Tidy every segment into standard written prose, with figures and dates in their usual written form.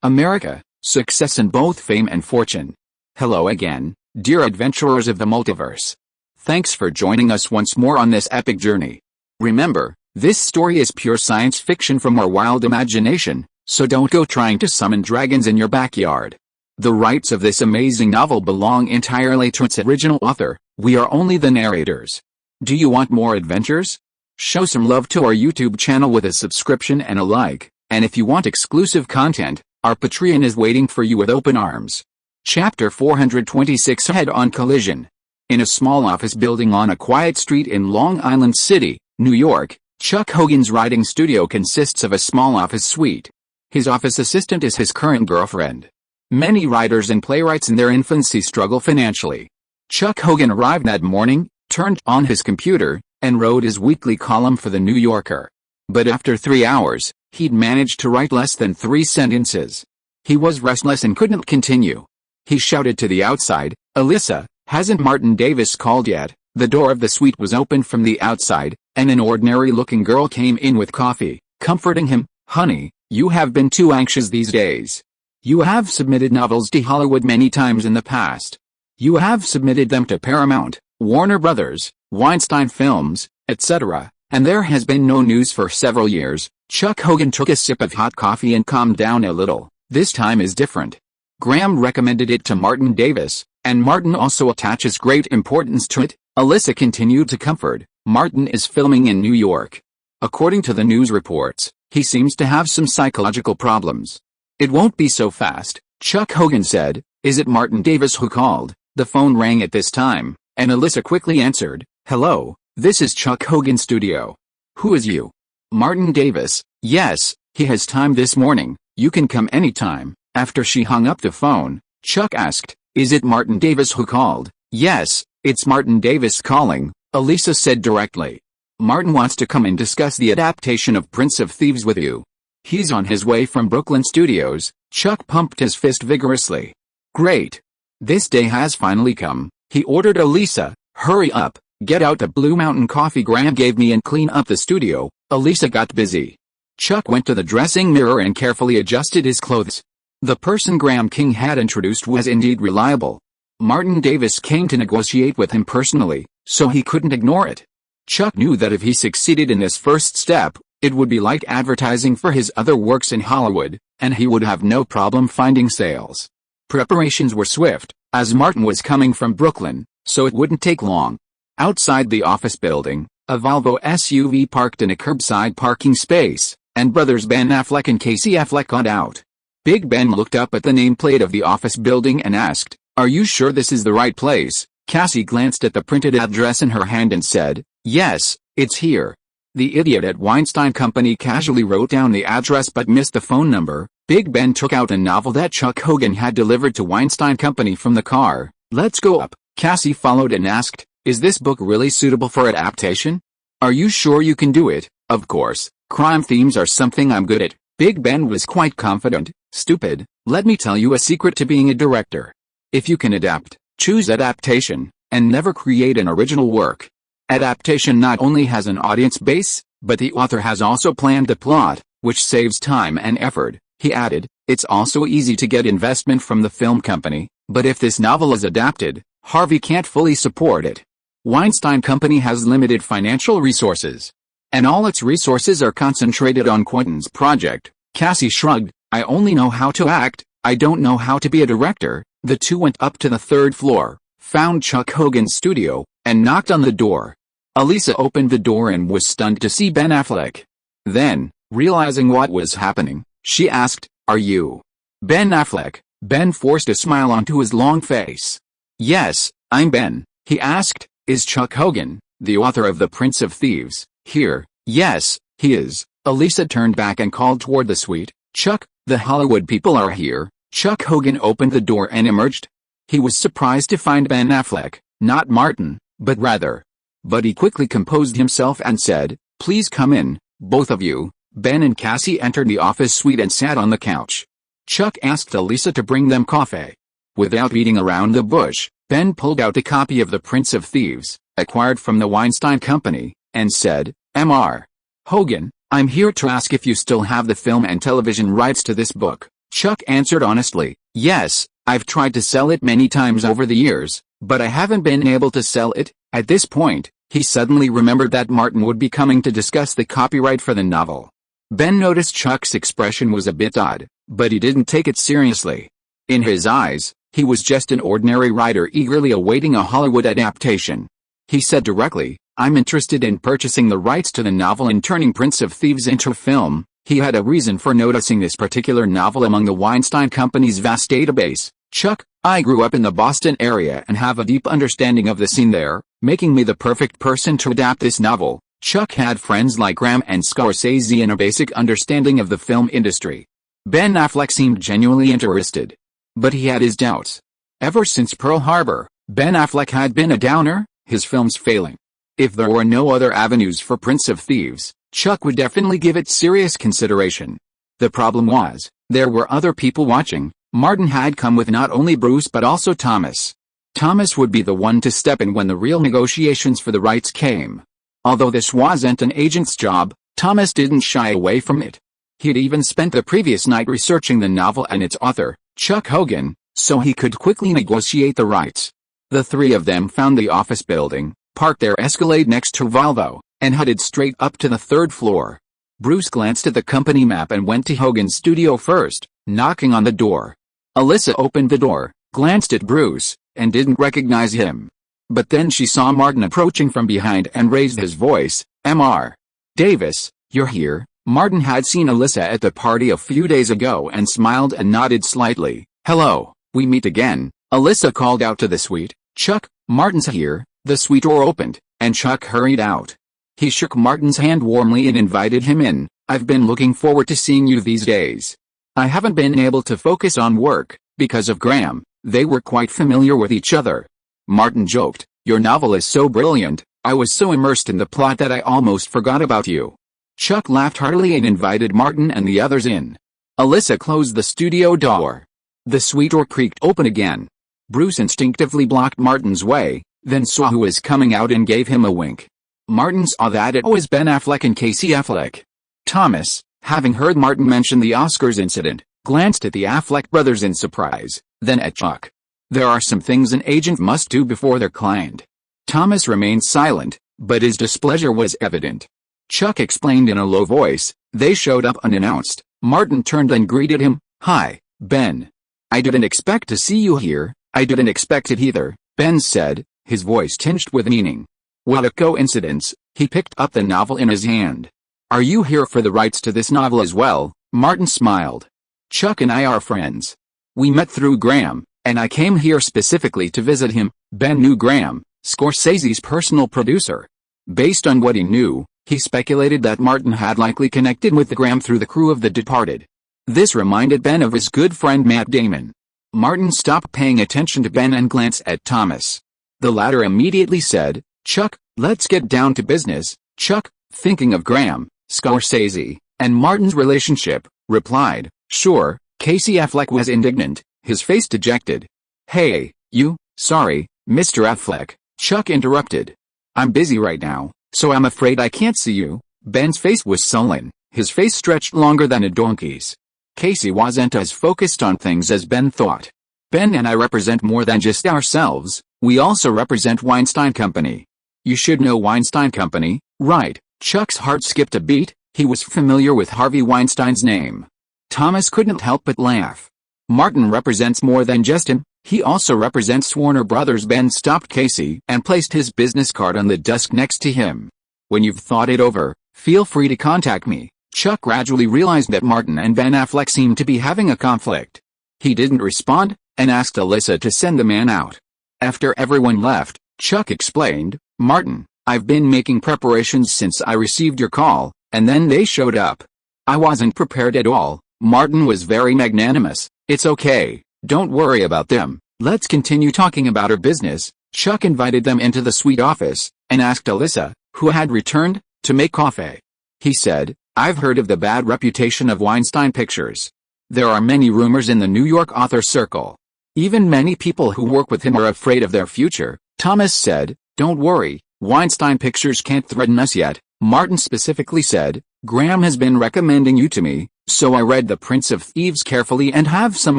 America, success in both fame and fortune. Hello again, dear adventurers of the multiverse. Thanks for joining us once more on this epic journey. Remember, this story is pure science fiction from our wild imagination, so don't go trying to summon dragons in your backyard. The rights of this amazing novel belong entirely to its original author. We are only the narrators. Do you want more adventures? Show some love to our YouTube channel with a subscription and a like, and if you want exclusive content, our Patreon is waiting for you with open arms. Chapter 426 Head-on Collision. In a small office building on a quiet street in Long Island City, New York, Chuck Hogan's writing studio consists of a small office suite. His office assistant is his current girlfriend. Many writers and playwrights in their infancy struggle financially. Chuck Hogan arrived that morning, turned on his computer, and wrote his weekly column for The New Yorker. But after 3 hours, he'd managed to write less than 3 sentences. He was restless and couldn't continue. He shouted to the outside, "Alyssa, hasn't Martin Davis called yet?" The door of the suite was opened from the outside, and an ordinary-looking girl came in with coffee, comforting him. "Honey, you have been too anxious these days. You have submitted novels to Hollywood many times in the past. You have submitted them to Paramount, Warner Brothers, Weinstein Films, etc., and there has been no news for several years." Chuck Hogan took a sip of hot coffee and calmed down a little. "This time is different. Graham recommended it to Martin Davis, and Martin also attaches great importance to it." Alyssa continued to comfort. "Martin is filming in New York. According to the news reports, he seems to have some psychological problems." "It won't be so fast," Chuck Hogan said. "Is it Martin Davis who called?" The phone rang at this time, and Alyssa quickly answered. "Hello, this is Chuck Hogan Studio. Who is you?" "Martin Davis." "Yes, he has time this morning. You can come anytime." After she hung up the phone, Chuck asked, "Is it Martin Davis who called?" "Yes, it's Martin Davis calling," Alyssa said directly. "Martin wants to come and discuss the adaptation of Prince of Thieves with you. He's on his way from Brooklyn Studios." Chuck pumped his fist vigorously. "Great. This day has finally come," he ordered Alyssa. "Hurry up, get out the Blue Mountain coffee Graham gave me and clean up the studio." Alyssa got busy. Chuck went to the dressing mirror and carefully adjusted his clothes. The person Graham King had introduced was indeed reliable. Martin Davis came to negotiate with him personally, so he couldn't ignore it. Chuck knew that if he succeeded in this first step, it would be like advertising for his other works in Hollywood, and he would have no problem finding sales. Preparations were swift, as Martin was coming from Brooklyn, so it wouldn't take long. Outside the office building, a Volvo SUV parked in a curbside parking space, and brothers Ben Affleck and Casey Affleck got out. Big Ben looked up at the nameplate of the office building and asked, "Are you sure this is the right place?" Cassie glanced at the printed address in her hand and said, "Yes, it's here." The idiot at Weinstein Company casually wrote down the address but missed the phone number. Big Ben took out a novel that Chuck Hogan had delivered to Weinstein Company from the car. "Let's go up." Cassie followed and asked, "Is this book really suitable for adaptation? Are you sure you can do it?" "Of course, crime themes are something I'm good at." Big Ben was quite confident. "Stupid, let me tell you a secret to being a director. If you can adapt, choose adaptation, and never create an original work. Adaptation not only has an audience base, but the author has also planned the plot, which saves time and effort." He added, "It's also easy to get investment from the film company, but if this novel is adapted, Harvey can't fully support it. Weinstein Company has limited financial resources, and all its resources are concentrated on Quentin's project." Cassie shrugged. "I only know how to act, I don't know how to be a director." The two went up to the 3rd floor, found Chuck Hogan's studio, and knocked on the door. Alyssa opened the door and was stunned to see Ben Affleck. Then, realizing what was happening, she asked, "Are you Ben Affleck?" Ben forced a smile onto his long face. "Yes, I'm Ben." He asked, "Is Chuck Hogan, the author of The Prince of Thieves, here?" "Yes, he is." Alyssa turned back and called toward the suite, "Chuck, the Hollywood people are here." Chuck Hogan opened the door and emerged. He was surprised to find Ben Affleck, not Martin, but he quickly composed himself and said, "Please come in, both of you." Ben and Cassie entered the office suite and sat on the couch. Chuck asked Alyssa to bring them coffee. Without beating around the bush, Ben pulled out a copy of The Prince of Thieves, acquired from the Weinstein Company, and said, "Mr. Hogan, I'm here to ask if you still have the film and television rights to this book." Chuck answered honestly, yes, I've tried to sell it many times over the years, but I haven't been able to sell it. At this point, he suddenly remembered that Martin would be coming to discuss the copyright for the novel. Ben noticed Chuck's expression was a bit odd, but he didn't take it seriously. In his eyes, he was just an ordinary writer eagerly awaiting a Hollywood adaptation. He said directly, I'm interested in purchasing the rights to the novel and turning Prince of Thieves into a film. He had a reason for noticing this particular novel among the Weinstein Company's vast database. Chuck, I grew up in the Boston area and have a deep understanding of the scene there, making me the perfect person to adapt this novel. Chuck had friends like Graham and Scorsese and a basic understanding of the film industry. Ben Affleck seemed genuinely interested. But he had his doubts. Ever since Pearl Harbor, Ben Affleck had been a downer, his films failing. If there were no other avenues for Prince of Thieves, Chuck would definitely give it serious consideration. The problem was, there were other people watching. Martin had come with not only Bruce but also Thomas. Thomas would be the one to step in when the real negotiations for the rights came. Although this wasn't an agent's job, Thomas didn't shy away from it. He'd even spent the previous night researching the novel and its author, Chuck Hogan, so he could quickly negotiate the rights. The three of them found the office building, parked their Escalade next to Volvo, and headed straight up to the third floor. Bruce glanced at the company map and went to Hogan's studio first, knocking on the door. Alyssa opened the door, glanced at Bruce, and didn't recognize him. But then she saw Martin approaching from behind and raised his voice, Mr. Davis, you're here. Martin had seen Alyssa at the party a few days ago and smiled and nodded slightly. Hello, we meet again, Alyssa called out to the suite. Chuck, Martin's here. The suite door opened, and Chuck hurried out. He shook Martin's hand warmly and invited him in. I've been looking forward to seeing you these days. I haven't been able to focus on work, because of Graham. They were quite familiar with each other. Martin joked, your novel is so brilliant, I was so immersed in the plot that I almost forgot about you. Chuck laughed heartily and invited Martin and the others in. Alyssa closed the studio door. The suite door creaked open again. Bruce instinctively blocked Martin's way, then saw who was coming out and gave him a wink. Martin saw that it was Ben Affleck and Casey Affleck. Thomas, having heard Martin mention the Oscars incident, glanced at the Affleck brothers in surprise, then at Chuck. There are some things an agent must do before their client. Thomas remained silent, but his displeasure was evident. Chuck explained in a low voice. They showed up unannounced. Martin turned and greeted him. Hi, Ben. I didn't expect to see you here. I didn't expect it either, Ben said, his voice tinged with meaning. What a coincidence. He picked up the novel in his hand. Are you here for the rights to this novel as well? Martin smiled. Chuck and I are friends. We met through Graham, and I came here specifically to visit him. Ben knew Graham, Scorsese's personal producer. Based on what he knew, he speculated that Martin had likely connected with Graham through the crew of The Departed. This reminded Ben of his good friend Matt Damon. Martin stopped paying attention to Ben and glanced at Thomas. The latter immediately said, Chuck, let's get down to business. Chuck, thinking of Graham, Scorsese, and Martin's relationship, replied, sure. Casey Affleck was indignant, his face dejected. Hey, you, sorry, Mr. Affleck, Chuck interrupted. I'm busy right now, so I'm afraid I can't see you. Ben's face was sullen, his face stretched longer than a donkey's. Casey wasn't as focused on things as Ben thought. Ben and I represent more than just ourselves, we also represent Weinstein Company. You should know Weinstein Company, right? Chuck's heart skipped a beat, he was familiar with Harvey Weinstein's name. Thomas couldn't help but laugh. Martin represents more than just him, he also represents Warner Brothers. Ben stopped Casey and placed his business card on the desk next to him. When you've thought it over, feel free to contact me. Chuck gradually realized that Martin and Ben Affleck seemed to be having a conflict. He didn't respond, and asked Alyssa to send the man out. After everyone left, Chuck explained, Martin, I've been making preparations since I received your call, and then they showed up. I wasn't prepared at all. Martin was very magnanimous. It's okay, don't worry about them, let's continue talking about our business. Chuck invited them into the suite office, and asked Alyssa, who had returned, to make coffee. He said, I've heard of the bad reputation of Weinstein Pictures. There are many rumors in the New York author circle. Even many people who work with him are afraid of their future. Thomas said, don't worry, Weinstein Pictures can't threaten us yet. Martin specifically said, Graham has been recommending you to me. So I read The Prince of Thieves carefully and have some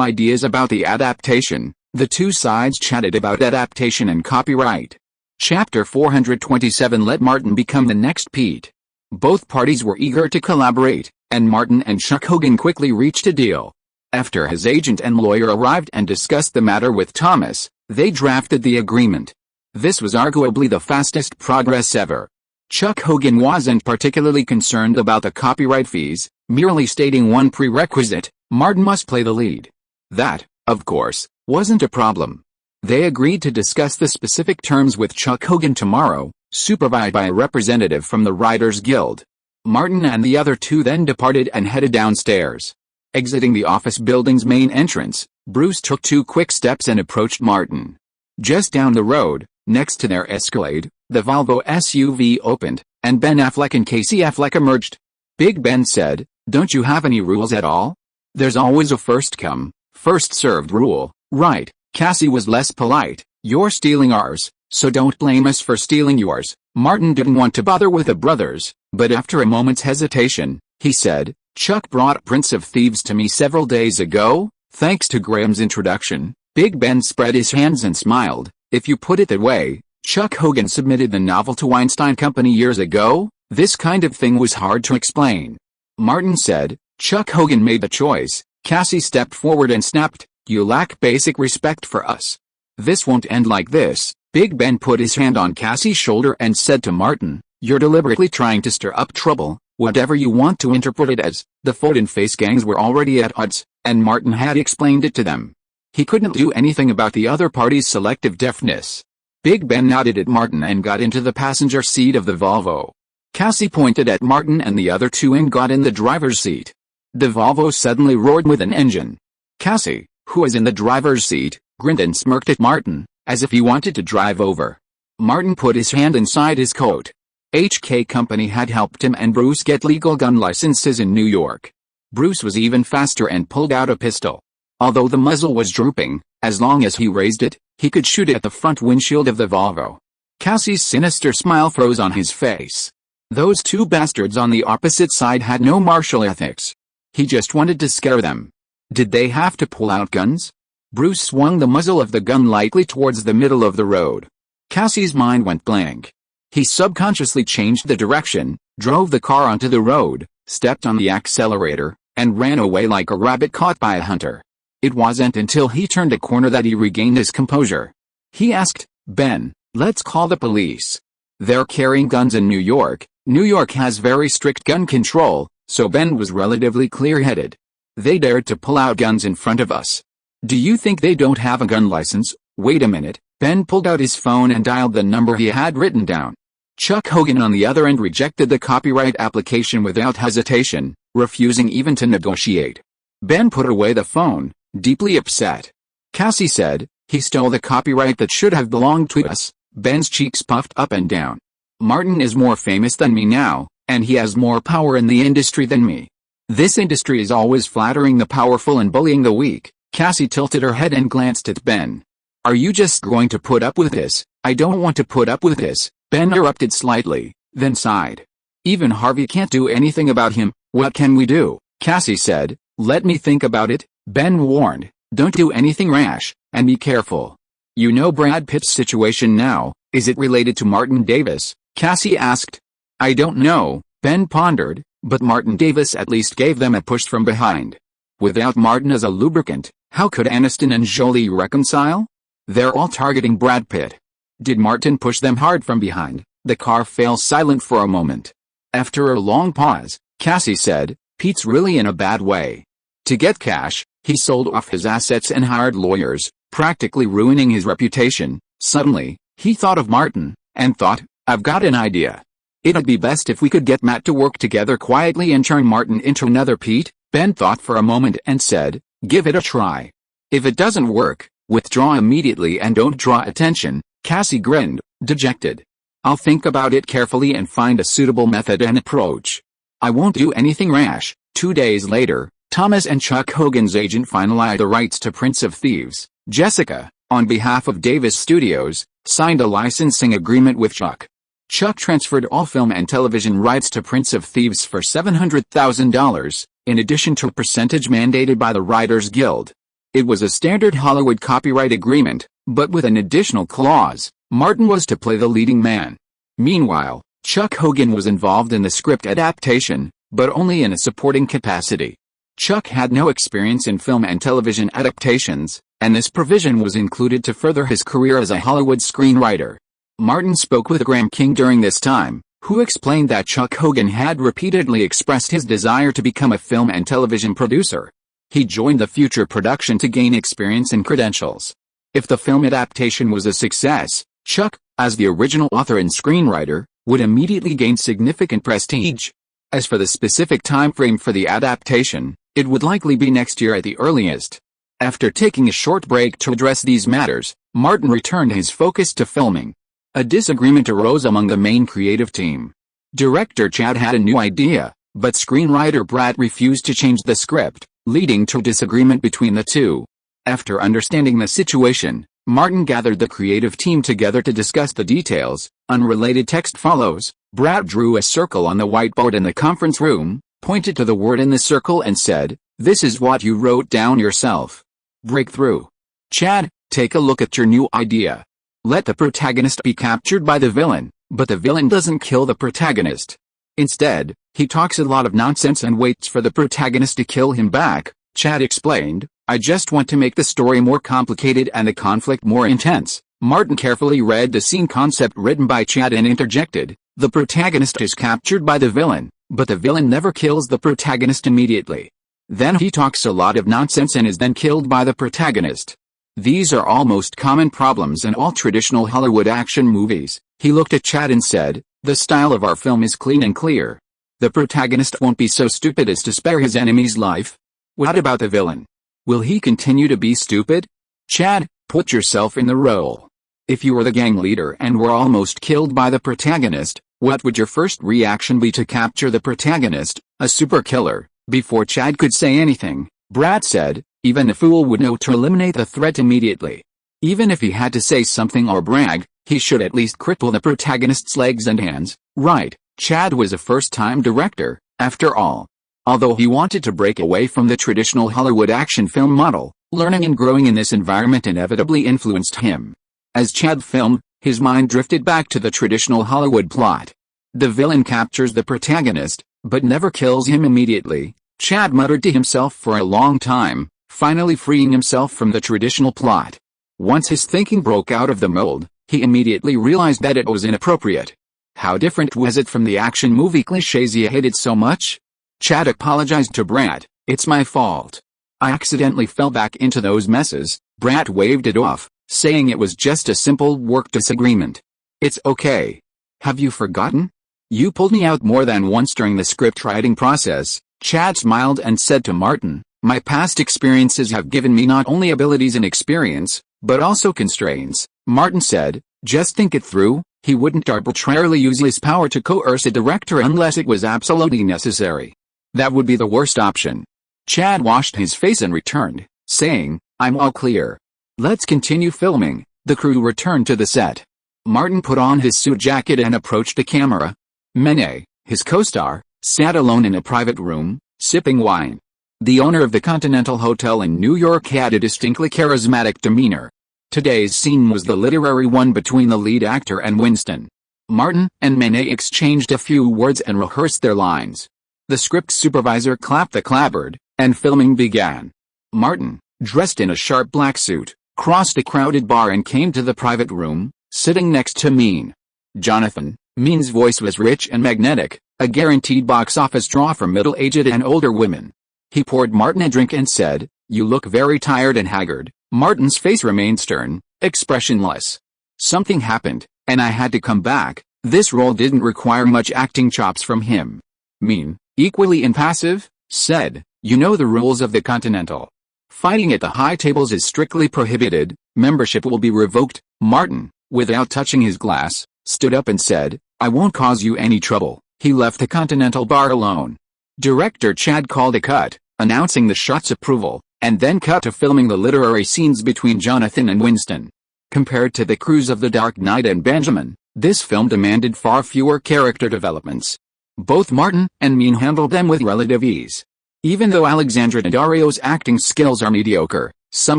ideas about the adaptation. The two sides chatted about adaptation and copyright. Chapter 427 Let Martin become the next Pete. Both parties were eager to collaborate, and Martin and Chuck Hogan quickly reached a deal. After his agent and lawyer arrived and discussed the matter with Thomas, they drafted the agreement. This was arguably the fastest progress ever. Chuck Hogan wasn't particularly concerned about the copyright fees, merely stating one prerequisite: Martin must play the lead. That, of course, wasn't a problem. They agreed to discuss the specific terms with Chuck Hogan tomorrow, supervised by a representative from the Writers Guild. Martin and the other two then departed and headed downstairs. Exiting the office building's main entrance, Bruce took 2 quick steps and approached Martin. Just down the road, next to their Escalade, the Volvo SUV opened, and Ben Affleck and Casey Affleck emerged. Big Ben said, "Don't you have any rules at all? There's always a first come, first served rule, right?" Cassie was less polite. "You're stealing ours, so don't blame us for stealing yours." Martin didn't want to bother with the brothers, but after a moment's hesitation, he said, "Chuck brought Prince of Thieves to me several days ago, thanks to Graham's introduction." Big Ben spread his hands and smiled. "If you put it that way, Chuck Hogan submitted the novel to Weinstein Company years ago. This kind of thing was hard to explain." Martin said, "Chuck Hogan made the choice." Cassie stepped forward and snapped, "You lack basic respect for us. This won't end like this." Big Ben put his hand on Cassie's shoulder and said to Martin, "You're deliberately trying to stir up trouble, whatever you want to interpret it as." The Foden-face gangs were already at odds, and Martin had explained it to them. He couldn't do anything about the other party's selective deafness. Big Ben nodded at Martin and got into the passenger seat of the Volvo. Cassie pointed at Martin and the other two and got in the driver's seat. The Volvo suddenly roared with an engine. Cassie, who was in the driver's seat, grinned and smirked at Martin, as if he wanted to drive over. Martin put his hand inside his coat. HK Company had helped him and Bruce get legal gun licenses in New York. Bruce was even faster and pulled out a pistol. Although the muzzle was drooping, as long as he raised it, he could shoot at the front windshield of the Volvo. Cassie's sinister smile froze on his face. Those two bastards on the opposite side had no martial ethics. He just wanted to scare them. Did they have to pull out guns? Bruce swung the muzzle of the gun lightly towards the middle of the road. Cassie's mind went blank. He subconsciously changed the direction, drove the car onto the road, stepped on the accelerator, and ran away like a rabbit caught by a hunter. It wasn't until he turned a corner that he regained his composure. He asked, "Ben, let's call the police. They're carrying guns in New York. New York has very strict gun control," so Ben was relatively clear-headed. "They dared to pull out guns in front of us. Do you think they don't have a gun license?" "Wait a minute." Ben pulled out his phone and dialed the number he had written down. Chuck Hogan on the other end rejected the copyright application without hesitation, refusing even to negotiate. Ben put away the phone, deeply upset. Cassie said, "He stole the copyright that should have belonged to us." Ben's cheeks puffed up and down. "Martin is more famous than me now, and he has more power in the industry than me. This industry is always flattering the powerful and bullying the weak." Cassie tilted her head and glanced at Ben. "Are you just going to put up with this?" "I don't want to put up with this." Ben erupted slightly, then sighed. "Even Harvey can't do anything about him. What can we do?" Cassie said, "Let me think about it." Ben warned, "Don't do anything rash, and be careful. You know Brad Pitt's situation now. Is it related to Martin Davis?" Cassie asked. "I don't know," Ben pondered, "but Martin Davis at least gave them a push from behind. Without Martin as a lubricant, how could Aniston and Jolie reconcile? They're all targeting Brad Pitt. Did Martin push them hard from behind?" The car fell silent for a moment. After a long pause, Cassie said, "Pete's really in a bad way. To get cash, he sold off his assets and hired lawyers, practically ruining his reputation." Suddenly, he thought of Martin, and thought, "I've got an idea. It'd be best if we could get Matt to work together quietly and turn Martin into another Pete." Ben thought for a moment and said, "Give it a try. If it doesn't work, withdraw immediately and don't draw attention." Cassie grinned, dejected. "I'll think about it carefully and find a suitable method and approach. I won't do anything rash." 2 days later, Thomas and Chuck Hogan's agent finalized the rights to Prince of Thieves. Jessica, on behalf of Davis Studios, signed a licensing agreement with Chuck. Chuck transferred all film and television rights to Prince of Thieves for $700,000, in addition to a percentage mandated by the Writers Guild. It was a standard Hollywood copyright agreement, but with an additional clause: Martin was to play the leading man. Meanwhile, Chuck Hogan was involved in the script adaptation, but only in a supporting capacity. Chuck had no experience in film and television adaptations, and this provision was included to further his career as a Hollywood screenwriter. Martin spoke with Graham King during this time, who explained that Chuck Hogan had repeatedly expressed his desire to become a film and television producer. He joined the future production to gain experience and credentials. If the film adaptation was a success, Chuck, as the original author and screenwriter, would immediately gain significant prestige. As for the specific time frame for the adaptation, it would likely be next year at the earliest. After taking a short break to address these matters, Martin returned his focus to filming. A disagreement arose among the main creative team. Director Chad had a new idea, but screenwriter Brad refused to change the script, leading to disagreement between the two. After understanding the situation, Martin gathered the creative team together to discuss the details. Unrelated text follows. Brad drew a circle on the whiteboard in the conference room, pointed to the word in the circle and said, "This is what you wrote down yourself. Breakthrough. Chad, take a look at your new idea. Let the protagonist be captured by the villain, but the villain doesn't kill the protagonist. Instead, he talks a lot of nonsense and waits for the protagonist to kill him back." Chad explained, "I just want to make the story more complicated and the conflict more intense." Martin carefully read the scene concept written by Chad and interjected, "The protagonist is captured by the villain, but the villain never kills the protagonist immediately. Then he talks a lot of nonsense and is then killed by the protagonist. These are all most common problems in all traditional Hollywood action movies." He looked at Chad and said, "The style of our film is clean and clear. The protagonist won't be so stupid as to spare his enemy's life. What about the villain? Will he continue to be stupid? Chad, put yourself in the role. If you were the gang leader and were almost killed by the protagonist, what would your first reaction be to capture the protagonist, a super killer?" Before Chad could say anything, Brad said, "Even a fool would know to eliminate the threat immediately. Even if he had to say something or brag, he should at least cripple the protagonist's legs and hands, right?" Chad was a first-time director, after all. Although he wanted to break away from the traditional Hollywood action film model, learning and growing in this environment inevitably influenced him. As Chad filmed, his mind drifted back to the traditional Hollywood plot. The villain captures the protagonist, but never kills him immediately. Chad muttered to himself for a long time, finally freeing himself from the traditional plot. Once his thinking broke out of the mold, he immediately realized that it was inappropriate. How different was it from the action movie cliches he hated so much? Chad apologized to Brad. "It's my fault. I accidentally fell back into those messes." Brad waved it off, saying it was just a simple work disagreement. "It's okay. Have you forgotten? You pulled me out more than once during the script writing process." Chad smiled and said to Martin, "My past experiences have given me not only abilities and experience, but also constraints." Martin said, "Just think it through. He wouldn't arbitrarily use his power to coerce a director unless it was absolutely necessary. That would be the worst option." Chad washed his face and returned, saying, "I'm all clear. Let's continue filming." The crew returned to the set. Martin put on his suit jacket and approached the camera. Mene, his co-star, sat alone in a private room, sipping wine. The owner of the Continental Hotel in New York had a distinctly charismatic demeanor. Today's scene was the literary one between the lead actor and Winston. Martin and Mene exchanged a few words and rehearsed their lines. The script supervisor clapped the clapboard, and filming began. Martin, dressed in a sharp black suit, crossed a crowded bar and came to the private room, sitting next to Mean. Jonathan. Mean's voice was rich and magnetic, a guaranteed box office draw for middle-aged and older women. He poured Martin a drink and said, "You look very tired and haggard." Martin's face remained stern, expressionless. "Something happened, and I had to come back." This role didn't require much acting chops from him. Mean, equally impassive, said, "You know the rules of the Continental. Fighting at the high tables is strictly prohibited. Membership will be revoked." Martin, without touching his glass, stood up and said, "I won't cause you any trouble." He left the Continental bar alone. Director Chad called a cut, announcing the shot's approval, and then cut to filming the literary scenes between Jonathan and Winston. Compared to the crews of The Dark Knight and Benjamin, this film demanded far fewer character developments. Both Martin and Mean handled them with relative ease. Even though Alexandra Daddario's acting skills are mediocre, some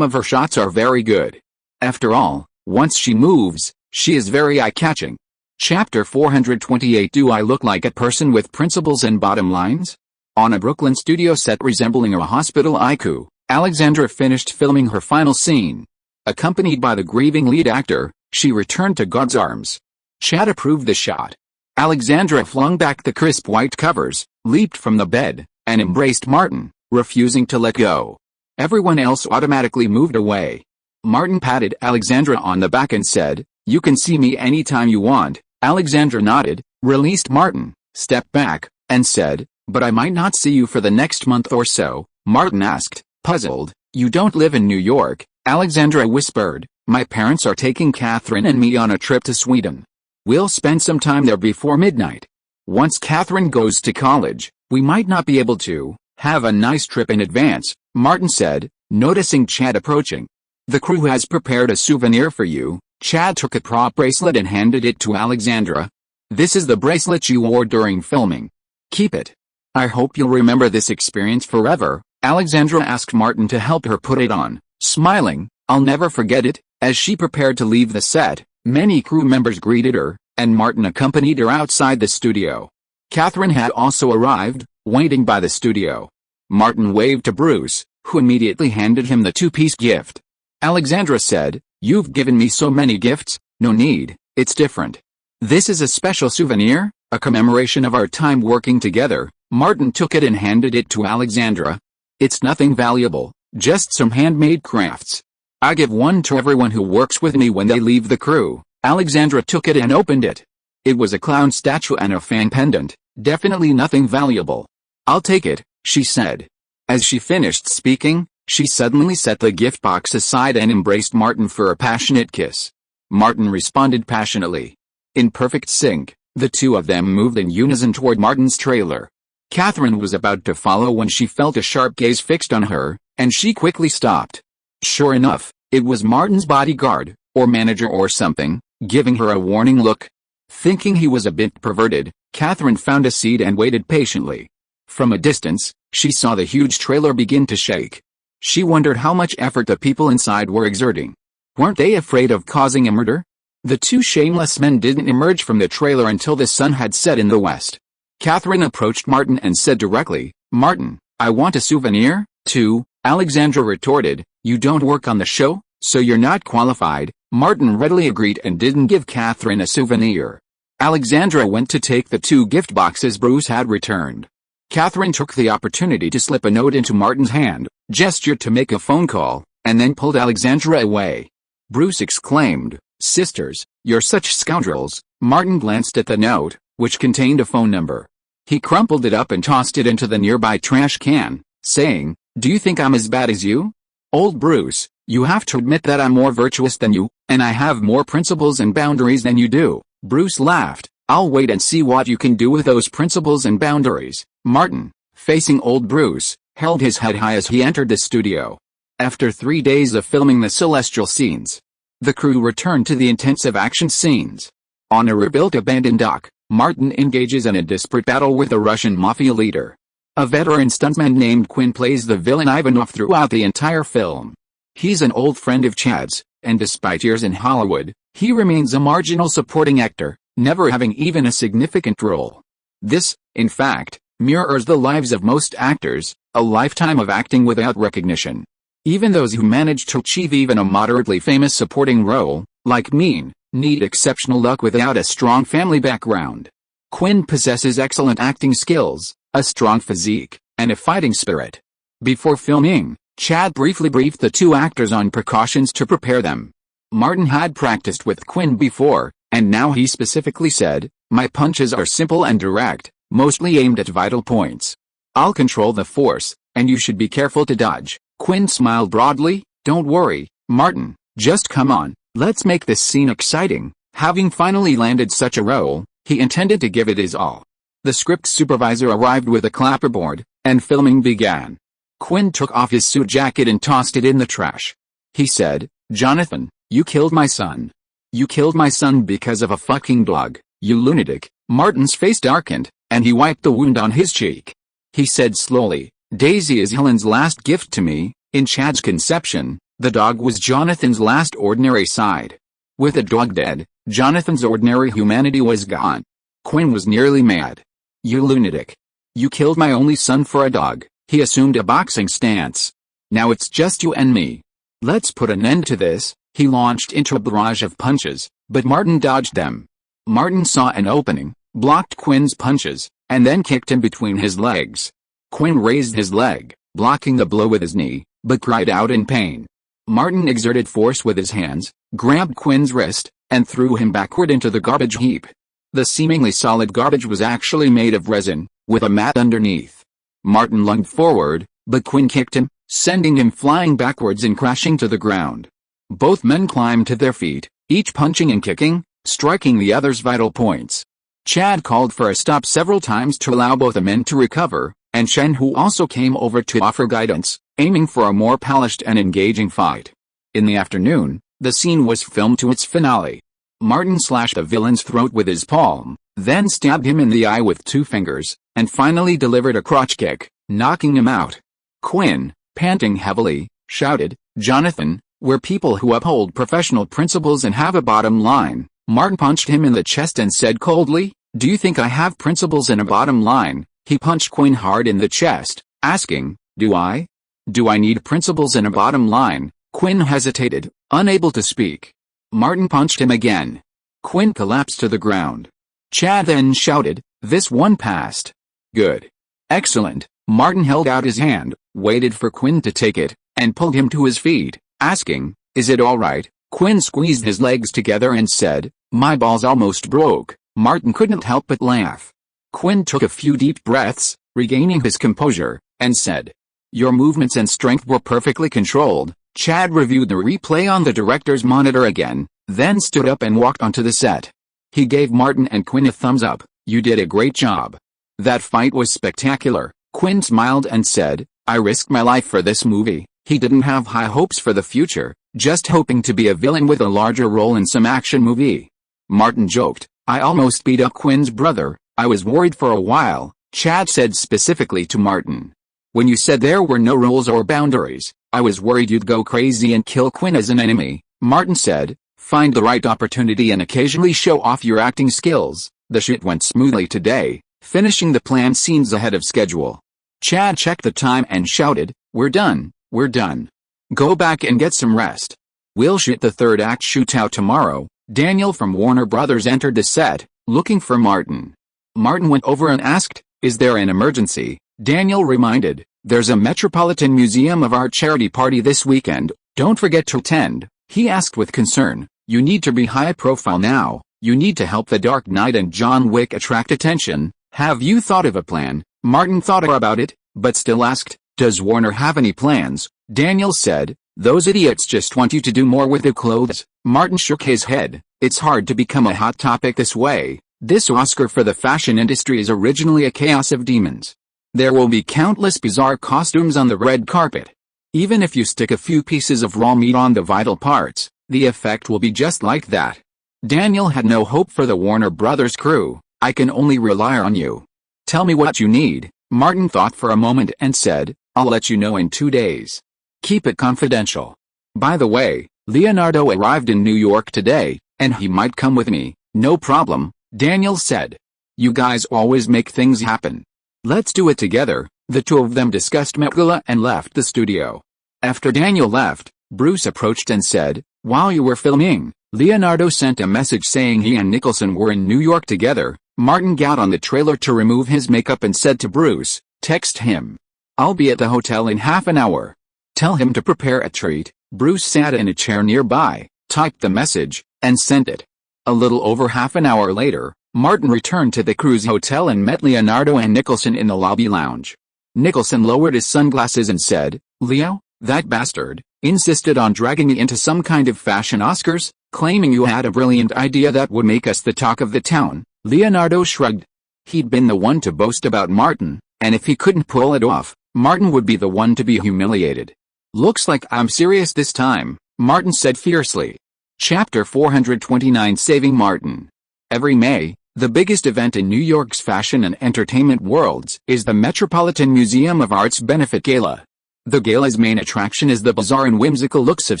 of her shots are very good. After all, once she moves, she is very eye-catching. Chapter 428. Do I look like a person with principles and bottom lines? On a Brooklyn studio set resembling a hospital IQ, Alexandra finished filming her final scene. Accompanied by the grieving lead actor, she returned to God's arms. Chad approved the shot. Alexandra flung back the crisp white covers, leaped from the bed, and embraced Martin, refusing to let go. Everyone else automatically moved away. Martin patted Alexandra on the back and said, "You can see me anytime you want." Alexandra nodded, released Martin, stepped back, and said, "But I might not see you for the next month or so." Martin asked, puzzled, "You don't live in New York?" Alexandra whispered, "My parents are taking Catherine and me on a trip to Sweden. We'll spend some time there before midnight. Once Catherine goes to college, we might not be able to have a nice trip in advance," Martin said, noticing Chad approaching. "The crew has prepared a souvenir for you." Chad took a prop bracelet and handed it to Alexandra. "This is the bracelet you wore during filming. Keep it. I hope you'll remember this experience forever." Alexandra asked Martin to help her put it on, smiling, "I'll never forget it." As she prepared to leave the set, many crew members greeted her, and Martin accompanied her outside the studio. Catherine had also arrived, waiting by the studio. Martin waved to Bruce, who immediately handed him the two-piece gift. Alexandra said, "You've given me so many gifts." "No need, it's different. This is a special souvenir, a commemoration of our time working together." Martin took it and handed it to Alexandra. "It's nothing valuable, just some handmade crafts. I give one to everyone who works with me when they leave the crew." Alexandra took it and opened it. It was a clown statue and a fan pendant, definitely nothing valuable. "I'll take it," she said. As she finished speaking, she suddenly set the gift box aside and embraced Martin for a passionate kiss. Martin responded passionately. In perfect sync, the two of them moved in unison toward Martin's trailer. Catherine was about to follow when she felt a sharp gaze fixed on her, and she quickly stopped. Sure enough, it was Martin's bodyguard, or manager or something, giving her a warning look. Thinking he was a bit perverted, Catherine found a seat and waited patiently. From a distance, she saw the huge trailer begin to shake. She wondered how much effort the people inside were exerting. Weren't they afraid of causing a murder? The two shameless men didn't emerge from the trailer until the sun had set in the west. Catherine approached Martin and said directly, "Martin, I want a souvenir, too." Alexandra retorted, "You don't work on the show, so you're not qualified." Martin readily agreed and didn't give Catherine a souvenir. Alexandra went to take the two gift boxes Bruce had returned. Catherine took the opportunity to slip a note into Martin's hand, gestured to make a phone call, and then pulled Alexandra away. Bruce exclaimed, "Sisters, you're such scoundrels." Martin glanced at the note, which contained a phone number. He crumpled it up and tossed it into the nearby trash can, saying, "Do you think I'm as bad as you? Old Bruce, you have to admit that I'm more virtuous than you, and I have more principles and boundaries than you do." Bruce laughed. "I'll wait and see what you can do with those principles and boundaries." Martin, facing old Bruce, held his head high as he entered the studio. After 3 days of filming the celestial scenes, the crew returned to the intensive action scenes. On a rebuilt abandoned dock, Martin engages in a desperate battle with a Russian mafia leader. A veteran stuntman named Quinn plays the villain Ivanov throughout the entire film. He's an old friend of Chad's, and despite years in Hollywood, he remains a marginal supporting actor, never having even a significant role. This, in fact, mirrors the lives of most actors, a lifetime of acting without recognition. Even those who manage to achieve even a moderately famous supporting role, like me, need exceptional luck without a strong family background. Quinn possesses excellent acting skills, a strong physique, and a fighting spirit. Before filming, Chad briefly briefed the two actors on precautions to prepare them. Martin had practiced with Quinn before, and now he specifically said, "My punches are simple and direct, mostly aimed at vital points. I'll control the force, and you should be careful to dodge." Quinn smiled broadly, "Don't worry, Martin, just come on, let's make this scene exciting." Having finally landed such a role, he intended to give it his all. The script supervisor arrived with a clapperboard, and filming began. Quinn took off his suit jacket and tossed it in the trash. He said, "Jonathan, you killed my son. You killed my son because of a fucking dog, you lunatic." Martin's face darkened, and he wiped the wound on his cheek. He said slowly, Daisy is Helen's last gift to me. In Chad's conception, the dog was Jonathan's last ordinary side. With the dog dead, Jonathan's ordinary humanity was gone. Quinn was nearly mad. You lunatic. You killed my only son for a dog. He assumed a boxing stance. Now it's just you and me. Let's put an end to this. He launched into a barrage of punches, but Martin dodged them. Martin saw an opening, blocked Quinn's punches, and then kicked him between his legs. Quinn raised his leg, blocking the blow with his knee, but cried out in pain. Martin exerted force with his hands, grabbed Quinn's wrist, and threw him backward into the garbage heap. The seemingly solid garbage was actually made of resin, with a mat underneath. Martin lunged forward, but Quinn kicked him, sending him flying backwards and crashing to the ground. Both men climbed to their feet, each punching and kicking, striking the other's vital points. Chad called for a stop several times to allow both the men to recover, and Shen, who also came over to offer guidance, aiming for a more polished and engaging fight. In the afternoon, the scene was filmed to its finale. Martin slashed the villain's throat with his palm, then stabbed him in the eye with 2 fingers, and finally delivered a crotch kick, knocking him out. Quinn, panting heavily, shouted, "Jonathan, we're people who uphold professional principles and have a bottom line." Martin punched him in the chest and said coldly, "Do you think I have principles and a bottom line?" He punched Quinn hard in the chest, asking, "Do I? Do I need principles and a bottom line?" Quinn hesitated, unable to speak. Martin punched him again. Quinn collapsed to the ground. Chad then shouted, "This one passed." "Good. Excellent." Martin held out his hand, waited for Quinn to take it, and pulled him to his feet, asking, "Is it all right?" Quinn squeezed his legs together and said, "My balls almost broke." Martin couldn't help but laugh. Quinn took a few deep breaths, regaining his composure, and said, "Your movements and strength were perfectly controlled." Chad reviewed the replay on the director's monitor again, then stood up and walked onto the set. He gave Martin and Quinn a thumbs up. "You did a great job. That fight was spectacular." Quinn smiled and said, "I risked my life for this movie." He didn't have high hopes for the future, just hoping to be a villain with a larger role in some action movie. Martin joked, "I almost beat up Quinn's brother. I was worried for a while." Chad said specifically to Martin, "When you said there were no rules or boundaries, I was worried you'd go crazy and kill Quinn as an enemy." Martin said, "Find the right opportunity and occasionally show off your acting skills." The shoot went smoothly today, finishing the planned scenes ahead of schedule. Chad checked the time and shouted, "We're done, we're done. Go back and get some rest. We'll shoot the third act shootout tomorrow." Daniel from Warner Brothers entered the set, looking for Martin. Martin went over and asked, "Is there an emergency?" Daniel reminded, "There's a Metropolitan Museum of Art charity party this weekend. Don't forget to attend." He asked with concern, "You need to be high profile now. You need to help The Dark Knight and John Wick attract attention. Have you thought of a plan?" Martin thought about it, but still asked, "Does Warner have any plans?" Daniel said, "Those idiots just want you to do more with the clothes." Martin shook his head. "It's hard to become a hot topic this way. This Oscar for the fashion industry is originally a chaos of demons. There will be countless bizarre costumes on the red carpet. Even if you stick a few pieces of raw meat on the vital parts, the effect will be just like that." Daniel had no hope for the Warner Brothers crew. "I can only rely on you. Tell me what you need." Martin thought for a moment and said, "I'll let you know in 2 days. Keep it confidential. By the way, Leonardo arrived in New York today, and he might come with me." "No problem," Daniel said. "You guys always make things happen. Let's do it together." The two of them discussed Met Gala and left the studio. After Daniel left, Bruce approached and said, "While you were filming, Leonardo sent a message saying he and Nicholson were in New York together." Martin got on the trailer to remove his makeup and said to Bruce, "Text him. I'll be at the hotel in half an hour. Tell him to prepare a treat." Bruce sat in a chair nearby, typed the message, and sent it. A little over half an hour later, Martin returned to the Cruise Hotel and met Leonardo and Nicholson in the lobby lounge. Nicholson lowered his sunglasses and said, "Leo, that bastard, insisted on dragging me into some kind of fashion Oscars, claiming you had a brilliant idea that would make us the talk of the town." Leonardo shrugged. He'd been the one to boast about Martin, and if he couldn't pull it off, Martin would be the one to be humiliated. "Looks like I'm serious this time," Martin said fiercely. Chapter 429 Saving Martin. Every May, The biggest event in New York's fashion and entertainment worlds is the Metropolitan Museum of Art's Benefit Gala. The gala's main attraction is the bizarre and whimsical looks of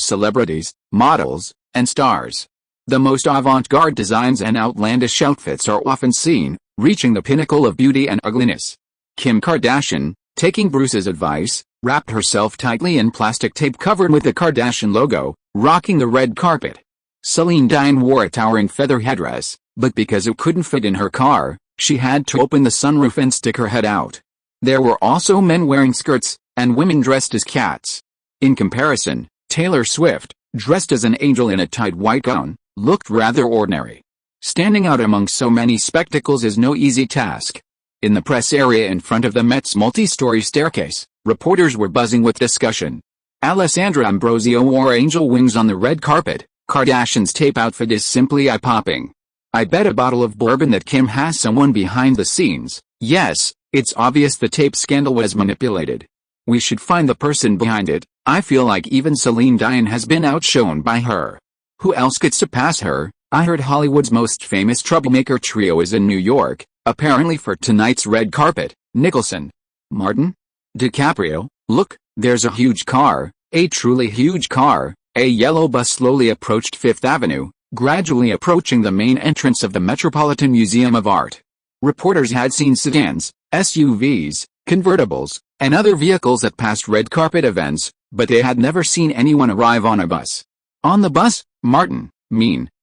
celebrities, models, and stars. The most avant-garde designs and outlandish outfits are often seen, reaching the pinnacle of beauty and ugliness. Kim Kardashian, taking Bruce's advice, wrapped herself tightly in plastic tape covered with the Kardashian logo, rocking the red carpet. Celine Dion wore a towering feather headdress, but because it couldn't fit in her car, she had to open the sunroof and stick her head out. There were also men wearing skirts, and women dressed as cats. In comparison, Taylor Swift, dressed as an angel in a tight white gown, looked rather ordinary. Standing out among so many spectacles is no easy task. In the press area in front of the Met's multi-story staircase, reporters were buzzing with discussion. Alessandra Ambrosio wore angel wings on the red carpet. Kardashian's tape outfit is simply eye-popping. I bet a bottle of bourbon that Kim has someone behind the scenes. Yes, it's obvious the tape scandal was manipulated. We should find the person behind it. I feel like even Celine Dion has been outshone by her. Who else gets to pass her? I heard Hollywood's most famous troublemaker trio is in New York, apparently for tonight's red carpet. Nicholson, Martin, DiCaprio. Look, there's a huge car, a truly huge car. A yellow bus slowly approached Fifth Avenue, gradually approaching the main entrance of the Metropolitan Museum of Art. Reporters had seen sedans, SUVs, convertibles, and other vehicles at past red carpet events, but they had never seen anyone arrive on a bus. On the bus, Martin,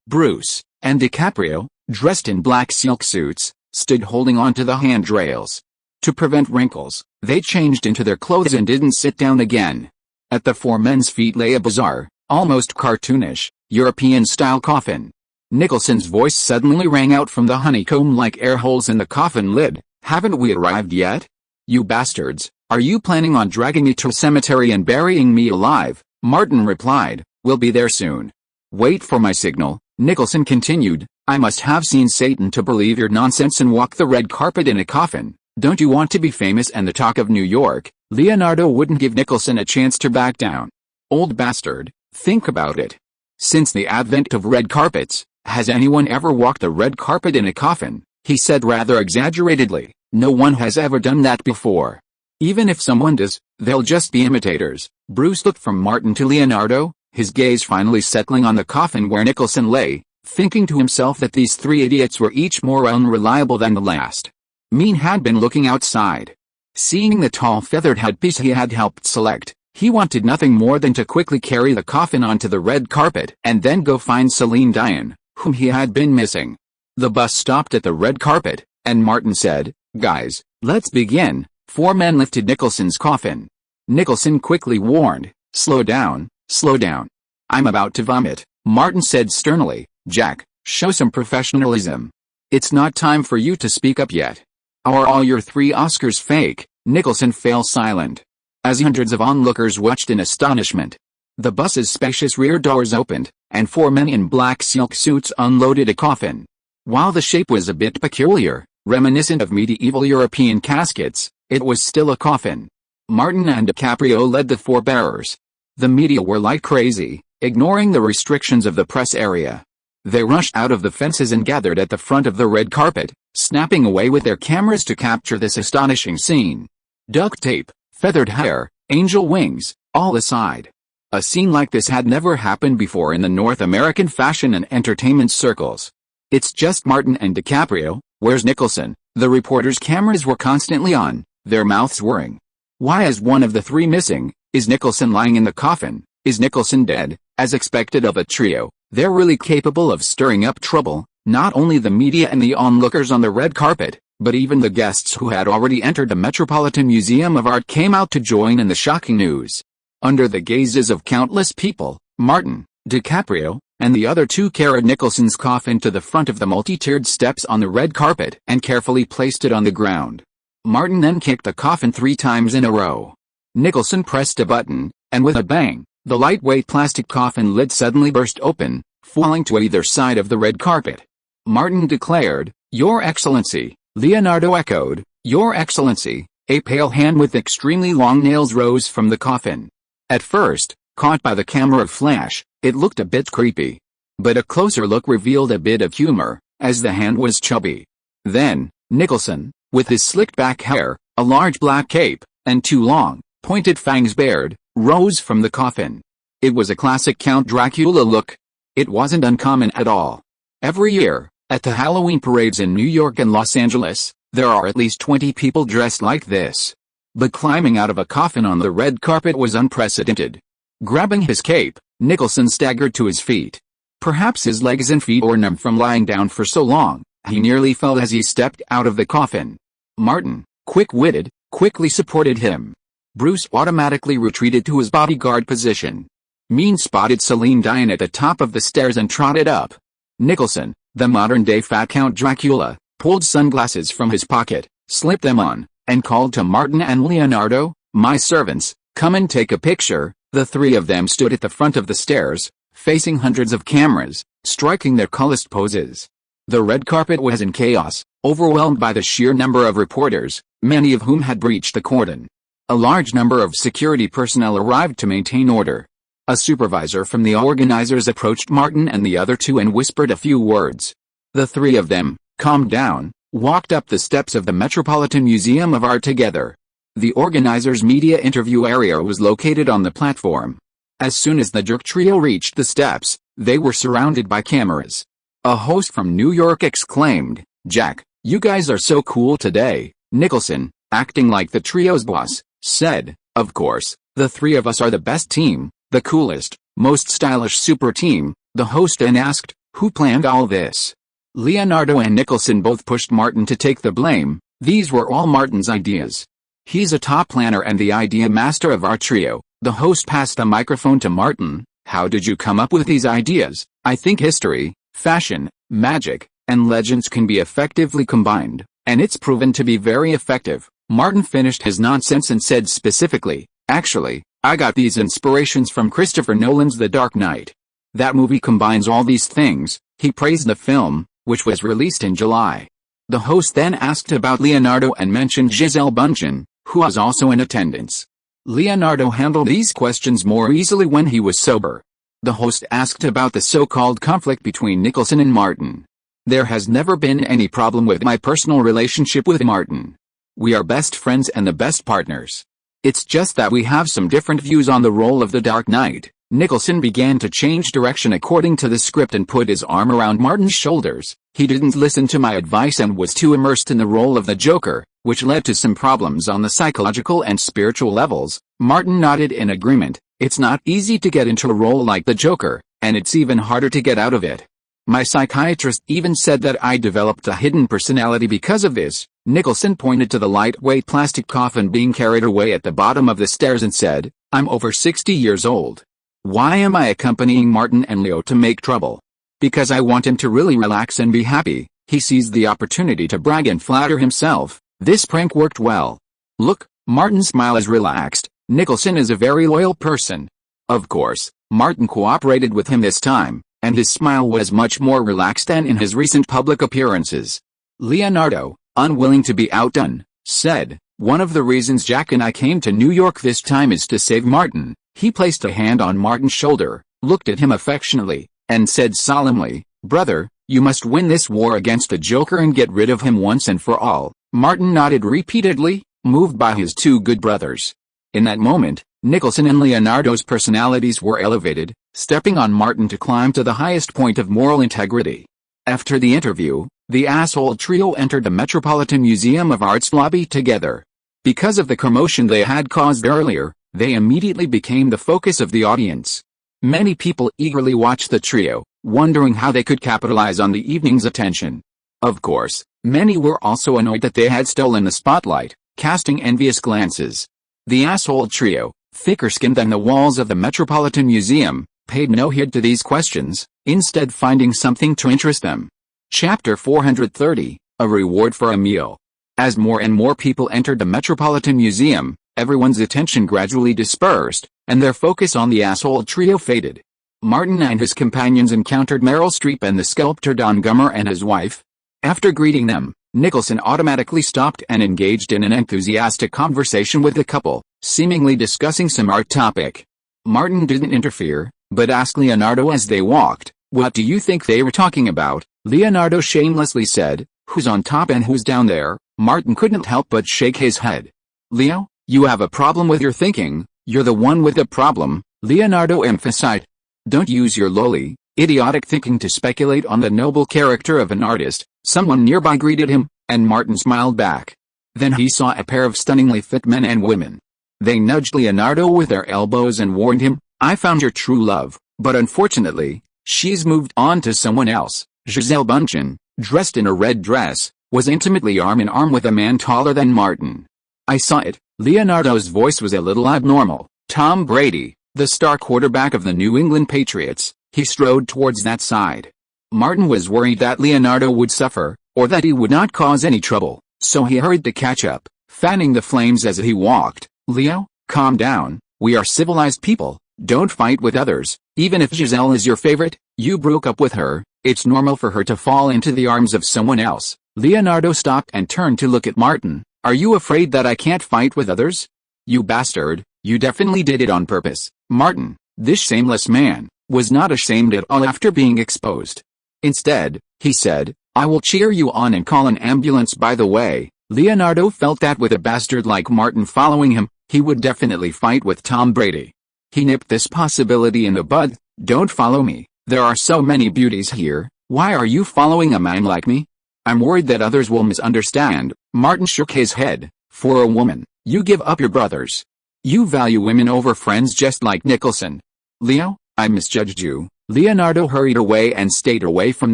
Bruce, and DiCaprio, dressed in black silk suits, stood holding onto the handrails. To prevent wrinkles, they changed into their clothes and didn't sit down again. At the four men's feet lay a bizarre, almost cartoonish, European-style coffin. Nicholson's voice suddenly rang out from the honeycomb-like air holes in the coffin lid. Haven't we arrived yet? You bastards, are you planning on dragging me to a cemetery and burying me alive? Martin replied, we'll be there soon. Wait for my signal, Nicholson continued. I must have seen Satan to believe your nonsense and walk the red carpet in a coffin. Don't you want to be famous and the talk of New York? Leonardo wouldn't give Nicholson a chance to back down. Old bastard, think about it. Since the advent of red carpets, has anyone ever walked the red carpet in a coffin? He said rather exaggeratedly. No one has ever done that before. Even if someone does, they'll just be imitators. Bruce looked from Martin to Leonardo, his gaze finally settling on the coffin where Nicholson lay, thinking to himself that these three idiots were each more unreliable than the last. Mean had been looking outside. Seeing the tall feathered headpiece he had helped select, he wanted nothing more than to quickly carry the coffin onto the red carpet and then go find Celine Dion, whom he had been missing. The bus stopped at the red carpet, and Martin said, Guys, let's begin. Four men lifted Nicholson's coffin. Nicholson quickly warned, Slow down, slow down. I'm about to vomit. Martin said sternly, Jack, show some professionalism. It's not time for you to speak up yet. Are all your 3 Oscars fake? Nicholson fell silent, as hundreds of onlookers watched in astonishment. The bus's spacious rear doors opened, and 4 men in black silk suits unloaded a coffin. While the shape was a bit peculiar, reminiscent of medieval European caskets, it was still a coffin. Martin and DiCaprio led the 4 bearers. The media were like crazy, ignoring the restrictions of the press area. They rushed out of the fences and gathered at the front of the red carpet, snapping away with their cameras to capture this astonishing scene. Duct tape, feathered hair, angel wings, all aside. A scene like this had never happened before in the North American fashion and entertainment circles. It's just Martin and DiCaprio. Where's Nicholson? The reporters' cameras were constantly on, their mouths whirring. Why is one of the 3 missing? Is Nicholson lying in the coffin? Is Nicholson dead? As expected of a trio, they're really capable of stirring up trouble. Not only the media and the onlookers on the red carpet, but even the guests who had already entered the Metropolitan Museum of Art came out to join in the shocking news. Under the gazes of countless people, Martin, DiCaprio, and the other 2 carried Nicholson's coffin to the front of the multi-tiered steps on the red carpet and carefully placed it on the ground. Martin then kicked the coffin 3 times in a row. Nicholson pressed a button, and with a bang, the lightweight plastic coffin lid suddenly burst open, falling to either side of the red carpet. Martin declared, Your Excellency. Leonardo echoed, Your Excellency. A pale hand with extremely long nails rose from the coffin. At first, caught by the camera flash, it looked a bit creepy. But a closer look revealed a bit of humor, as the hand was chubby, Then, Nicholson, with his slicked back hair, a large black cape, and two long, pointed fangs bared, rose from the coffin. It was a classic Count Dracula look. It wasn't uncommon at all. Every year, at the Halloween parades in New York and Los Angeles, there are at least 20 people dressed like this. But climbing out of a coffin on the red carpet was unprecedented. Grabbing his cape, Nicholson staggered to his feet. Perhaps his legs and feet were numb from lying down for so long, he nearly fell as he stepped out of the coffin. Martin, quick-witted, quickly supported him. Bruce automatically retreated to his bodyguard position. Mean spotted Celine Dion at the top of the stairs and trotted up. Nicholson, the modern-day fat Count Dracula, pulled sunglasses from his pocket, slipped them on, and called to Martin and Leonardo, "My servants, come and take a picture." The three of them stood at the front of the stairs, facing hundreds of cameras, striking their coolest poses. The red carpet was in chaos, overwhelmed by the sheer number of reporters, many of whom had breached the cordon. A large number of security personnel arrived to maintain order. A supervisor from the organizers approached Martin and the other two and whispered a few words. The three of them, calmed down, walked up the steps of the Metropolitan Museum of Art together. The organizers' media interview area was located on the platform. As soon as the jerk trio reached the steps, they were surrounded by cameras. A host from New York exclaimed, "Jack, you guys are so cool today." Nicholson, acting like the trio's boss, said, "Of course, the three of us are the best team, the coolest, most stylish super team." The host then asked, "Who planned all this?" Leonardo and Nicholson both pushed Martin to take the blame. These were all Martin's ideas. "He's a top planner and the idea master of our trio." The host passed the microphone to Martin. "How did you come up with these ideas?" "I think history, fashion, magic, and legends can be effectively combined, and it's proven to be very effective." Martin finished his nonsense and said specifically, "Actually, I got these inspirations from Christopher Nolan's The Dark Knight. That movie combines all these things." He praised the film, which was released in July. The host then asked about Leonardo and mentioned Gisele Bündchen, who was also in attendance. Leonardo handled these questions more easily when he was sober. The host asked about the so-called conflict between Nicholson and Martin. "There has never been any problem with my personal relationship with Martin. We are best friends and the best partners. It's just that we have some different views on the role of the Dark Knight." Nicholson began to change direction according to the script and put his arm around Martin's shoulders. "He didn't listen to my advice and was too immersed in the role of the Joker, which led to some problems on the psychological and spiritual levels." Martin nodded in agreement. "It's not easy to get into a role like the Joker, and it's even harder to get out of it. My psychiatrist even said that I developed a hidden personality because of this." Nicholson pointed to the lightweight plastic coffin being carried away at the bottom of the stairs and said, "I'm over 60 years old. Why am I accompanying Martin and Leo to make trouble? Because I want him to really relax and be happy." He seized the opportunity to brag and flatter himself. "This prank worked well. Look, Martin's smile is relaxed. Nicholson is a very loyal person." Of course, Martin cooperated with him this time, and his smile was much more relaxed than in his recent public appearances. Leonardo, unwilling to be outdone, said, "One of the reasons Jack and I came to New York this time is to save Martin." He placed a hand on Martin's shoulder, looked at him affectionately, and said solemnly, "Brother, you must win this war against the Joker and get rid of him once and for all." Martin nodded repeatedly, moved by his two good brothers. In that moment, Nicholson and Leonardo's personalities were elevated, stepping on Martin to climb to the highest point of moral integrity. After the interview, the asshole trio entered the Metropolitan Museum of Art's lobby together. Because of the commotion they had caused earlier, they immediately became the focus of the audience. Many people eagerly watched the trio, wondering how they could capitalize on the evening's attention. Of course, many were also annoyed that they had stolen the spotlight, casting envious glances. The asshole trio, thicker-skinned than the walls of the Metropolitan Museum, paid no heed to these questions, instead finding something to interest them. Chapter 430, A Reward for a Meal. As more and more people entered the Metropolitan Museum, everyone's attention gradually dispersed, and their focus on the asshole trio faded. Martin and his companions encountered Meryl Streep and the sculptor Don Gummer and his wife. After greeting them, Nicholson automatically stopped and engaged in an enthusiastic conversation with the couple, seemingly discussing some art topic. Martin didn't interfere, but asked Leonardo as they walked, "What do you think they were talking about?" Leonardo shamelessly said, Who's on top and who's down there? Martin couldn't help but shake his head. Leo, you have a problem with your thinking. You're the one with the problem, Leonardo emphasized. Don't use your lowly, idiotic thinking to speculate on the noble character of an artist. Someone nearby greeted him, and Martin smiled back. Then he saw a pair of stunningly fit men and women. They nudged Leonardo with their elbows and warned him, I found your true love, but unfortunately, she's moved on to someone else. Giselle Bündchen, dressed in a red dress, was intimately arm in arm with a man taller than Martin. I saw it. Leonardo's voice was a little abnormal. Tom Brady, the star quarterback of the New England Patriots, he strode towards that side. Martin was worried that Leonardo would suffer, or that he would not cause any trouble, so he hurried to catch up, fanning the flames as he walked. Leo, calm down, we are civilized people, don't fight with others, even if Giselle is your favorite, you broke up with her, it's normal for her to fall into the arms of someone else. Leonardo stopped and turned to look at Martin. Are you afraid that I can't fight with others? You bastard, you definitely did it on purpose. Martin, this shameless man, was not ashamed at all after being exposed. Instead, he said, I will cheer you on and call an ambulance. By the way, Leonardo felt that with a bastard like Martin following him, he would definitely fight with Tom Brady. He nipped this possibility in the bud. Don't follow me, there are so many beauties here, why are you following a man like me? I'm worried that others will misunderstand. Martin shook his head. For a woman, you give up your brothers. You value women over friends just like Nicholson. Leo, I misjudged you. Leonardo hurried away and stayed away from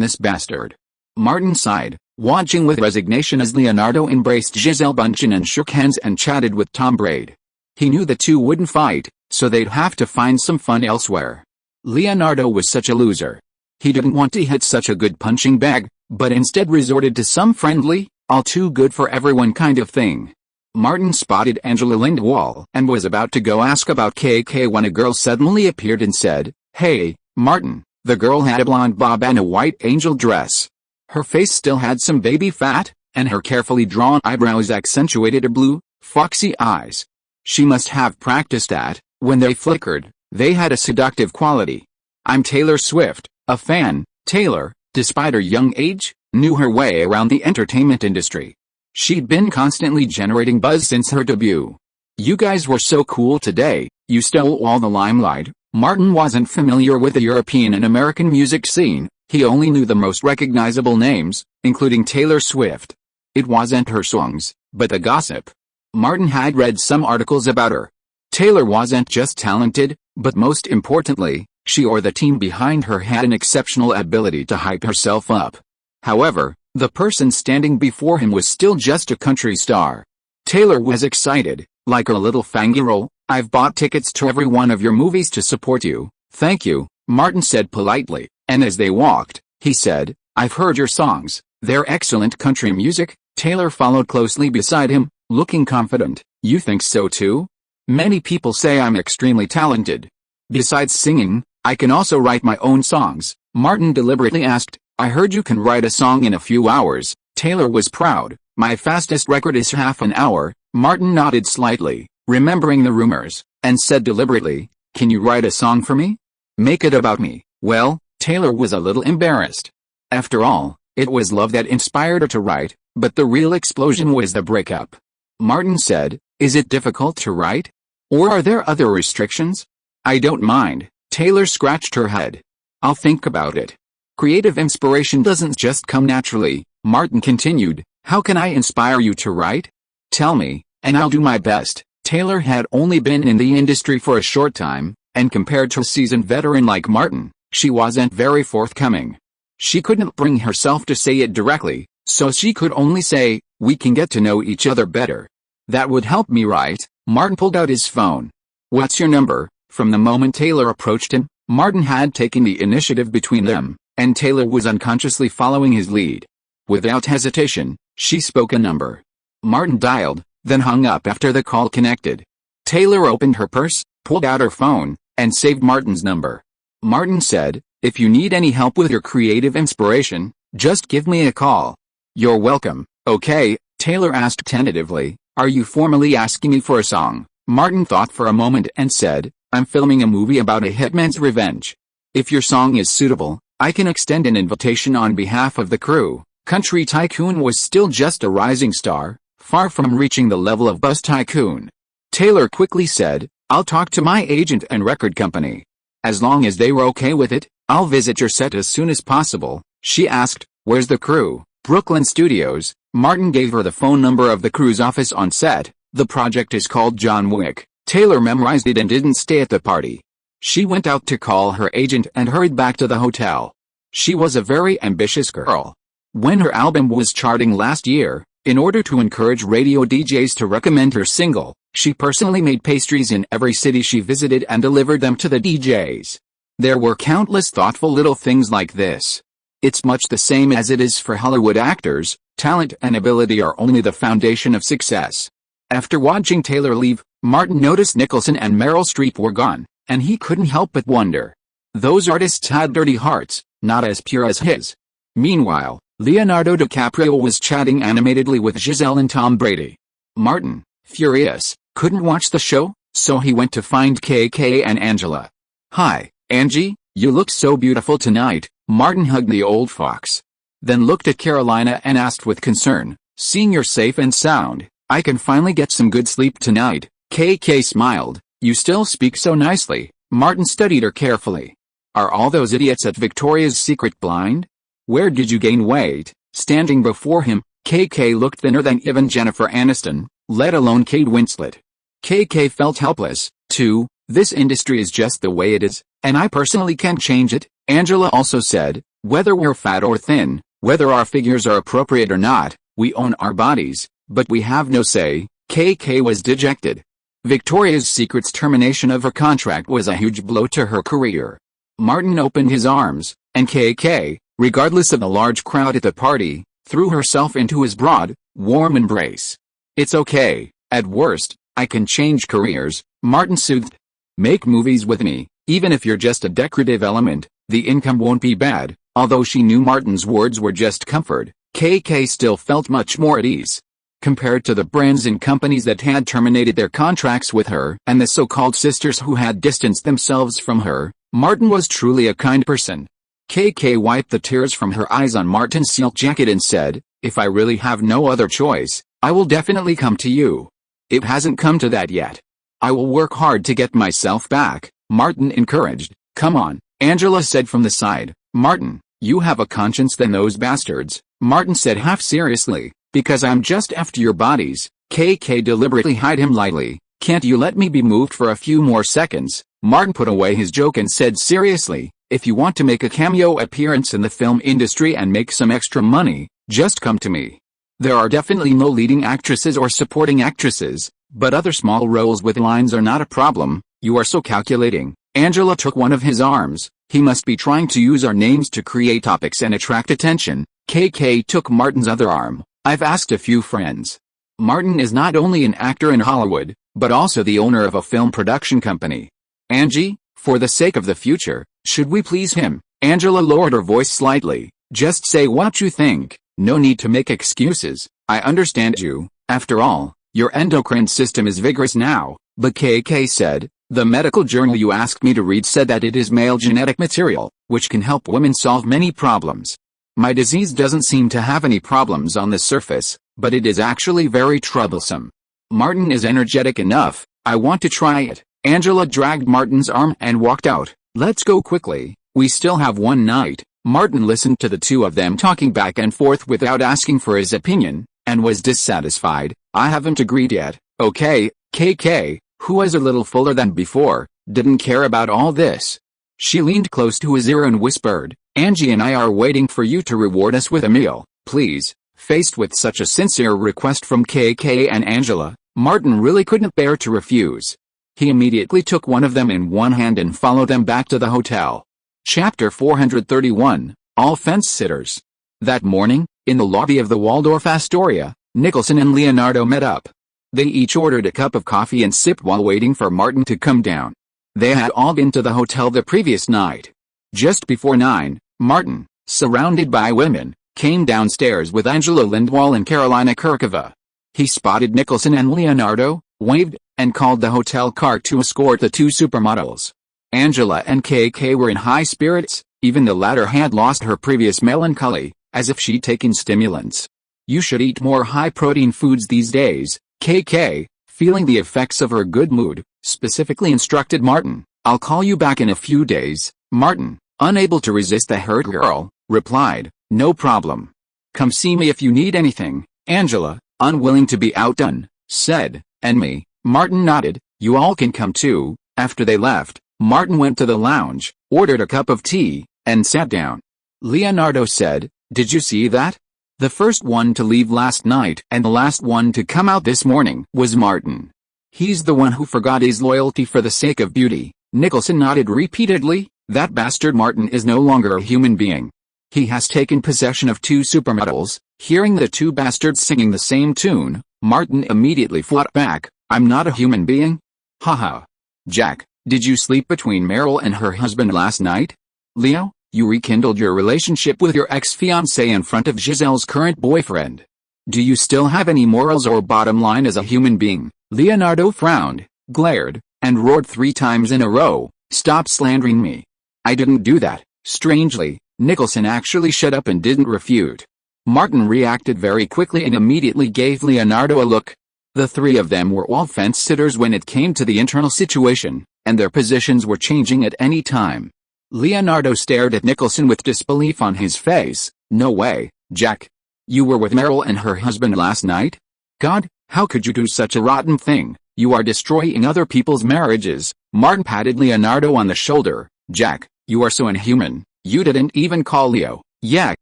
this bastard. Martin sighed, watching with resignation as Leonardo embraced Giselle Bündchen and shook hands and chatted with Tom Brady. He knew the two wouldn't fight, so they'd have to find some fun elsewhere. Leonardo was such a loser. He didn't want to hit such a good punching bag, but instead resorted to some friendly, all too good for everyone kind of thing. Martin spotted Angela Lindwall and was about to go ask about KK when a girl suddenly appeared and said, Hey, Martin. The girl had a blonde bob and a white angel dress. Her face still had some baby fat, and her carefully drawn eyebrows accentuated her blue, foxy eyes. She must have practiced at, when they flickered, they had a seductive quality. I'm Taylor Swift, a fan. Taylor, despite her young age, knew her way around the entertainment industry. She'd been constantly generating buzz since her debut. You guys were so cool today, you stole all the limelight. Martin wasn't familiar with the European and American music scene, he only knew the most recognizable names, including Taylor Swift. It wasn't her songs, but the gossip. Martin had read some articles about her. Taylor wasn't just talented, but most importantly, she or the team behind her had an exceptional ability to hype herself up. However, the person standing before him was still just a country star. Taylor was excited, like a little fangirl. I've bought tickets to every one of your movies to support you. Thank you, Martin said politely, and as they walked, he said, I've heard your songs, they're excellent country music. Taylor followed closely beside him, looking confident. You think so too? Many people say I'm extremely talented. Besides singing, I can also write my own songs. Martin deliberately asked, I heard you can write a song in a few hours. Taylor was proud. My fastest record is half an hour. Martin nodded slightly, remembering the rumors, and said deliberately, can you write a song for me? Make it about me. Well, Taylor was a little embarrassed. After all, it was love that inspired her to write, but the real explosion was the breakup. Martin said, is it difficult to write? Or are there other restrictions? I don't mind. Taylor scratched her head. I'll think about it. Creative inspiration doesn't just come naturally, Martin continued. How can I inspire you to write? Tell me, and I'll do my best. Taylor had only been in the industry for a short time, and compared to a seasoned veteran like Martin, she wasn't very forthcoming. She couldn't bring herself to say it directly, so she could only say, we can get to know each other better. That would help me, right? Martin pulled out his phone. What's your number? From the moment Taylor approached him, Martin had taken the initiative between them, and Taylor was unconsciously following his lead. Without hesitation, she spoke a number. Martin dialed, then hung up after the call connected. Taylor opened her purse, pulled out her phone, and saved Martin's number. Martin said, if you need any help with your creative inspiration, just give me a call. You're welcome. Okay, Taylor asked tentatively, are you formally asking me for a song? Martin thought for a moment and said, I'm filming a movie about a hitman's revenge. If your song is suitable, I can extend an invitation on behalf of the crew. Country Tycoon was still just a rising star, far from reaching the level of Bus Tycoon. Taylor quickly said, "I'll talk to my agent and record company. As long as they were okay with it, I'll visit your set as soon as possible." She asked, "Where's the crew?" "Brooklyn Studios." Martin gave her the phone number of the crew's office on set. "The project is called John Wick." Taylor memorized it and didn't stay at the party. She went out to call her agent and hurried back to the hotel. She was a very ambitious girl. When her album was charting last year, in order to encourage radio DJs to recommend her single, she personally made pastries in every city she visited and delivered them to the DJs. There were countless thoughtful little things like this. It's much the same as it is for Hollywood actors. Talent and ability are only the foundation of success. After watching Taylor leave, Martin noticed Nicholson and Meryl Streep were gone, and he couldn't help but wonder. Those artists had dirty hearts, not as pure as his. Meanwhile, Leonardo DiCaprio was chatting animatedly with Giselle and Tom Brady. Martin, furious, couldn't watch the show, so he went to find KK and Angela. "Hi, Angie, you look so beautiful tonight." Martin hugged the old fox. Then looked at Carolina and asked with concern, "Seeing you're safe and sound, I can finally get some good sleep tonight." KK smiled. "You still speak so nicely." Martin studied her carefully. "Are all those idiots at Victoria's Secret blind? Where did you gain weight?" Standing before him, KK looked thinner than even Jennifer Aniston, let alone Kate Winslet. KK felt helpless, too. "This industry is just the way it is, and I personally can't change it." Angela also said, "Whether we're fat or thin, whether our figures are appropriate or not, we own our bodies, but we have no say." KK was dejected. Victoria's Secret's termination of her contract was a huge blow to her career. Martin opened his arms, and KK, regardless of the large crowd at the party, threw herself into his broad, warm embrace. "It's okay, at worst, I can change careers," Martin soothed. "Make movies with me, even if you're just a decorative element, the income won't be bad." Although she knew Martin's words were just comfort, KK still felt much more at ease. Compared to the brands and companies that had terminated their contracts with her, and the so-called sisters who had distanced themselves from her, Martin was truly a kind person. KK wiped the tears from her eyes on Martin's silk jacket and said, "If I really have no other choice, I will definitely come to you." "It hasn't come to that yet." "I will work hard to get myself back," Martin encouraged. "Come on," Angela said from the side. "Martin, you have a conscience than those bastards," Martin said half seriously. "Because I'm just after your bodies." KK deliberately eyed him lightly. "Can't you let me be moved for a few more seconds?" Martin put away his joke and said seriously, "If you want to make a cameo appearance in the film industry and make some extra money, just come to me. There are definitely no leading actresses or supporting actresses, but other small roles with lines are not a problem." "You are so calculating." Angela took one of his arms. "He must be trying to use our names to create topics and attract attention." KK took Martin's other arm. "I've asked a few friends. Martin is not only an actor in Hollywood, but also the owner of a film production company. Angie, for the sake of the future, should we please him?" Angela lowered her voice slightly. "Just say what you think. No need to make excuses. I understand you. After all, your endocrine system is vigorous now." But KK said, "The medical journal you asked me to read said that it is male genetic material, which can help women solve many problems. My disease doesn't seem to have any problems on the surface, but it is actually very troublesome. Martin is energetic enough. I want to try it." Angela dragged Martin's arm and walked out. "Let's go quickly. We still have one night." Martin listened to the two of them talking back and forth without asking for his opinion, and was dissatisfied. "I haven't agreed yet." "Okay." KK, who was a little fuller than before, didn't care about all this. She leaned close to his ear and whispered, "Angie and I are waiting for you to reward us with a meal, please." Faced with such a sincere request from KK and Angela, Martin really couldn't bear to refuse. He immediately took one of them in one hand and followed them back to the hotel. Chapter 431, All Fence Sitters. That morning, in the lobby of the Waldorf Astoria, Nicholson and Leonardo met up. They each ordered a cup of coffee and sipped while waiting for Martin to come down. They had all been to the hotel the previous night. Just before 9, Martin, surrounded by women, came downstairs with Angela Lindwall and Carolina Kurkova. He spotted Nicholson and Leonardo, waved, and called the hotel car to escort the two supermodels. Angela and KK were in high spirits, even the latter had lost her previous melancholy. as if she'd taken stimulants. You should eat more high-protein foods these days, KK, feeling the effects of her good mood, specifically instructed Martin. I'll call you back in a few days. Martin, unable to resist the hurt girl, replied, no problem. Come see me if you need anything. Angela, unwilling to be outdone, said, and me. Martin nodded. You all can come too. After they left, Martin went to the lounge, ordered a cup of tea, and sat down. Leonardo said, did you see that? The first one to leave last night and the last one to come out this morning was Martin. He's the one who forgot his loyalty for the sake of beauty. Nicholson nodded repeatedly. That bastard Martin is no longer a human being. He has taken possession of 2 supermodels. Hearing the 2 bastards singing the same tune, Martin immediately fought back. I'm not a human being? Haha. Jack, did you sleep between Meryl and her husband last night? Leo, you rekindled your relationship with your ex-fiancée in front of Giselle's current boyfriend. Do you still have any morals or bottom line as a human being? Leonardo frowned, glared, and roared 3 times in a row, stop slandering me. I didn't do that. Strangely, Nicholson actually shut up and didn't refute. Martin reacted very quickly and immediately gave Leonardo a look. The 3 of them were all fence-sitters when it came to the internal situation, and their positions were changing at any time. Leonardo stared at Nicholson with disbelief on his face. No way, Jack. You were with Meryl and her husband last night? God, how could you do such a rotten thing? You are destroying other people's marriages. Martin patted Leonardo on the shoulder. Jack, you are so inhuman. You didn't even call Leo. Yeah,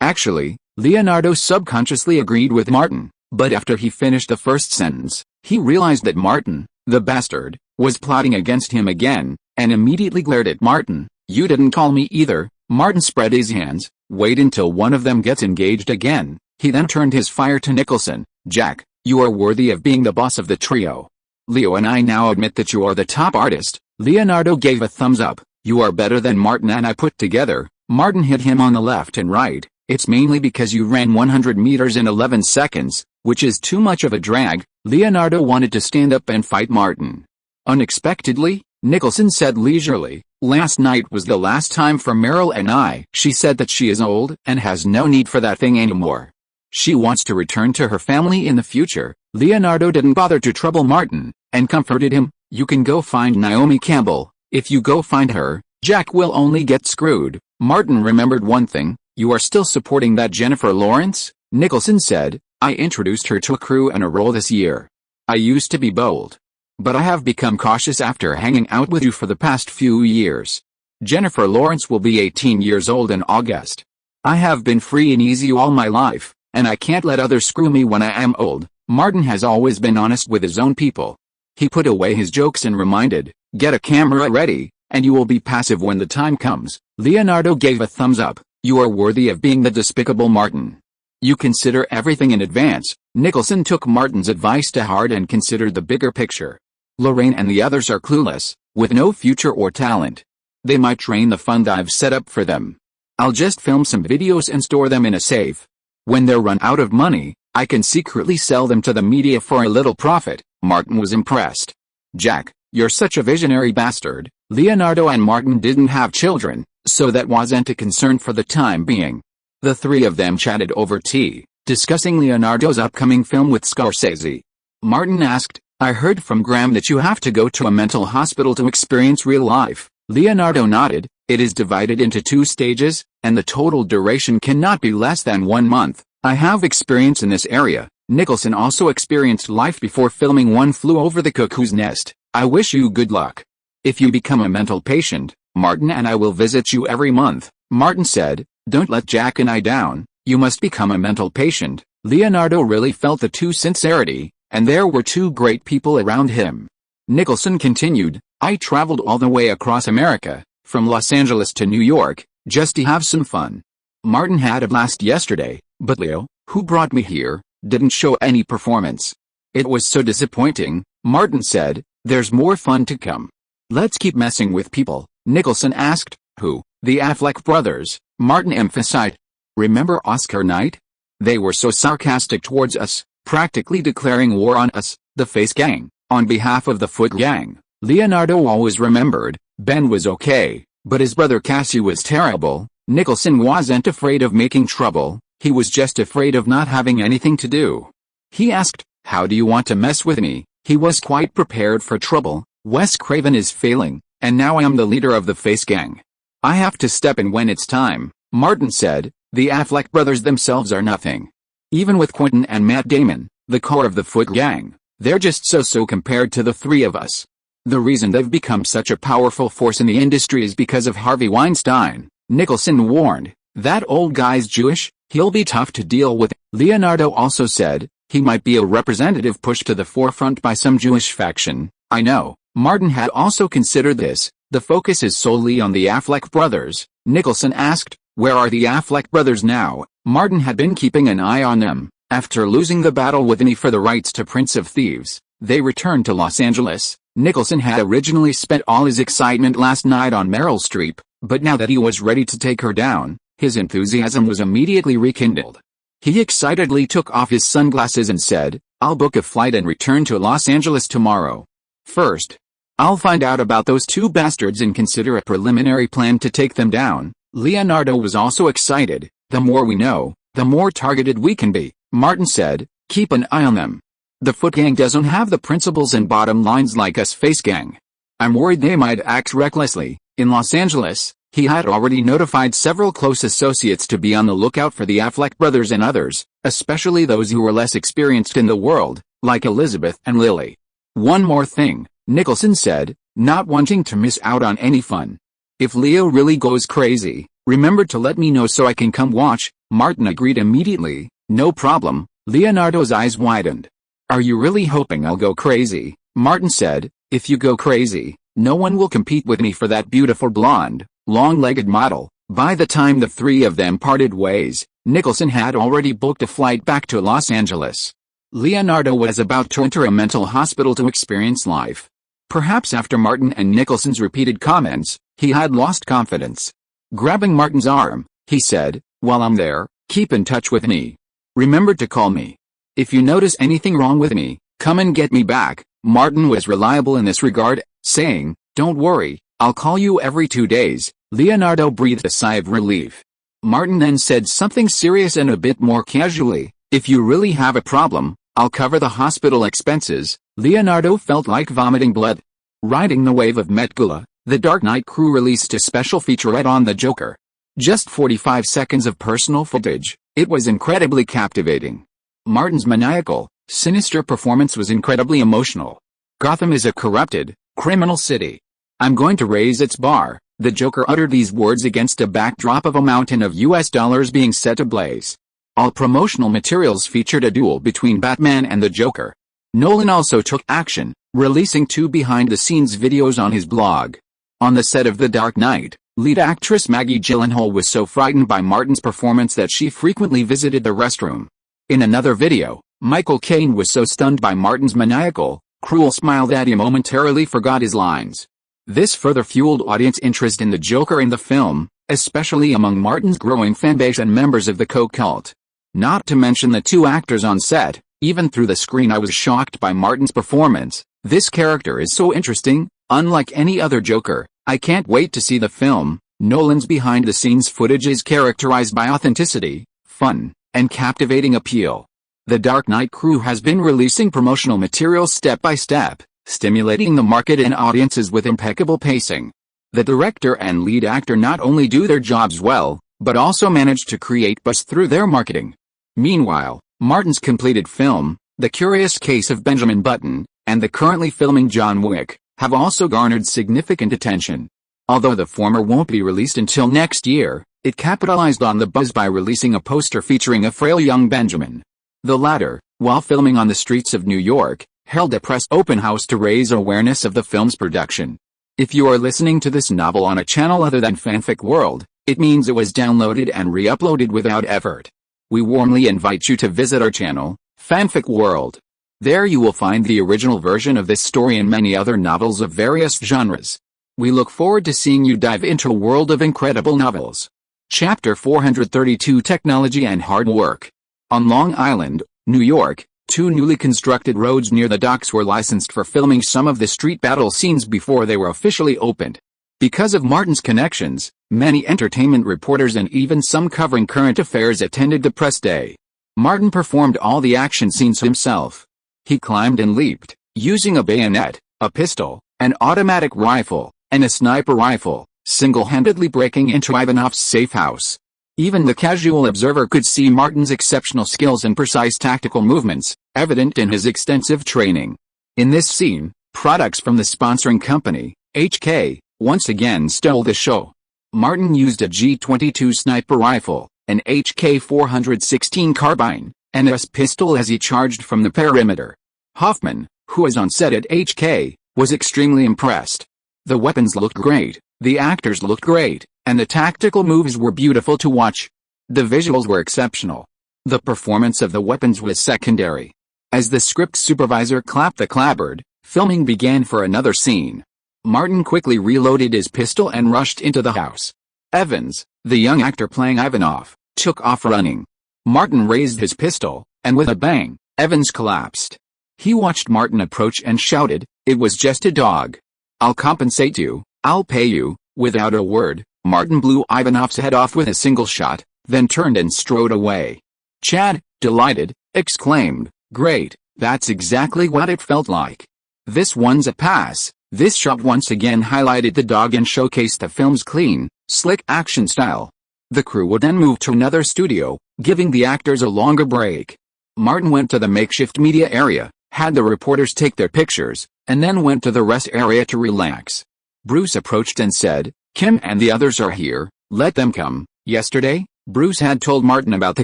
actually, Leonardo subconsciously agreed with Martin, but after he finished the first sentence, he realized that Martin, the bastard, was plotting against him again, and immediately glared at Martin. You didn't call me either. Martin spread his hands. Wait until one of them gets engaged again. He then turned his fire to Nicholson. Jack, you are worthy of being the boss of the trio. Leo and I now admit that you are the top artist. Leonardo gave a thumbs up. You are better than Martin and I put together. Martin hit him on the left and right. It's mainly because you ran 100 meters in 11 seconds, which is too much of a drag. Leonardo wanted to stand up and fight Martin. Unexpectedly, Nicholson said leisurely, last night was the last time for Meryl and I. She said that she is old and has no need for that thing anymore. She wants to return to her family in the future. Leonardo didn't bother to trouble Martin, and comforted him. You can go find Naomi Campbell. If you go find her, Jack will only get screwed. Martin remembered one thing. You are still supporting that Jennifer Lawrence? Nicholson said, I introduced her to a crew and a role this year. I used to be bold, but I have become cautious after hanging out with you for the past few years. Jennifer Lawrence will be 18 years old in August. I have been free and easy all my life, and I can't let others screw me when I am old. Martin has always been honest with his own people. He put away his jokes and reminded, get a camera ready, and you will be passive when the time comes. Leonardo gave a thumbs up. You are worthy of being the despicable Martin. You consider everything in advance. Nicholson took Martin's advice to heart and considered the bigger picture. Lorraine and the others are clueless, with no future or talent. They might drain the fund I've set up for them. I'll just film some videos and store them in a safe. When they're run out of money, I can secretly sell them to the media for a little profit. Martin was impressed. Jack, you're such a visionary bastard. Leonardo and Martin didn't have children, so that wasn't a concern for the time being. The 3 of them chatted over tea, discussing Leonardo's upcoming film with Scorsese. Martin asked, I heard from Graham that you have to go to a mental hospital to experience real life. Leonardo nodded. It is divided into 2 stages, and the total duration cannot be less than 1 month. I have experience in this area. Nicholson also experienced life before filming One Flew Over the Cuckoo's Nest. I wish you good luck. If you become a mental patient, Martin and I will visit you every month. Martin said, don't let Jack and I down. You must become a mental patient. Leonardo really felt the 2 sincerity, and there were 2 great people around him. Nicholson continued, I traveled all the way across America, from Los Angeles to New York, just to have some fun. Martin had a blast yesterday, but Leo, who brought me here, didn't show any performance. It was so disappointing. Martin said, there's more fun to come. Let's keep messing with people. Nicholson asked, who? The Affleck brothers. Martin emphasized. Remember Oscar night? They were so sarcastic towards us, practically declaring war on us, the Face Gang, on behalf of the Foot Gang. Leonardo always remembered, Ben was okay, but his brother Cassie was terrible. Nicholson wasn't afraid of making trouble. He was just afraid of not having anything to do. He asked, "How do you want to mess with me?" He was quite prepared for trouble. Wes Craven is failing, and now I am the leader of the Face Gang. I have to step in when it's time, Martin said. The Affleck brothers themselves are nothing. Even with Quentin and Matt Damon, the core of the Foot Gang, they're just so-so compared to the three of us. The reason they've become such a powerful force in the industry is because of Harvey Weinstein, Nicholson warned. That old guy's Jewish, he'll be tough to deal with. Leonardo also said, he might be a representative pushed to the forefront by some Jewish faction. I know, Martin had also considered this. The focus is solely on the Affleck brothers. Nicholson asked, where are the Affleck brothers now? Martin had been keeping an eye on them. After losing the battle with Annie for the rights to Prince of Thieves, they returned to Los Angeles. Nicholson had originally spent all his excitement last night on Meryl Streep, but now that he was ready to take her down, his enthusiasm was immediately rekindled. He excitedly took off his sunglasses and said, I'll book a flight and return to Los Angeles tomorrow. First, I'll find out about those two bastards and consider a preliminary plan to take them down. Leonardo was also excited. The more we know, the more targeted we can be, Martin said. Keep an eye on them. The Foot Gang doesn't have the principles and bottom lines like us Face Gang. I'm worried they might act recklessly. In Los Angeles, he had already notified several close associates to be on the lookout for the Affleck brothers and others, especially those who were less experienced in the world, like Elizabeth and Lily. One more thing, Nicholson said, not wanting to miss out on any fun. If Leo really goes crazy, remember to let me know so I can come watch. Martin agreed immediately. No problem. Leonardo's eyes widened. Are you really hoping I'll go crazy? Martin said, if you go crazy, no one will compete with me for that beautiful blonde, long-legged model. By the time the three of them parted ways, Nicholson had already booked a flight back to Los Angeles. Leonardo was about to enter a mental hospital to experience life. Perhaps after Martin and Nicholson's repeated comments, he had lost confidence. Grabbing Martin's arm, he said, while I'm there, keep in touch with me. Remember to call me. If you notice anything wrong with me, come and get me back. Martin was reliable in this regard, saying, don't worry, I'll call you every 2 days. Leonardo breathed a sigh of relief. Martin then said something serious and a bit more casually, if you really have a problem, I'll cover the hospital expenses. Leonardo felt like vomiting blood. Riding the wave of Met Gala, the Dark Knight crew released a special featurette on the Joker. Just 45 seconds of personal footage. It was incredibly captivating. Martin's maniacal, sinister performance was incredibly emotional. Gotham is a corrupted, criminal city. I'm going to raise its bar. The Joker uttered these words against a backdrop of a mountain of US dollars being set ablaze. All promotional materials featured a duel between Batman and the Joker. Nolan also took action, releasing 2 behind-the-scenes videos on his blog. On the set of The Dark Knight, lead actress Maggie Gyllenhaal was so frightened by Martin's performance that she frequently visited the restroom. In another video, Michael Caine was so stunned by Martin's maniacal, cruel smile that he momentarily forgot his lines. This further fueled audience interest in the Joker in the film, especially among Martin's growing fanbase and members of the co-cult. Not to mention the 2 actors on set. Even through the screen I was shocked by Martin's performance. This character is so interesting, unlike any other Joker. I can't wait to see the film. Nolan's behind-the-scenes footage is characterized by authenticity, fun, and captivating appeal. The Dark Knight crew has been releasing promotional materials step by step, stimulating the market and audiences with impeccable pacing. The director and lead actor not only do their jobs well, but also manage to create buzz through their marketing. Meanwhile, Martin's completed film, The Curious Case of Benjamin Button, and the currently filming John Wick, have also garnered significant attention. Although the former won't be released until next year, it capitalized on the buzz by releasing a poster featuring a frail young Benjamin. The latter, while filming on the streets of New York, held a press open house to raise awareness of the film's production. If you are listening to this novel on a channel other than Fanfic World, it means it was downloaded and re-uploaded without effort. We warmly invite you to visit our channel, Fanfic World. There you will find the original version of this story and many other novels of various genres. We look forward to seeing you dive into a world of incredible novels. Chapter 432 Technology and Hard Work. On Long Island, New York, 2 newly constructed roads near the docks were licensed for filming some of the street battle scenes before they were officially opened. Because of Martin's connections, Many entertainment reporters and even some covering current affairs attended the press day. Martin performed all the action scenes himself. He climbed and leaped, using a bayonet, a pistol, an automatic rifle, and a sniper rifle, single-handedly breaking into Ivanov's safe house. Even the casual observer could see Martin's exceptional skills and precise tactical movements, evident in his extensive training. In this scene, products from the sponsoring company, HK, once again stole the show. Martin used a G22 sniper rifle, an HK-416 carbine, and a S pistol as he charged from the perimeter. Hoffman, who was on set at HK, was extremely impressed. The weapons looked great, the actors looked great, and the tactical moves were beautiful to watch. The visuals were exceptional. The performance of the weapons was secondary. As the script supervisor clapped the clapboard, filming began for another scene. Martin quickly reloaded his pistol and rushed into the house. Evans, the young actor playing Ivanov, took off running. Martin raised his pistol, and with a bang, Evans collapsed. He watched Martin approach and shouted, "It was just a dog. I'll compensate you, I'll pay you." Without a word, Martin blew Ivanov's head off with a single shot, then turned and strode away. Chad, delighted, exclaimed, "Great, that's exactly what it felt like. This one's a pass." This shot once again highlighted the dog and showcased the film's clean, slick action style. The crew would then move to another studio, giving the actors a longer break. Martin went to the makeshift media area, had the reporters take their pictures, and then went to the rest area to relax. Bruce approached and said, "Kim and the others are here, let them come." Yesterday, Bruce had told Martin about the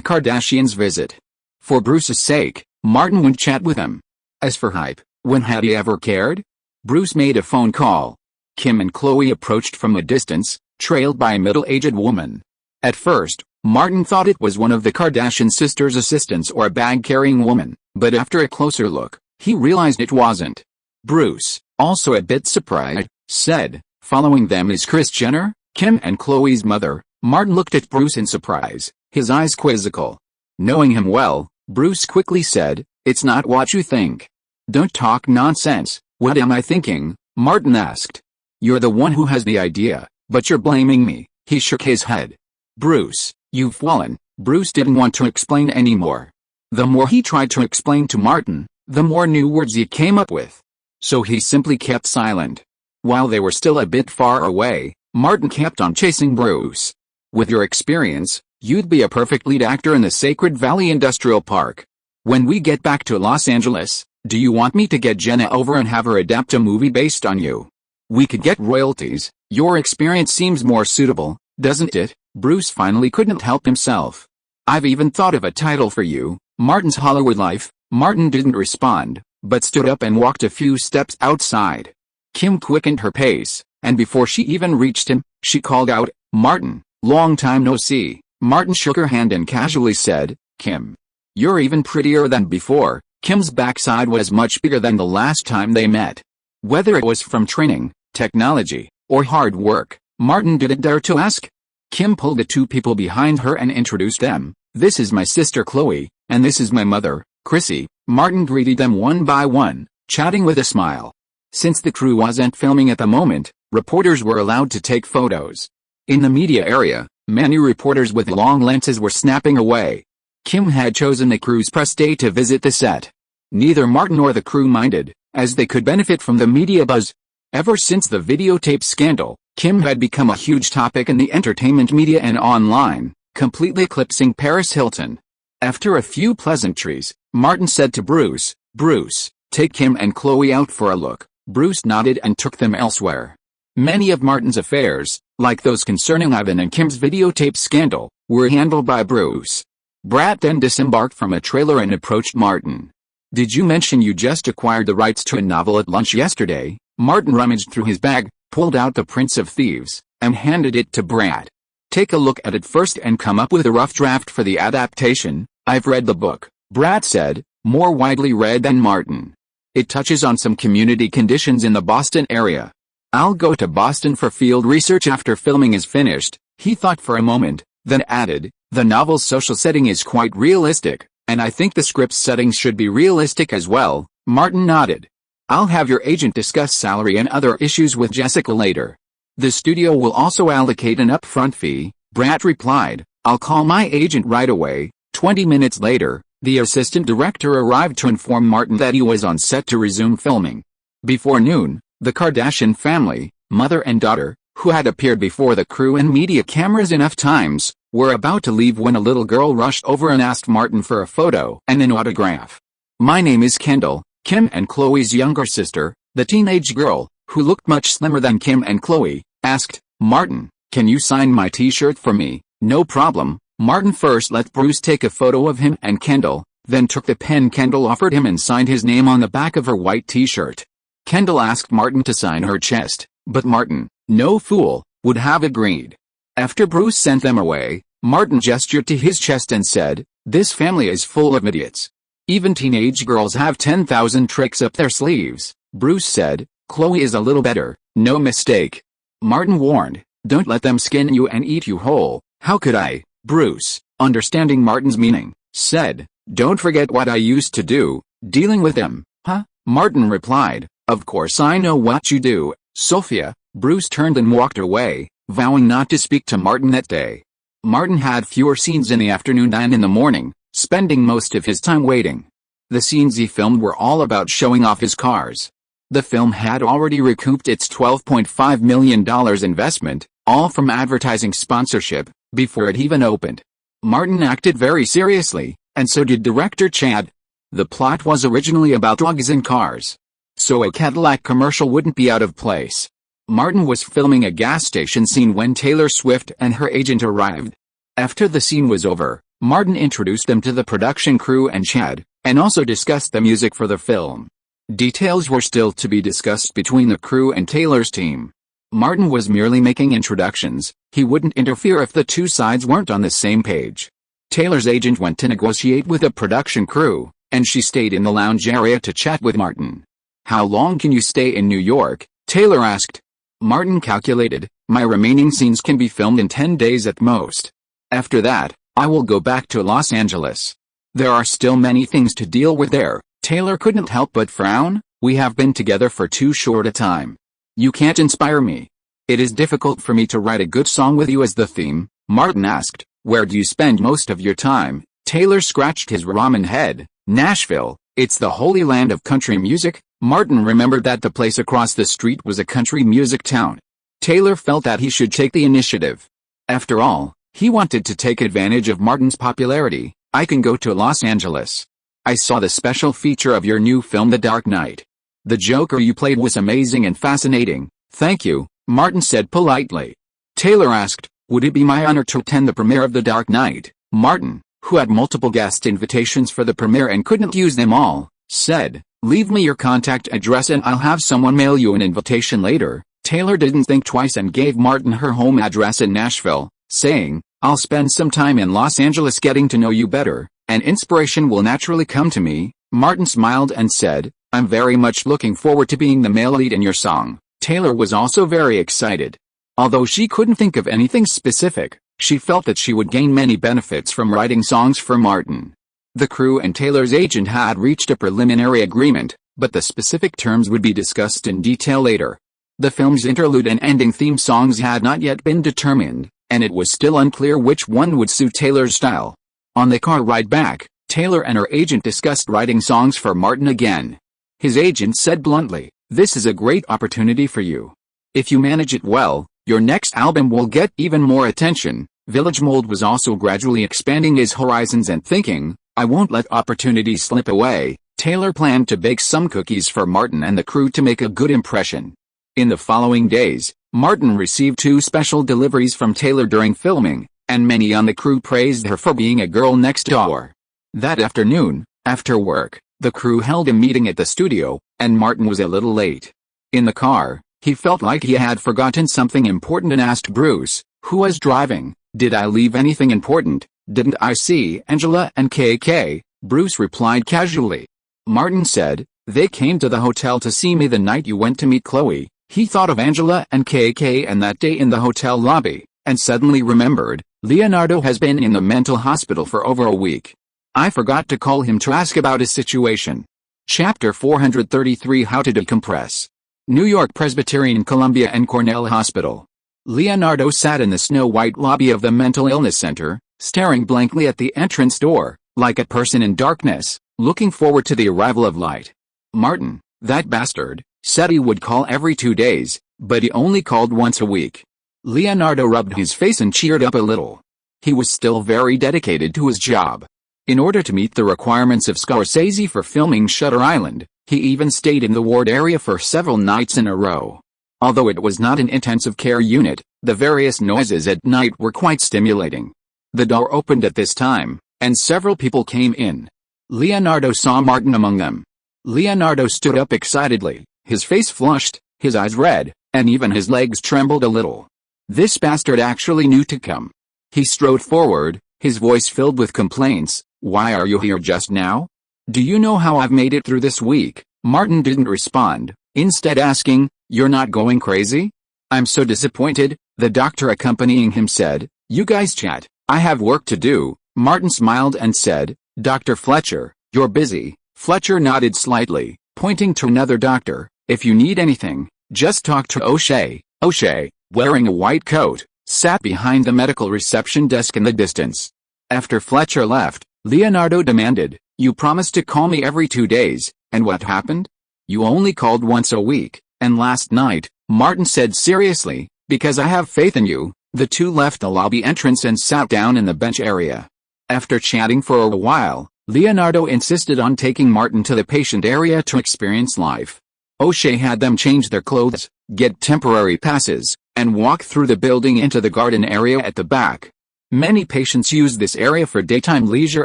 Kardashians' visit. For Bruce's sake, Martin would chat with them. As for hype, when had he ever cared? Bruce made a phone call. Kim and Chloe approached from a distance, trailed by a middle-aged woman. At first, Martin thought it was one of the Kardashian sisters' assistants or a bag-carrying woman, but after a closer look, he realized it wasn't. Bruce, also a bit surprised, said, "Following them is Kris Jenner, Kim and Chloe's mother." Martin looked at Bruce in surprise, his eyes quizzical. Knowing him well, Bruce quickly said, "It's not what you think." "Don't talk nonsense. What am I thinking?" Martin asked. "You're the one who has the idea, but you're blaming me." He shook his head. "Bruce, you've fallen." Bruce didn't want to explain anymore. The more he tried to explain to Martin, the more new words he came up with. So he simply kept silent. While they were still a bit far away, Martin kept on chasing Bruce. "With your experience, you'd be a perfect lead actor in the Sacred Valley Industrial Park. When we get back to Los Angeles, do you want me to get Jenna over and have her adapt a movie based on you? We could get royalties. Your experience seems more suitable, doesn't it?" Bruce finally couldn't help himself. "I've even thought of a title for you, Martin's Hollywood Life." Martin didn't respond, but stood up and walked a few steps outside. Kim quickened her pace, and before she even reached him, she called out, "Martin, long time no see." Martin shook her hand and casually said, "Kim, you're even prettier than before." Kim's backside was much bigger than the last time they met. Whether it was from training, technology, or hard work, Martin didn't dare to ask. Kim pulled the two people behind her and introduced them. "This is my sister Chloe, and this is my mother, Chrissy." Martin greeted them one by one, chatting with a smile. Since the crew wasn't filming at the moment, reporters were allowed to take photos. In the media area, many reporters with long lenses were snapping away. Kim had chosen the crew's press day to visit the set. Neither Martin nor the crew minded, as they could benefit from the media buzz. Ever since the videotape scandal, Kim had become a huge topic in the entertainment media and online, completely eclipsing Paris Hilton. After a few pleasantries, Martin said to Bruce, "Bruce, take Kim and Chloe out for a look." Bruce nodded and took them elsewhere. Many of Martin's affairs, like those concerning Ivan and Kim's videotape scandal, were handled by Bruce. Brad then disembarked from a trailer and approached Martin. "Did you mention you just acquired the rights to a novel at lunch yesterday?" Martin rummaged through his bag, pulled out The Prince of Thieves, and handed it to Brad. "Take a look at it first and come up with a rough draft for the adaptation." "I've read the book," Brad said, more widely read than Martin. "It touches on some community conditions in the Boston area. I'll go to Boston for field research after filming is finished." He thought for a moment, then added, "The novel's social setting is quite realistic, and I think the script's settings should be realistic as well." Martin nodded. "I'll have your agent discuss salary and other issues with Jessica later." The studio will also allocate an upfront fee, Brat replied. I'll call my agent right away. 20 minutes later, the assistant director arrived to inform Martin that he was on set to resume filming. Before noon, the Kardashian family, mother and daughter, who had appeared before the crew and media cameras enough times, were about to leave when a little girl rushed over and asked Martin for a photo and an autograph. My name is Kendall, Kim and Khloe's younger sister, the teenage girl, who looked much slimmer than Kim and Khloe, asked. Martin, can you sign my t-shirt for me? No problem. Martin first let Bruce take a photo of him and Kendall, then took the pen Kendall offered him and signed his name on the back of her white t-shirt. Kendall asked Martin to sign her chest, but Martin, no fool, would have agreed. After Bruce sent them away, Martin gestured to his chest and said, "This family is full of idiots. Even teenage girls have 10,000 tricks up their sleeves." Bruce said, "Khloe is a little better, no mistake." Martin warned, "Don't let them skin you and eat you whole." "How could I?" Bruce, understanding Martin's meaning, said, "Don't forget what I used to do, dealing with them." "Huh?" Martin replied, "Of course I know what you do, Sophia." Bruce turned and walked away, vowing not to speak to Martin that day. Martin had fewer scenes in the afternoon than in the morning, spending most of his time waiting. The scenes he filmed were all about showing off his cars. The film had already recouped its $12.5 million investment, all from advertising sponsorship, before it even opened. Martin acted very seriously, and so did director Chad. The plot was originally about drugs and cars, so a Cadillac commercial wouldn't be out of place. Martin was filming a gas station scene when Taylor Swift and her agent arrived. After the scene was over, Martin introduced them to the production crew and Chad, and also discussed the music for the film. Details were still to be discussed between the crew and Taylor's team. Martin was merely making introductions. He wouldn't interfere if the two sides weren't on the same page. Taylor's agent went to negotiate with the production crew, and she stayed in the lounge area to chat with Martin. "How long can you stay in New York?" Taylor asked. Martin calculated, "My remaining scenes can be filmed in 10 days at most. After that, I will go back to Los Angeles. There are still many things to deal with there." Taylor couldn't help but frown. "We have been together for too short a time. You can't inspire me." "It is difficult for me to write a good song with you as the theme," Martin asked. "Where do you spend most of your time?" Taylor scratched his ramen head. "Nashville, it's the holy land of country music." Martin remembered that the place across the street was a country music town. Taylor felt that he should take the initiative. After all, he wanted to take advantage of Martin's popularity. "I can go to Los Angeles. I saw the special feature of your new film The Dark Knight. The Joker you played was amazing and fascinating." "Thank you," Martin said politely. Taylor asked, "Would it be my honor to attend the premiere of The Dark Knight?" Martin, who had multiple guest invitations for the premiere and couldn't use them all, said, "Leave me your contact address and I'll have someone mail you an invitation later." Taylor didn't think twice and gave Martin her home address in Nashville, saying, "I'll spend some time in Los Angeles getting to know you better, and inspiration will naturally come to me." Martin smiled and said, "I'm very much looking forward to being the male lead in your song." Taylor was also very excited. Although she couldn't think of anything specific, she felt that she would gain many benefits from writing songs for Martin. The crew and Taylor's agent had reached a preliminary agreement, but the specific terms would be discussed in detail later. The film's interlude and ending theme songs had not yet been determined, and it was still unclear which one would suit Taylor's style. On the car ride back, Taylor and her agent discussed writing songs for Martin again. His agent said bluntly, "This is a great opportunity for you. If you manage it well, your next album will get even more attention." Village Mold was also gradually expanding his horizons and thinking, "I won't let opportunities slip away." Taylor planned to bake some cookies for Martin and the crew to make a good impression. In the following days, Martin received 2 special deliveries from Taylor during filming, and many on the crew praised her for being a girl next door. That afternoon, after work, the crew held a meeting at the studio, and Martin was a little late. In the car, he felt like he had forgotten something important and asked Bruce, who was driving, "Did I leave anything important? Didn't I see Angela and KK?" Bruce replied casually. Martin said, "They came to the hotel to see me the night you went to meet Khloe." He thought of Angela and KK and that day in the hotel lobby, and suddenly remembered, Leonardo has been in the mental hospital for over a week. "I forgot to call him to ask about his situation." Chapter 433 How to Decompress. New York Presbyterian Columbia and Cornell Hospital. Leonardo sat in the snow-white lobby of the mental illness center, staring blankly at the entrance door, like a person in darkness, looking forward to the arrival of light. Martin, that bastard, said he would call every 2 days, but he only called once a week. Leonardo rubbed his face and cheered up a little. He was still very dedicated to his job. In order to meet the requirements of Scorsese for filming Shutter Island, he even stayed in the ward area for several nights in a row. Although it was not an intensive care unit, the various noises at night were quite stimulating. The door opened at this time, and several people came in. Leonardo saw Martin among them. Leonardo stood up excitedly, his face flushed, his eyes red, and even his legs trembled a little. This bastard actually knew to come. He strode forward, his voice filled with complaints. "Why are you here just now? Do you know how I've made it through this week?" Martin didn't respond, instead asking, "You're not going crazy?" "I'm so disappointed," the doctor accompanying him said. "You guys chat. I have work to do." Martin smiled and said, "Dr. Fletcher, you're busy." Fletcher nodded slightly, pointing to another doctor. "If you need anything, just talk to O'Shea." O'Shea, wearing a white coat, sat behind the medical reception desk in the distance. After Fletcher left, Leonardo demanded, "You promised to call me every 2 days, and what happened? You only called once a week, and last night," Martin said seriously, "because I have faith in you." The two left the lobby entrance and sat down in the bench area. After chatting for a while, Leonardo insisted on taking Martin to the patient area to experience life. O'Shea had them change their clothes, get temporary passes, and walk through the building into the garden area at the back. Many patients use this area for daytime leisure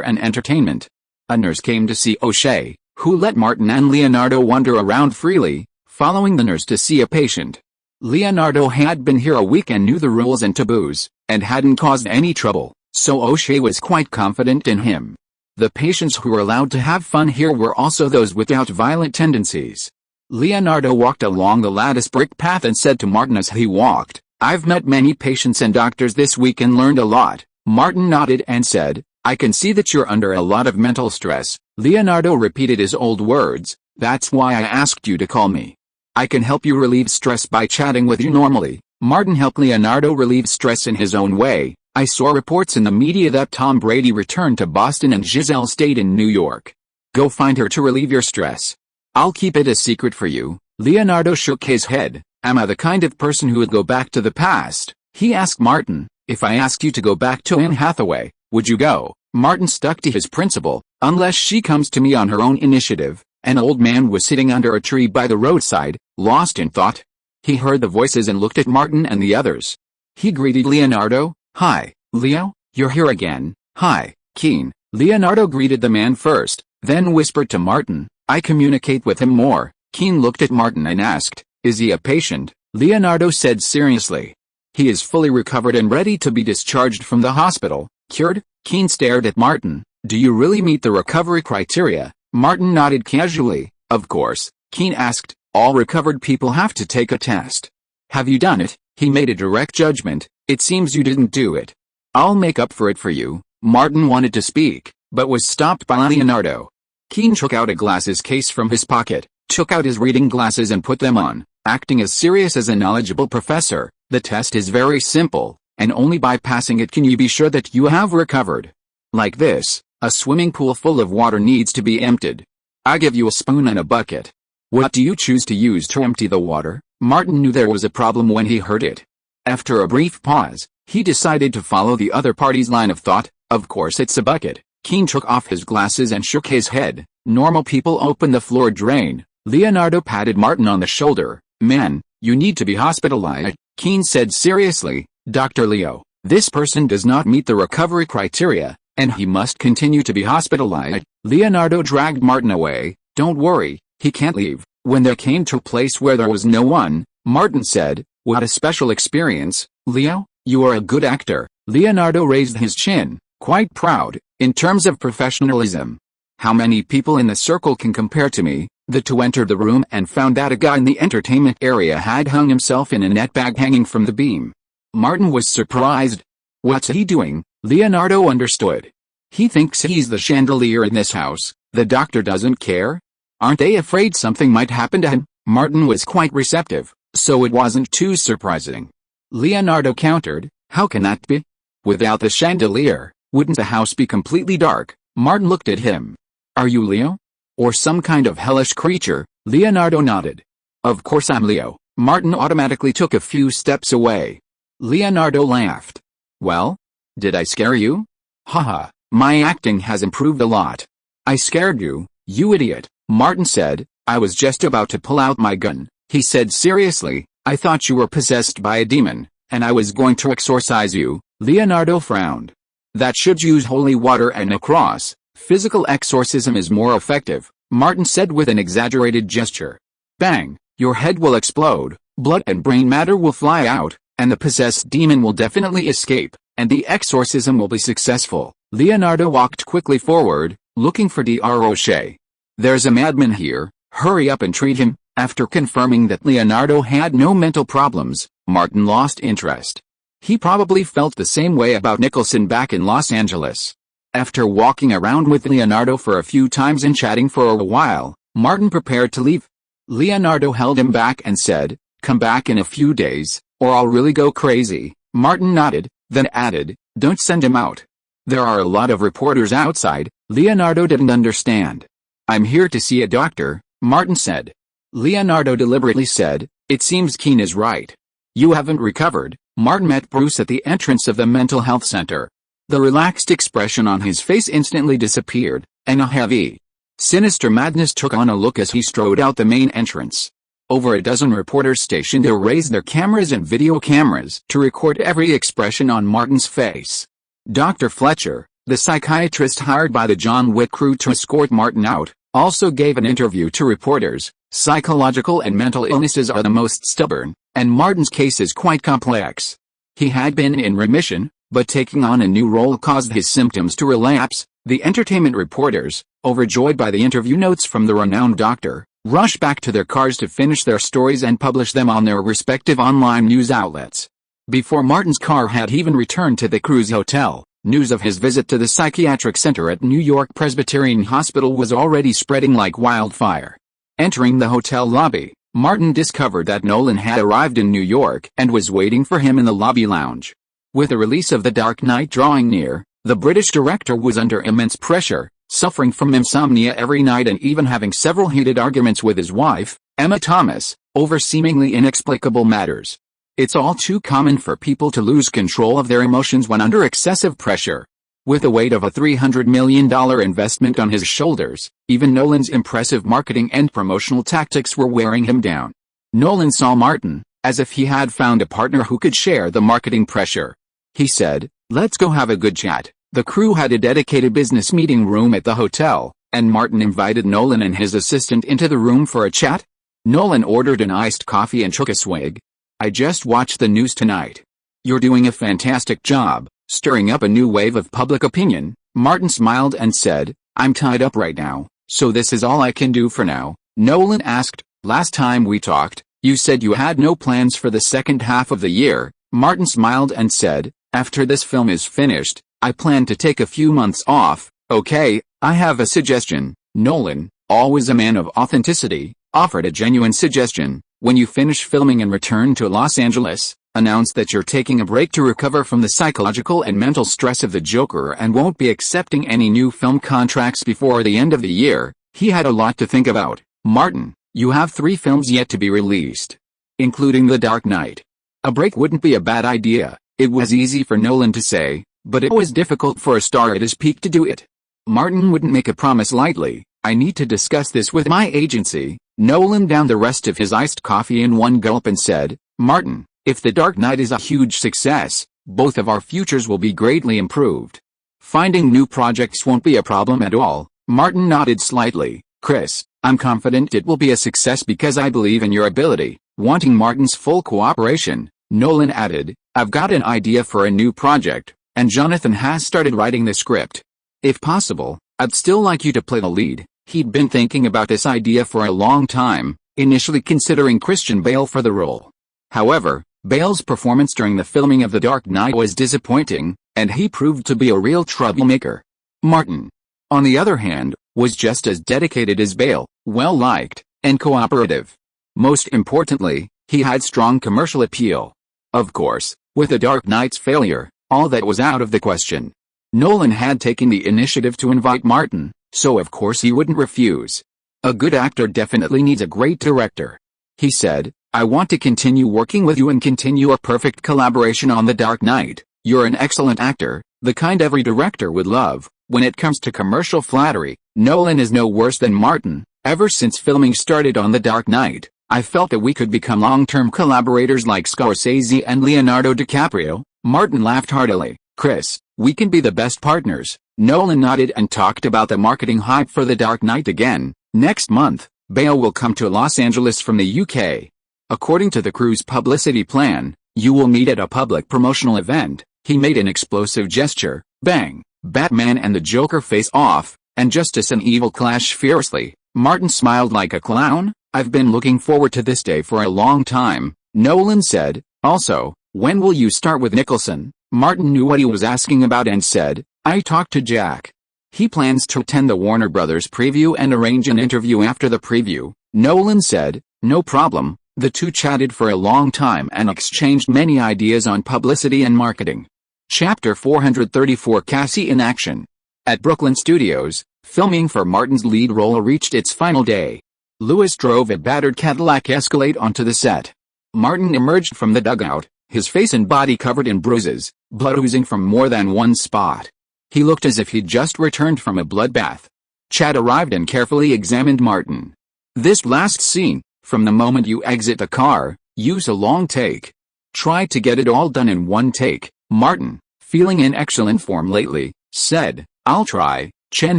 and entertainment. A nurse came to see O'Shea, who let Martin and Leonardo wander around freely, following the nurse to see a patient. Leonardo had been here a week and knew the rules and taboos, and hadn't caused any trouble, so O'Shea was quite confident in him. The patients who were allowed to have fun here were also those without violent tendencies. Leonardo walked along the lattice brick path and said to Martin as he walked, "I've met many patients and doctors this week and learned a lot." Martin nodded and said, "I can see that you're under a lot of mental stress." Leonardo repeated his old words, "That's why I asked you to call me. I can help you relieve stress by chatting with you normally." Martin helped Leonardo relieve stress in his own way. "I saw reports in the media that Tom Brady returned to Boston and Giselle stayed in New York. Go find her to relieve your stress. I'll keep it a secret for you." Leonardo shook his head. "Am I the kind of person who would go back to the past?" he asked Martin. "If I asked you to go back to Anne Hathaway, would you go?" Martin stuck to his principle, "Unless she comes to me on her own initiative." An old man was sitting under a tree by the roadside, lost in thought. He heard the voices and looked at Martin and the others. He greeted Leonardo. "Hi, Leo, you're here again." "Hi, Keen." Leonardo greeted the man first, then whispered to Martin, "I communicate with him more." Keen looked at Martin and asked, "Is he a patient?" Leonardo said seriously, "He is fully recovered and ready to be discharged from the hospital." "Cured?" Keen stared at Martin. "Do you really meet the recovery criteria?" Martin nodded casually. "Of course." Keen asked, "All recovered people have to take a test. Have you done it?" He made a direct judgment. "It seems you didn't do it." "I'll make up for it for you." Martin wanted to speak, but was stopped by Leonardo. Keen took out a glasses case from his pocket, took out his reading glasses and put them on, acting as serious as a knowledgeable professor. "The test is very simple, and only by passing it can you be sure that you have recovered. Like this, a swimming pool full of water needs to be emptied. I give you a spoon and a bucket. What do you choose to use to empty the water?" Martin knew there was a problem when he heard it. After a brief pause, he decided to follow the other party's line of thought. "Of course it's a bucket." Keen took off his glasses and shook his head. "Normal people open the floor drain." Leonardo patted Martin on the shoulder. "Man, you need to be hospitalized." Keen said seriously, "Dr. Leo, this person does not meet the recovery criteria, and he must continue to be hospitalized." Leonardo dragged Martin away. "Don't worry, he can't leave." When they came to a place where there was no one, Martin said, "What a special experience, Leo, you are a good actor." Leonardo raised his chin, quite proud. "In terms of professionalism, how many people in the circle can compare to me?" The two entered the room and found that a guy in the entertainment area had hung himself in a net bag hanging from the beam. Martin was surprised. "What's he doing?" Leonardo understood. "He thinks he's the chandelier in this house." "The doctor doesn't care? Aren't they afraid something might happen to him?" Martin was quite receptive, so it wasn't too surprising. Leonardo countered, "How can that be? Without the chandelier, wouldn't the house be completely dark?" Martin looked at him. "Are you Leo? Or some kind of hellish creature?" Leonardo nodded. "Of course I'm Leo." Martin automatically took a few steps away. Leonardo laughed. "Well? Did I scare you?" "Haha, my acting has improved a lot." "I scared you, you idiot," Martin said. "I was just about to pull out my gun," he said seriously. "I thought you were possessed by a demon, and I was going to exorcise you." Leonardo frowned. "That should use holy water and a cross. Physical exorcism is more effective," Martin said with an exaggerated gesture. "Bang, your head will explode, blood and brain matter will fly out, and the possessed demon will definitely escape, and the exorcism will be successful." Leonardo walked quickly forward, looking for Roche. "There's a madman here, hurry up and treat him." After confirming that Leonardo had no mental problems, Martin lost interest. He probably felt the same way about Nicholson back in Los Angeles. After walking around with Leonardo for a few times and chatting for a while, Martin prepared to leave. Leonardo held him back and said, "Come back in a few days, or I'll really go crazy." Martin nodded, then added, "Don't send him out. There are a lot of reporters outside." Leonardo didn't understand. "I'm here to see a doctor," Martin said. Leonardo deliberately said, "It seems Keen is right. You haven't recovered." Martin met Bruce at the entrance of the mental health center. The relaxed expression on his face instantly disappeared, and a heavy, sinister madness took on a look as he strode out the main entrance. Over a dozen reporters stationed there raised their cameras and video cameras to record every expression on Martin's face. Dr. Fletcher, the psychiatrist hired by the John Wick crew to escort Martin out, also gave an interview to reporters. Psychological and mental illnesses are the most stubborn, and Martin's case is quite complex. He had been in remission, but taking on a new role caused his symptoms to relapse. The entertainment reporters, overjoyed by the interview notes from the renowned doctor, rushed back to their cars to finish their stories and publish them on their respective online news outlets. Before Martin's car had even returned to the crew's hotel, news of his visit to the psychiatric center at New York Presbyterian Hospital was already spreading like wildfire. Entering the hotel lobby, Martin discovered that Nolan had arrived in New York and was waiting for him in the lobby lounge. With the release of The Dark Knight drawing near, the British director was under immense pressure, suffering from insomnia every night and even having several heated arguments with his wife, Emma Thomas, over seemingly inexplicable matters. It's all too common for people to lose control of their emotions when under excessive pressure. With the weight of a $300 million investment on his shoulders, even Nolan's impressive marketing and promotional tactics were wearing him down. Nolan saw Martin, as if he had found a partner who could share the marketing pressure. He said, "Let's go have a good chat." The crew had a dedicated business meeting room at the hotel, and Martin invited Nolan and his assistant into the room for a chat. Nolan ordered an iced coffee and took a swig. "I just watched the news tonight. You're doing a fantastic job, stirring up a new wave of public opinion." Martin smiled and said, "I'm tied up right now, so this is all I can do for now." Nolan asked, "Last time we talked, you said you had no plans for the second half of the year." Martin smiled and said, "After this film is finished, I plan to take a few months off." "Okay, I have a suggestion." Nolan, always a man of authenticity, offered a genuine suggestion. "When you finish filming and return to Los Angeles, announce that you're taking a break to recover from the psychological and mental stress of the Joker and won't be accepting any new film contracts before the end of the year." He had a lot to think about. "Martin, you have 3 films yet to be released, including The Dark Knight. A break wouldn't be a bad idea." It was easy for Nolan to say, but it was difficult for a star at his peak to do it. Martin wouldn't make a promise lightly. "I need to discuss this with my agency." Nolan downed the rest of his iced coffee in one gulp and said, "Martin, if The Dark Knight is a huge success, both of our futures will be greatly improved. Finding new projects won't be a problem at all." Martin nodded slightly. "Chris, I'm confident it will be a success because I believe in your ability." Wanting Martin's full cooperation, Nolan added, "I've got an idea for a new project, and Jonathan has started writing the script. If possible, I'd still like you to play the lead." He'd been thinking about this idea for a long time, initially considering Christian Bale for the role. However, Bale's performance during the filming of The Dark Knight was disappointing, and he proved to be a real troublemaker. Martin, on the other hand, was just as dedicated as Bale, well-liked, and cooperative. Most importantly, he had strong commercial appeal. Of course, with The Dark Knight's failure, all that was out of the question. Nolan had taken the initiative to invite Martin, so of course he wouldn't refuse. A good actor definitely needs a great director. He said, I want to continue working with you and continue a perfect collaboration on The Dark Knight. You're an excellent actor, the kind every director would love. When it comes to commercial flattery, Nolan is no worse than Martin. Ever since filming started on The Dark Knight, I felt that we could become long-term collaborators like Scorsese and Leonardo DiCaprio. Martin laughed heartily. Chris, we can be the best partners. Nolan nodded and talked about the marketing hype for The Dark Knight again. Next month, Bale will come to Los Angeles from the UK. According to the crew's publicity plan, you will meet at a public promotional event. He made an explosive gesture. Bang! Batman and the Joker face off, and justice and evil clash fiercely. Martin smiled like a clown. I've been looking forward to this day for a long time, Nolan said. Also, when will you start with Nicholson? Martin knew what he was asking about and said, I talked to Jack. He plans to attend the Warner Brothers preview and arrange an interview after the preview. Nolan said, no problem. The two chatted for a long time and exchanged many ideas on publicity and marketing. Chapter 434 Cassie in Action. At Brooklyn Studios, filming for Martin's lead role reached its final day. Lewis drove a battered Cadillac Escalade onto the set. Martin emerged from the dugout, his face and body covered in bruises, blood oozing from more than one spot. He looked as if he'd just returned from a bloodbath. Chad arrived and carefully examined Martin. This last scene, from the moment you exit the car, use a long take. Try to get it all done in one take. Martin, feeling in excellent form lately, said, I'll try. Chen,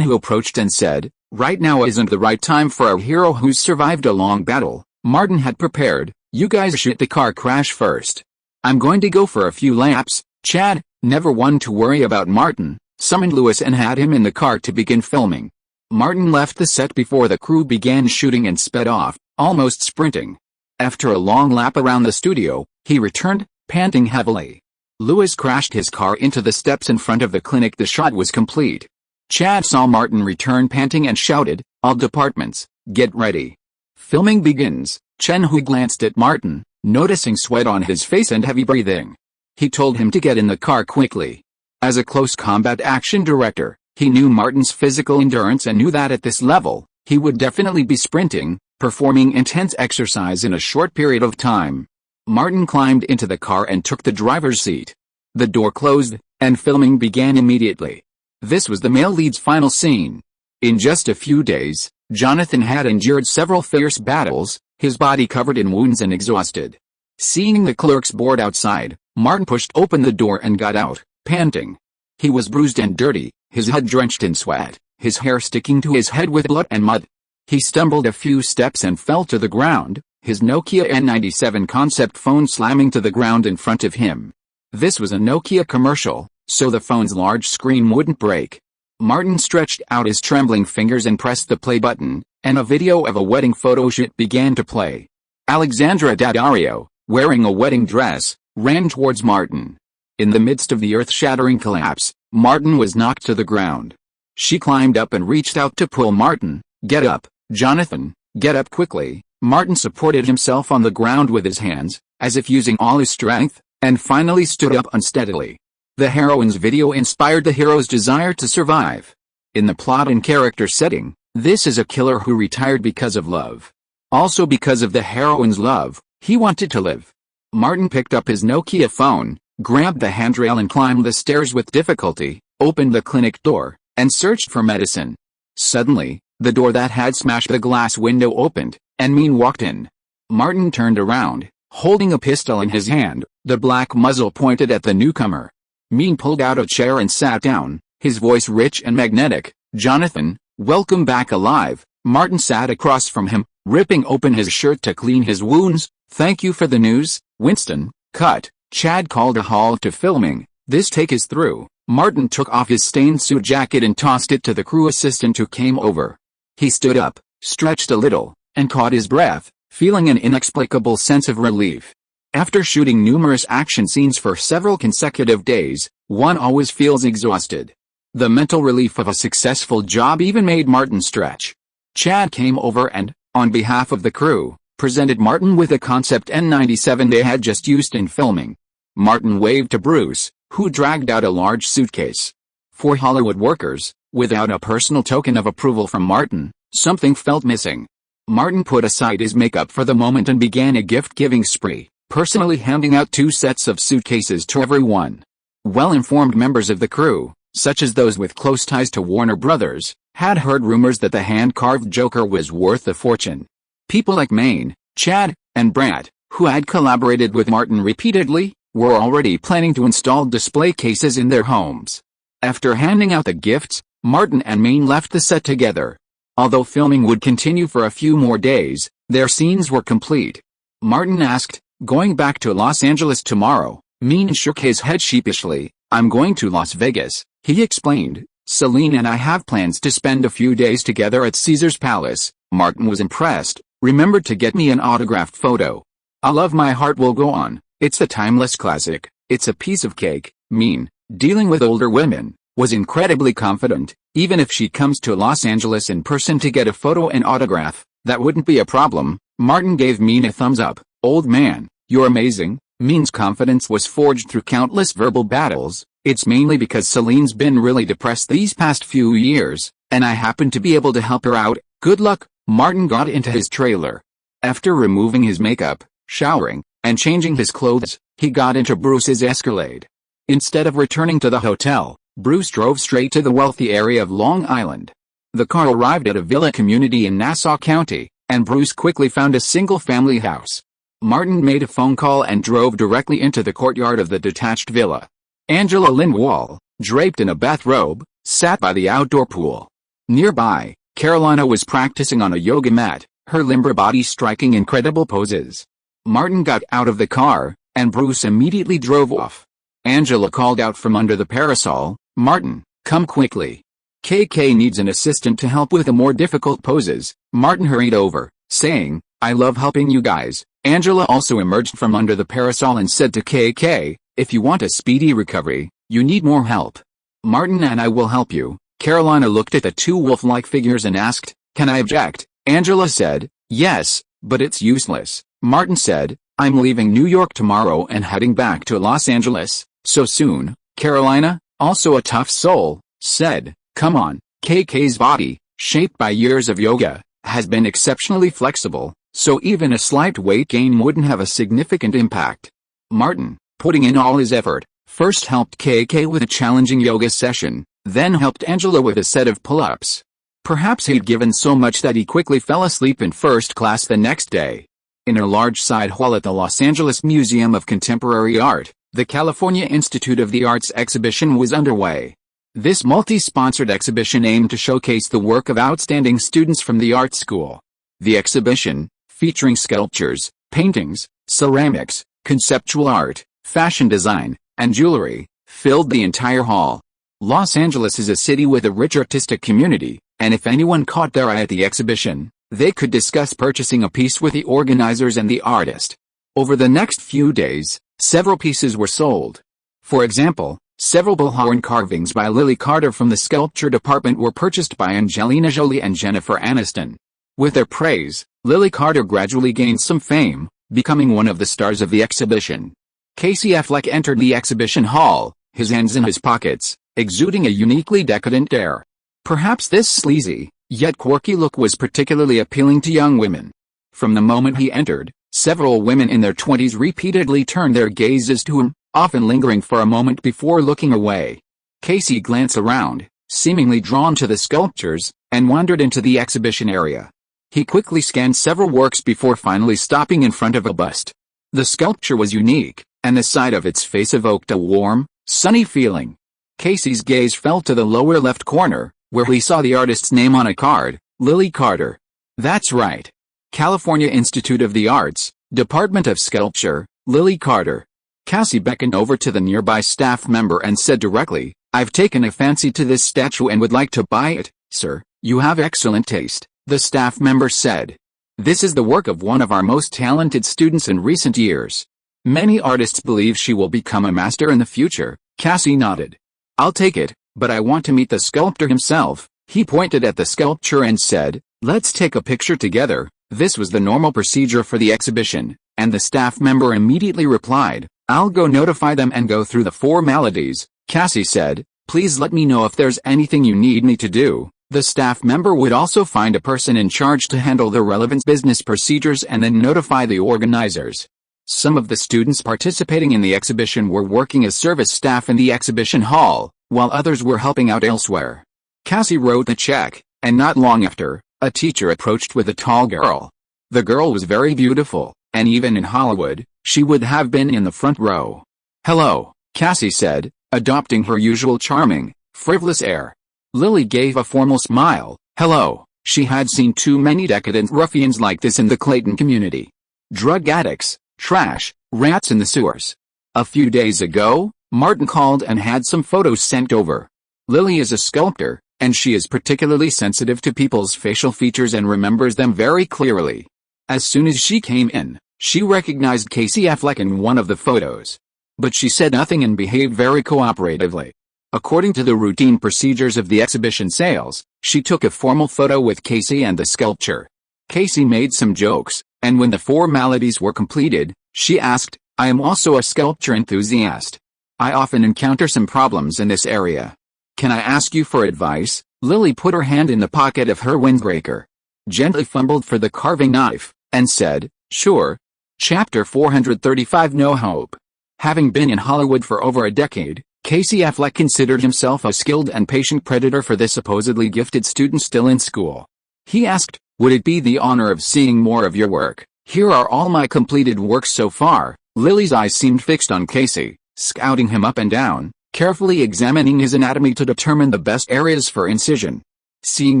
who approached and said, right now isn't the right time for a hero who's survived a long battle. Martin had prepared, you guys shoot the car crash first. I'm going to go for a few laps. Chad, never one to worry about Martin, summoned Lewis and had him in the car to begin filming. Martin left the set before the crew began shooting and sped off, almost sprinting. After a long lap around the studio, he returned, panting heavily. Lewis crashed his car into the steps in front of the clinic. The shot was complete. Chad saw Martin return panting and shouted, all departments, get ready. Filming begins. Chen Hui glanced at Martin, noticing sweat on his face and heavy breathing. He told him to get in the car quickly. As a close combat action director, he knew Martin's physical endurance and knew that at this level, he would definitely be sprinting, performing intense exercise in a short period of time. Martin climbed into the car and took the driver's seat. The door closed, and filming began immediately. This was the male lead's final scene. In just a few days, Jonathan had endured several fierce battles, his body covered in wounds and exhausted. Seeing the clerk's board outside, Martin pushed open the door and got out, panting. He was bruised and dirty, his head drenched in sweat, his hair sticking to his head with blood and mud. He stumbled a few steps and fell to the ground, his Nokia N97 concept phone slamming to the ground in front of him. This was a Nokia commercial, so the phone's large screen wouldn't break. Martin stretched out his trembling fingers and pressed the play button, and a video of a wedding photo shoot began to play. Alexandra Daddario, wearing a wedding dress, ran towards Martin. In the midst of the earth-shattering collapse, Martin was knocked to the ground. She climbed up and reached out to pull Martin. Get up, Jonathan, get up quickly. Martin supported himself on the ground with his hands, as if using all his strength, and finally stood up unsteadily. The heroine's video inspired the hero's desire to survive. In the plot and character setting, this is a killer who retired because of love. Also because of the heroine's love, he wanted to live. Martin picked up his Nokia phone, grabbed the handrail and climbed the stairs with difficulty, opened the clinic door, and searched for medicine. Suddenly, the door that had smashed the glass window opened, and Min walked in. Martin turned around, holding a pistol in his hand, the black muzzle pointed at the newcomer. Min pulled out a chair and sat down, his voice rich and magnetic. Jonathan, welcome back alive. Martin sat across from him, ripping open his shirt to clean his wounds. Thank you for the news, Winston. Cut. Chad called a halt to filming. This take is through. Martin took off his stained suit jacket and tossed it to the crew assistant who came over. He stood up, stretched a little, and caught his breath, feeling an inexplicable sense of relief. After shooting numerous action scenes for several consecutive days, one always feels exhausted. The mental relief of a successful job even made Martin stretch. Chad came over and, on behalf of the crew, presented Martin with a concept N97 they had just used in filming. Martin waved to Bruce, who dragged out a large suitcase. For Hollywood workers, without a personal token of approval from Martin, something felt missing. Martin put aside his makeup for the moment and began a gift-giving spree, personally handing out 2 sets of suitcases to everyone. Well-informed members of the crew, such as those with close ties to Warner Brothers, had heard rumors that the hand-carved Joker was worth a fortune. People like Maine, Chad, and Brad, who had collaborated with Martin repeatedly, were already planning to install display cases in their homes. After handing out the gifts, Martin and Maine left the set together. Although filming would continue for a few more days, their scenes were complete. Martin asked, "Going back to Los Angeles tomorrow?" Maine shook his head sheepishly. "I'm going to Las Vegas," he explained. "Celine and I have plans to spend a few days together at Caesar's Palace." Martin was impressed. "Remember to get me an autographed photo. I Love My Heart Will Go On. It's a timeless classic. It's a piece of cake." Maine, dealing with older women, was incredibly confident. Even if she comes to Los Angeles in person to get a photo and autograph, that wouldn't be a problem. Martin gave Maine a thumbs up. "Old man, you're amazing." Maine's confidence was forged through countless verbal battles. "It's mainly because Celine's been really depressed these past few years, and I happen to be able to help her out. Good luck." Martin got into his trailer. After removing his makeup, showering, and changing his clothes, he got into Bruce's Escalade. Instead of returning to the hotel, Bruce drove straight to the wealthy area of Long Island. The car arrived at a villa community in Nassau County, and Bruce quickly found a single-family house. Martin made a phone call and drove directly into the courtyard of the detached villa. Angela Lynn Wall, draped in a bathrobe, sat by the outdoor pool. Nearby, Carolina was practicing on a yoga mat, her limber body striking incredible poses. Martin got out of the car, and Bruce immediately drove off. Angela called out from under the parasol, "Martin, come quickly. KK needs an assistant to help with the more difficult poses." Martin hurried over, saying, "I love helping you guys." Angela also emerged from under the parasol and said to KK, "If you want a speedy recovery, you need more help. Martin and I will help you." Carolina looked at the 2 wolf-like figures and asked, "Can I object?" Angela said, "Yes, but it's useless." Martin said, "I'm leaving New York tomorrow and heading back to Los Angeles. So soon?" Carolina, also a tough soul, said, "Come on." KK's body, shaped by years of yoga, has been exceptionally flexible, so even a slight weight gain wouldn't have a significant impact. Martin, putting in all his effort, first helped KK with a challenging yoga session, then helped Angela with a set of pull-ups. Perhaps he'd given so much that he quickly fell asleep in first class the next day. In a large side hall at the Los Angeles Museum of Contemporary Art, the California Institute of the Arts exhibition was underway. This multi-sponsored exhibition aimed to showcase the work of outstanding students from the art school. The exhibition, featuring sculptures, paintings, ceramics, conceptual art, fashion design, and jewelry, filled the entire hall. Los Angeles is a city with a rich artistic community, and if anyone caught their eye at the exhibition, they could discuss purchasing a piece with the organizers and the artist. Over the next few days, several pieces were sold. For example, several bullhorn carvings by Lily Carter from the sculpture department were purchased by Angelina Jolie and Jennifer Aniston. With their praise, Lily Carter gradually gained some fame, becoming one of the stars of the exhibition. Casey Affleck entered the exhibition hall, his hands in his pockets, exuding a uniquely decadent air. Perhaps this sleazy, yet quirky look was particularly appealing to young women. From the moment he entered, several women in their 20s repeatedly turned their gazes to him, often lingering for a moment before looking away. Casey glanced around, seemingly drawn to the sculptures, and wandered into the exhibition area. He quickly scanned several works before finally stopping in front of a bust. The sculpture was unique, and the side of its face evoked a warm, sunny feeling. Casey's gaze fell to the lower left corner, where he saw the artist's name on a card, Lily Carter. That's right. California Institute of the Arts, Department of Sculpture, Lily Carter. Cassie beckoned over to the nearby staff member and said directly, "I've taken a fancy to this statue and would like to buy it." "Sir, you have excellent taste," the staff member said. "This is the work of one of our most talented students in recent years. Many artists believe she will become a master in the future." Cassie nodded. "I'll take it, but I want to meet the sculptor himself." He pointed at the sculpture and said, "Let's take a picture together." This was the normal procedure for the exhibition, and the staff member immediately replied, "I'll go notify them and go through the formalities." Cassie said, "Please let me know if there's anything you need me to do." The staff member would also find a person in charge to handle the relevant business procedures and then notify the organizers. Some of the students participating in the exhibition were working as service staff in the exhibition hall, while others were helping out elsewhere. Cassie wrote the check, and not long after, a teacher approached with a tall girl. The girl was very beautiful, and even in Hollywood, she would have been in the front row. "Hello," Cassie said, adopting her usual charming, frivolous air. Lily gave a formal smile. Hello. She had seen too many decadent ruffians like this in the Clayton community. Drug addicts, trash, rats in the sewers. A few days ago, Martin called and had some photos sent over. Lily is a sculptor, and she is particularly sensitive to people's facial features and remembers them very clearly. As soon as she came in, she recognized Casey Affleck in one of the photos. But she said nothing and behaved very cooperatively. According to the routine procedures of the exhibition sales, she took a formal photo with Casey and the sculpture. Casey made some jokes, and when the formalities were completed, she asked, "I am also a sculpture enthusiast. I often encounter some problems in this area. Can I ask you for advice?" Lily put her hand in the pocket of her windbreaker, gently fumbled for the carving knife, and said, "Sure." Chapter 435 No Hope. Having been in Hollywood for over a decade, Casey Affleck considered himself a skilled and patient predator for the supposedly gifted student still in school. He asked, "Would it be the honor of seeing more of your work? Here are all my completed works so far." Lily's eyes seemed fixed on Casey, scouting him up and down, carefully examining his anatomy to determine the best areas for incision. Seeing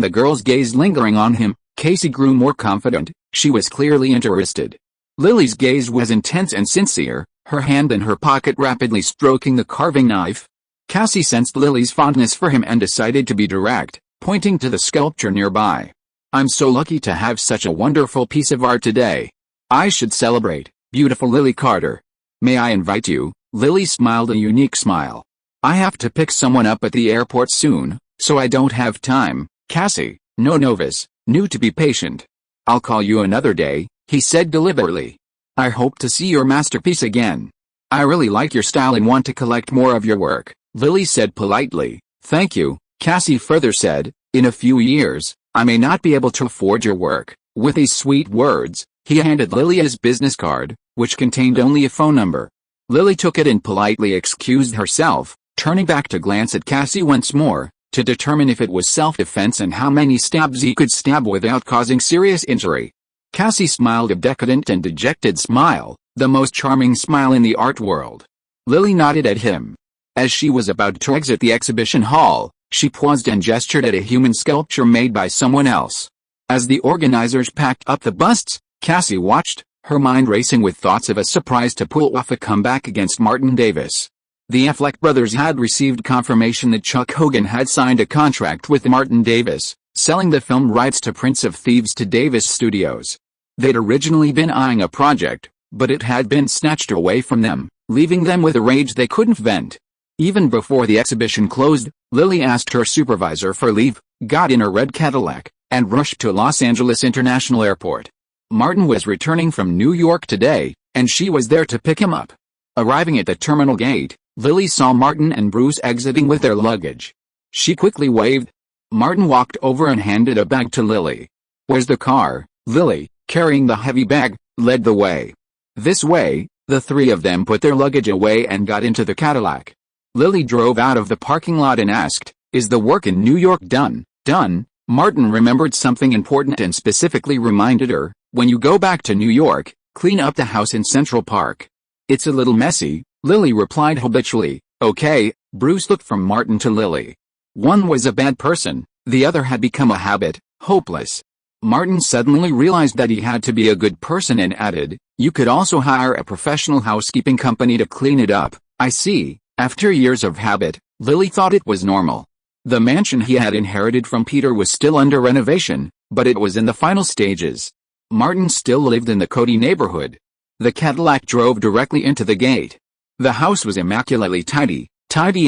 the girl's gaze lingering on him, Casey grew more confident. She was clearly interested. Lily's gaze was intense and sincere, her hand in her pocket rapidly stroking the carving knife. Cassie sensed Lily's fondness for him and decided to be direct, pointing to the sculpture nearby. "I'm so lucky to have such a wonderful piece of art today. I should celebrate, beautiful Lily Carter. May I invite you?" Lily smiled a unique smile. "I have to pick someone up at the airport soon, so I don't have time." Cassie, no novice, knew to be patient. "I'll call you another day," he said deliberately. "I hope to see your masterpiece again. I really like your style and want to collect more of your work," Lily said politely. "Thank you," Cassie further said. "In a few years, I may not be able to afford your work." With these sweet words, he handed Lily his business card, which contained only a phone number. Lily took it and politely excused herself, turning back to glance at Cassie once more, to determine if it was self-defense and how many stabs he could stab without causing serious injury. Cassie smiled a decadent and dejected smile, the most charming smile in the art world. Lily nodded at him. As she was about to exit the exhibition hall, she paused and gestured at a human sculpture made by someone else. As the organizers packed up the busts, Cassie watched, her mind racing with thoughts of a surprise to pull off a comeback against Martin Davis. The Affleck brothers had received confirmation that Chuck Hogan had signed a contract with Martin Davis, selling the film rights to Prince of Thieves to Davis Studios. They'd originally been eyeing a project, but it had been snatched away from them, leaving them with a rage they couldn't vent. Even before the exhibition closed, Lily asked her supervisor for leave, got in her red Cadillac, and rushed to Los Angeles International Airport. Martin was returning from New York today, and she was there to pick him up. Arriving at the terminal gate, Lily saw Martin and Bruce exiting with their luggage. She quickly waved. Martin walked over and handed a bag to Lily. "Where's the car?" Lily, carrying the heavy bag, led the way. This way, the three of them put their luggage away and got into the Cadillac. Lily drove out of the parking lot and asked, "Is the work in New York done?" "Done." Martin remembered something important and specifically reminded her, "When you go back to New York, clean up the house in Central Park." "It's a little messy," Lily replied habitually. "Okay." Bruce looked from Martin to Lily. One was a bad person, the other had become a habit, hopeless. Martin suddenly realized that he had to be a good person and added, "You could also hire a professional housekeeping company to clean it up." "I see." After years of habit, Lily thought it was normal. The mansion he had inherited from Peter was still under renovation, but it was in the final stages. Martin still lived in the Cody neighborhood. The Cadillac drove directly into the gate. The house was immaculately tidy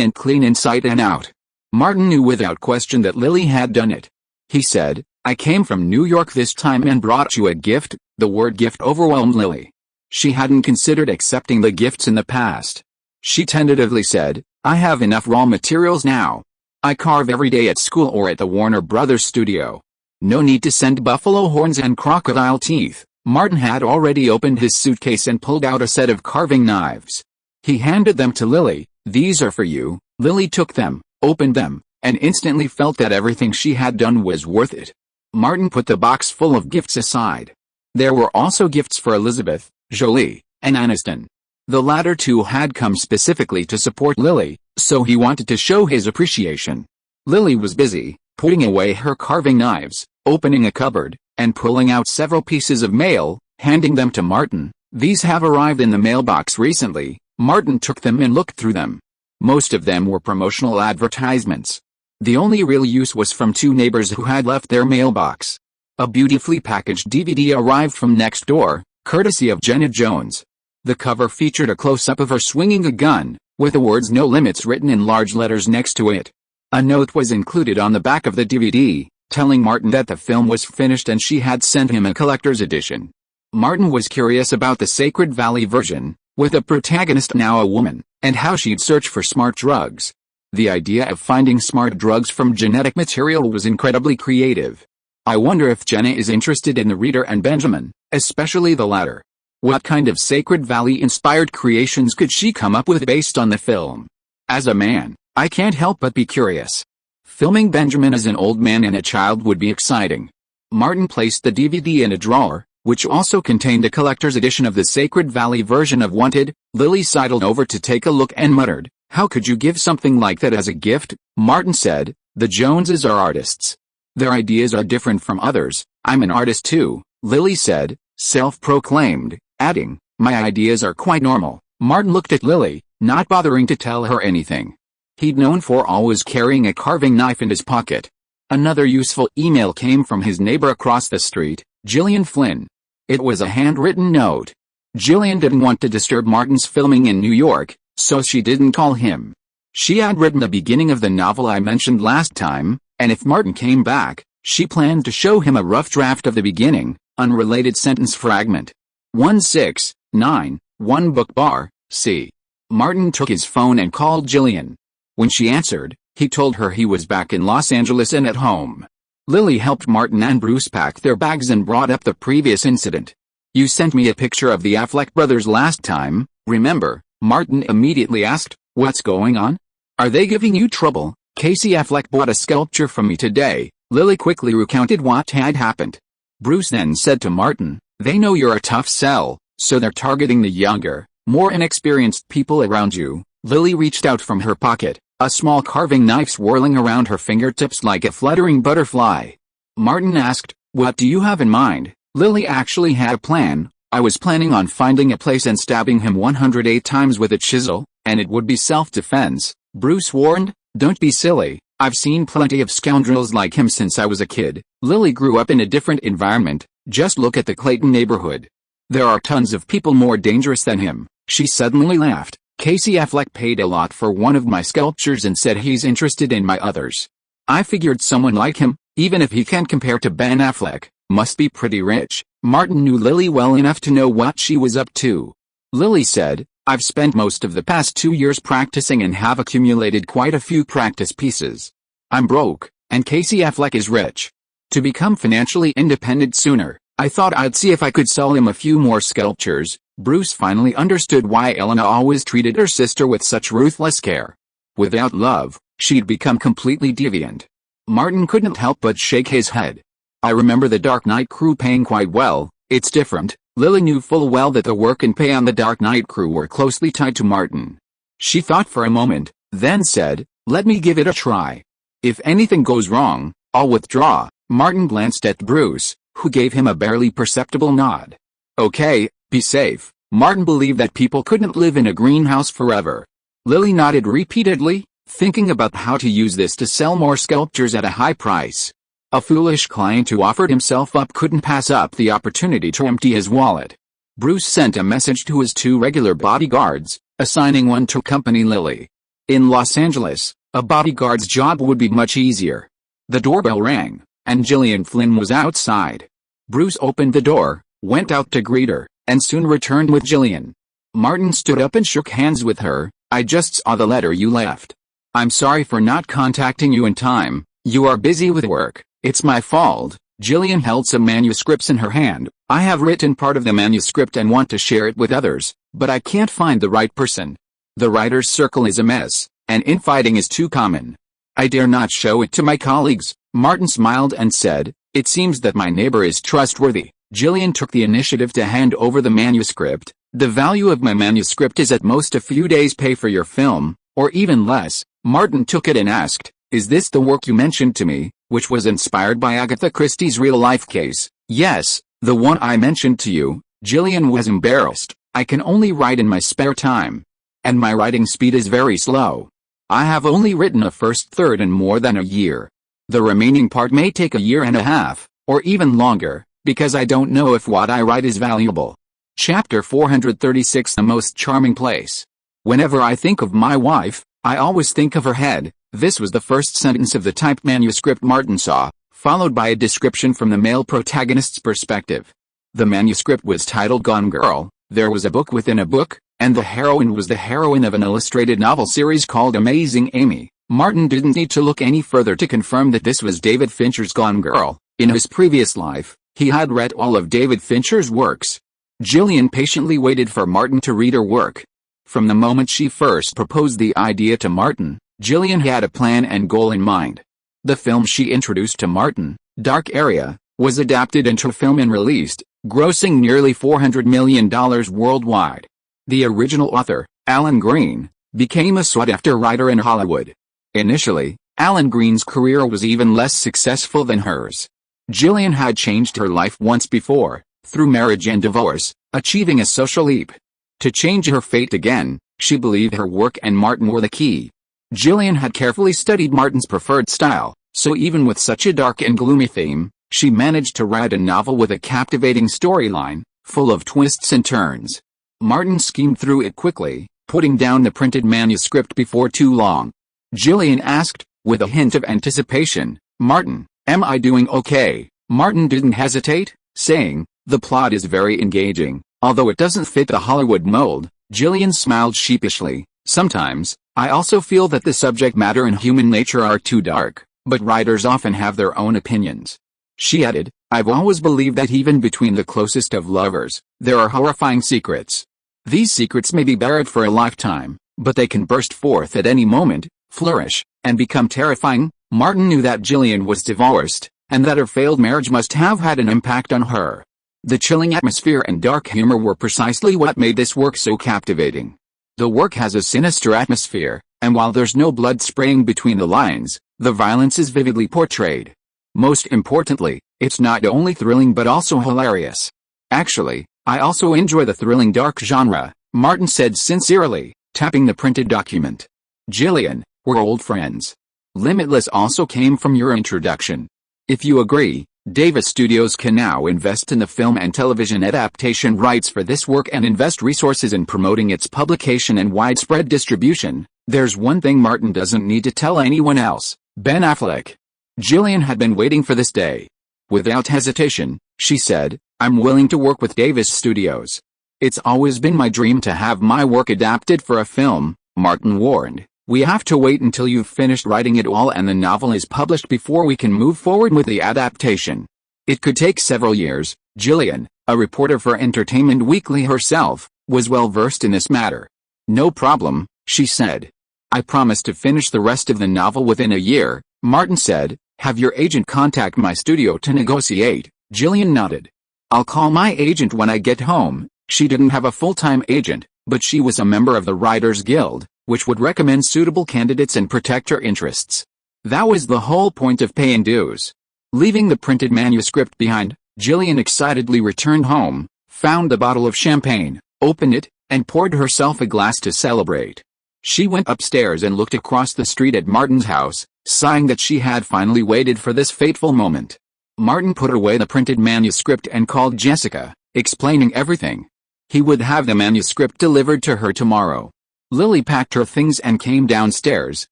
and clean inside and out. Martin knew without question that Lily had done it. He said, "I came from New York this time and brought you a gift." The word gift overwhelmed Lily. She hadn't considered accepting the gifts in the past. She tentatively said, "I have enough raw materials now. I carve every day at school or at the Warner Brothers studio. No need to send buffalo horns and crocodile teeth." Martin had already opened his suitcase and pulled out a set of carving knives. He handed them to Lily. "These are for you." Lily took them, opened them, and instantly felt that everything she had done was worth it. Martin put the box full of gifts aside. There were also gifts for Elizabeth, Jolie, and Aniston. The latter two had come specifically to support Lily, so he wanted to show his appreciation. Lily was busy, putting away her carving knives, opening a cupboard, and pulling out several pieces of mail, handing them to Martin. "These have arrived in the mailbox recently." Martin took them and looked through them. Most of them were promotional advertisements. The only real use was from two neighbors who had left their mailbox. A beautifully packaged DVD arrived from next door, courtesy of Jenna Jones. The cover featured a close-up of her swinging a gun, with the words "No Limits" written in large letters next to it. A note was included on the back of the DVD, telling Martin that the film was finished and she had sent him a collector's edition. Martin was curious about the Sacred Valley version, with the protagonist now a woman, and how she'd search for smart drugs. The idea of finding smart drugs from genetic material was incredibly creative. "I wonder if Jenna is interested in the reader and Benjamin, especially the latter. What kind of Sacred Valley-inspired creations could she come up with based on the film? As a man, I can't help but be curious. Filming Benjamin as an old man and a child would be exciting." Martin placed the DVD in a drawer, which also contained a collector's edition of the Sacred Valley version of Wanted. Lily sidled over to take a look and muttered, "How could you give something like that as a gift?" Martin said, "The Joneses are artists. Their ideas are different from others. I'm an artist too," Lily said, self-proclaimed, adding, "My ideas are quite normal." Martin looked at Lily, not bothering to tell her anything. He'd known for always carrying a carving knife in his pocket. Another useful email came from his neighbor across the street, Gillian Flynn. It was a handwritten note. Gillian didn't want to disturb Martin's filming in New York, so she didn't call him. She had written the beginning of the novel I mentioned last time, and if Martin came back, she planned to show him a rough draft of the beginning, unrelated sentence fragment. 1691 Book Bar, C. Martin took his phone and called Gillian. When she answered, he told her he was back in Los Angeles and at home. Lily helped Martin and Bruce pack their bags and brought up the previous incident. "You sent me a picture of the Affleck brothers last time, remember?" Martin immediately asked. "What's going on? Are they giving you trouble?" "Casey Affleck bought a sculpture from me today." Lily quickly recounted what had happened. Bruce then said to Martin, "They know you're a tough sell, so they're targeting the younger, more inexperienced people around you." Lily reached out from her pocket, a small carving knife swirling around her fingertips like a fluttering butterfly. Martin asked, "What do you have in mind?" Lily actually had a plan. "I was planning on finding a place and stabbing him 108 times with a chisel, and it would be self-defense," Bruce warned. "Don't be silly. I've seen plenty of scoundrels like him since I was a kid." Lily grew up in a different environment. "Just look at the Clayton neighborhood. There are tons of people more dangerous than him." She suddenly laughed. "Casey Affleck paid a lot for one of my sculptures and said he's interested in my others. I figured someone like him, even if he can't compare to Ben Affleck, must be pretty rich." Martin knew Lily well enough to know what she was up to. Lily said, "I've spent most of the past 2 years practicing and have accumulated quite a few practice pieces. I'm broke, and Casey Affleck is rich. To become financially independent sooner, I thought I'd see if I could sell him a few more sculptures." Bruce finally understood why Elena always treated her sister with such ruthless care. Without love, she'd become completely deviant. Martin couldn't help but shake his head. "I remember the Dark Knight crew paying quite well. It's different." Lily knew full well that the work and pay on the Dark Knight crew were closely tied to Martin. She thought for a moment, then said, "Let me give it a try. If anything goes wrong, I'll withdraw." Martin glanced at Bruce, who gave him a barely perceptible nod. "Okay, be safe." Martin believed that people couldn't live in a greenhouse forever. Lily nodded repeatedly, thinking about how to use this to sell more sculptures at a high price. A foolish client who offered himself up couldn't pass up the opportunity to empty his wallet. Bruce sent a message to his 2 regular bodyguards, assigning one to accompany Lily. In Los Angeles, a bodyguard's job would be much easier. The doorbell rang. and Gillian Flynn was outside. Bruce opened the door, went out to greet her, and soon returned with Gillian. Martin stood up and shook hands with her. "I just saw the letter you left. I'm sorry for not contacting you in time. You are busy with work. It's my fault." Gillian held some manuscripts in her hand. "I have written part of the manuscript and want to share it with others, but I can't find the right person. The writer's circle is a mess, and infighting is too common. I dare not show it to my colleagues." Martin smiled and said, "It seems that my neighbor is trustworthy." Gillian took the initiative to hand over the manuscript. "The value of my manuscript is at most a few days' pay for your film, or even less." Martin took it and asked, "Is this the work you mentioned to me, which was inspired by Agatha Christie's real-life case?" "Yes, the one I mentioned to you." Gillian was embarrassed. "I can only write in my spare time. And my writing speed is very slow. I have only written a first third in more than a year. The remaining part may take a year and a half, or even longer, because I don't know if what I write is valuable." Chapter 436 The Most Charming Place. "Whenever I think of my wife, I always think of her head." This was the first sentence of the typed manuscript Martin saw, followed by a description from the male protagonist's perspective. The manuscript was titled Gone Girl, there was a book within a book, and the heroine was the heroine of an illustrated novel series called Amazing Amy. Martin didn't need to look any further to confirm that this was David Fincher's Gone Girl. In his previous life, he had read all of David Fincher's works. Gillian patiently waited for Martin to read her work. From the moment she first proposed the idea to Martin, Gillian had a plan and goal in mind. The film she introduced to Martin, Dark Area, was adapted into film and released, grossing nearly $400 million worldwide. The original author, Alan Green, became a sought-after writer in Hollywood. Initially, Alan Green's career was even less successful than hers. Gillian had changed her life once before, through marriage and divorce, achieving a social leap. To change her fate again, she believed her work and Martin were the key. Gillian had carefully studied Martin's preferred style, so even with such a dark and gloomy theme, she managed to write a novel with a captivating storyline, full of twists and turns. Martin schemed through it quickly, putting down the printed manuscript before too long. Gillian asked, with a hint of anticipation, "Martin, am I doing okay?" Martin didn't hesitate, saying, "The plot is very engaging, although it doesn't fit the Hollywood mold." Gillian smiled sheepishly. "Sometimes, I also feel that the subject matter and human nature are too dark, but writers often have their own opinions." She added, "I've always believed that even between the closest of lovers, there are horrifying secrets. These secrets may be buried for a lifetime, but they can burst forth at any moment, flourish, and become terrifying." Martin knew that Gillian was divorced, and that her failed marriage must have had an impact on her. The chilling atmosphere and dark humor were precisely what made this work so captivating. The work has a sinister atmosphere, and while there's no blood spraying between the lines, the violence is vividly portrayed. Most importantly, it's not only thrilling but also hilarious. "Actually, I also enjoy the thrilling dark genre," Martin said sincerely, tapping the printed document. "Gillian, we're old friends. Limitless also came from your introduction. If you agree, Davis Studios can now invest in the film and television adaptation rights for this work and invest resources in promoting its publication and widespread distribution. There's one thing Martin doesn't need to tell anyone else: Ben Affleck." Gillian had been waiting for this day. Without hesitation, she said, "I'm willing to work with Davis Studios. It's always been my dream to have my work adapted for a film." Martin warned, "We have to wait until you've finished writing it all and the novel is published before we can move forward with the adaptation. It could take several years." Gillian, a reporter for Entertainment Weekly herself, was well versed in this matter. "No problem," she said. "I promise to finish the rest of the novel within a year." Martin said, "Have your agent contact my studio to negotiate." Gillian nodded. "I'll call my agent when I get home." She didn't have a full-time agent, but she was a member of the Writers Guild, which would recommend suitable candidates and protect her interests. That was the whole point of paying dues. Leaving the printed manuscript behind, Gillian excitedly returned home, found a bottle of champagne, opened it, and poured herself a glass to celebrate. She went upstairs and looked across the street at Martin's house, sighing that she had finally waited for this fateful moment. Martin put away the printed manuscript and called Jessica, explaining everything. He would have the manuscript delivered to her tomorrow. Lily packed her things and came downstairs,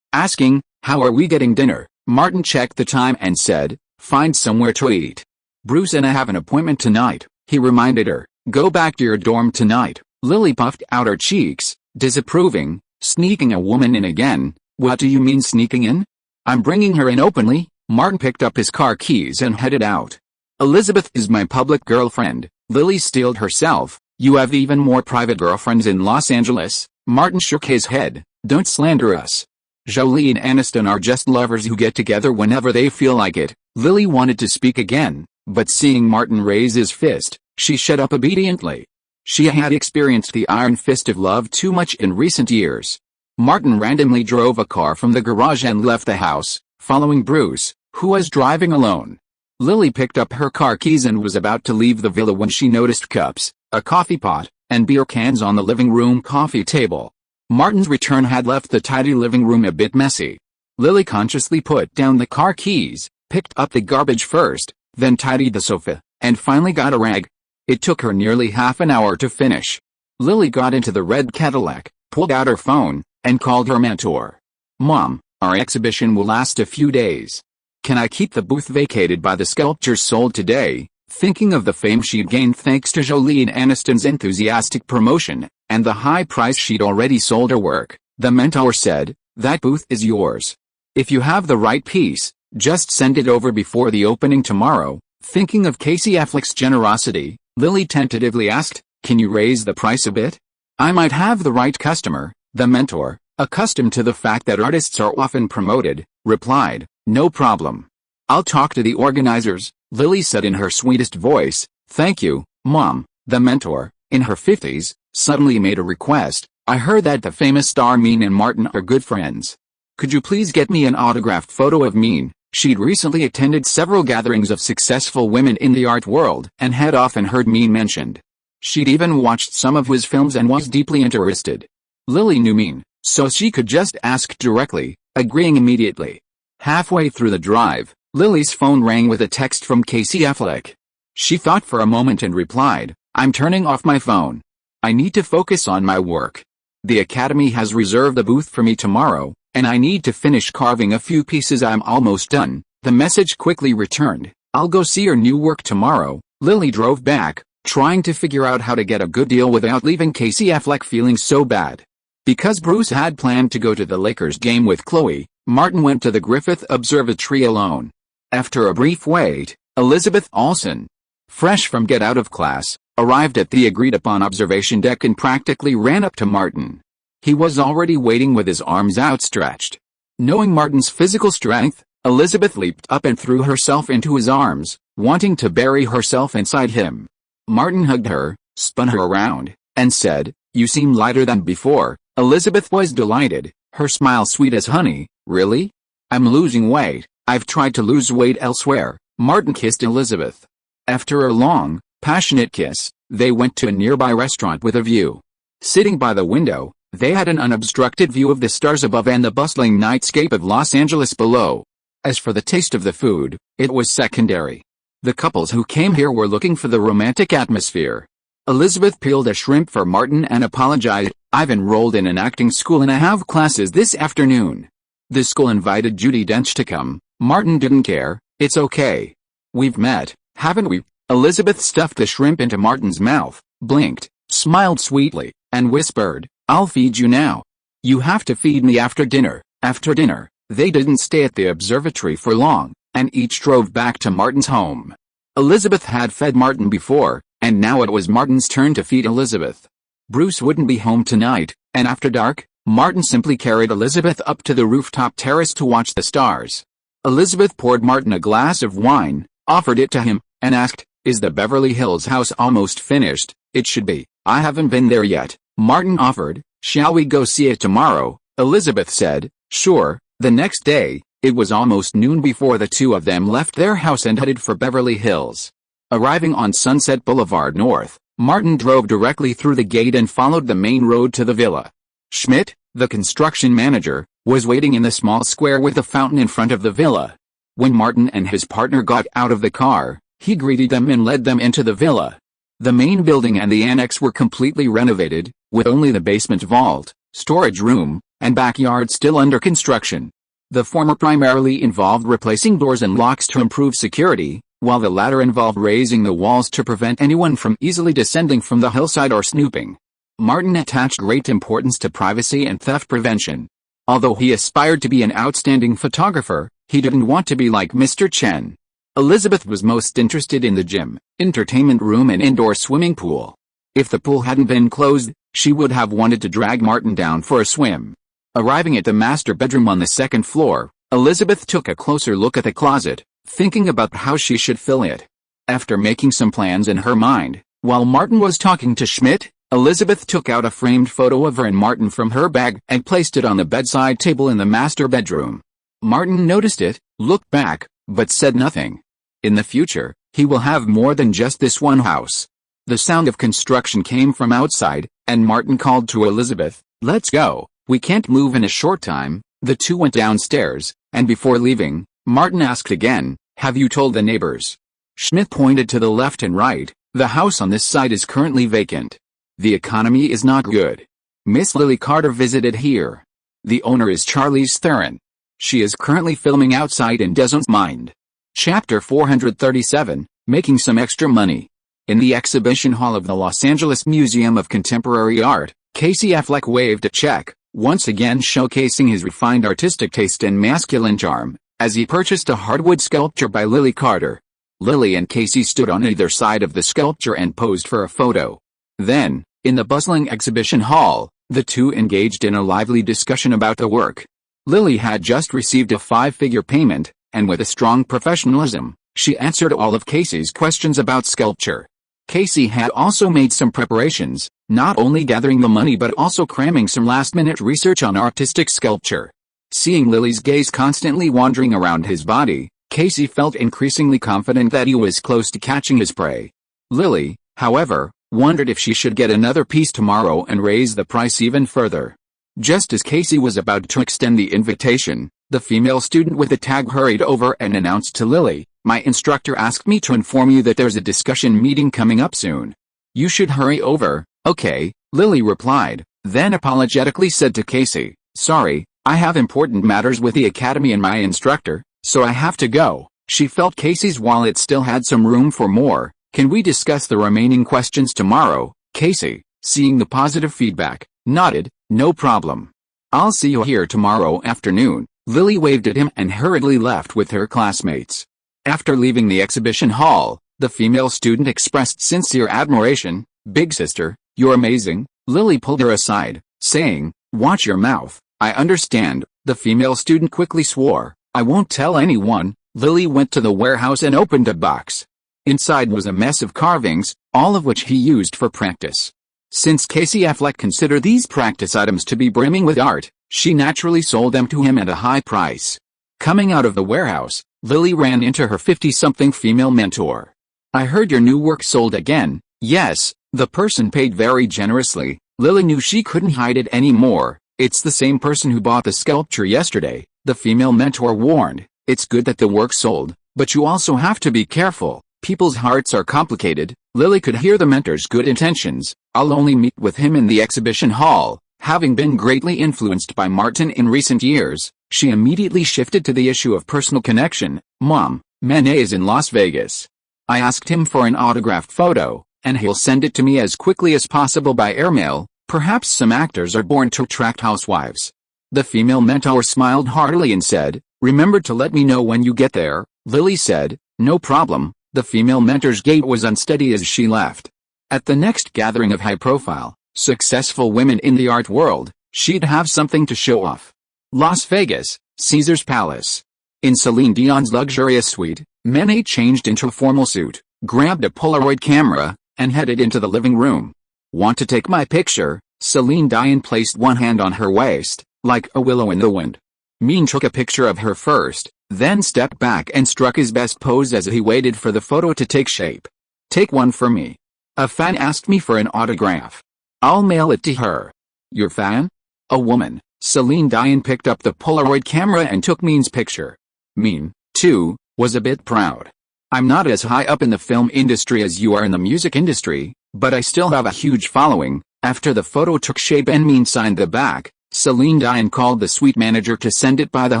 asking, "How are we getting dinner?" Martin checked the time and said, Find somewhere to eat. Bruce and I have an appointment tonight, he reminded her. Go back to your dorm tonight. Lily puffed out her cheeks, disapproving. Sneaking a woman in again? What do you mean sneaking in? I'm bringing her in openly. Martin picked up his car keys and headed out. Elizabeth is my public girlfriend, Lily steeled herself. You have even more private girlfriends in Los Angeles? Martin shook his head. Don't slander us. Jolie and Aniston are just lovers who get together whenever they feel like it. Lily wanted to speak again, but seeing Martin raise his fist, she shut up obediently. She had experienced the iron fist of love too much in recent years. Martin randomly drove a car from the garage and left the house, following Bruce, who was driving alone. Lily picked up her car keys and was about to leave the villa when she noticed cups, a coffee pot, and beer cans on the living room coffee table. Martin's return had left the tidy living room a bit messy. Lily consciously put down the car keys, picked up the garbage first, then tidied the sofa, and finally got a rag. It took her nearly half an hour to finish. Lily got into the red Cadillac, pulled out her phone, and called her mentor. Mom, our exhibition will last a few days. Can I keep the booth vacated by the sculptures sold today? Thinking of the fame she'd gained thanks to Jolie and Aniston's enthusiastic promotion, and the high price she'd already sold her work, the mentor said, that booth is yours. If you have the right piece, just send it over before the opening tomorrow. Thinking of Casey Affleck's generosity, Lily tentatively asked, can you raise the price a bit? I might have the right customer, the mentor, accustomed to the fact that artists are often promoted, replied, no problem. I'll talk to the organizers, Lily said in her sweetest voice. Thank you, Mom. The mentor, in her 50s, suddenly made a request. I heard that the famous star Mean and Martin are good friends. Could you please get me an autographed photo of Mean? She'd recently attended several gatherings of successful women in the art world and had often heard Mean mentioned. She'd even watched some of his films and was deeply interested. Lily knew Mean, so she could just ask directly, agreeing immediately. Halfway through the drive, Lily's phone rang with a text from Casey Affleck. She thought for a moment and replied, I'm turning off my phone. I need to focus on my work. The Academy has reserved a booth for me tomorrow, and I need to finish carving a few pieces. I'm almost done. The message quickly returned. I'll go see your new work tomorrow. Lily drove back, trying to figure out how to get a good deal without leaving Casey Affleck feeling so bad. Because Bruce had planned to go to the Lakers game with Chloe, Martin went to the Griffith Observatory alone. After a brief wait, Elizabeth Olsen, fresh from get out of class, arrived at the agreed-upon observation deck and practically ran up to Martin. He was already waiting with his arms outstretched. Knowing Martin's physical strength, Elizabeth leaped up and threw herself into his arms, wanting to bury herself inside him. Martin hugged her, spun her around, and said, You seem lighter than before. Elizabeth was delighted, her smile sweet as honey. Really? I'm losing weight. I've tried to lose weight elsewhere. Martin kissed Elizabeth. After a long, passionate kiss, they went to a nearby restaurant with a view. Sitting by the window, they had an unobstructed view of the stars above and the bustling nightscape of Los Angeles below. As for the taste of the food, it was secondary. The couples who came here were looking for the romantic atmosphere. Elizabeth peeled a shrimp for Martin and apologized. I've enrolled in an acting school and I have classes this afternoon. The school invited Judi Dench to come. Martin didn't care. It's okay. We've met, haven't we? Elizabeth stuffed the shrimp into Martin's mouth, blinked, smiled sweetly, and whispered, I'll feed you now. You have to feed me after dinner. After dinner, they didn't stay at the observatory for long, and each drove back to Martin's home. Elizabeth had fed Martin before, and now it was Martin's turn to feed Elizabeth. Bruce wouldn't be home tonight, and after dark, Martin simply carried Elizabeth up to the rooftop terrace to watch the stars. Elizabeth poured Martin a glass of wine, offered it to him, and asked, Is the Beverly Hills house almost finished? It should be. I haven't been there yet. Martin offered, Shall we go see it tomorrow? Elizabeth said, Sure. The next day, it was almost noon before the two of them left their house and headed for Beverly Hills. Arriving on Sunset Boulevard North, Martin drove directly through the gate and followed the main road to the villa. Schmidt, the construction manager, was waiting in the small square with a fountain in front of the villa. When Martin and his partner got out of the car, he greeted them and led them into the villa. The main building and the annex were completely renovated, with only the basement vault, storage room, and backyard still under construction. The former primarily involved replacing doors and locks to improve security, while the latter involved raising the walls to prevent anyone from easily descending from the hillside or snooping. Martin attached great importance to privacy and theft prevention. Although he aspired to be an outstanding photographer, he didn't want to be like Mr. Chen. Elizabeth was most interested in the gym, entertainment room and indoor swimming pool. If the pool hadn't been closed, she would have wanted to drag Martin down for a swim. Arriving at the master bedroom on the second floor, Elizabeth took a closer look at the closet, thinking about how she should fill it. After making some plans in her mind, while Martin was talking to Schmidt, Elizabeth took out a framed photo of her and Martin from her bag and placed it on the bedside table in the master bedroom. Martin noticed it, looked back, but said nothing. In the future, he will have more than just this one house. The sound of construction came from outside, and Martin called to Elizabeth, "Let's go, we can't move in a short time." The two went downstairs, and before leaving, Martin asked again, "Have you told the neighbors?" Schmidt pointed to the left and right. "The house on this side is currently vacant. The economy is not good. Miss Lily Carter visited here. The owner is Charlize Theron. She is currently filming outside and doesn't mind." Chapter 437, Making Some Extra Money. In the exhibition hall of the Los Angeles Museum of Contemporary Art, Casey Affleck waved a check, once again showcasing his refined artistic taste and masculine charm, as he purchased a hardwood sculpture by Lily Carter. Lily and Casey stood on either side of the sculpture and posed for a photo. Then, in the bustling exhibition hall, the two engaged in a lively discussion about the work. Lily had just received a 5-figure payment, and with a strong professionalism, she answered all of Casey's questions about sculpture. Casey had also made some preparations, not only gathering the money but also cramming some last-minute research on artistic sculpture. Seeing Lily's gaze constantly wandering around his body, Casey felt increasingly confident that he was close to catching his prey. Lily, however, wondered if she should get another piece tomorrow and raise the price even further. Just as Casey was about to extend the invitation, the female student with the tag hurried over and announced to Lily, "My instructor asked me to inform you that there's a discussion meeting coming up soon. You should hurry over." "Okay," Lily replied, then apologetically said to Casey, "Sorry, I have important matters with the academy and my instructor, so I have to go." She felt Casey's wallet still had some room for more. "Can we discuss the remaining questions tomorrow?" Casey, seeing the positive feedback, nodded, "No problem. I'll see you here tomorrow afternoon." Lily waved at him and hurriedly left with her classmates. After leaving the exhibition hall, the female student expressed sincere admiration. "Big sister, you're amazing." Lily pulled her aside, saying, "Watch your mouth, I understand." The female student quickly swore, "I won't tell anyone." Lily went to the warehouse and opened a box. Inside was a mess of carvings, all of which he used for practice. Since Casey Affleck considered these practice items to be brimming with art, she naturally sold them to him at a high price. Coming out of the warehouse, Lily ran into her 50-something female mentor. "I heard your new work sold again." "Yes." The person paid very generously. Lily knew she couldn't hide it anymore. "It's the same person who bought the sculpture yesterday," the female mentor warned. "It's good that the work sold, but you also have to be careful. People's hearts are complicated." Lily could hear the mentor's good intentions. "I'll only meet with him in the exhibition hall." Having been greatly influenced by Martin in recent years, she immediately shifted to the issue of personal connection. "Mom, Manet is in Las Vegas. I asked him for an autographed photo, and he'll send it to me as quickly as possible by airmail." Perhaps some actors are born to attract housewives. The female mentor smiled heartily and said, "Remember to let me know when you get there." Lily said, "No problem." The female mentor's gait was unsteady as she left. At the next gathering of high-profile, successful women in the art world, she'd have something to show off. Las Vegas, Caesar's Palace. In Celine Dion's luxurious suite, Manet changed into a formal suit, grabbed a Polaroid camera, and headed into the living room. "Want to take my picture?" Celine Dion placed one hand on her waist, like a willow in the wind. Mean took a picture of her first, then stepped back and struck his best pose as he waited for the photo to take shape. "Take one for me. A fan asked me for an autograph. I'll mail it to her." "Your fan?" "A woman." Celine Dion picked up the Polaroid camera and took Mean's picture. Mean, too, was a bit proud. "I'm not as high up in the film industry as you are in the music industry, but I still have a huge following." After the photo took shape and Mean signed the back, Celine Dion called the suite manager to send it by the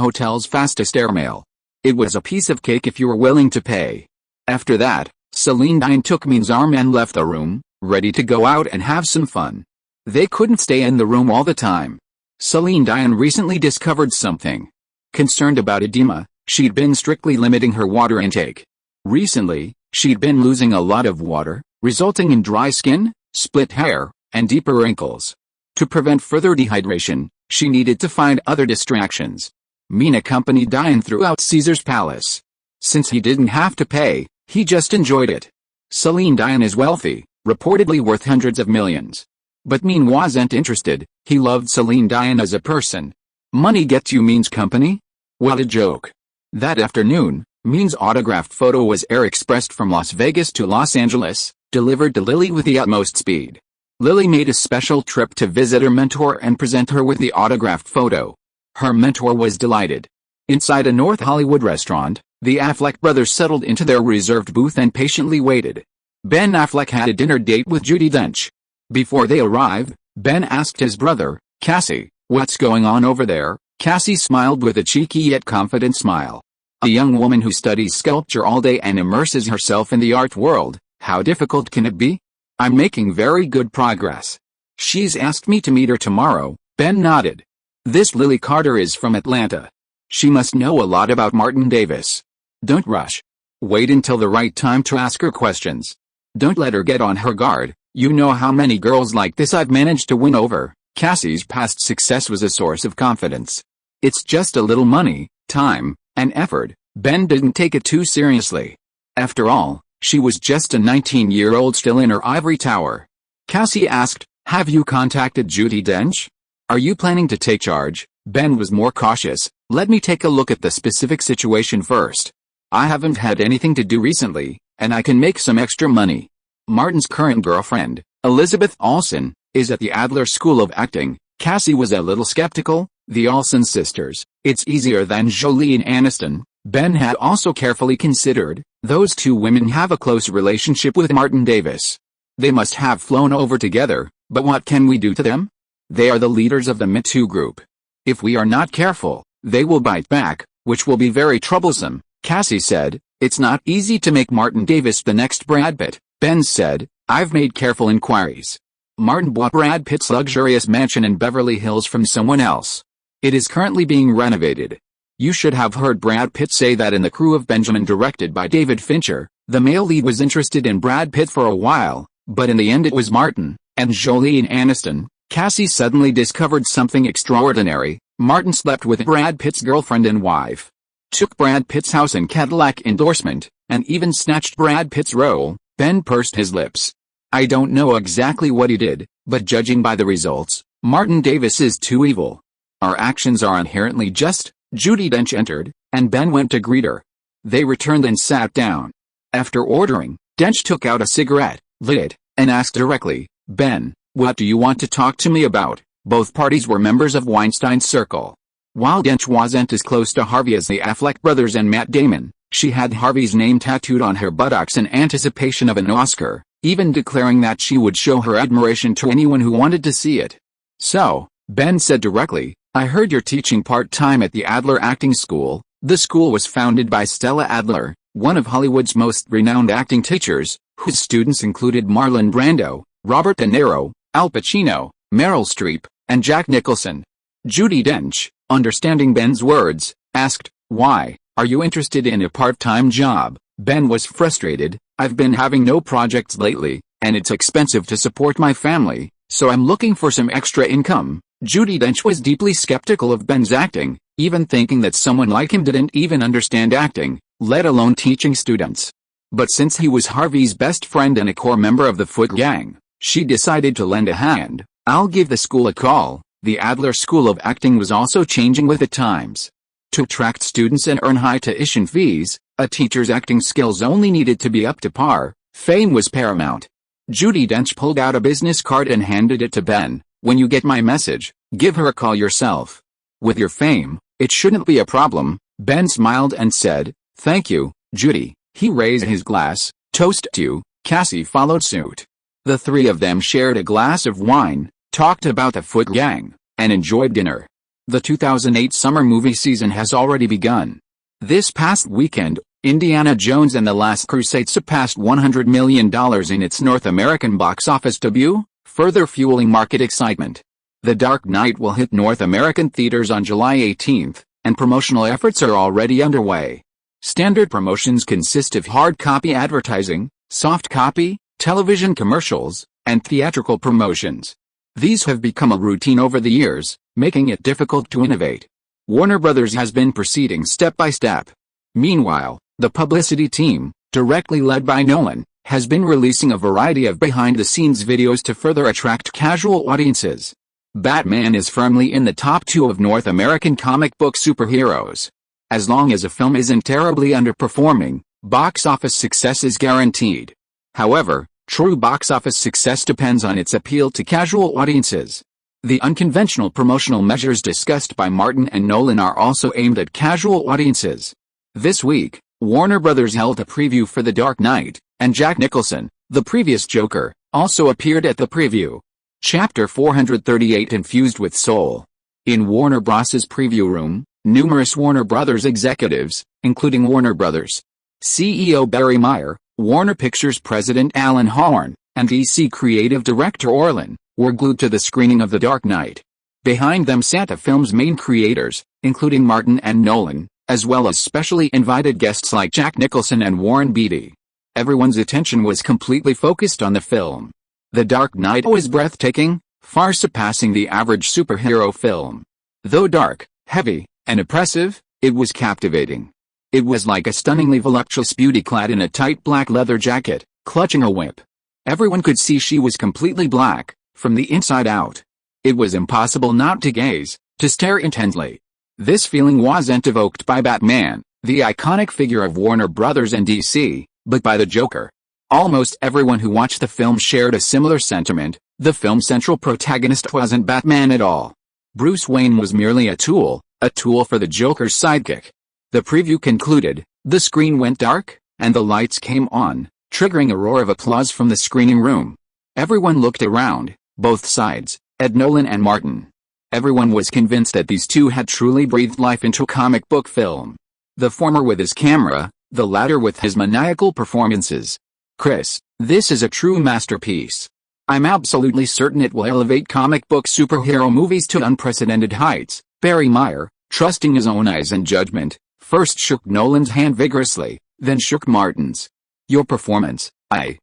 hotel's fastest airmail. It was a piece of cake if you were willing to pay. After that, Celine Dion took Min's arm and left the room, ready to go out and have some fun. They couldn't stay in the room all the time. Celine Dion recently discovered something. Concerned about edema, she'd been strictly limiting her water intake. Recently, she'd been losing a lot of water, resulting in dry skin, split hair, and deeper wrinkles. To prevent further dehydration, she needed to find other distractions. Min accompanied Dion throughout Caesar's palace. Since he didn't have to pay, he just enjoyed it. Celine Dion is wealthy, reportedly worth hundreds of millions. But Min wasn't interested. He loved Celine Dion as a person. Money gets you Min's company? What a joke. That afternoon, Min's autographed photo was air expressed from Las Vegas to Los Angeles, delivered to Lily with the utmost speed. Lily made a special trip to visit her mentor and present her with the autographed photo. Her mentor was delighted. Inside a North Hollywood restaurant, the Affleck brothers settled into their reserved booth and patiently waited. Ben Affleck had a dinner date with Judi Dench. Before they arrived, Ben asked his brother, Cassie, "What's going on over there?" Cassie smiled with a cheeky yet confident smile. A young woman who studies sculpture all day and immerses herself in the art world, how difficult can it be? I'm making very good progress. She's asked me to meet her tomorrow. Ben nodded. This Lily Carter is from Atlanta. She must know a lot about Martin Davis. Don't rush. Wait until the right time to ask her questions. Don't let her get on her guard. You know how many girls like this I've managed to win over. Cassie's past success was a source of confidence. It's just a little money, time, and effort. Ben didn't take it too seriously. After all, she was just a 19-year-old still in her ivory tower. Cassie asked, "Have you contacted Judi Dench? Are you planning to take charge?" Ben was more cautious. "Let me take a look at the specific situation first. I haven't had anything to do recently, and I can make some extra money." Martin's current girlfriend, Elizabeth Olsen, is at the Adler School of Acting. Cassie was a little skeptical. The Olsen sisters, it's easier than Jolie and Aniston. Ben had also carefully considered, those two women have a close relationship with Martin Davis. They must have flown over together, but what can we do to them? They are the leaders of the Me Too group. If we are not careful, they will bite back, which will be very troublesome. Cassie said, "It's not easy to make Martin Davis the next Brad Pitt." Ben said, "I've made careful inquiries. Martin bought Brad Pitt's luxurious mansion in Beverly Hills from someone else. It is currently being renovated. You should have heard Brad Pitt say that in The Crew of Benjamin, directed by David Fincher, the male lead was interested in Brad Pitt for a while, but in the end it was Martin, and Jolie and Aniston." Cassie suddenly discovered something extraordinary. Martin slept with Brad Pitt's girlfriend and wife, took Brad Pitt's house and Cadillac endorsement, and even snatched Brad Pitt's role. Ben pursed his lips. "I don't know exactly what he did, but judging by the results, Martin Davis is too evil. Our actions are inherently just." Judi Dench entered, and Ben went to greet her. They returned and sat down. After ordering, Dench took out a cigarette, lit it, and asked directly, "Ben, what do you want to talk to me about?" Both parties were members of Weinstein's circle. While Dench wasn't as close to Harvey as the Affleck brothers and Matt Damon, she had Harvey's name tattooed on her buttocks in anticipation of an Oscar, even declaring that she would show her admiration to anyone who wanted to see it. "So," Ben said directly, "I heard you're teaching part-time at the Adler Acting School." The school was founded by Stella Adler, one of Hollywood's most renowned acting teachers, whose students included Marlon Brando, Robert De Niro, Al Pacino, Meryl Streep, and Jack Nicholson. Judi Dench, understanding Ben's words, asked, "Why, are you interested in a part-time job?" Ben was frustrated. "I've been having no projects lately, and it's expensive to support my family, so I'm looking for some extra income." Judi Dench was deeply skeptical of Ben's acting, even thinking that someone like him didn't even understand acting, let alone teaching students. But since he was Harvey's best friend and a core member of the Foot Gang, she decided to lend a hand. "I'll give the school a call." The Adler School of Acting was also changing with the times. To attract students and earn high tuition fees, a teacher's acting skills only needed to be up to par. Fame was paramount. Judi Dench pulled out a business card and handed it to Ben. "When you get my message, give her a call yourself. With your fame, it shouldn't be a problem." Ben smiled and said, "Thank you, Judi." He raised his glass. "Toast to you." Cassie followed suit. The three of them shared a glass of wine, talked about the Foot Gang, and enjoyed dinner. The 2008 summer movie season has already begun. This past weekend, Indiana Jones and the Last Crusade surpassed $100 million in its North American box office debut, further fueling market excitement. The Dark Knight will hit North American theaters on July 18, and promotional efforts are already underway. Standard promotions consist of hard copy advertising, soft copy, television commercials, and theatrical promotions. These have become a routine over the years, making it difficult to innovate. Warner Bros. Has been proceeding step by step. Meanwhile, the publicity team, directly led by Nolan, has been releasing a variety of behind-the-scenes videos to further attract casual audiences. Batman is firmly in the top 2 of North American comic book superheroes. As long as a film isn't terribly underperforming, box office success is guaranteed. However, true box office success depends on its appeal to casual audiences. The unconventional promotional measures discussed by Martin and Nolan are also aimed at casual audiences. This week, Warner Bros. Held a preview for The Dark Knight, and Jack Nicholson, the previous Joker, also appeared at the preview. Chapter 438 infused with soul. In Warner Bros.'s preview room, numerous Warner Bros. Executives, including Warner Bros. CEO Barry Meyer, Warner Pictures President Alan Horn, and DC Creative Director Orlin, were glued to the screening of The Dark Knight. Behind them sat the film's main creators, including Martin and Nolan, as well as specially invited guests like Jack Nicholson and Warren Beatty. Everyone's attention was completely focused on the film. The Dark Knight was breathtaking, far surpassing the average superhero film. Though dark, heavy, and oppressive, it was captivating. It was like a stunningly voluptuous beauty clad in a tight black leather jacket, clutching a whip. Everyone could see she was completely black, from the inside out. It was impossible not to gaze, to stare intently. This feeling wasn't evoked by Batman, the iconic figure of Warner Bros. And DC, but by the Joker. Almost everyone who watched the film shared a similar sentiment. The film's central protagonist wasn't Batman at all. Bruce Wayne was merely a tool for the Joker's sidekick. The preview concluded, the screen went dark, and the lights came on, triggering a roar of applause from the screening room. Everyone looked around, both sides, at Nolan and Martin. Everyone was convinced that these two had truly breathed life into a comic book film. The former with his camera, the latter with his maniacal performances. Chris, this is a true masterpiece. I'm absolutely certain it will elevate comic book superhero movies to unprecedented heights. Barry Meyer, trusting his own eyes and judgment, first shook Nolan's hand vigorously, then shook Martin's. Your performance, I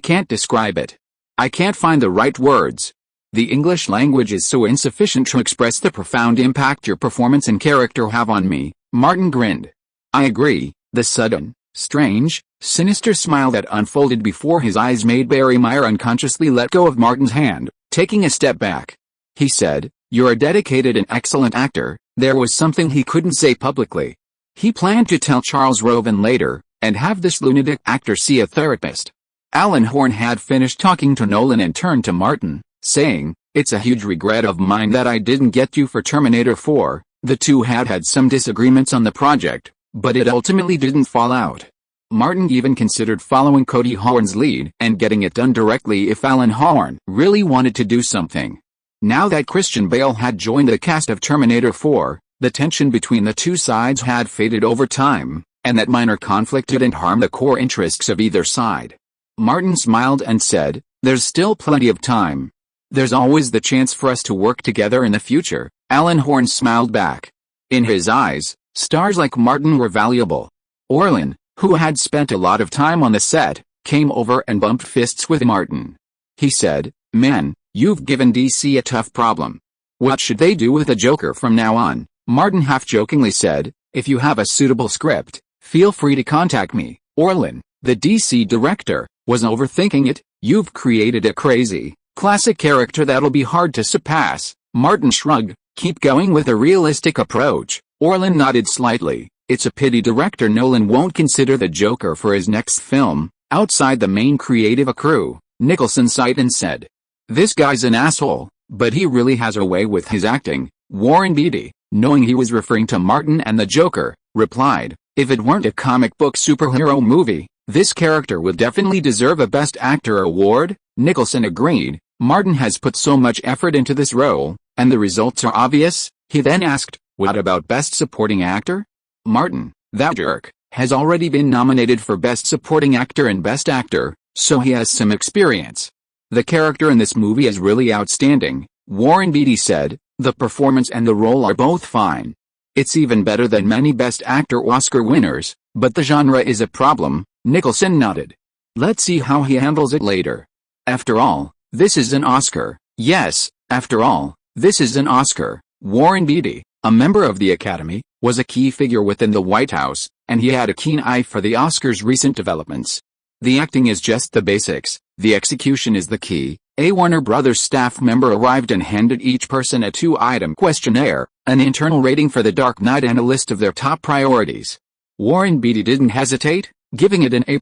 can't describe it. I can't find the right words. The English language is so insufficient to express the profound impact your performance and character have on me. Martin grinned. I agree. The sudden, strange, sinister smile that unfolded before his eyes made Barry Meyer unconsciously let go of Martin's hand. Taking a step back, he said, "You're a dedicated and excellent actor." There was something he couldn't say publicly. He planned to tell Charles Roven later, and have this lunatic actor see a therapist. Alan Horn had finished talking to Nolan and turned to Martin, saying, "It's a huge regret of mine that I didn't get you for Terminator 4. The two had some disagreements on the project, but it ultimately didn't fall out." Martin even considered following Cody Horn's lead and getting it done directly if Alan Horn really wanted to do something. Now that Christian Bale had joined the cast of Terminator 4, the tension between the two sides had faded over time, and that minor conflict didn't harm the core interests of either side. Martin smiled and said, "There's still plenty of time. There's always the chance for us to work together in the future." Alan Horn smiled back. In his eyes, stars like Martin were valuable. Orlin, who had spent a lot of time on the set, came over and bumped fists with Martin. He said, "Man, you've given DC a tough problem. What should they do with the Joker from now on?" Martin half-jokingly said, "If you have a suitable script, feel free to contact me." Orlin, the DC director, was overthinking it. "You've created a crazy, classic character that'll be hard to surpass." Martin shrugged. "Keep going with a realistic approach." Orlin nodded slightly. "It's a pity director Nolan won't consider the Joker for his next film, outside the main creative crew." Nicholson sighed and said, "This guy's an asshole, but he really has a way with his acting." Warren Beatty, knowing he was referring to Martin and the Joker, replied, "If it weren't a comic book superhero movie, this character would definitely deserve a Best Actor award." Nicholson agreed, Martin has put so much effort into this role, and the results are obvious." He then asked, "What about Best Supporting Actor?" Martin, that jerk, has already been nominated for Best Supporting Actor and Best Actor, so he has some experience. "The character in this movie is really outstanding," Warren Beatty said. "The performance and the role are both fine. It's even better than many Best Actor Oscar winners, but the genre is a problem." Nicholson nodded. "Let's see how he handles it later. After all, this is an Oscar." "Yes, after all, this is an Oscar." Warren Beatty, a member of the Academy, was a key figure within the White House, and he had a keen eye for the Oscars' recent developments. "The acting is just the basics, the execution is the key." A Warner Brothers staff member arrived and handed each person a 2-item questionnaire, an internal rating for The Dark Knight and a list of their top priorities. Warren Beatty didn't hesitate, giving it an A+.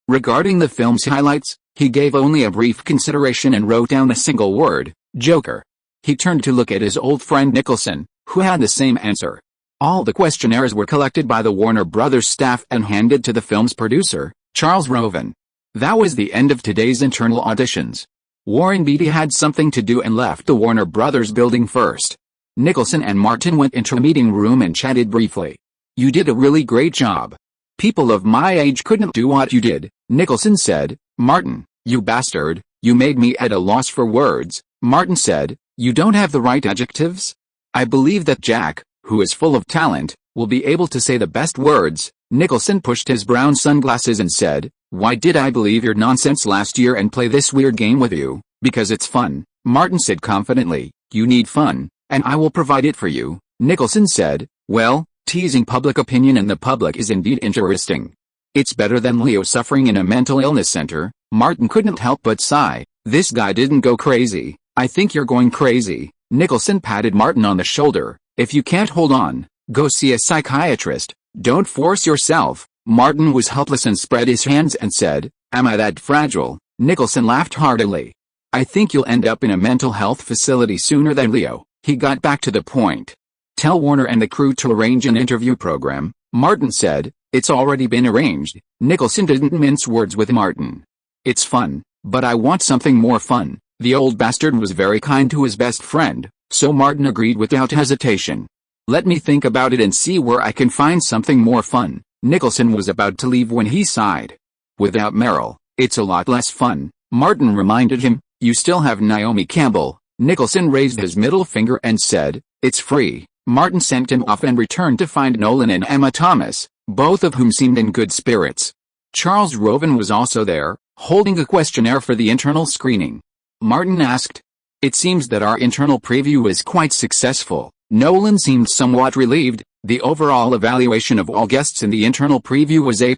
Regarding the film's highlights, he gave only a brief consideration and wrote down a single word: Joker. He turned to look at his old friend Nicholson, who had the same answer. All the questionnaires were collected by the Warner Brothers staff and handed to the film's producer, Charles Roven. That was the end of today's internal auditions. Warren Beatty had something to do and left the Warner Brothers building first. Nicholson and Martin went into a meeting room and chatted briefly. "You did a really great job. People of my age couldn't do what you did," Nicholson said. "Martin, you bastard, you made me at a loss for words." Martin said, "You don't have the right adjectives? I believe that Jack, who is full of talent, will be able to say the best words." Nicholson pushed his brown sunglasses and said, "Why did I believe your nonsense last year and play this weird game with you? Because it's fun." Martin said confidently, "You need fun, and I will provide it for you." Nicholson said, "Well, teasing public opinion and the public is indeed interesting. It's better than Leo suffering in a mental illness center." Martin couldn't help but sigh. "This guy didn't go crazy. I think you're going crazy." Nicholson patted Martin on the shoulder. "If you can't hold on, go see a psychiatrist. Don't force yourself." Martin was helpless and spread his hands and said, "Am I that fragile?" Nicholson laughed heartily. "I think you'll end up in a mental health facility sooner than Leo." He got back to the point. "Tell Warner and the crew to arrange an interview program," Martin said. "It's already been arranged." Nicholson didn't mince words with Martin. "It's fun, but I want something more fun." The old bastard was very kind to his best friend, so Martin agreed without hesitation. "Let me think about it and see where I can find something more fun." Nicholson was about to leave when he sighed. "Without Meryl, it's a lot less fun," Martin reminded him. "You still have Naomi Campbell." Nicholson raised his middle finger and said, "It's free." Martin sent him off and returned to find Nolan and Emma Thomas, both of whom seemed in good spirits. Charles Roven was also there, holding a questionnaire for the internal screening. Martin asked, "It seems that our internal preview is quite successful." Nolan seemed somewhat relieved. The overall evaluation of all guests in the internal preview was A+.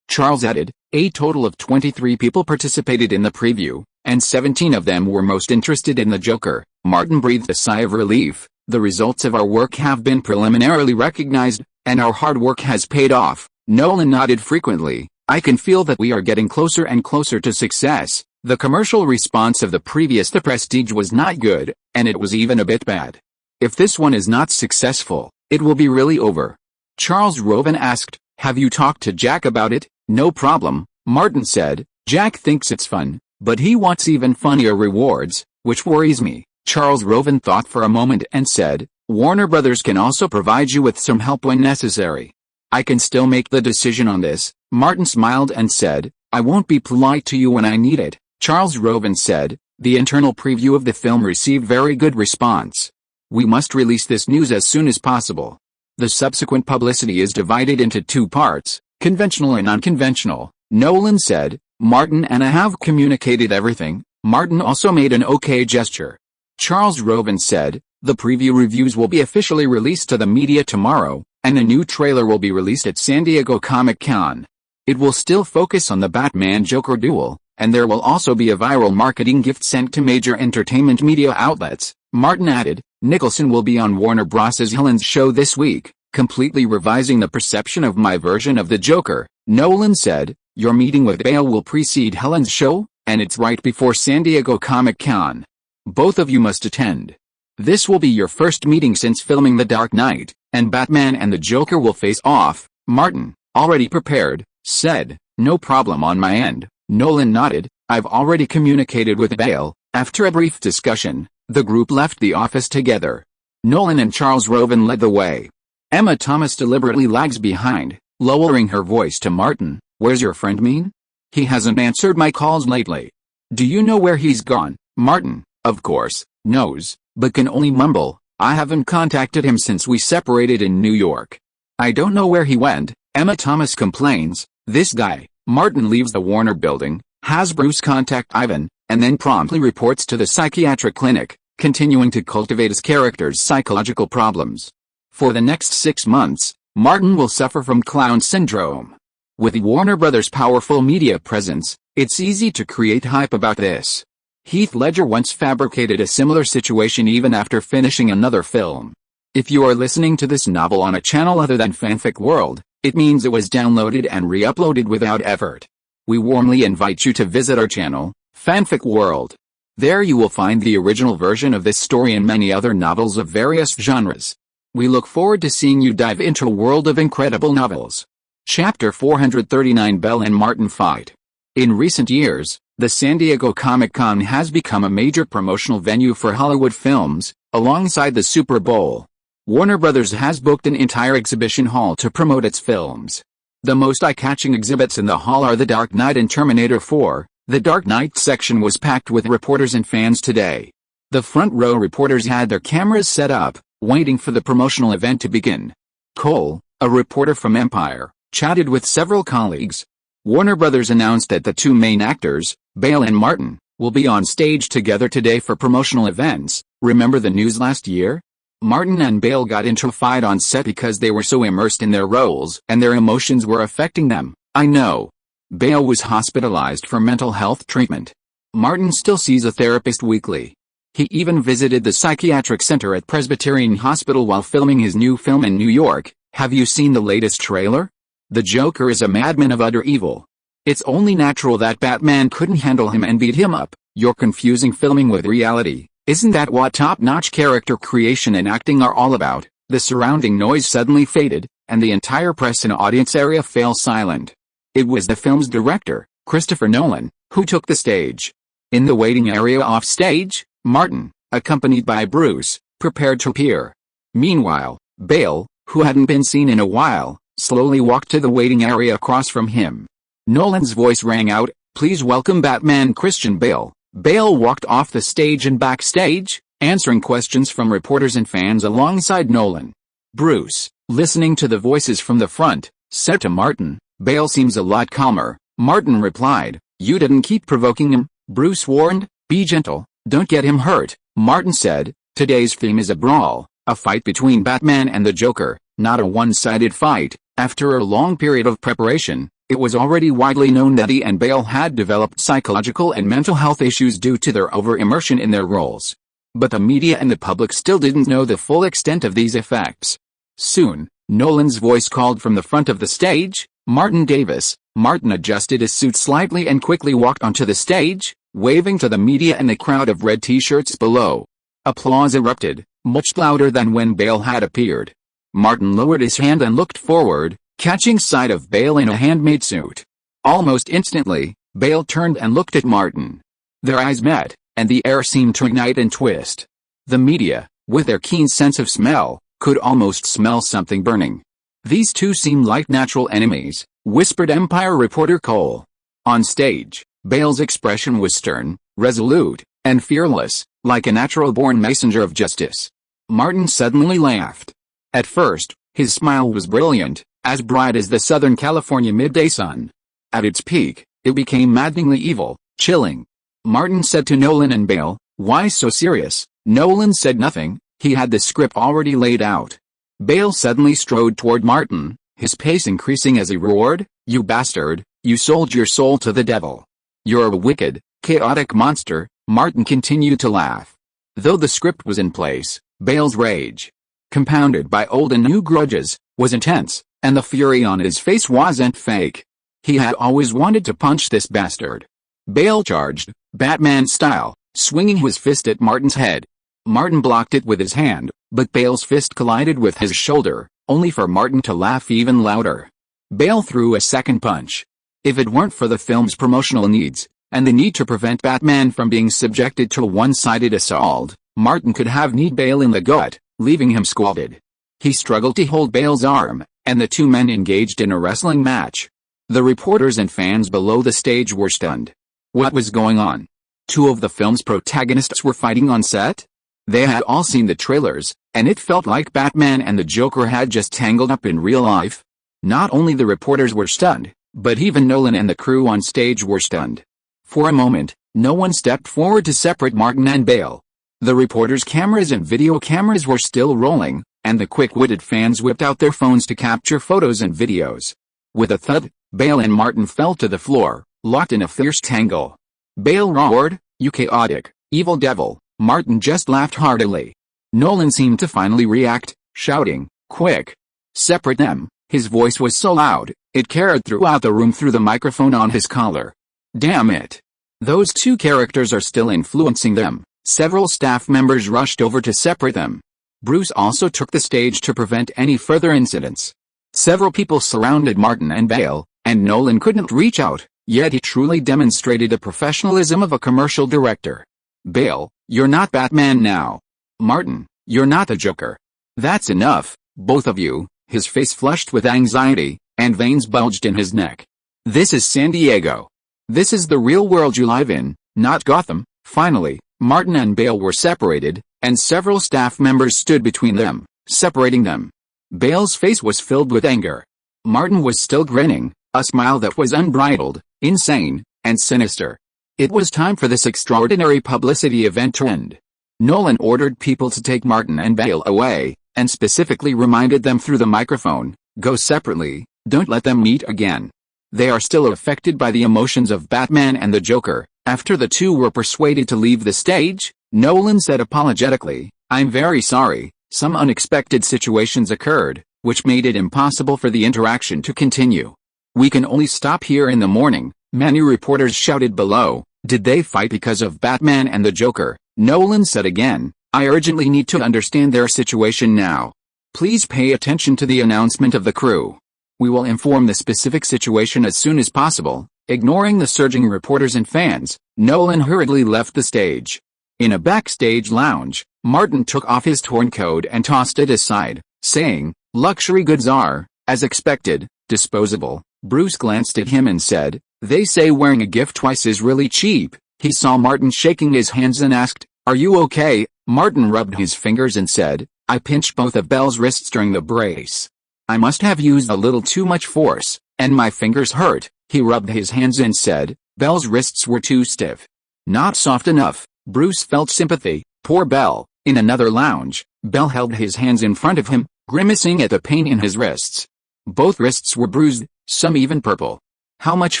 Charles added, "A total of 23 people participated in the preview, and 17 of them were most interested in the Joker." Martin breathed a sigh of relief. "The results of our work have been preliminarily recognized, and our hard work has paid off." Nolan nodded frequently. "I can feel that we are getting closer and closer to success." The commercial response of the previous The Prestige was not good, and it was even a bit bad. "If this one is not successful, it will be really over." Charles Roven asked, "Have you talked to Jack about it?" "No problem," Martin said. "Jack thinks it's fun, but he wants even funnier rewards, which worries me." Charles Roven thought for a moment and said, "Warner Brothers can also provide you with some help when necessary." "I can still make the decision on this." Martin smiled and said, "I won't be polite to you when I need it." Charles Roven said, "The internal preview of the film received very good response. We must release this news as soon as possible. The subsequent publicity is divided into 2 parts, conventional and unconventional." Nolan said, "Martin and I have communicated everything." Martin also made an OK gesture. Charles Roven said, "The preview reviews will be officially released to the media tomorrow, and a new trailer will be released at San Diego Comic-Con. It will still focus on the Batman-Joker duel, and there will also be a viral marketing gift sent to major entertainment media outlets." Martin added, "Nicholson will be on Warner Bros.' Helen's show this week, completely revising the perception of my version of the Joker." Nolan said, "Your meeting with Bale will precede Helen's show, and it's right before San Diego Comic-Con. Both of you must attend. This will be your first meeting since filming The Dark Knight, and Batman and the Joker will face off." Martin, already prepared, said, "No problem on my end." Nolan nodded, "I've already communicated with Bale, After a brief discussion, the group left the office together. Nolan and Charles Roven led the way. Emma Thomas deliberately lags behind, lowering her voice to Martin. "Where's your friend Mean? He hasn't answered my calls lately. Do you know where he's gone?" Martin, of course, knows, but can only mumble, "I haven't contacted him since we separated in New York. I don't know where he went." Emma Thomas complains, "This guy." Martin leaves the Warner building, has Bruce contact Ivan, and then promptly reports to the psychiatric clinic, continuing to cultivate his character's psychological problems. For the next 6 months, Martin will suffer from clown syndrome. With Warner Brothers' powerful media presence, it's easy to create hype about this. Heath Ledger once fabricated a similar situation even after finishing another film. If you are listening to this novel on a channel other than Fanfic World, it means it was downloaded and re-uploaded without effort. We warmly invite you to visit our channel, Fanfic World. There you will find the original version of this story and many other novels of various genres. We look forward to seeing you dive into a world of incredible novels. Chapter 439: Belle and Martin Fight. In recent years, the San Diego Comic-Con has become a major promotional venue for Hollywood films, alongside the Super Bowl. Warner Brothers has booked an entire exhibition hall to promote its films. The most eye-catching exhibits in the hall are The Dark Knight and Terminator 4. The Dark Knight section was packed with reporters and fans today. The front row reporters had their cameras set up, waiting for the promotional event to begin. Cole, a reporter from Empire, chatted with several colleagues. Warner Brothers announced that the two main actors, Bale and Martin, will be on stage together today for promotional events. Remember the news last year? Martin and Bale got into a fight on set because they were so immersed in their roles and their emotions were affecting them. I know. Bale was hospitalized for mental health treatment. Martin still sees a therapist weekly. He even visited the psychiatric center at Presbyterian Hospital while filming his new film in New York. Have you seen the latest trailer? The Joker is a madman of utter evil. It's only natural that Batman couldn't handle him and beat him up. You're confusing filming with reality. Isn't that what top-notch character creation and acting are all about? The surrounding noise suddenly faded, and the entire press and audience area fell silent. It was the film's director, Christopher Nolan, who took the stage. In the waiting area off stage, Martin, accompanied by Bruce, prepared to appear. Meanwhile, Bale, who hadn't been seen in a while, slowly walked to the waiting area across from him. Nolan's voice rang out, "Please welcome Batman Christian Bale." Bale walked off the stage and backstage, answering questions from reporters and fans alongside Nolan. Bruce, listening to the voices from the front, said to Martin, "Bale seems a lot calmer." Martin replied, "You didn't keep provoking him," Bruce warned. "Be gentle, don't get him hurt." Martin said, "Today's theme is a brawl, a fight between Batman and the Joker, not a one-sided fight." After a long period of preparation, it was already widely known that he and Bale had developed psychological and mental health issues due to their over-immersion in their roles. But the media and the public still didn't know the full extent of these effects. Soon, Nolan's voice called from the front of the stage, "Martin Davis." Martin adjusted his suit slightly and quickly walked onto the stage, waving to the media and the crowd of red t-shirts below. Applause erupted, much louder than when Bale had appeared. Martin lowered his hand and looked forward, catching sight of Bale in a handmade suit. Almost instantly, Bale turned and looked at Martin. Their eyes met, and the air seemed to ignite and twist. The media, with their keen sense of smell, could almost smell something burning. "These two seem like natural enemies," whispered Empire reporter Cole. On stage, Bale's expression was stern, resolute, and fearless, like a natural-born messenger of justice. Martin suddenly laughed. At first, his smile was brilliant, as bright as the Southern California midday sun. At its peak, it became maddeningly evil, chilling. Martin said to Nolan and Bale, "Why so serious?" Nolan said nothing, he had the script already laid out. Bale suddenly strode toward Martin, his pace increasing as he roared, "You bastard, you sold your soul to the devil. You're a wicked, chaotic monster." Martin continued to laugh. Though the script was in place, Bale's rage, compounded by old and new grudges, was intense, and the fury on his face wasn't fake. He had always wanted to punch this bastard. Bale charged, Batman style, swinging his fist at Martin's head. Martin blocked it with his hand, but Bale's fist collided with his shoulder, only for Martin to laugh even louder. Bale threw a second punch. If it weren't for the film's promotional needs, and the need to prevent Batman from being subjected to a one-sided assault, Martin could have kneed Bale in the gut, leaving him scalded. He struggled to hold Bale's arm, and the two men engaged in a wrestling match. The reporters and fans below the stage were stunned. What was going on? Two of the film's protagonists were fighting on set? They had all seen the trailers, and it felt like Batman and the Joker had just tangled up in real life. Not only the reporters were stunned, but even Nolan and the crew on stage were stunned. For a moment, no one stepped forward to separate Martin and Bale. The reporters' cameras and video cameras were still rolling, and the quick-witted fans whipped out their phones to capture photos and videos. With a thud, Bale and Martin fell to the floor, locked in a fierce tangle. Bale roared, "You chaotic, evil devil." Martin just laughed heartily. Nolan seemed to finally react, shouting, "Quick! Separate them." His voice was so loud, it carried throughout the room through the microphone on his collar. Damn it! Those two characters are still influencing them. Several staff members rushed over to separate them. Bruce also took the stage to prevent any further incidents. Several people surrounded Martin and Bale, and Nolan couldn't reach out, yet he truly demonstrated the professionalism of a commercial director. Bale, you're not Batman now. Martin, you're not the Joker. That's enough, both of you. His face flushed with anxiety, and veins bulged in his neck. This is San Diego. This is the real world you live in, not Gotham. Finally, Martin and Bale were separated, and several staff members stood between them, separating them. Bale's face was filled with anger. Martin was still grinning, a smile that was unbridled, insane, and sinister. It was time for this extraordinary publicity event to end. Nolan ordered people to take Martin and Bale away, and specifically reminded them through the microphone, "Go separately, don't let them meet again." They are still affected by the emotions of Batman and the Joker. After the two were persuaded to leave the stage, Nolan said apologetically, "I'm very sorry, some unexpected situations occurred, which made it impossible for the interaction to continue. We can only stop here in the morning." Many reporters shouted below, "Did they fight because of Batman and the Joker?" Nolan said again, "I urgently need to understand their situation now. Please pay attention to the announcement of the crew. We will inform the specific situation as soon as possible." Ignoring the surging reporters and fans, Nolan hurriedly left the stage. In a backstage lounge, Martin took off his torn coat and tossed it aside, saying, "Luxury goods are, as expected, disposable." Bruce glanced at him and said, "They say wearing a gift twice is really cheap." He saw Martin shaking his hands and asked, "Are you okay?" Martin rubbed his fingers and said, "I pinched both of Belle's wrists during the brace. I must have used a little too much force, and my fingers hurt." He rubbed his hands and said, "Belle's wrists were too stiff. Not soft enough." Bruce felt sympathy. Poor Belle. In another lounge, Belle held his hands in front of him, grimacing at the pain in his wrists. Both wrists were bruised, some even purple. How much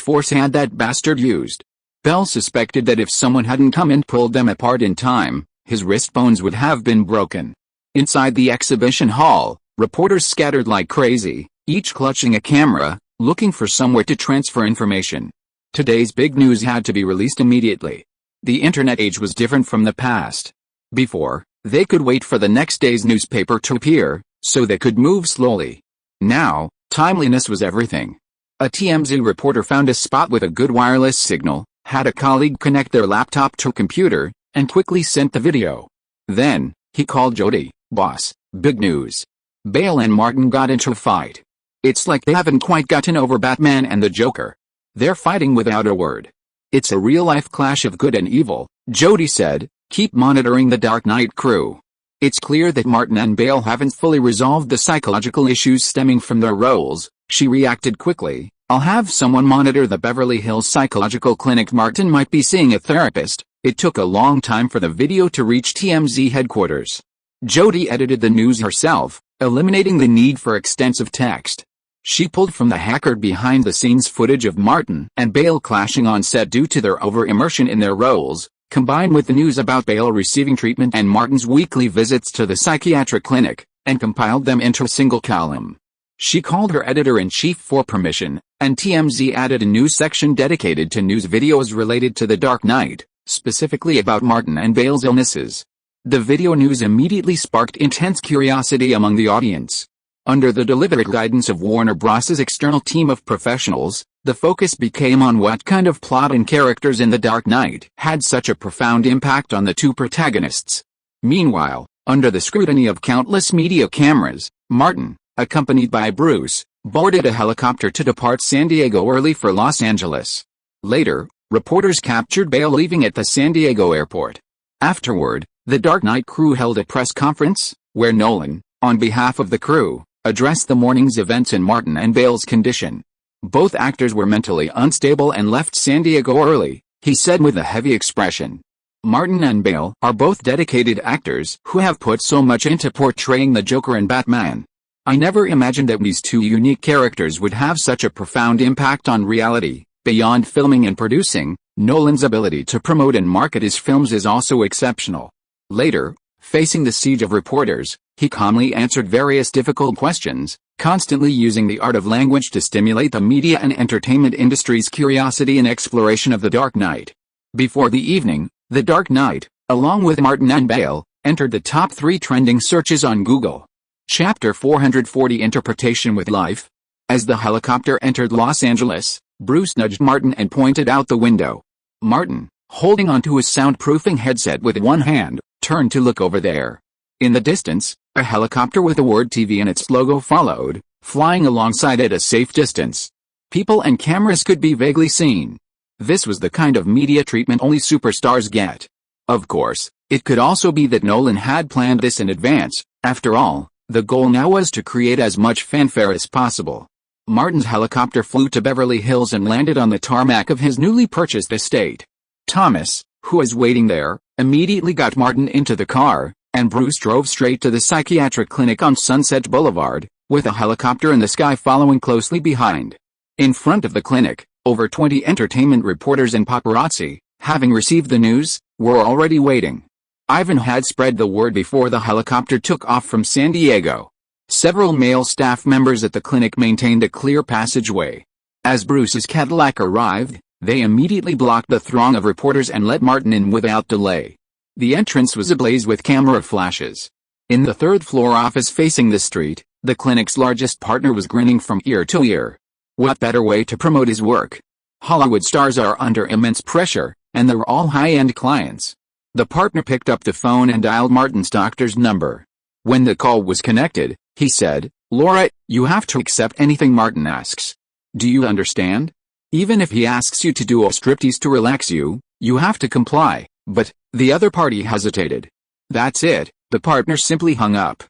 force had that bastard used? Belle suspected that if someone hadn't come and pulled them apart in time, his wrist bones would have been broken. Inside the exhibition hall, reporters scattered like crazy, each clutching a camera, looking for somewhere to transfer information. Today's big news had to be released immediately. The internet age was different from the past. Before, they could wait for the next day's newspaper to appear, so they could move slowly. Now, timeliness was everything. A TMZ reporter found a spot with a good wireless signal, had a colleague connect their laptop to a computer, and quickly sent the video. Then, he called Jody. "Boss, big news. Bale and Martin got into a fight. It's like they haven't quite gotten over Batman and the Joker. They're fighting without a word. It's a real-life clash of good and evil." Jody said, "Keep monitoring the Dark Knight crew. It's clear that Martin and Bale haven't fully resolved the psychological issues stemming from their roles." She reacted quickly, "I'll have someone monitor the Beverly Hills Psychological Clinic. Martin might be seeing a therapist." It took a long time for the video to reach TMZ headquarters. Jody edited the news herself, eliminating the need for extensive text. She pulled from the hacker behind-the-scenes footage of Martin and Bale clashing on set due to their over-immersion in their roles, combined with the news about Bale receiving treatment and Martin's weekly visits to the psychiatric clinic, and compiled them into a single column. She called her editor-in-chief for permission, and TMZ added a news section dedicated to news videos related to The Dark Knight, specifically about Martin and Bale's illnesses. The video news immediately sparked intense curiosity among the audience. Under the deliberate guidance of Warner Bros.' external team of professionals, The focus became on what kind of plot and characters in The Dark Knight had such a profound impact on the two protagonists. Meanwhile, under the scrutiny of countless media cameras, Martin, accompanied by Bruce, boarded a helicopter to depart San Diego early for Los Angeles. Later, reporters captured Bale leaving at the San Diego airport. Afterward, the Dark Knight crew held a press conference, where Nolan, on behalf of the crew, addressed the morning's events and Martin and Bale's condition. Both actors were mentally unstable and left San Diego early, he said with a heavy expression. Martin and Bale are both dedicated actors who have put so much into portraying the Joker and Batman. I never imagined that these two unique characters would have such a profound impact on reality. Beyond filming and producing, Nolan's ability to promote and market his films is also exceptional. Later, facing the siege of reporters, he calmly answered various difficult questions, constantly using the art of language to stimulate the media and entertainment industry's curiosity and exploration of The Dark Knight. Before the evening, The Dark Knight, along with Martin and Bale, entered the top 3 trending searches on Google. Chapter 440 Interpretation with Life. As the helicopter entered Los Angeles, Bruce nudged Martin and pointed out the window. Martin, holding onto his soundproofing headset with one hand, turned to look over there. In the distance, a helicopter with the word TV and its logo followed, flying alongside at a safe distance. People and cameras could be vaguely seen. This was the kind of media treatment only superstars get. Of course, it could also be that Nolan had planned this in advance. After all, the goal now was to create as much fanfare as possible. Martin's helicopter flew to Beverly Hills and landed on the tarmac of his newly purchased estate. Thomas, who was waiting there, immediately got Martin into the car, and Bruce drove straight to the psychiatric clinic on Sunset Boulevard, with a helicopter in the sky following closely behind. In front of the clinic, over 20 entertainment reporters and paparazzi, having received the news, were already waiting. Ivan had spread the word before the helicopter took off from San Diego. Several male staff members at the clinic maintained a clear passageway. As Bruce's Cadillac arrived, they immediately blocked the throng of reporters and let Martin in without delay. The entrance was ablaze with camera flashes. In the third-floor office facing the street, the clinic's largest partner was grinning from ear to ear. What better way to promote his work? Hollywood stars are under immense pressure, and they're all high-end clients. The partner picked up the phone and dialed Martin's doctor's number. When the call was connected, he said, "Laura, you have to accept anything Martin asks. Do you understand? Even if he asks you to do a striptease to relax you, you have to comply." But the other party hesitated. That's it, the partner simply hung up.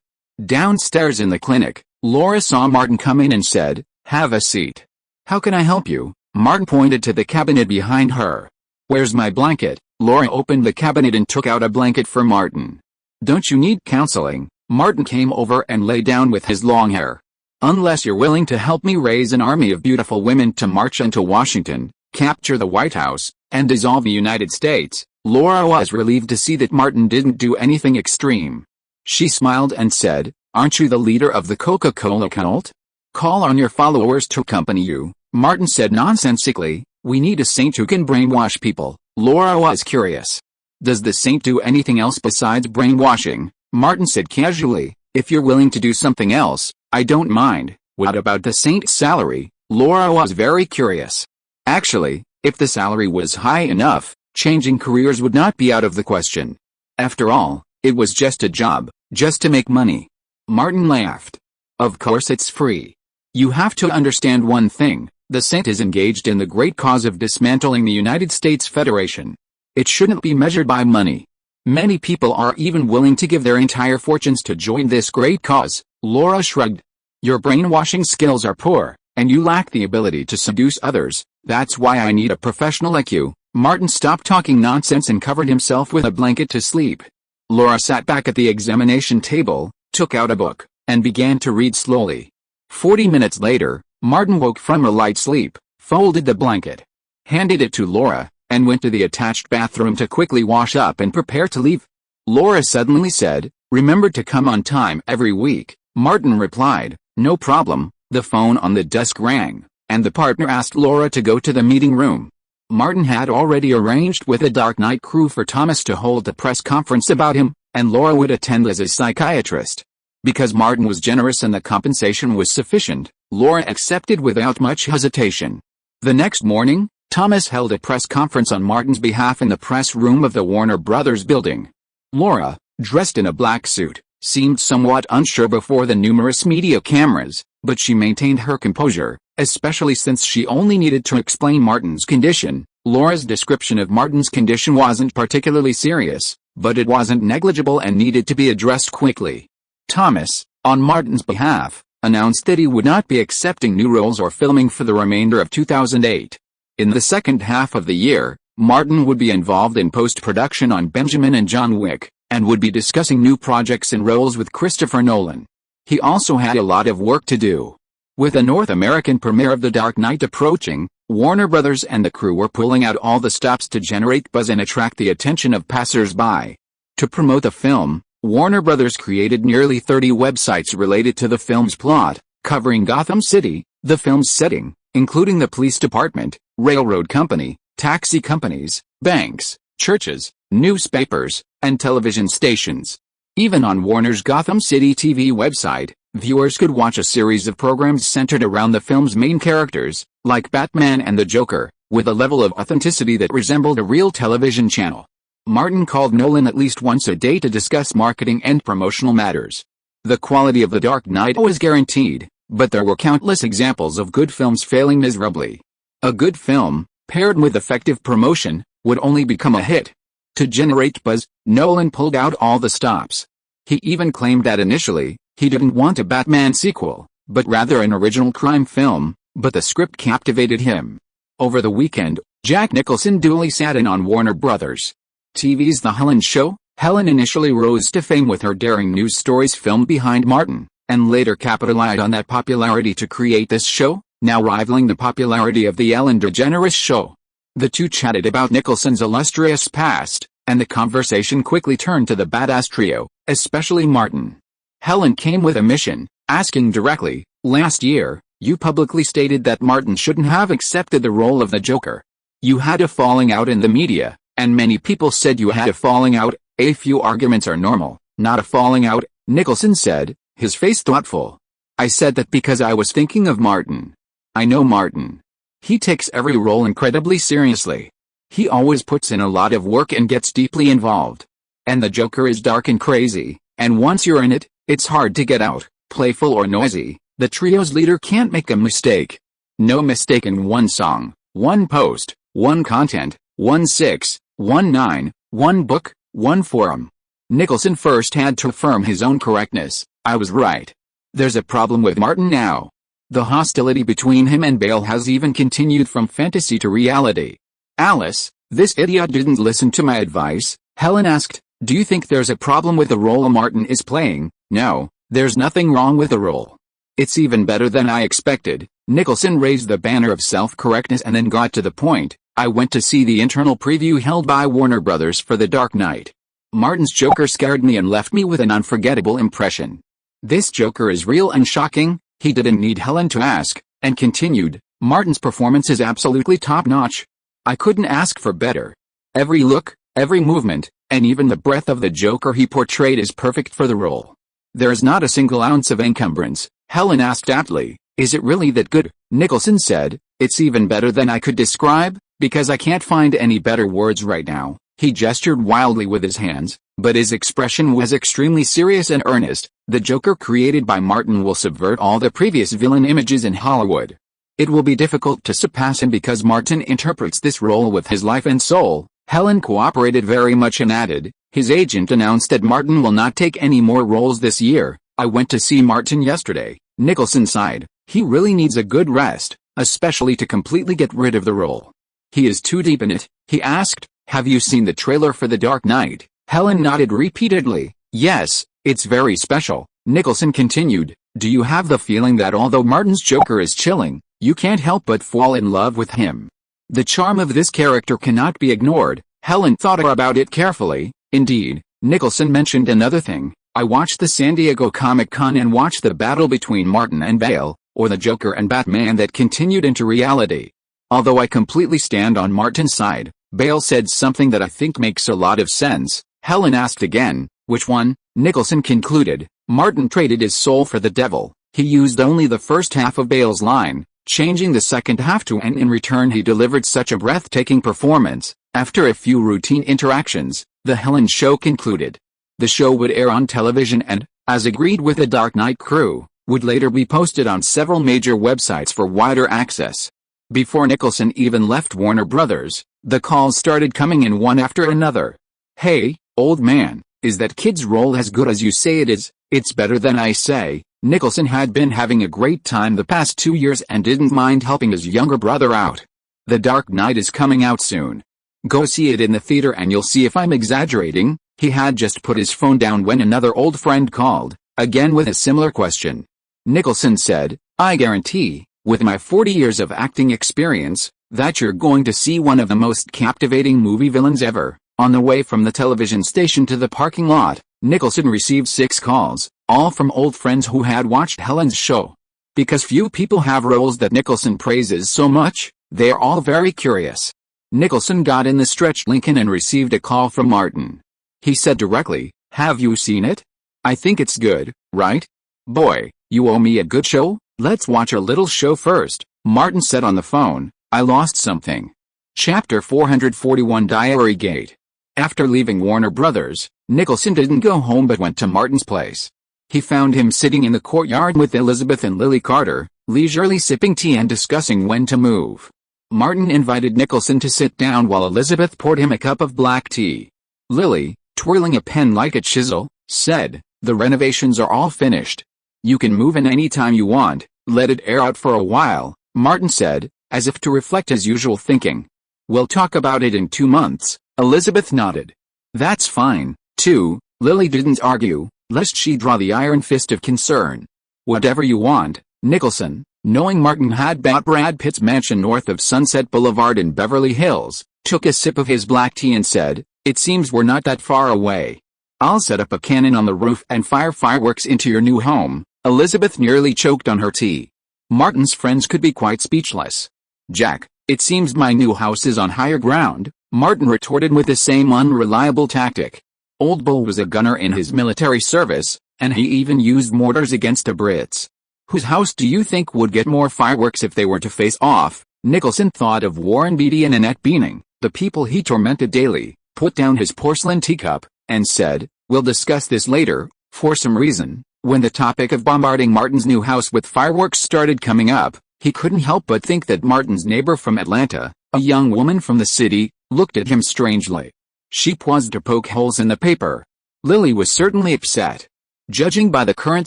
Downstairs in the clinic, Laura saw Martin come in and said, "Have a seat." "How can I help you?" Martin pointed to the cabinet behind her. "Where's my blanket?" Laura opened the cabinet and took out a blanket for Martin. "Don't you need counseling?" Martin came over and lay down with his long hair. "Unless you're willing to help me raise an army of beautiful women to march into Washington, capture the White House, and dissolve the United States." Laura was relieved to see that Martin didn't do anything extreme. She smiled and said, "Aren't you the leader of the Coca-Cola cult? Call on your followers to accompany you." Martin said nonsensically, "We need a saint who can brainwash people." Laura was curious. "Does the saint do anything else besides brainwashing?" Martin said casually, "If you're willing to do something else, I don't mind." "What about the saint's salary?" Laura was very curious. Actually, if the salary was high enough, changing careers would not be out of the question. After all, it was just a job, just to make money. Martin laughed. "Of course it's free. You have to understand one thing, the saint is engaged in the great cause of dismantling the United States Federation. It shouldn't be measured by money. Many people are even willing to give their entire fortunes to join this great cause." Laura shrugged. "Your brainwashing skills are poor, and you lack the ability to seduce others. That's why I need a professional like you." Martin stopped talking nonsense and covered himself with a blanket to sleep. Laura sat back at the examination table, took out a book, and began to read slowly. 40 minutes later, Martin woke from a light sleep, folded the blanket, handed it to Laura, and went to the attached bathroom to quickly wash up and prepare to leave. Laura suddenly said, "Remember to come on time every week." Martin replied, "No problem." The phone on the desk rang, and the partner asked Laura to go to the meeting room. Martin had already arranged with the Dark Knight crew for Thomas to hold a press conference about him, and Laura would attend as a psychiatrist. Because Martin was generous and the compensation was sufficient, Laura accepted without much hesitation. The next morning, Thomas held a press conference on Martin's behalf in the press room of the Warner Brothers building. Laura, dressed in a black suit, seemed somewhat unsure before the numerous media cameras, but she maintained her composure, especially since she only needed to explain Martin's condition. Laura's description of Martin's condition wasn't particularly serious, but it wasn't negligible and needed to be addressed quickly. Thomas, on Martin's behalf, announced that he would not be accepting new roles or filming for the remainder of 2008. In the second half of the year, Martin would be involved in post-production on Benjamin and John Wick, and would be discussing new projects and roles with Christopher Nolan. He also had a lot of work to do. With the North American premiere of The Dark Knight approaching, Warner Brothers and the crew were pulling out all the stops to generate buzz and attract the attention of passers-by. To promote the film, Warner Brothers created nearly 30 websites related to the film's plot, covering Gotham City, the film's setting, including the police department, railroad company, taxi companies, banks, churches, newspapers, and television stations. Even on Warner's Gotham City TV website, viewers could watch a series of programs centered around the film's main characters, like Batman and the Joker, with a level of authenticity that resembled a real television channel. Martin called Nolan at least once a day to discuss marketing and promotional matters. The quality of The Dark Knight was guaranteed, but there were countless examples of good films failing miserably. A good film, paired with effective promotion, would only become a hit. To generate buzz, Nolan pulled out all the stops. He even claimed that initially, he didn't want a Batman sequel, but rather an original crime film, but the script captivated him. Over the weekend, Jack Nicholson duly sat in on Warner Brothers. TV's The Helen Show. Helen initially rose to fame with her daring news stories filmed behind Martin, and later capitalized on that popularity to create this show, now rivaling the popularity of The Ellen DeGeneres Show. The two chatted about Nicholson's illustrious past, and the conversation quickly turned to the badass trio, especially Martin. Helen came with a mission, asking directly, "Last year, you publicly stated that Martin shouldn't have accepted the role of the Joker. You had a falling out in the media, and many people said you had a falling out. A few arguments are normal, not a falling out," Nicholson said, his face thoughtful. "I said that because I was thinking of Martin. I know Martin. He takes every role incredibly seriously. He always puts in a lot of work and gets deeply involved. And the Joker is dark and crazy, and once you're in it, it's hard to get out, playful or noisy. The trio's leader can't make a mistake. No mistake in one song, one post, one content, one 6, one 9, one book, one forum." Nicholson first had to affirm his own correctness. "I was right. There's a problem with Martin now." The hostility between him and Bale has even continued from fantasy to reality. "Alice, this idiot didn't listen to my advice," Helen asked. "Do you think there's a problem with the role Martin is playing?" "No, there's nothing wrong with the role. It's even better than I expected." Nicholson raised the banner of self-correctness and then got to the point. "I went to see the internal preview held by Warner Brothers for The Dark Knight. Martin's Joker scared me and left me with an unforgettable impression. This Joker is real and shocking." He didn't need Helen to ask, and continued, "Martin's performance is absolutely top-notch. I couldn't ask for better. Every look, every movement, and even the breath of the Joker he portrayed is perfect for the role. There is not a single ounce of encumbrance." Helen asked aptly, "Is it really that good?" Nicholson said, "It's even better than I could describe, because I can't find any better words right now." He gestured wildly with his hands, but his expression was extremely serious and earnest. "The Joker created by Martin will subvert all the previous villain images in Hollywood. It will be difficult to surpass him because Martin interprets this role with his life and soul." Helen cooperated very much and added, "His agent announced that Martin will not take any more roles this year. I went to see Martin yesterday." Nicholson sighed. "He really needs a good rest, especially to completely get rid of the role." "He is too deep in it?" he asked. "Have you seen the trailer for The Dark Knight?" Helen nodded repeatedly. "Yes, it's very special." Nicholson continued, "Do you have the feeling that although Martin's Joker is chilling, you can't help but fall in love with him? The charm of this character cannot be ignored." Helen thought about it carefully. "Indeed," Nicholson mentioned another thing. "I watched the San Diego Comic-Con and watched the battle between Martin and Bale, or the Joker and Batman that continued into reality. Although I completely stand on Martin's side, Bale said something that I think makes a lot of sense." Helen asked again, "Which one?" Nicholson concluded, "Martin traded his soul for the devil." He used only the first half of Bale's line, changing the second half to and in return he delivered such a breathtaking performance. After a few routine interactions, the Helen show concluded. The show would air on television and, as agreed with the Dark Knight crew, would later be posted on several major websites for wider access. Before Nicholson even left Warner Brothers, the calls started coming in one after another. "Hey, old man, is that kid's role as good as you say it is? It's better than I say." Nicholson had been having a great time the past 2 years and didn't mind helping his younger brother out. "The Dark Knight is coming out soon. Go see it in the theater and you'll see if I'm exaggerating." He had just put his phone down when another old friend called, again with a similar question. Nicholson said, "I guarantee, with my 40 years of acting experience, that you're going to see one of the most captivating movie villains ever." On the way from the television station to the parking lot, Nicholson received 6 calls, all from old friends who had watched Helen's show. Because few people have roles that Nicholson praises so much, they are all very curious. Nicholson got in the stretched Lincoln and received a call from Martin. He said directly, "Have you seen it? I think it's good, right? Boy, you owe me a good show. Let's watch a little show first." Martin said on the phone, "I lost something." Chapter 441 Diary Gate. After leaving Warner Brothers, Nicholson didn't go home but went to Martin's place. He found him sitting in the courtyard with Elizabeth and Lily Carter, leisurely sipping tea and discussing when to move. Martin invited Nicholson to sit down while Elizabeth poured him a cup of black tea. Lily, twirling a pen like a chisel, said, "The renovations are all finished. You can move in any time you want, let it air out for a while," Martin said, as if to reflect his usual thinking. "We'll talk about it in 2 months, Elizabeth nodded. "That's fine, too," Lily didn't argue, lest she draw the iron fist of concern. "Whatever you want," Nicholson, knowing Martin had bought Brad Pitt's mansion north of Sunset Boulevard in Beverly Hills, took a sip of his black tea and said, "It seems we're not that far away. I'll set up a cannon on the roof and fire fireworks into your new home." Elizabeth nearly choked on her tea. Martin's friends could be quite speechless. "Jack, it seems my new house is on higher ground," Martin retorted with the same unreliable tactic. Old Bull was a gunner in his military service, and he even used mortars against the Brits. "Whose house do you think would get more fireworks if they were to face off?" Nicholson thought of Warren Beatty and Annette Bening, the people he tormented daily, put down his porcelain teacup, and said, "We'll discuss this later." For some reason, when the topic of bombarding Martin's new house with fireworks started coming up, he couldn't help but think that Martin's neighbor from Atlanta, a young woman from the city, looked at him strangely. She paused to poke holes in the paper. Lily was certainly upset. Judging by the current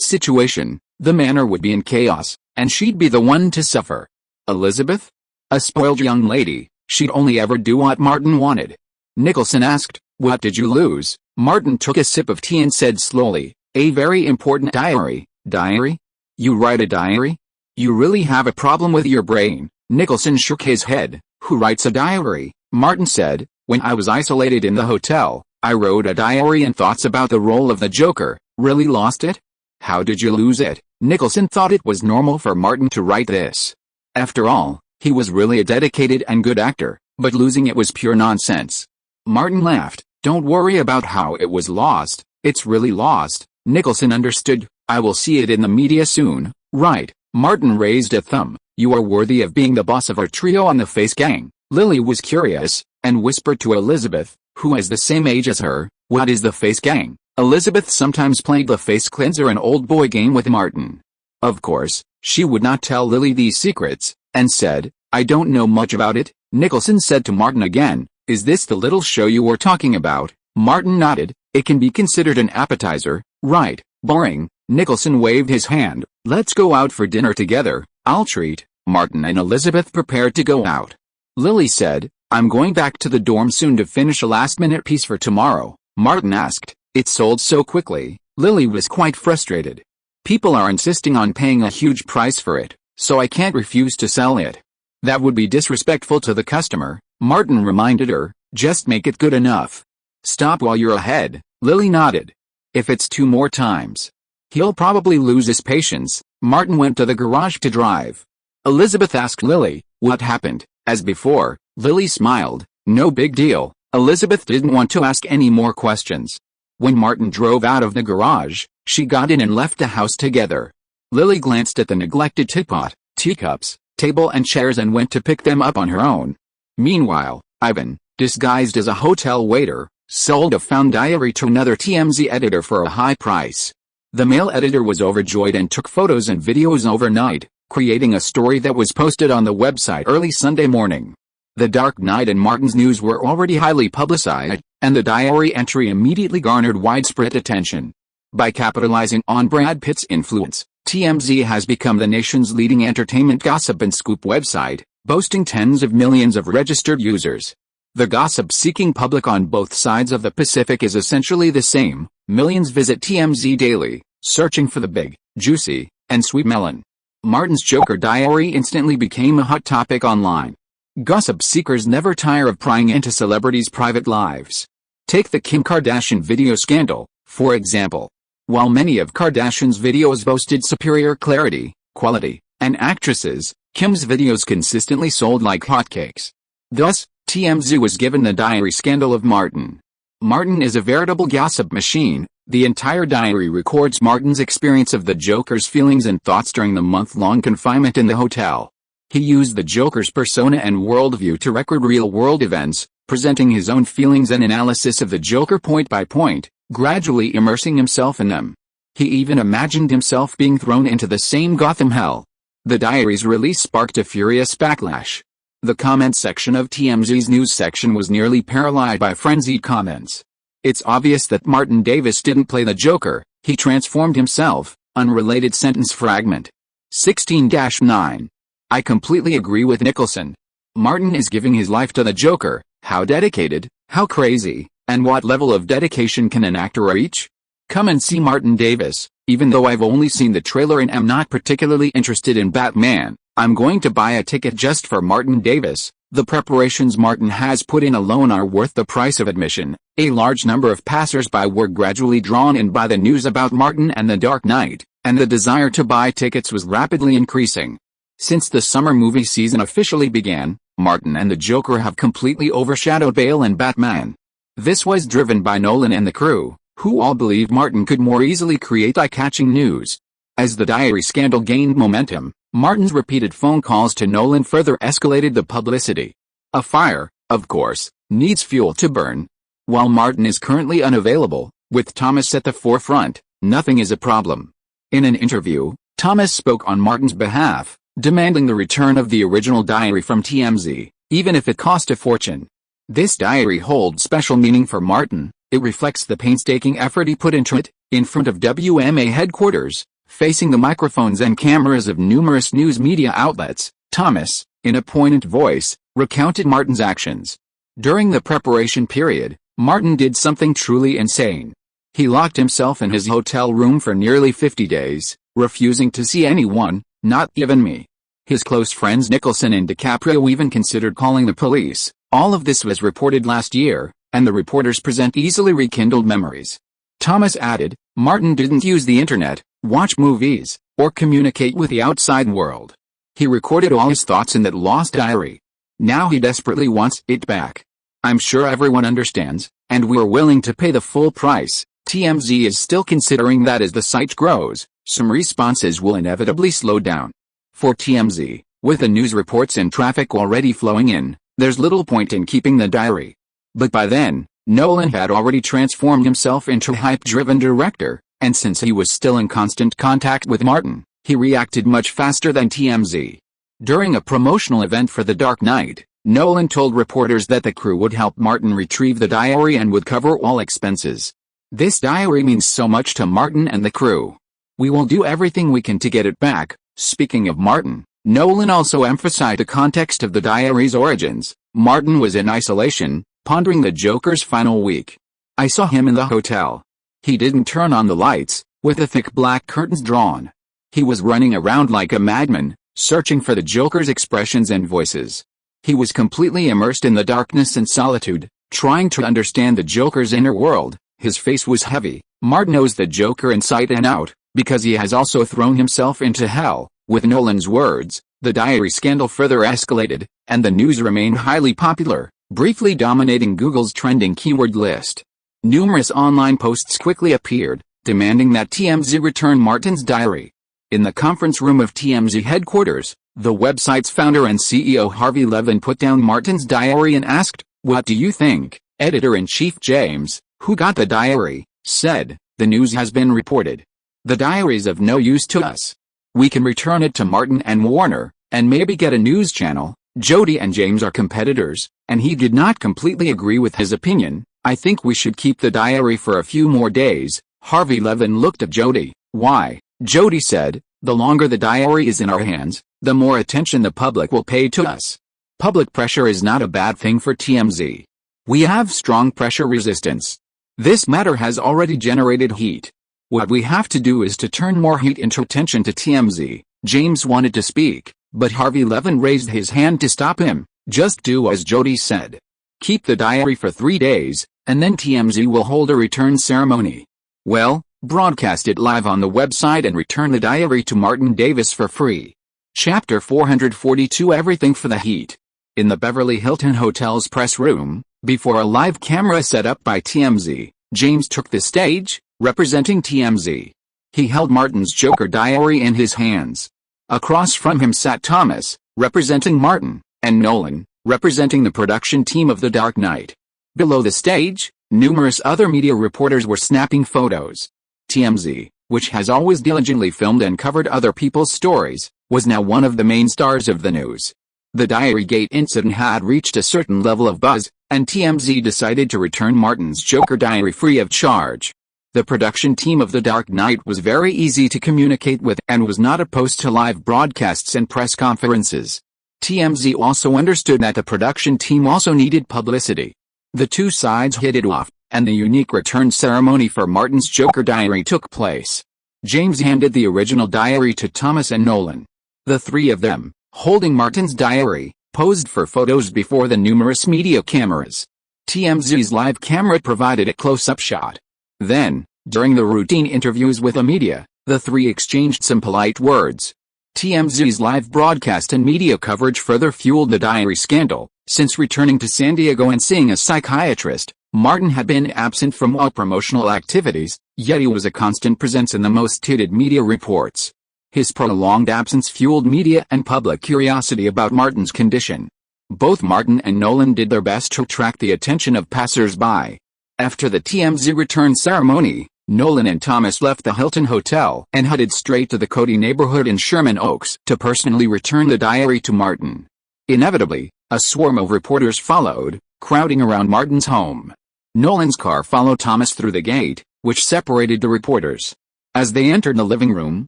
situation, the manor would be in chaos, and she'd be the one to suffer. Elizabeth? A spoiled young lady, she'd only ever do what Martin wanted. Nicholson asked, "What did you lose?" Martin took a sip of tea and said slowly, "A very important diary." "Diary? You write a diary? You really have a problem with your brain." Nicholson shook his head. "Who writes a diary?" Martin said, "When I was isolated in the hotel, I wrote a diary and thoughts about the role of the Joker." "Really lost it? How did you lose it?" Nicholson thought it was normal for Martin to write this. After all, he was really a dedicated and good actor, but losing it was pure nonsense. Martin laughed. "Don't worry about how it was lost, it's really lost." Nicholson understood. "I will see it in the media soon, right?" Martin raised a thumb. "You are worthy of being the boss of our trio on the Face Gang." Lily was curious, and whispered to Elizabeth, who is the same age as her, "What is the Face Gang?" Elizabeth sometimes played the Face Cleanser, an old boy game with Martin. Of course, she would not tell Lily these secrets, and said, "I don't know much about it." Nicholson said to Martin again, "Is this the little show you were talking about?" Martin nodded. "It can be considered an appetizer, right?" "Boring." Nicholson waved his hand. "Let's go out for dinner together, I'll treat." Martin and Elizabeth prepared to go out. Lily said, "I'm going back to the dorm soon to finish a last-minute piece for tomorrow." Martin asked, "It sold so quickly." Lily was quite frustrated. "People are insisting on paying a huge price for it, so I can't refuse to sell it." "That would be disrespectful to the customer," Martin reminded her. "Just make it good enough." "Stop while you're ahead." Lily nodded. "If it's 2 more times, he'll probably lose his patience." Martin went to the garage to drive. Elizabeth asked Lily, "What happened?" As before, Lily smiled. "No big deal." Elizabeth didn't want to ask any more questions. When Martin drove out of the garage, she got in and left the house together. Lily glanced at the neglected teapot, teacups, table and chairs and went to pick them up on her own. Meanwhile, Ivan, disguised as a hotel waiter, sold a found diary to another TMZ editor for a high price. The male editor was overjoyed and took photos and videos overnight, creating a story that was posted on the website early Sunday morning. The dark night and Martin's news were already highly publicized, and the diary entry immediately garnered widespread attention. By capitalizing on Brad Pitt's influence, TMZ has become the nation's leading entertainment gossip and scoop website, boasting tens of millions of registered users. The gossip-seeking public on both sides of the Pacific is essentially the same. Millions visit TMZ daily, searching for the big, juicy, and sweet melon. Martin's Joker diary instantly became a hot topic online. Gossip seekers never tire of prying into celebrities' private lives. Take the Kim Kardashian video scandal, for example. While many of Kardashian's videos boasted superior clarity, quality, and actresses, Kim's videos consistently sold like hotcakes. Thus, TMZ was given the diary scandal of Martin. Martin is a veritable gossip machine. The entire diary records Martin's experience of the Joker's feelings and thoughts during the month-long confinement in the hotel. He used the Joker's persona and worldview to record real-world events, presenting his own feelings and analysis of the Joker point by point, gradually immersing himself in them. He even imagined himself being thrown into the same Gotham hell. The diary's release sparked a furious backlash. The comments section of TMZ's news section was nearly paralyzed by frenzied comments. It's obvious that Martin Davis didn't play the Joker, he transformed himself. Unrelated sentence fragment. 16-9. I completely agree with Nicholson. Martin is giving his life to the Joker. How dedicated, how crazy, and what level of dedication can an actor reach? Come and see Martin Davis. Even though I've only seen the trailer and am not particularly interested in Batman, I'm going to buy a ticket just for Martin Davis. The preparations Martin has put in alone are worth the price of admission. A large number of passers-by were gradually drawn in by the news about Martin and the Dark Knight, and the desire to buy tickets was rapidly increasing. Since the summer movie season officially began, Martin and the Joker have completely overshadowed Bale and Batman. This was driven by Nolan and the crew, who all believe Martin could more easily create eye-catching news. As the diary scandal gained momentum, Martin's repeated phone calls to Nolan further escalated the publicity. A fire, of course, needs fuel to burn. While Martin is currently unavailable, with Thomas at the forefront, nothing is a problem. In an interview, Thomas spoke on Martin's behalf, demanding the return of the original diary from TMZ, even if it cost a fortune. This diary holds special meaning for Martin. It reflects the painstaking effort he put into it, in front of WMA headquarters, facing the microphones and cameras of numerous news media outlets. Thomas, in a poignant voice, recounted Martin's actions. During the preparation period, Martin did something truly insane. He locked himself in his hotel room for nearly 50 days, refusing to see anyone, not even me. His close friends Nicholson and DiCaprio even considered calling the police. All of this was reported last year, and the reporters present easily rekindled memories. Thomas added, Martin didn't use the internet, watch movies, or communicate with the outside world. He recorded all his thoughts in that lost diary. Now he desperately wants it back. I'm sure everyone understands, and we're willing to pay the full price. TMZ is still considering that as the site grows, some responses will inevitably slow down. For TMZ, with the news reports and traffic already flowing in, there's little point in keeping the diary. But by then, Nolan had already transformed himself into a hype-driven director, and since he was still in constant contact with Martin, he reacted much faster than TMZ. During a promotional event for The Dark Knight, Nolan told reporters that the crew would help Martin retrieve the diary and would cover all expenses. This diary means so much to Martin and the crew. We will do everything we can to get it back. Speaking of Martin, Nolan also emphasized the context of the diary's origins. Martin was in isolation, pondering the Joker's final week. I saw him in the hotel. He didn't turn on the lights, with the thick black curtains drawn. He was running around like a madman, searching for the Joker's expressions and voices. He was completely immersed in the darkness and solitude, trying to understand the Joker's inner world. His face was heavy. Martin knows the Joker inside and out, because he has also thrown himself into hell. With Nolan's words, the diary scandal further escalated, and the news remained highly popular, briefly dominating Google's trending keyword list. Numerous online posts quickly appeared, demanding that TMZ return Martin's diary. In the conference room of TMZ headquarters, The website's founder and CEO Harvey Levin put down Martin's diary and asked, "What do you think?" Editor-in-chief James, who got the diary, said, "The news has been reported. The diary's of no use to us. We can return it to Martin and Warner, and maybe get a news channel. Jody and James are competitors, and he did not completely agree with his opinion. I think we should keep the diary for a few more days." Harvey Levin looked at Jody. "Why?" Jody said, "The longer the diary is in our hands, the more attention the public will pay to us. Public pressure is not a bad thing for TMZ. We have strong pressure resistance. This matter has already generated heat. What we have to do is to turn more heat into attention to TMZ." James wanted to speak, but Harvey Levin raised his hand to stop him. "Just do as Jody said. Keep the diary for 3 days, and then TMZ will hold a return ceremony. Well, broadcast it live on the website and return the diary to Martin Davis for free." Chapter 442 Everything for the Heat. In the Beverly Hilton Hotel's press room, before a live camera set up by TMZ, James took the stage, representing TMZ. He held Martin's Joker diary in his hands. Across from him sat Thomas, representing Martin, and Nolan, representing the production team of The Dark Knight. Below the stage, numerous other media reporters were snapping photos. TMZ, which has always diligently filmed and covered other people's stories, was now one of the main stars of the news. The Diarygate incident had reached a certain level of buzz, and TMZ decided to return Martin's Joker diary free of charge. The production team of The Dark Knight was very easy to communicate with and was not opposed to live broadcasts and press conferences. TMZ also understood that the production team also needed publicity. The two sides hit it off, and the unique return ceremony for Martin's Joker diary took place. James handed the original diary to Thomas and Nolan. The three of them, holding Martin's diary, posed for photos before the numerous media cameras. TMZ's live camera provided a close-up shot. Then, during the routine interviews with the media, the three exchanged some polite words. TMZ's live broadcast and media coverage further fueled the diary scandal. Since returning to San Diego and seeing a psychiatrist, Martin had been absent from all promotional activities, yet he was a constant presence in the most heated media reports. His prolonged absence fueled media and public curiosity about Martin's condition. Both Martin and Nolan did their best to attract the attention of passers-by. After the TMZ return ceremony, Nolan and Thomas left the Hilton Hotel and headed straight to the Cody neighborhood in Sherman Oaks to personally return the diary to Martin. Inevitably, a swarm of reporters followed, crowding around Martin's home. Nolan's car followed Thomas through the gate, which separated the reporters. As they entered the living room,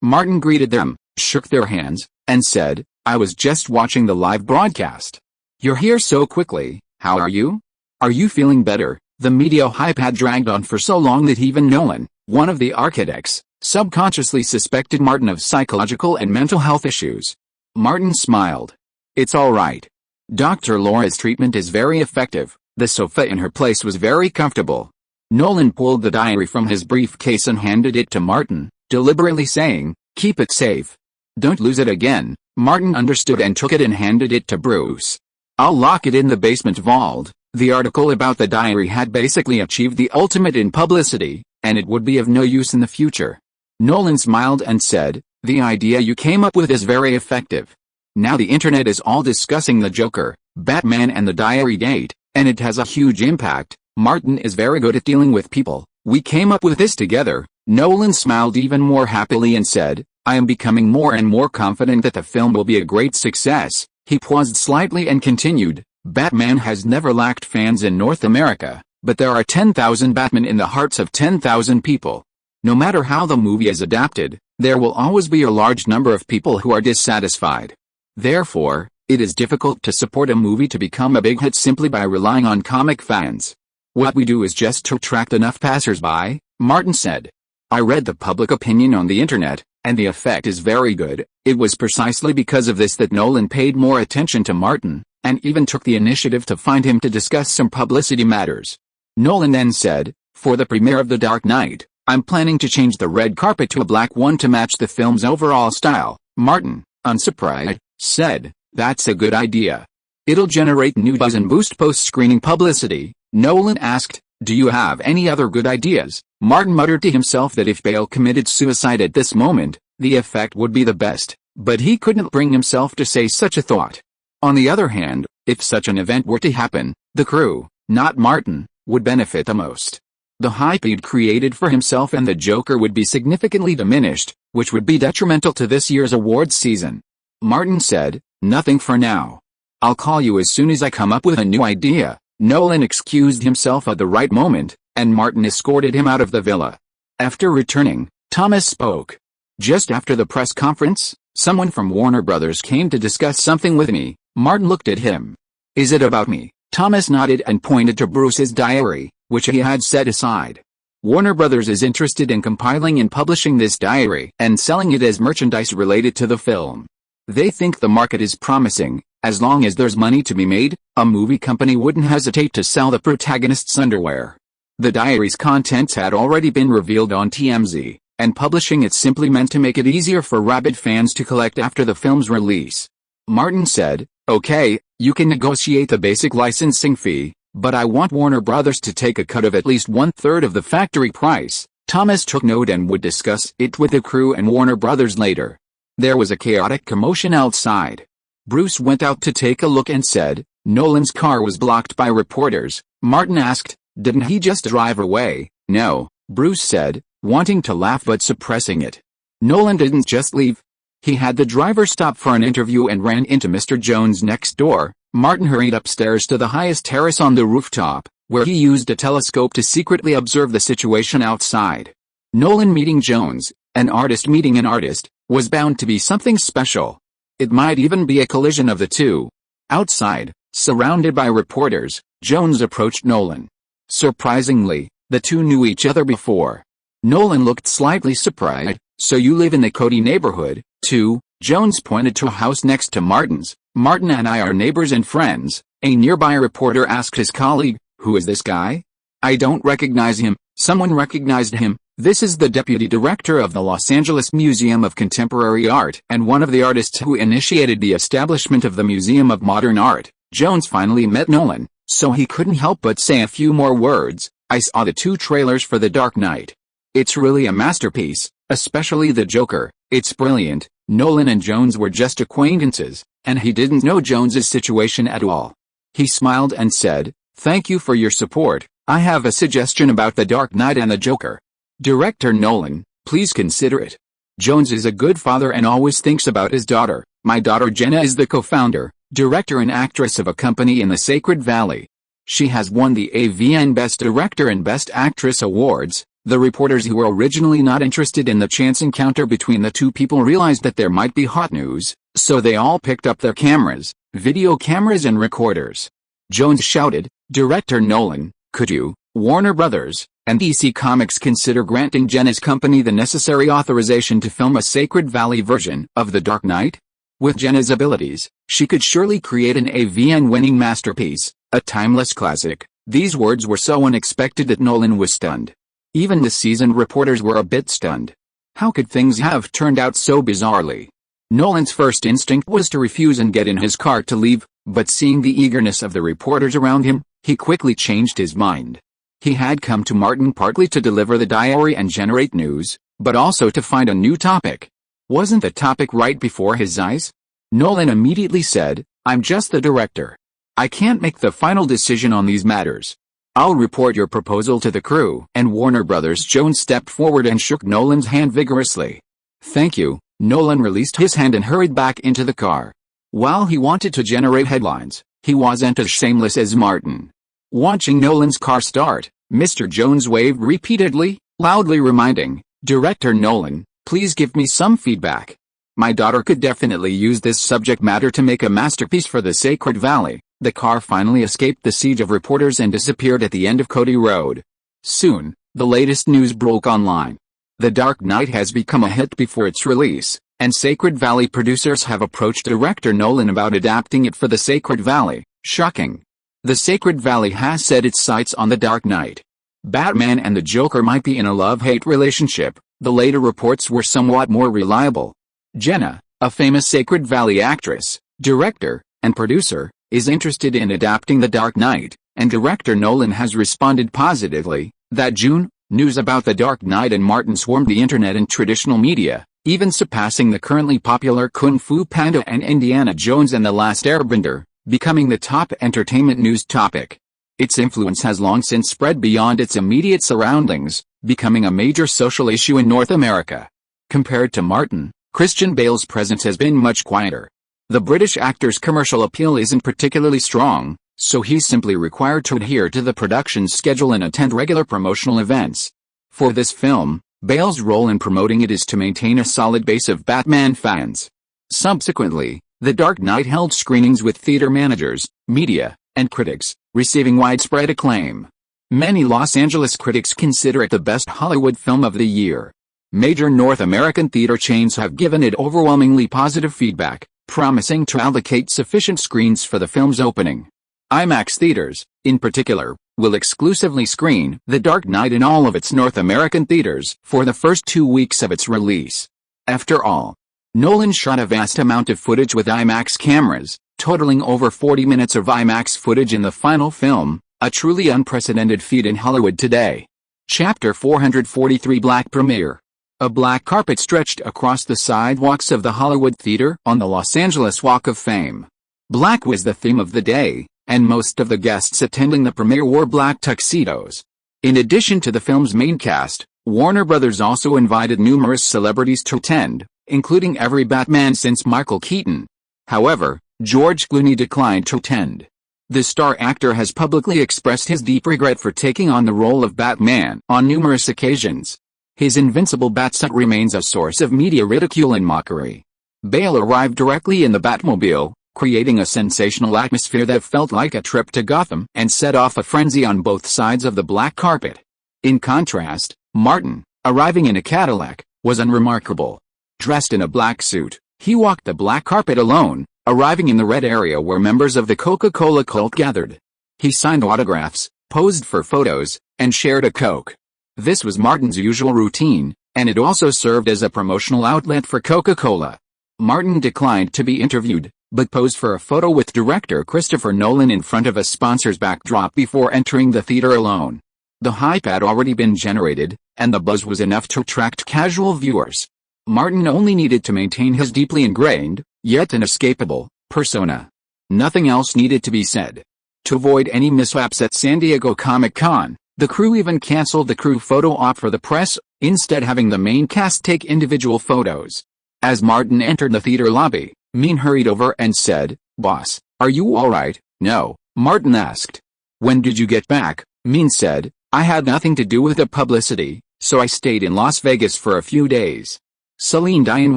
Martin greeted them, shook their hands, and said, "I was just watching the live broadcast. You're here so quickly, how are you? Are you feeling better?" The media hype had dragged on for so long that even Nolan, one of the architects, subconsciously suspected Martin of psychological and mental health issues. Martin smiled. "It's all right. Dr. Laura's treatment is very effective." The sofa in her place was very comfortable. Nolan pulled the diary from his briefcase and handed it to Martin, deliberately saying, "Keep it safe. Don't lose it again." Martin understood and took it and handed it to Bruce. "I'll lock it in the basement vault." The article about the diary had basically achieved the ultimate in publicity, and it would be of no use in the future. Nolan smiled and said, "The idea you came up with is very effective. Now the internet is all discussing the Joker, Batman and the Diarygate, and it has a huge impact. Martin is very good at dealing with people. We came up with this together." Nolan smiled even more happily and said, "I am becoming more and more confident that the film will be a great success." He paused slightly and continued, "Batman has never lacked fans in North America, but there are 10,000 Batmen in the hearts of 10,000 people. No matter how the movie is adapted, there will always be a large number of people who are dissatisfied. Therefore, it is difficult to support a movie to become a big hit simply by relying on comic fans. What we do is just to attract enough passers-by," Martin said. "I read the public opinion on the internet, and the effect is very good." It was precisely because of this that Nolan paid more attention to Martin, and even took the initiative to find him to discuss some publicity matters. Nolan then said, "For the premiere of The Dark Knight, I'm planning to change the red carpet to a black one to match the film's overall style." Martin, unsurprised, said, "That's a good idea. It'll generate new buzz and boost post-screening publicity." Nolan asked, "Do you have any other good ideas?" Martin muttered to himself that if Bale committed suicide at this moment, the effect would be the best. But he couldn't bring himself to say such a thought. On the other hand, if such an event were to happen, the crew, not Martin, would benefit the most. The hype he'd created for himself and the Joker would be significantly diminished, which would be detrimental to this year's awards season. Martin said, "Nothing for now. I'll call you as soon as I come up with a new idea." Nolan excused himself at the right moment, and Martin escorted him out of the villa. After returning, Thomas spoke. "Just after the press conference, someone from Warner Brothers came to discuss something with me." Martin looked at him. "Is it about me?" Thomas nodded and pointed to Bruce's diary, which he had set aside. "Warner Brothers is interested in compiling and publishing this diary and selling it as merchandise related to the film. They think the market is promising. As long as there's money to be made, a movie company wouldn't hesitate to sell the protagonist's underwear." The diary's contents had already been revealed on TMZ, and publishing it simply meant to make it easier for rabid fans to collect after the film's release. Martin said, "Okay, you can negotiate the basic licensing fee, but I want Warner Brothers to take a cut of at least 1/3 of the factory price." Thomas took note and would discuss it with the crew and Warner Brothers later. There was a chaotic commotion outside. Bruce went out to take a look and said, "Nolan's car was blocked by reporters." Martin asked, "Didn't he just drive away?" "No," Bruce said, wanting to laugh but suppressing it. "Nolan didn't just leave. He had the driver stop for an interview and ran into Mr. Jones next door." Martin hurried upstairs to the highest terrace on the rooftop, where he used a telescope to secretly observe the situation outside. Nolan meeting Jones, an artist meeting an artist, was bound to be something special. It might even be a collision of the two. Outside, surrounded by reporters, Jones approached Nolan. Surprisingly, the two knew each other before. Nolan looked slightly surprised. "So you live in the Cody neighborhood, too?" Jones pointed to a house next to Martin's. "Martin and I are neighbors and friends." A nearby reporter asked his colleague, "Who is this guy? I don't recognize him." Someone recognized him. "This is the deputy director of the Los Angeles Museum of Contemporary Art and one of the artists who initiated the establishment of the Museum of Modern Art." Jones finally met Nolan, so he couldn't help but say a few more words. "I saw the 2 trailers for The Dark Knight. It's really a masterpiece, especially the Joker. It's brilliant." Nolan and Jones were just acquaintances, and he didn't know Jones's situation at all. He smiled and said, "Thank you for your support. I have a suggestion about The Dark Knight and the Joker." "Director Nolan, please consider it. Jones is a good father and always thinks about his daughter. My daughter Jenna is the co-founder, director and actress of a company in the Sacred Valley. She has won the AVN Best Director and Best Actress awards." The reporters who were originally not interested in the chance encounter between the two people realized that there might be hot news, so they all picked up their cameras, video cameras and recorders. Jones shouted, "Director Nolan, could you, Warner Brothers, and DC Comics consider granting Jenna's company the necessary authorization to film a Sacred Valley version of The Dark Knight? With Jenna's abilities, she could surely create an AVN-winning masterpiece, a timeless classic." These words were so unexpected that Nolan was stunned. Even the seasoned reporters were a bit stunned. How could things have turned out so bizarrely? Nolan's first instinct was to refuse and get in his car to leave, but seeing the eagerness of the reporters around him, he quickly changed his mind. He had come to Martin partly to deliver the diary and generate news, but also to find a new topic. Wasn't the topic right before his eyes? Nolan immediately said, "I'm just the director. I can't make the final decision on these matters. I'll report your proposal to the crew and Warner Brothers." Jones stepped forward and shook Nolan's hand vigorously. "Thank you." Nolan released his hand and hurried back into the car. While he wanted to generate headlines, he wasn't as shameless as Martin. Watching Nolan's car start, Mr. Jones waved repeatedly, loudly reminding, "Director Nolan, please give me some feedback. My daughter could definitely use this subject matter to make a masterpiece for the Sacred Valley." The car finally escaped the siege of reporters and disappeared at the end of Cody Road. Soon, the latest news broke online. The Dark Knight has become a hit before its release, and Sacred Valley producers have approached director Nolan about adapting it for the Sacred Valley. Shocking. The Sacred Valley has set its sights on the Dark Knight. Batman and the Joker might be in a love-hate relationship. The later reports were somewhat more reliable. Jenna, a famous Sacred Valley actress, director, and producer, is interested in adapting The Dark Knight, and director Nolan has responded positively. That June, news about The Dark Knight and Martin swarmed the internet and traditional media. even surpassing the currently popular Kung Fu Panda and Indiana Jones and the Last Airbender, becoming the top entertainment news topic. Its influence has long since spread beyond its immediate surroundings, becoming a major social issue in North America. Compared to Martin, Christian Bale's presence has been much quieter. The British actor's commercial appeal isn't particularly strong, so he's simply required to adhere to the production schedule and attend regular promotional events. For this film, Bale's role in promoting it is to maintain a solid base of Batman fans. Subsequently, The Dark Knight held screenings with theater managers, media, and critics, receiving widespread acclaim. Many Los Angeles critics consider it the best Hollywood film of the year. Major North American theater chains have given it overwhelmingly positive feedback, promising to allocate sufficient screens for the film's opening. IMAX theaters, in particular, will exclusively screen The Dark Knight in all of its North American theaters for the first 2 weeks of its release. After all, Nolan shot a vast amount of footage with IMAX cameras, totaling over 40 minutes of IMAX footage in the final film, a truly unprecedented feat in Hollywood today. Chapter 443 Black Premiere. A black carpet stretched across the sidewalks of the Hollywood Theater on the Los Angeles Walk of Fame. Black was the theme of the day, and most of the guests attending the premiere wore black tuxedos. In addition to the film's main cast, Warner Bros. Also invited numerous celebrities to attend, including every Batman since Michael Keaton. However, George Clooney declined to attend. The star actor has publicly expressed his deep regret for taking on the role of Batman on numerous occasions. His invincible Batsuit remains a source of media ridicule and mockery. Bale arrived directly in the Batmobile, creating a sensational atmosphere that felt like a trip to Gotham and set off a frenzy on both sides of the black carpet. In contrast, Martin, arriving in a Cadillac, was unremarkable. Dressed in a black suit, he walked the black carpet alone, arriving in the red area where members of the Coca-Cola cult gathered. He signed autographs, posed for photos, and shared a Coke. This was Martin's usual routine, and it also served as a promotional outlet for Coca-Cola. Martin declined to be interviewed, but posed for a photo with director Christopher Nolan in front of a sponsor's backdrop before entering the theater alone. The hype had already been generated, and the buzz was enough to attract casual viewers. Martin only needed to maintain his deeply ingrained, yet inescapable, persona. Nothing else needed to be said. To avoid any mishaps at San Diego Comic-Con, the crew even canceled the crew photo op for the press, instead having the main cast take individual photos. As Martin entered the theater lobby, Min hurried over and said, "Boss, are you alright?" "No," Martin asked. "When did you get back?" Min said, "I had nothing to do with the publicity, so I stayed in Las Vegas for a few days. Celine Dion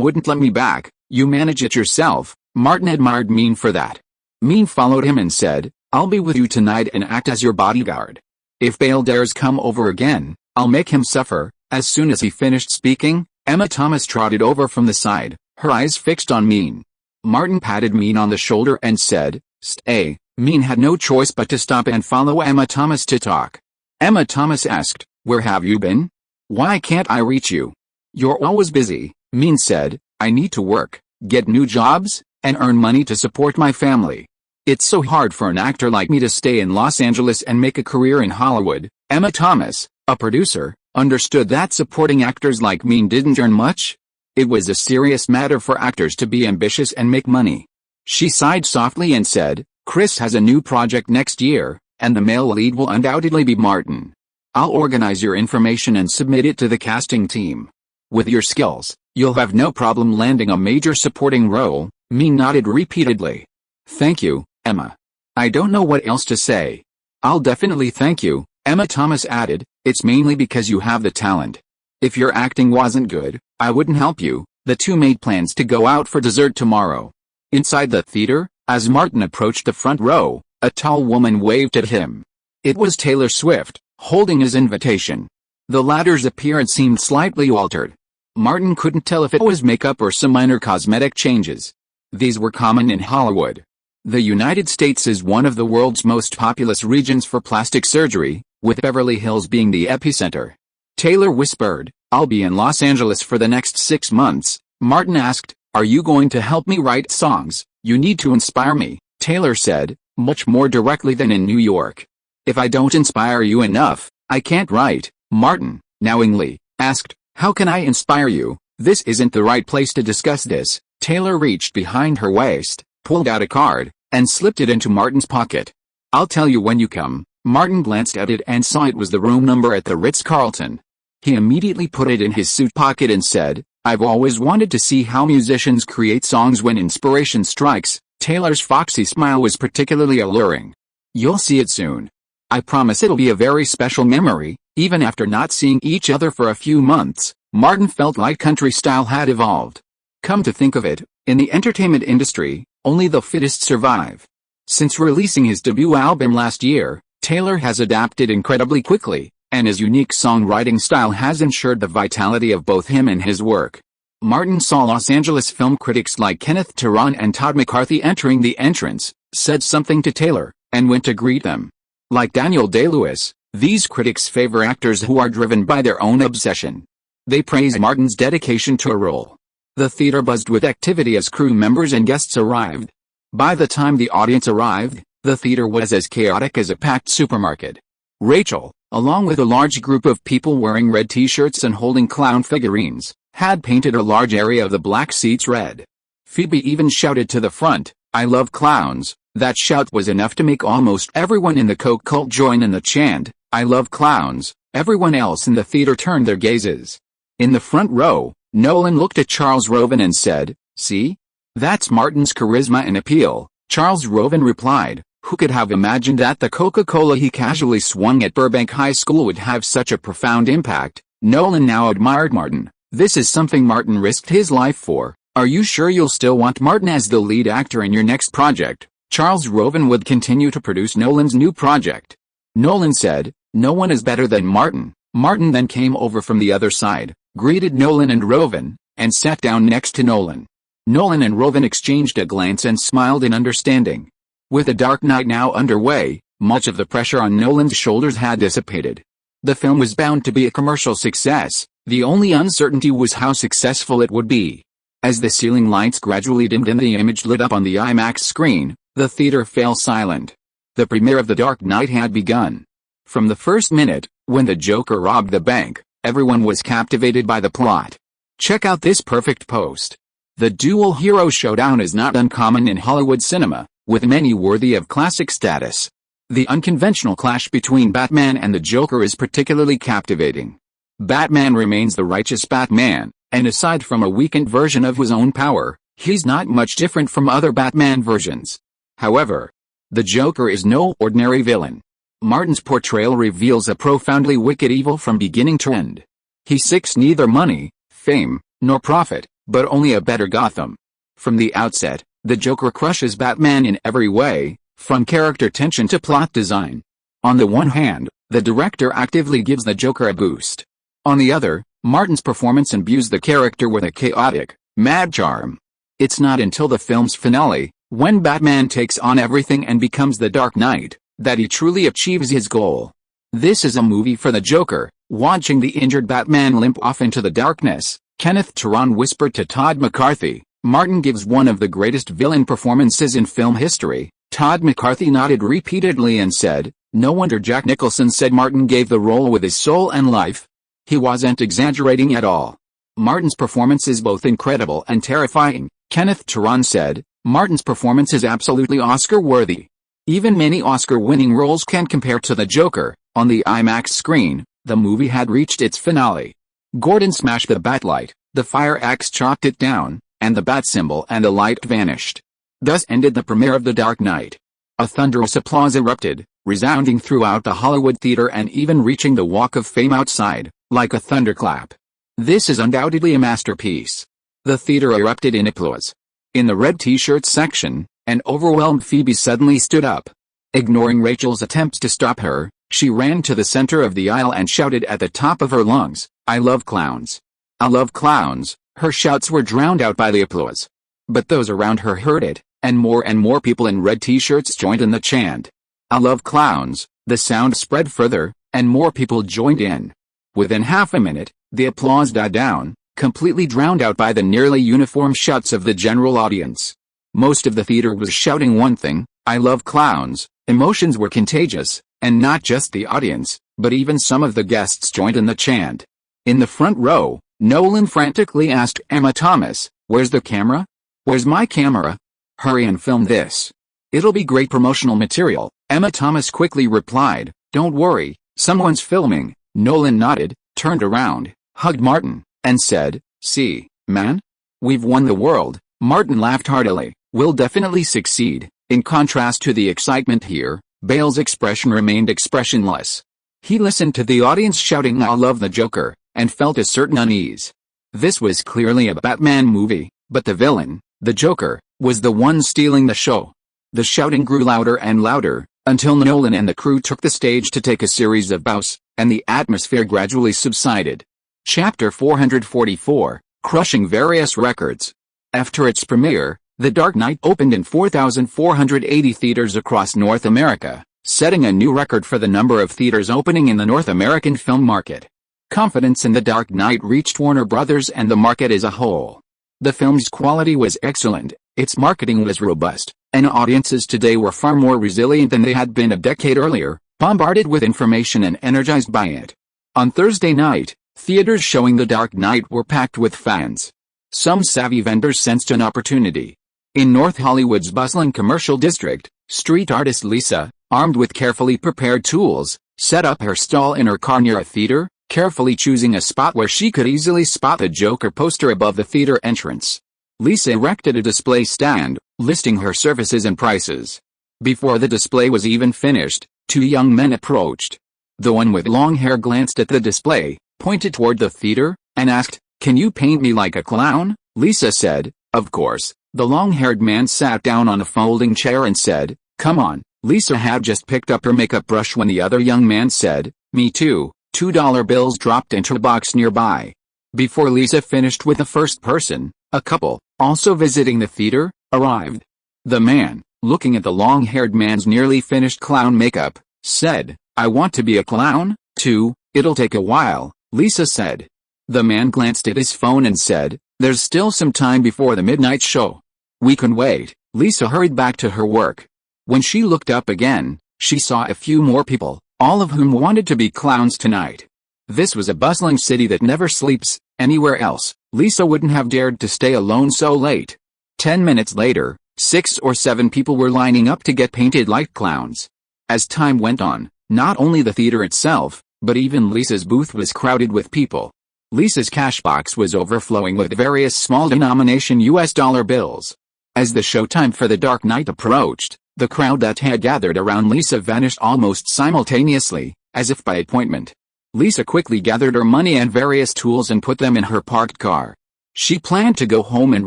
wouldn't let me back." "You manage it yourself." Martin admired Min for that. Min followed him and said, "I'll be with you tonight and act as your bodyguard. If Bale dares come over again, I'll make him suffer." As soon as he finished speaking, Emma Thomas trotted over from the side, her eyes fixed on Min. Martin patted Min on the shoulder and said, "Stay." Min had no choice but to stop and follow Emma Thomas to talk. Emma Thomas asked, "Where have you been? Why can't I reach you?" "You're always busy," Min said. "I need to work, get new jobs, and earn money to support my family. It's so hard for an actor like me to stay in Los Angeles and make a career in Hollywood." Emma Thomas, a producer, understood that supporting actors like Min didn't earn much. It was a serious matter for actors to be ambitious and make money. She sighed softly and said, "Chris has a new project next year, and the male lead will undoubtedly be Martin. I'll organize your information and submit it to the casting team. With your skills, you'll have no problem landing a major supporting role." Min nodded repeatedly. "Thank you, Emma. I don't know what else to say." "I'll definitely thank you," Emma Thomas added. "It's mainly because you have the talent. If your acting wasn't good, I wouldn't help you." The two made plans to go out for dessert tomorrow. Inside the theater, as Martin approached the front row, a tall woman waved at him. It was Taylor Swift, holding his invitation. The latter's appearance seemed slightly altered. Martin couldn't tell if it was makeup or some minor cosmetic changes. These were common in Hollywood. The United States is one of the world's most populous regions for plastic surgery, with Beverly Hills being the epicenter. Taylor whispered, "I'll be in Los Angeles for the next 6 months." Martin asked, "Are you going to help me write songs?" "You need to inspire me," Taylor said, much more directly than in New York. "If I don't inspire you enough, I can't write." Martin, knowingly, asked, "How can I inspire you?" This isn't the right place to discuss this. Taylor reached behind her waist, pulled out a card, and slipped it into Martin's pocket. I'll tell you when you come. Martin glanced at it and saw it was the room number at the Ritz-Carlton. He immediately put it in his suit pocket and said, I've always wanted to see how musicians create songs when inspiration strikes. Taylor's foxy smile was particularly alluring. You'll see it soon. I promise it'll be a very special memory. Even after not seeing each other for a few months, Martin felt like country style had evolved. Come to think of it, in the entertainment industry, only the fittest survive. Since releasing his debut album last year, Taylor has adapted incredibly quickly, and his unique songwriting style has ensured the vitality of both him and his work. Martin saw Los Angeles film critics like Kenneth Turan and Todd McCarthy entering the entrance, said something to Taylor, and went to greet them. Like Daniel Day-Lewis, these critics favor actors who are driven by their own obsession. They praise Martin's dedication to a role. The theater buzzed with activity as crew members and guests arrived. By the time the audience arrived, the theater was as chaotic as a packed supermarket. Rachel, along with a large group of people wearing red t-shirts and holding clown figurines, had painted a large area of the black seats red. Phoebe even shouted to the front, I love clowns. That shout was enough to make almost everyone in the Coke cult join in the chant, I love clowns. Everyone else in the theater turned their gazes. In the front row, Nolan looked at Charles Roven and said, see? That's Martin's charisma and appeal. Charles Roven replied, who could have imagined that the Coca-Cola he casually swung at Burbank High School would have such a profound impact? Nolan now admired Martin. This is something Martin risked his life for. Are you sure you'll still want Martin as the lead actor in your next project? Charles Roven would continue to produce Nolan's new project. Nolan said, no one is better than Martin. Martin then came over from the other side, greeted Nolan and Roven, and sat down next to Nolan. Nolan and Roven exchanged a glance and smiled in understanding. With The Dark Knight now underway, much of the pressure on Nolan's shoulders had dissipated. The film was bound to be a commercial success. The only uncertainty was how successful it would be. As the ceiling lights gradually dimmed and the image lit up on the IMAX screen, the theater fell silent. The premiere of The Dark Knight had begun. From the first minute, when the Joker robbed the bank, everyone was captivated by the plot. Check out this perfect post. The dual hero showdown is not uncommon in Hollywood cinema, with many worthy of classic status. The unconventional clash between Batman and the Joker is particularly captivating. Batman remains the righteous Batman, and aside from a weakened version of his own power, he's not much different from other Batman versions. However, the Joker is no ordinary villain. Martin's portrayal reveals a profoundly wicked evil from beginning to end. He seeks neither money, fame, nor profit, but only a better Gotham. From the outset, the Joker crushes Batman in every way, from character tension to plot design. On the one hand, the director actively gives the Joker a boost. On the other, Martin's performance imbues the character with a chaotic, mad charm. It's not until the film's finale, when Batman takes on everything and becomes the Dark Knight, that he truly achieves his goal. This is a movie for the Joker. Watching the injured Batman limp off into the darkness, Kenneth Turan whispered to Todd McCarthy, Martin gives one of the greatest villain performances in film history. Todd McCarthy nodded repeatedly and said, no wonder Jack Nicholson said Martin gave the role with his soul and life. He wasn't exaggerating at all. Martin's performance is both incredible and terrifying. Kenneth Turan said, Martin's performance is absolutely Oscar-worthy. Even many Oscar-winning roles can't compare to the Joker. On the IMAX screen, the movie had reached its finale. Gordon smashed the Batlight, the fire axe chopped it down, and the bat symbol and the light vanished. Thus ended the premiere of The Dark Knight. A thunderous applause erupted, resounding throughout the Hollywood theater and even reaching the Walk of Fame outside, like a thunderclap. This is undoubtedly a masterpiece. The theater erupted in applause. In the red t-shirt section, an overwhelmed Phoebe suddenly stood up. Ignoring Rachel's attempts to stop her, she ran to the center of the aisle and shouted at the top of her lungs, I love clowns. I love clowns. Her shouts were drowned out by the applause. But those around her heard it, and more people in red t-shirts joined in the chant. I love clowns. The sound spread further, and more people joined in. Within half a minute, the applause died down, completely drowned out by the nearly uniform shouts of the general audience. Most of the theater was shouting one thing, I love clowns. Emotions were contagious, and not just the audience, but even some of the guests joined in the chant. In the front row, Nolan frantically asked Emma Thomas, "Where's the camera? Where's my camera? Hurry and film this. It'll be great promotional material." Emma Thomas quickly replied, "Don't worry, someone's filming." Nolan nodded, turned around, hugged Martin, and said, "See, man? We've won the world." Martin laughed heartily. "We'll definitely succeed." In contrast to the excitement here, Bale's expression remained expressionless. He listened to the audience shouting "I love the Joker," and felt a certain unease. This was clearly a Batman movie, but the villain, the Joker, was the one stealing the show. The shouting grew louder and louder, until Nolan and the crew took the stage to take a series of bows, and the atmosphere gradually subsided. Chapter 444, Crushing Various Records. After its premiere, The Dark Knight opened in 4,480 theaters across North America, setting a new record for the number of theaters opening in the North American film market. Confidence in The Dark Knight reached Warner Brothers and the market as a whole. The film's quality was excellent, its marketing was robust, and audiences today were far more resilient than they had been a decade earlier, bombarded with information and energized by it. On Thursday night, theaters showing The Dark Knight were packed with fans. Some savvy vendors sensed an opportunity. In North Hollywood's bustling commercial district, street artist Lisa, armed with carefully prepared tools, set up her stall in her car near a theater, carefully choosing a spot where she could easily spot the Joker poster above the theater entrance. Lisa erected a display stand, listing her services and prices. Before the display was even finished, two young men approached. The one with long hair glanced at the display, pointed toward the theater, and asked, "Can you paint me like a clown?" Lisa said, "Of course." The long-haired man sat down on a folding chair and said, "Come on." Lisa had just picked up her makeup brush when the other young man said, "Me too." $2 bills dropped into a box nearby. Before Lisa finished with the first person, a couple, also visiting the theater, arrived. The man, looking at the long-haired man's nearly finished clown makeup, said, "I want to be a clown, too." "It'll take a while," Lisa said. The man glanced at his phone and said, "There's still some time before the midnight show. We can wait." Lisa hurried back to her work. When she looked up again, she saw a few more people, all of whom wanted to be clowns tonight. This was a bustling city that never sleeps. Anywhere else, Lisa wouldn't have dared to stay alone so late. 10 minutes later, 6 or 7 people were lining up to get painted like clowns. As time went on, not only the theater itself, but even Lisa's booth was crowded with people. Lisa's cash box was overflowing with various small denomination US dollar bills. As the showtime for The Dark Knight approached, the crowd that had gathered around Lisa vanished almost simultaneously, as if by appointment. Lisa quickly gathered her money and various tools and put them in her parked car. She planned to go home and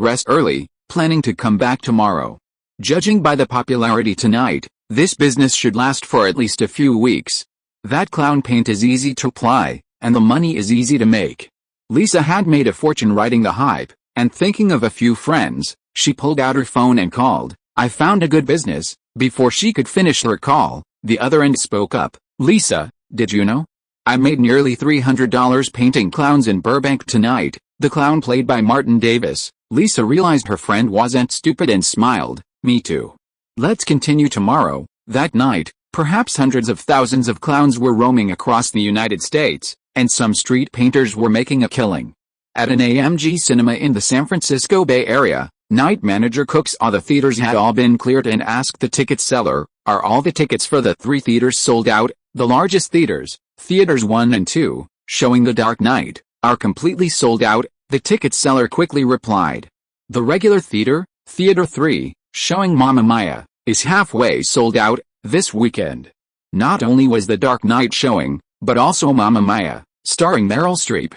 rest early, planning to come back tomorrow. Judging by the popularity tonight, this business should last for at least a few weeks. That clown paint is easy to apply, and the money is easy to make. Lisa had made a fortune riding the hype, and thinking of a few friends, she pulled out her phone and called, "I found a good business." Before she could finish her call, the other end spoke up, "Lisa, did you know? I made nearly $300 painting clowns in Burbank tonight." The clown played by Martin Davis. Lisa realized her friend wasn't stupid and smiled, "Me too. Let's continue tomorrow." That night, perhaps hundreds of thousands of clowns were roaming across the United States, and some street painters were making a killing. At an AMG cinema in the San Francisco Bay Area, night manager Cook saw the theaters had all been cleared and asked the ticket seller, "Are all the tickets for the 3 theaters sold out?" The largest theaters, Theaters 1 and 2, showing The Dark Knight, "are completely sold out," the ticket seller quickly replied. The regular theater, Theater 3, showing Mamma Mia, is halfway sold out this weekend. Not only was The Dark Knight showing, but also Mamma Mia, starring Meryl Streep.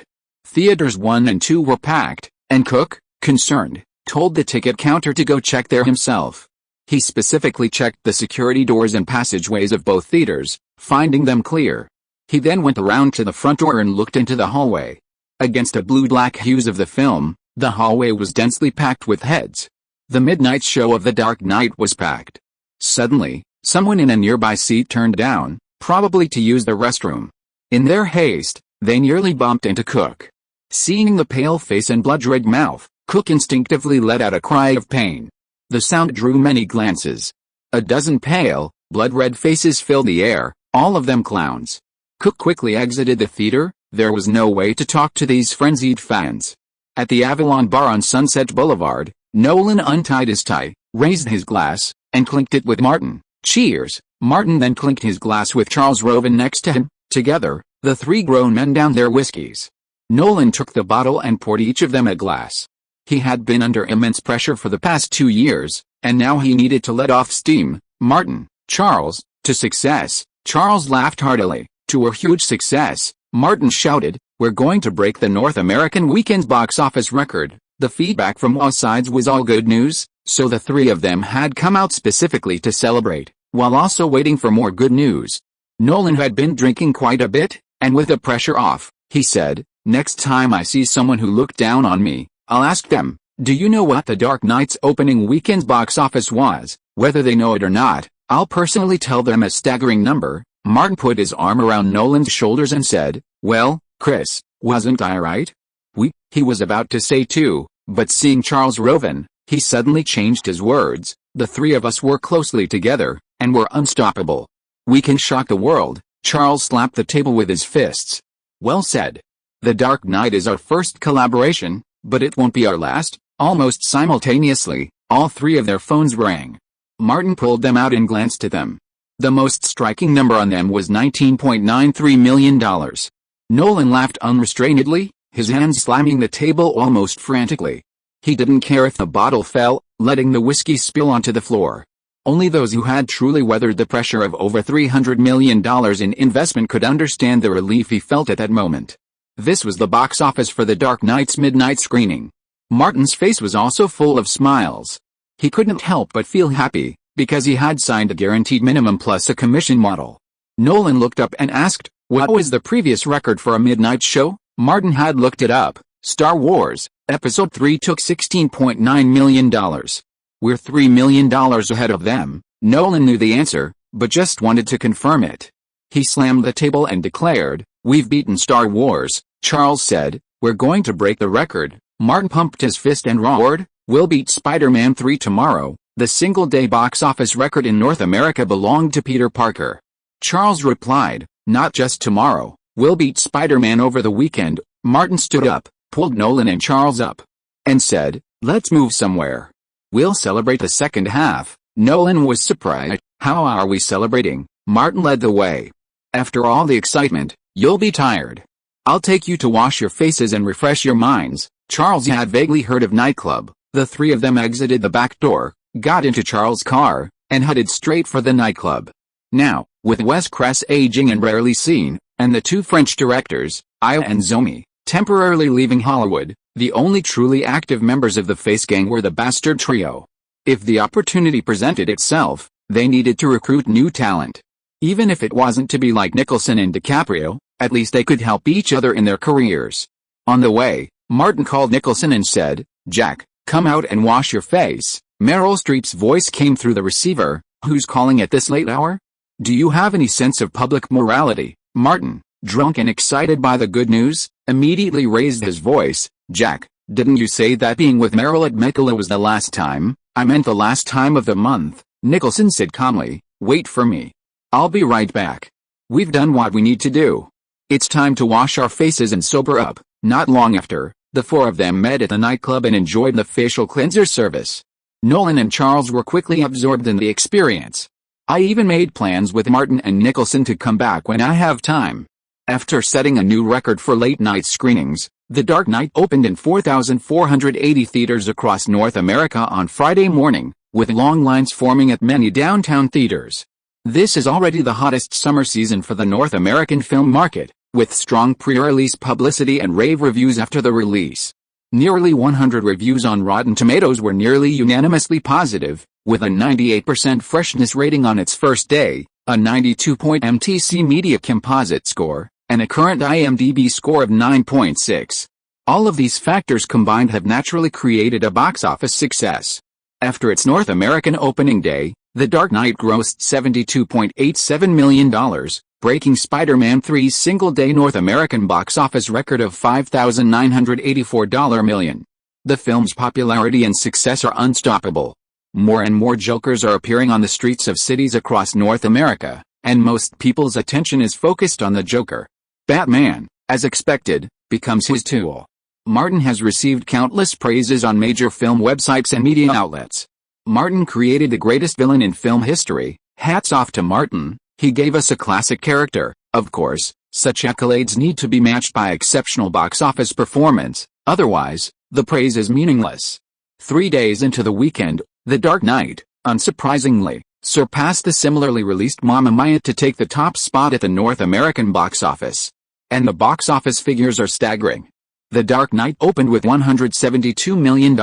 Theaters 1 and 2 were packed, and Cook, concerned, told the ticket counter to go check there himself. He specifically checked the security doors and passageways of both theaters, finding them clear. He then went around to the front door and looked into the hallway. Against the blue-black hues of the film, the hallway was densely packed with heads. The midnight show of The Dark Knight was packed. Suddenly, someone in a nearby seat turned down, probably to use the restroom. In their haste, they nearly bumped into Cook. Seeing the pale face and blood-red mouth, Cook instinctively let out a cry of pain. The sound drew many glances. A dozen pale, blood-red faces filled the air, all of them clowns. Cook quickly exited the theater, there was no way to talk to these frenzied fans. At the Avalon Bar on Sunset Boulevard, Nolan untied his tie, raised his glass, and clinked it with Martin. Cheers! Martin then clinked his glass with Charles Roven next to him. Together, the three grown men downed their whiskeys. Nolan took the bottle and poured each of them a glass. He had been under immense pressure for the past 2 years, and now he needed to let off steam. Martin, Charles, to success. Charles laughed heartily. To a huge success, Martin shouted, we're going to break the North American weekend's box office record. The feedback from all sides was all good news, so the three of them had come out specifically to celebrate, while also waiting for more good news. Nolan had been drinking quite a bit, and with the pressure off, he said, next time I see someone who looked down on me, I'll ask them, do you know what The Dark Knight's opening weekend's box office was? Whether they know it or not, I'll personally tell them a staggering number. Martin put his arm around Nolan's shoulders and said, well, Chris, wasn't I right? He was about to say too, but seeing Charles Roven, he suddenly changed his words. The three of us were closely together, and were unstoppable. We can shock the world. Charles slapped the table with his fists. Well said. The Dark Knight is our first collaboration, but it won't be our last. Almost simultaneously, all three of their phones rang. Martin pulled them out and glanced at them. The most striking number on them was $19.93 million. Nolan laughed unrestrainedly, his hands slamming the table almost frantically. He didn't care if the bottle fell, letting the whiskey spill onto the floor. Only those who had truly weathered the pressure of over $300 million in investment could understand the relief he felt at that moment. This was the box office for The Dark Knight's midnight screening. Martin's face was also full of smiles. He couldn't help but feel happy, because he had signed a guaranteed minimum plus a commission model. Nolan looked up and asked, what was the previous record for a midnight show? Martin had looked it up. Star Wars, Episode 3 took $16.9 million. We're $3 million ahead of them. Nolan knew the answer, but just wanted to confirm it. He slammed the table and declared, we've beaten Star Wars. Charles said, we're going to break the record. Martin pumped his fist and roared, we'll beat Spider-Man 3 tomorrow. The single-day box office record in North America belonged to Peter Parker. Charles replied, not just tomorrow. We'll beat Spider-Man over the weekend. Martin stood up, pulled Nolan and Charles up, and said, let's move somewhere. We'll celebrate the second half. Nolan was surprised. How are we celebrating? Martin led the way. After all the excitement, you'll be tired. I'll take you to wash your faces and refresh your minds. Charles had vaguely heard of nightclub. The three of them exited the back door, got into Charles' car, and headed straight for the nightclub. Now, with Wes Kress aging and rarely seen, and the two French directors, Aya and Zomi, temporarily leaving Hollywood, the only truly active members of the Face Gang were the Bastard Trio. If the opportunity presented itself, they needed to recruit new talent. Even if it wasn't to be like Nicholson and DiCaprio, at least they could help each other in their careers. On the way, Martin called Nicholson and said, Jack, come out and wash your face. Meryl Streep's voice came through the receiver, who's calling at this late hour? Do you have any sense of public morality? Martin, drunk and excited by the good news, immediately raised his voice. Jack, didn't you say that being with Meryl at Mecca was the last time? I meant the last time of the month. Nicholson said calmly, wait for me. I'll be right back. We've done what we need to do. It's time to wash our faces and sober up. Not long after, the four of them met at the nightclub and enjoyed the facial cleanser service. Nolan and Charles were quickly absorbed in the experience. I even made plans with Martin and Nicholson to come back when I have time. After setting a new record for late-night screenings, The Dark Knight opened in 4,480 theaters across North America on Friday morning, with long lines forming at many downtown theaters. This is already the hottest summer season for the North American film market, with strong pre-release publicity and rave reviews after the release. Nearly 100 reviews on Rotten Tomatoes were nearly unanimously positive, with a 98% freshness rating on its first day, a 92-point MTC Media Composite score, and a current IMDb score of 9.6. All of these factors combined have naturally created a box office success. After its North American opening day, The Dark Knight grossed $72.87 million, breaking Spider-Man 3's single-day North American box office record of $5,984 million. The film's popularity and success are unstoppable. More and more Jokers are appearing on the streets of cities across North America, and most people's attention is focused on the Joker. Batman, as expected, becomes his tool. Martin has received countless praises on major film websites and media outlets. Martin created the greatest villain in film history. Hats off to Martin, he gave us a classic character. Of course, such accolades need to be matched by exceptional box office performance, otherwise, the praise is meaningless. 3 days into the weekend, The Dark Knight, unsurprisingly, surpassed the similarly released Mamma Mia to take the top spot at the North American box office. And the box office figures are staggering. The Dark Knight opened with $172 million,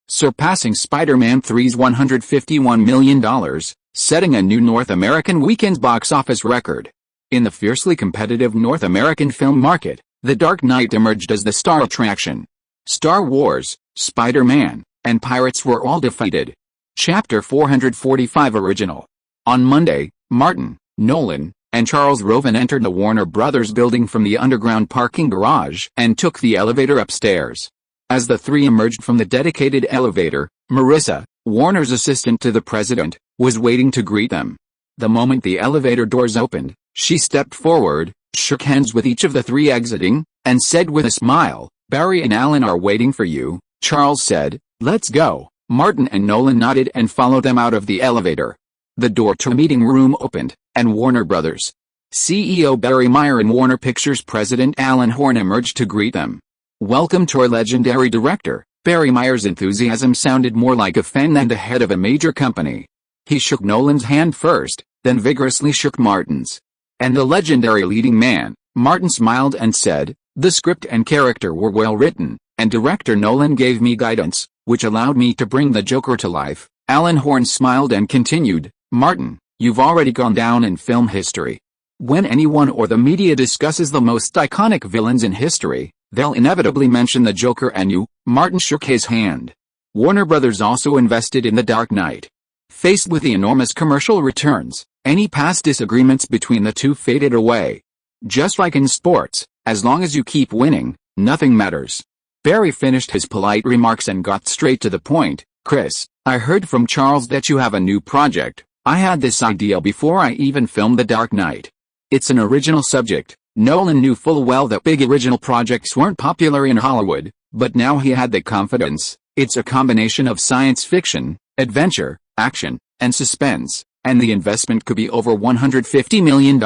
surpassing Spider-Man 3's $151 million, setting a new North American weekend box office record. In the fiercely competitive North American film market, The Dark Knight emerged as the star attraction. Star Wars, Spider-Man, and Pirates were all defeated. Chapter 445 Original. On Monday, Martin, Nolan, and Charles Roven entered the Warner Brothers building from the underground parking garage and took the elevator upstairs. As the three emerged from the dedicated elevator, Marissa, Warner's assistant to the president, was waiting to greet them. The moment the elevator doors opened, she stepped forward, shook hands with each of the three exiting, and said with a smile, "Barry and Alan are waiting for you." Charles said, "Let's go." Martin and Nolan nodded and followed them out of the elevator. The door to a meeting room opened, and Warner Brothers CEO Barry Meyer and Warner Pictures President Alan Horn emerged to greet them. "Welcome to our legendary director." Barry Meyer's enthusiasm sounded more like a fan than the head of a major company. He shook Nolan's hand first, then vigorously shook Martin's. "And the legendary leading man." Martin smiled and said, "The script and character were well written, and director Nolan gave me guidance, which allowed me to bring the Joker to life." Alan Horn smiled and continued, "Martin, you've already gone down in film history. When anyone or the media discusses the most iconic villains in history, they'll inevitably mention the Joker and you." Martin shook his hand. Warner Brothers also invested in The Dark Knight. Faced with the enormous commercial returns, any past disagreements between the two faded away. Just like in sports, as long as you keep winning, nothing matters. Barry finished his polite remarks and got straight to the point. "Chris, I heard from Charles that you have a new project. I had this idea before I even filmed The Dark Knight. It's an original subject." Nolan knew full well that big original projects weren't popular in Hollywood, but now he had the confidence. "It's a combination of science fiction, adventure, action, and suspense, and the investment could be over $150 million.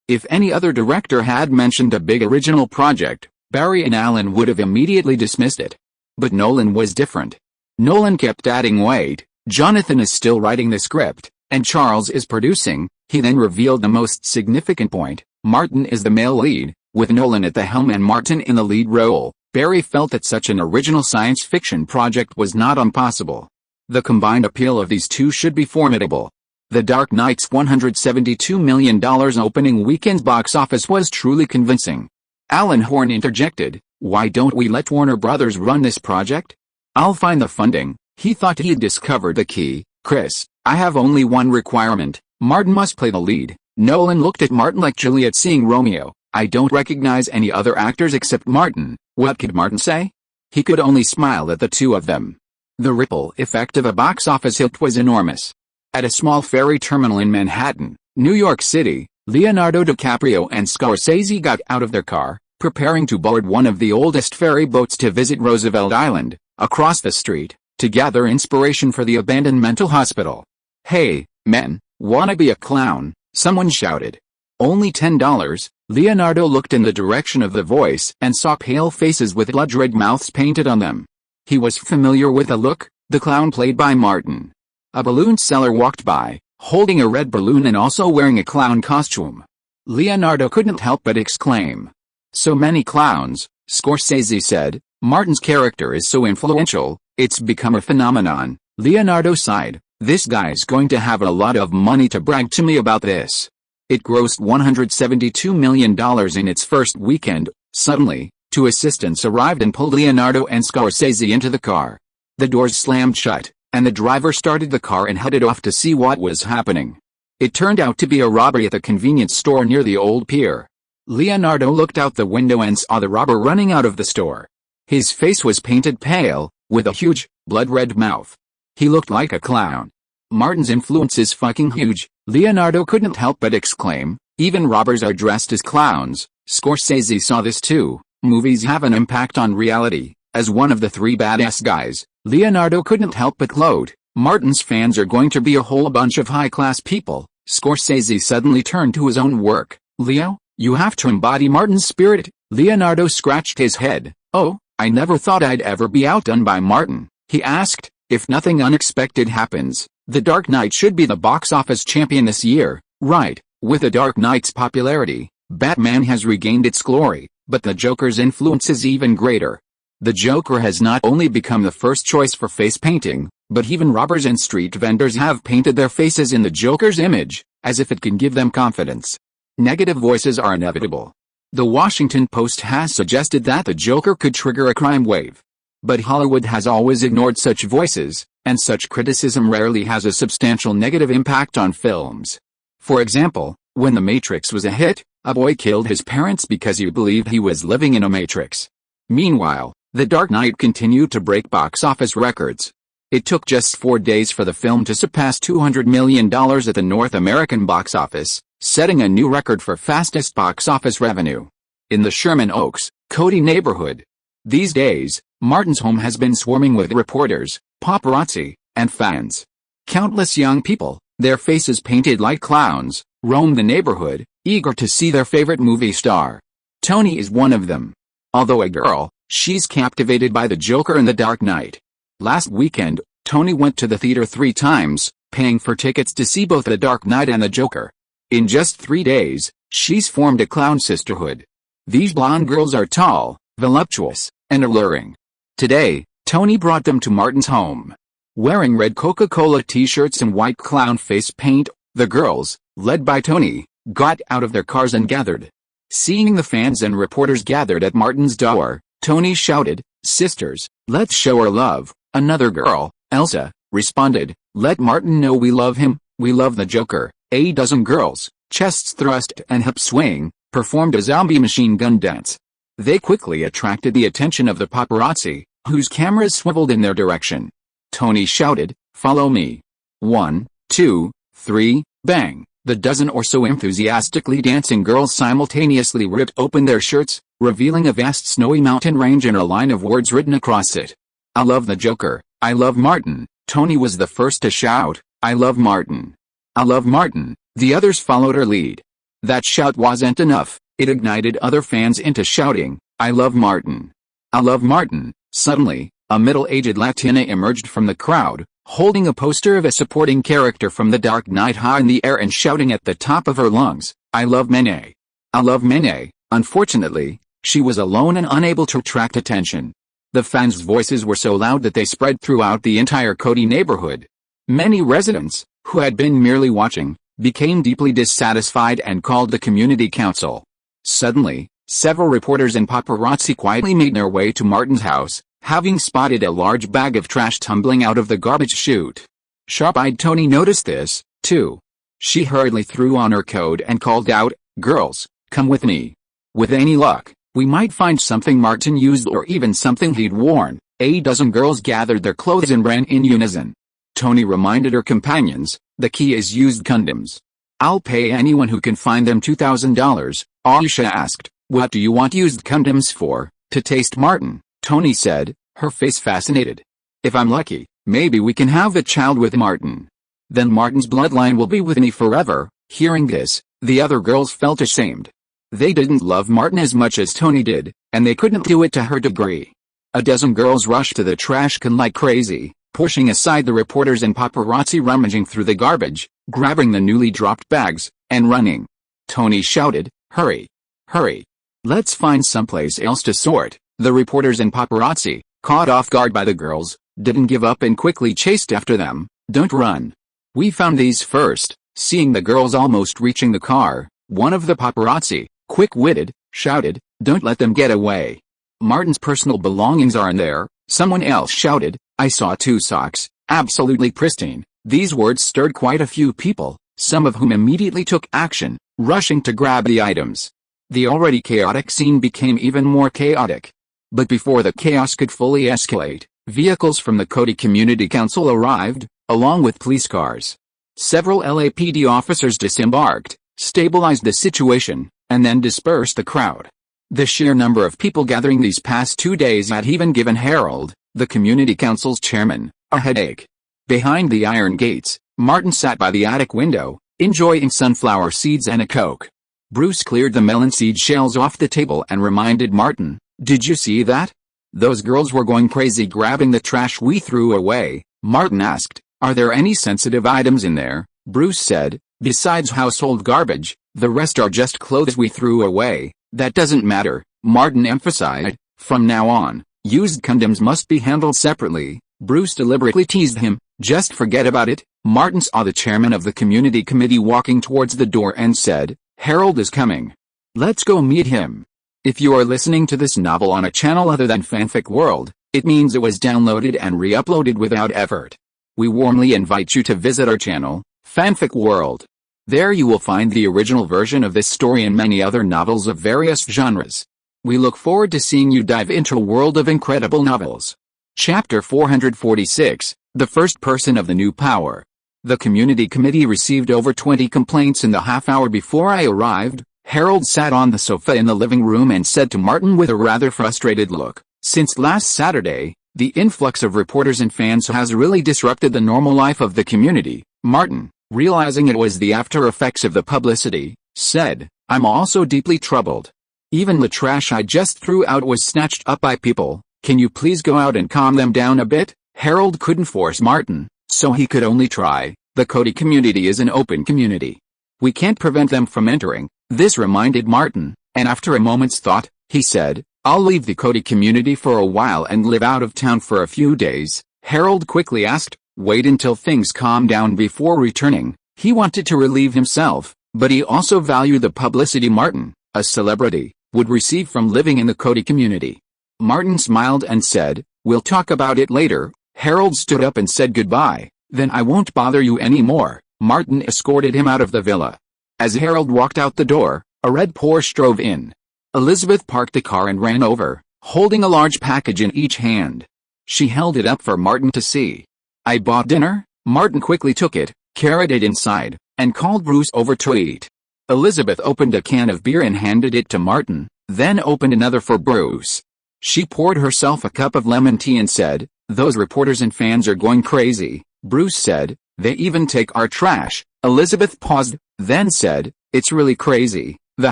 If any other director had mentioned a big original project, Barry and Alan would have immediately dismissed it. But Nolan was different. Nolan kept adding, "Wait, Jonathan is still writing the script, and Charles is producing." He then revealed the most significant point: Martin is the male lead, with Nolan at the helm and Martin in the lead role. Barry felt that such an original science fiction project was not impossible. The combined appeal of these two should be formidable. The Dark Knight's $172 million opening weekend box office was truly convincing. Alan Horn interjected, "Why don't we let Warner Brothers run this project? I'll find the funding." He thought he'd discovered the key. "Chris, I have only one requirement. Martin must play the lead." Nolan looked at Martin like Juliet seeing Romeo. "I don't recognize any other actors except Martin." What could Martin say? He could only smile at the two of them. The ripple effect of a box office hit was enormous. At a small ferry terminal in Manhattan, New York City, Leonardo DiCaprio and Scorsese got out of their car, preparing to board one of the oldest ferry boats to visit Roosevelt Island, across the street, to gather inspiration for the abandoned mental hospital. "Hey, men, wanna be a clown?" someone shouted. "Only $10. Leonardo looked in the direction of the voice and saw pale faces with blood-red mouths painted on them. He was familiar with the look. The clown played by Martin. A balloon seller walked by, holding a red balloon and also wearing a clown costume. Leonardo couldn't help but exclaim, "So many clowns." Scorsese said, "Martin's character is so influential, it's become a phenomenon." Leonardo sighed, "This guy's going to have a lot of money to brag to me about this." It grossed $172 million in its first weekend. Suddenly, two assistants arrived and pulled Leonardo and Scorsese into the car. The doors slammed shut, and the driver started the car and headed off to see what was happening. It turned out to be a robbery at the convenience store near the old pier. Leonardo looked out the window and saw the robber running out of the store. His face was painted pale, with a huge, blood-red mouth. He looked like a clown. "Martin's influence is fucking huge," Leonardo couldn't help but exclaim. Even robbers are dressed as clowns. Scorsese saw this too. Movies have an impact on reality. As one of the three badass guys, Leonardo couldn't help but gloat. Martin's fans are going to be a whole bunch of high-class people. Scorsese suddenly turned to his own work. Leo, you have to embody Martin's spirit. Leonardo scratched his head. Oh, I never thought I'd ever be outdone by Martin. He asked, if nothing unexpected happens, The Dark Knight should be the box office champion this year, right? With The Dark Knight's popularity, Batman has regained its glory, but the Joker's influence is even greater. The Joker has not only become the first choice for face painting, but even robbers and street vendors have painted their faces in the Joker's image, as if it can give them confidence. Negative voices are inevitable. The Washington Post has suggested that the Joker could trigger a crime wave. But Hollywood has always ignored such voices, and such criticism rarely has a substantial negative impact on films. For example, when The Matrix was a hit, a boy killed his parents because he believed he was living in a matrix. Meanwhile, The Dark Knight continued to break box office records. It took just 4 days for the film to surpass $200 million at the North American box office, setting a new record for fastest box office revenue. In the Sherman Oaks, Cody neighborhood. These days, Martin's home has been swarming with reporters, paparazzi, and fans. Countless young people, their faces painted like clowns, roam the neighborhood, eager to see their favorite movie star. Toni is one of them. Although a girl, she's captivated by the Joker and The Dark Knight. Last weekend, Toni went to the theater 3 times, paying for tickets to see both The Dark Knight and the Joker. In just 3 days, she's formed a clown sisterhood. These blonde girls are tall, voluptuous, and alluring. Today, Toni brought them to Martin's home. Wearing red Coca-Cola t-shirts and white clown face paint, the girls, led by Toni, got out of their cars and gathered. Seeing the fans and reporters gathered at Martin's door, Toni shouted, "Sisters, let's show our love." Another girl, Elsa, responded, "Let Martin know we love him, we love the Joker." A dozen girls, chests thrust and hips swaying, performed a zombie machine gun dance. They quickly attracted the attention of the paparazzi, whose cameras swiveled in their direction. Toni shouted, "Follow me." 1, 2, 3, bang! The dozen or so enthusiastically dancing girls simultaneously ripped open their shirts, revealing a vast snowy mountain range and a line of words written across it. "I love the Joker, I love Martin." Toni was the first to shout, "I love Martin. I love Martin." The others followed her lead. That shout wasn't enough, it ignited other fans into shouting, "I love Martin. I love Martin." Suddenly, a middle-aged Latina emerged from the crowd, holding a poster of a supporting character from The Dark Knight high in the air and shouting at the top of her lungs, "I love Mene. I love Mene." Unfortunately, she was alone and unable to attract attention. The fans' voices were so loud that they spread throughout the entire Cody neighborhood. Many residents, who had been merely watching, became deeply dissatisfied and called the community council. Suddenly, several reporters and paparazzi quietly made their way to Martin's house, having spotted a large bag of trash tumbling out of the garbage chute. Sharp-eyed Toni noticed this, too. She hurriedly threw on her coat and called out, "Girls, come with me. With any luck, we might find something Martin used or even something he'd worn." A dozen girls gathered their clothes and ran in unison. Toni reminded her companions, "The key is used condoms. I'll pay anyone who can find them $2,000. Aisha asked, "What do you want used condoms for?" "To taste Martin," Toni said, her face fascinated. "If I'm lucky, maybe we can have a child with Martin. Then Martin's bloodline will be with me forever." Hearing this, the other girls felt ashamed. They didn't love Martin as much as Toni did, and they couldn't do it to her degree. A dozen girls rushed to the trash can like crazy, pushing aside the reporters and paparazzi rummaging through the garbage, grabbing the newly dropped bags, and running. Toni shouted, "Hurry! Hurry! Let's find someplace else to sort." The reporters and paparazzi, caught off guard by the girls, didn't give up and quickly chased after them. "Don't run. We found these first." Seeing the girls almost reaching the car, one of the paparazzi, quick-witted, shouted, "Don't let them get away. Martin's personal belongings are in there." Someone else shouted, "I saw 2 socks, absolutely pristine." These words stirred quite a few people, some of whom immediately took action, rushing to grab the items. The already chaotic scene became even more chaotic. But before the chaos could fully escalate, vehicles from the Cody Community Council arrived, along with police cars. Several LAPD officers disembarked, stabilized the situation, and then dispersed the crowd. The sheer number of people gathering these past 2 days had even given Harold, the community council's chairman, a headache. Behind the iron gates, Martin sat by the attic window, enjoying sunflower seeds and a Coke. Bruce cleared the melon seed shells off the table and reminded Martin, "Did you see that? Those girls were going crazy grabbing the trash we threw away." Martin asked, "Are there any sensitive items in there?" Bruce said, "Besides household garbage, the rest are just clothes we threw away." "That doesn't matter," Martin emphasized. "From now on, used condoms must be handled separately." Bruce deliberately teased him, "Just forget about it." Martin saw the chairman of the community committee walking towards the door and said, "Harold is coming. Let's go meet him." If you are listening to this novel on a channel other than Fanfic World, it means it was downloaded and re-uploaded without effort. We warmly invite you to visit our channel, Fanfic World. There you will find the original version of this story and many other novels of various genres. We look forward to seeing you dive into a world of incredible novels. Chapter 446, The First Person of the New Power. The community committee received over 20 complaints in the half hour before I arrived. Harold sat on the sofa in the living room and said to Martin with a rather frustrated look, "Since last Saturday, the influx of reporters and fans has really disrupted the normal life of the community." Martin, realizing it was the after effects of the publicity, said, "I'm also deeply troubled. Even the trash I just threw out was snatched up by people. Can you please go out and calm them down a bit?" Harold couldn't force Martin, so he could only try. "The Cody community is an open community. We can't prevent them from entering." This reminded Martin, and after a moment's thought, he said, "I'll leave the Cody community for a while and live out of town for a few days." Harold quickly asked, "Wait until things calm down before returning." He wanted to relieve himself, but he also valued the publicity Martin, a celebrity, would receive from living in the Cody community. Martin smiled and said, "We'll talk about it later." Harold stood up and said goodbye. "Then I won't bother you anymore." Martin escorted him out of the villa. As Harold walked out the door, a red Porsche drove in. Elizabeth parked the car and ran over, holding a large package in each hand. She held it up for Martin to see. "I bought dinner." Martin quickly took it, carried it inside, and called Bruce over to eat. Elizabeth opened a can of beer and handed it to Martin, then opened another for Bruce. She poured herself a cup of lemon tea and said, "Those reporters and fans are going crazy." Bruce said, "They even take our trash." Elizabeth paused, then said, "It's really crazy. The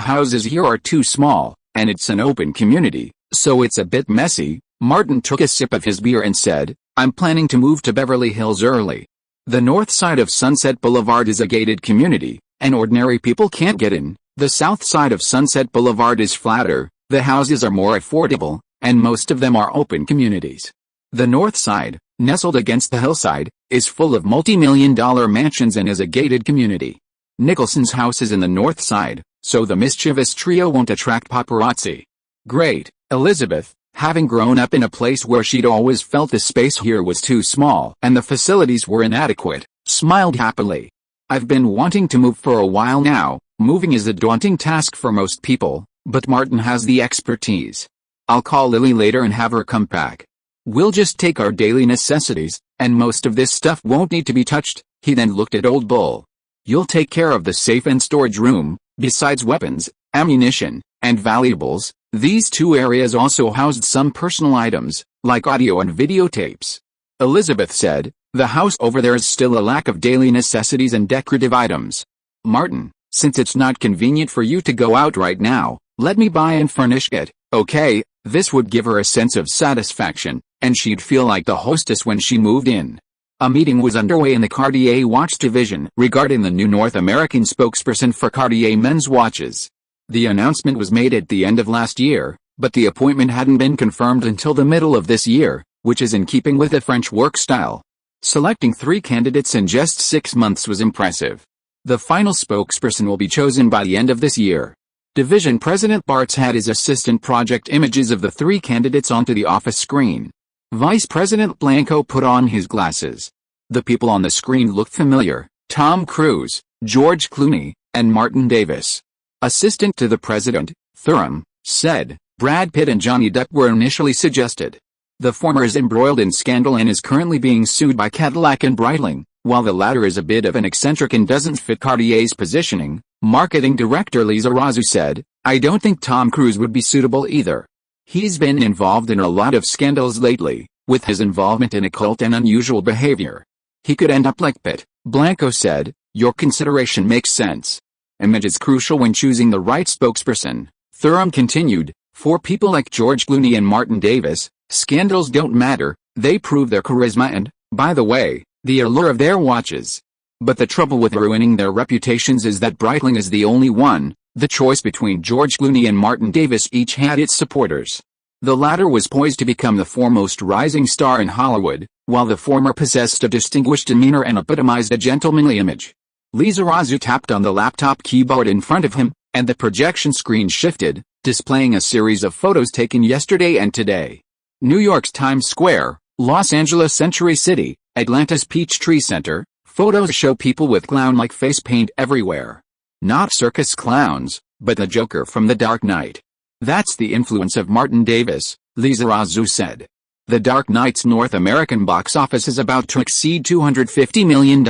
houses here are too small, and it's an open community, so it's a bit messy." Martin took a sip of his beer and said, "I'm planning to move to Beverly Hills early. The north side of Sunset Boulevard is a gated community, and ordinary people can't get in. The south side of Sunset Boulevard is flatter, the houses are more affordable, and most of them are open communities. The north side, nestled against the hillside, is full of multi-million-dollar mansions and is a gated community. Nicholson's house is in the north side, so the mischievous trio won't attract paparazzi." "Great." Elizabeth, having grown up in a place where she'd always felt the space here was too small and the facilities were inadequate, smiled happily. "I've been wanting to move for a while now. Moving is a daunting task for most people, but Martin has the expertise. I'll call Lily later and have her come back. We'll just take our daily necessities, and most of this stuff won't need to be touched." He then looked at Old Bull. "You'll take care of the safe and storage room. Besides weapons, ammunition, and valuables, these two areas also housed some personal items, like audio and videotapes." Elizabeth said, "The house over there is still a lack of daily necessities and decorative items. Martin, since it's not convenient for you to go out right now, let me buy and furnish it, okay?" This would give her a sense of satisfaction, and she'd feel like the hostess when she moved in. A meeting was underway in the Cartier watch division regarding the new North American spokesperson for Cartier men's watches. The announcement was made at the end of last year, but the appointment hadn't been confirmed until the middle of this year, which is in keeping with the French work style. Selecting 3 candidates in just 6 months was impressive. The final spokesperson will be chosen by the end of this year. Division President Bartz had his assistant project images of the 3 candidates onto the office screen. Vice President Blanco put on his glasses. The people on the screen looked familiar: Tom Cruise, George Clooney, and Martin Davis. Assistant to the President, Thuram, said, Brad Pitt and Johnny Depp were initially suggested. The former is embroiled in scandal and is currently being sued by Cadillac and Breitling, while the latter is a bit of an eccentric and doesn't fit Cartier's positioning. Marketing director Lizarazu said, I don't think Tom Cruise would be suitable either. He's been involved in a lot of scandals lately, with his involvement in occult and unusual behavior. He could end up like Pitt. Blanco said, your consideration makes sense. Image is crucial when choosing the right spokesperson. Thuram continued, for people like George Clooney and Martin Davis, scandals don't matter, they prove their charisma and, by the way, the allure of their watches. But the trouble with ruining their reputations is that Breitling is the only one. The choice between George Clooney and Martin Davis each had its supporters. The latter was poised to become the foremost rising star in Hollywood, while the former possessed a distinguished demeanor and epitomized a gentlemanly image. Lizarazu tapped on the laptop keyboard in front of him, and the projection screen shifted, displaying a series of photos taken yesterday and today. New York's Times Square, Los Angeles' Century City, Atlanta's Peachtree Center. Photos show people with clown-like face paint everywhere. Not circus clowns, but the Joker from The Dark Knight. That's the influence of Martin Davis, Lizarazu said. The Dark Knight's North American box office is about to exceed $250 million.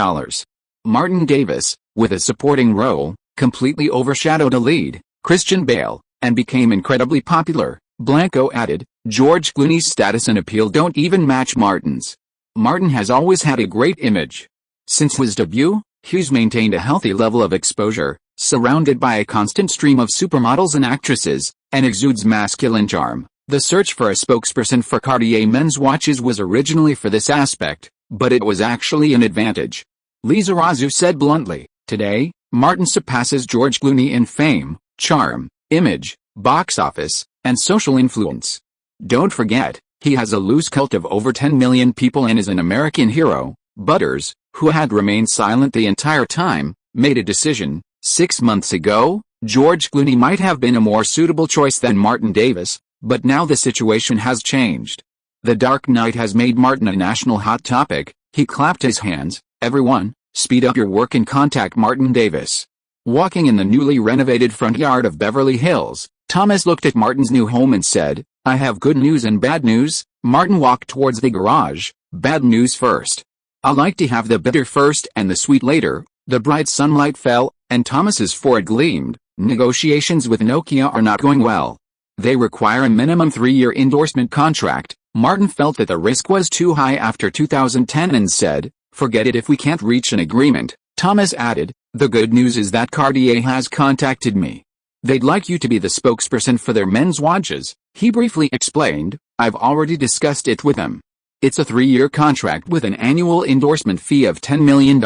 Martin Davis, with a supporting role, completely overshadowed a lead, Christian Bale, and became incredibly popular. Blanco added, George Clooney's status and appeal don't even match Martin's. Martin has always had a great image. Since his debut, he's maintained a healthy level of exposure, surrounded by a constant stream of supermodels and actresses, and exudes masculine charm. The search for a spokesperson for Cartier men's watches was originally for this aspect, but it was actually an advantage. Lizarazu said bluntly, today, Martin surpasses George Clooney in fame, charm, image, box office, and social influence. Don't forget, he has a loose cult of over 10 million people and is an American hero. Butters, who had remained silent the entire time, made a decision. 6 months ago, George Clooney might have been a more suitable choice than Martin Davis, but now the situation has changed. The Dark Knight has made Martin a national hot topic. He clapped his hands. Everyone, speed up your work and contact Martin Davis. Walking in the newly renovated front yard of Beverly Hills, Thomas looked at Martin's new home and said, I have good news and bad news. Martin walked towards the garage. Bad news first. I like to have the bitter first and the sweet later. The bright sunlight fell, and Thomas's forehead gleamed. Negotiations with Nokia are not going well. They require a minimum 3-year endorsement contract. Martin felt that the risk was too high after 2010 and said, forget it if we can't reach an agreement. Thomas added, the good news is that Cartier has contacted me. They'd like you to be the spokesperson for their men's watches. He briefly explained, I've already discussed it with them. It's a 3-year contract with an annual endorsement fee of $10 million,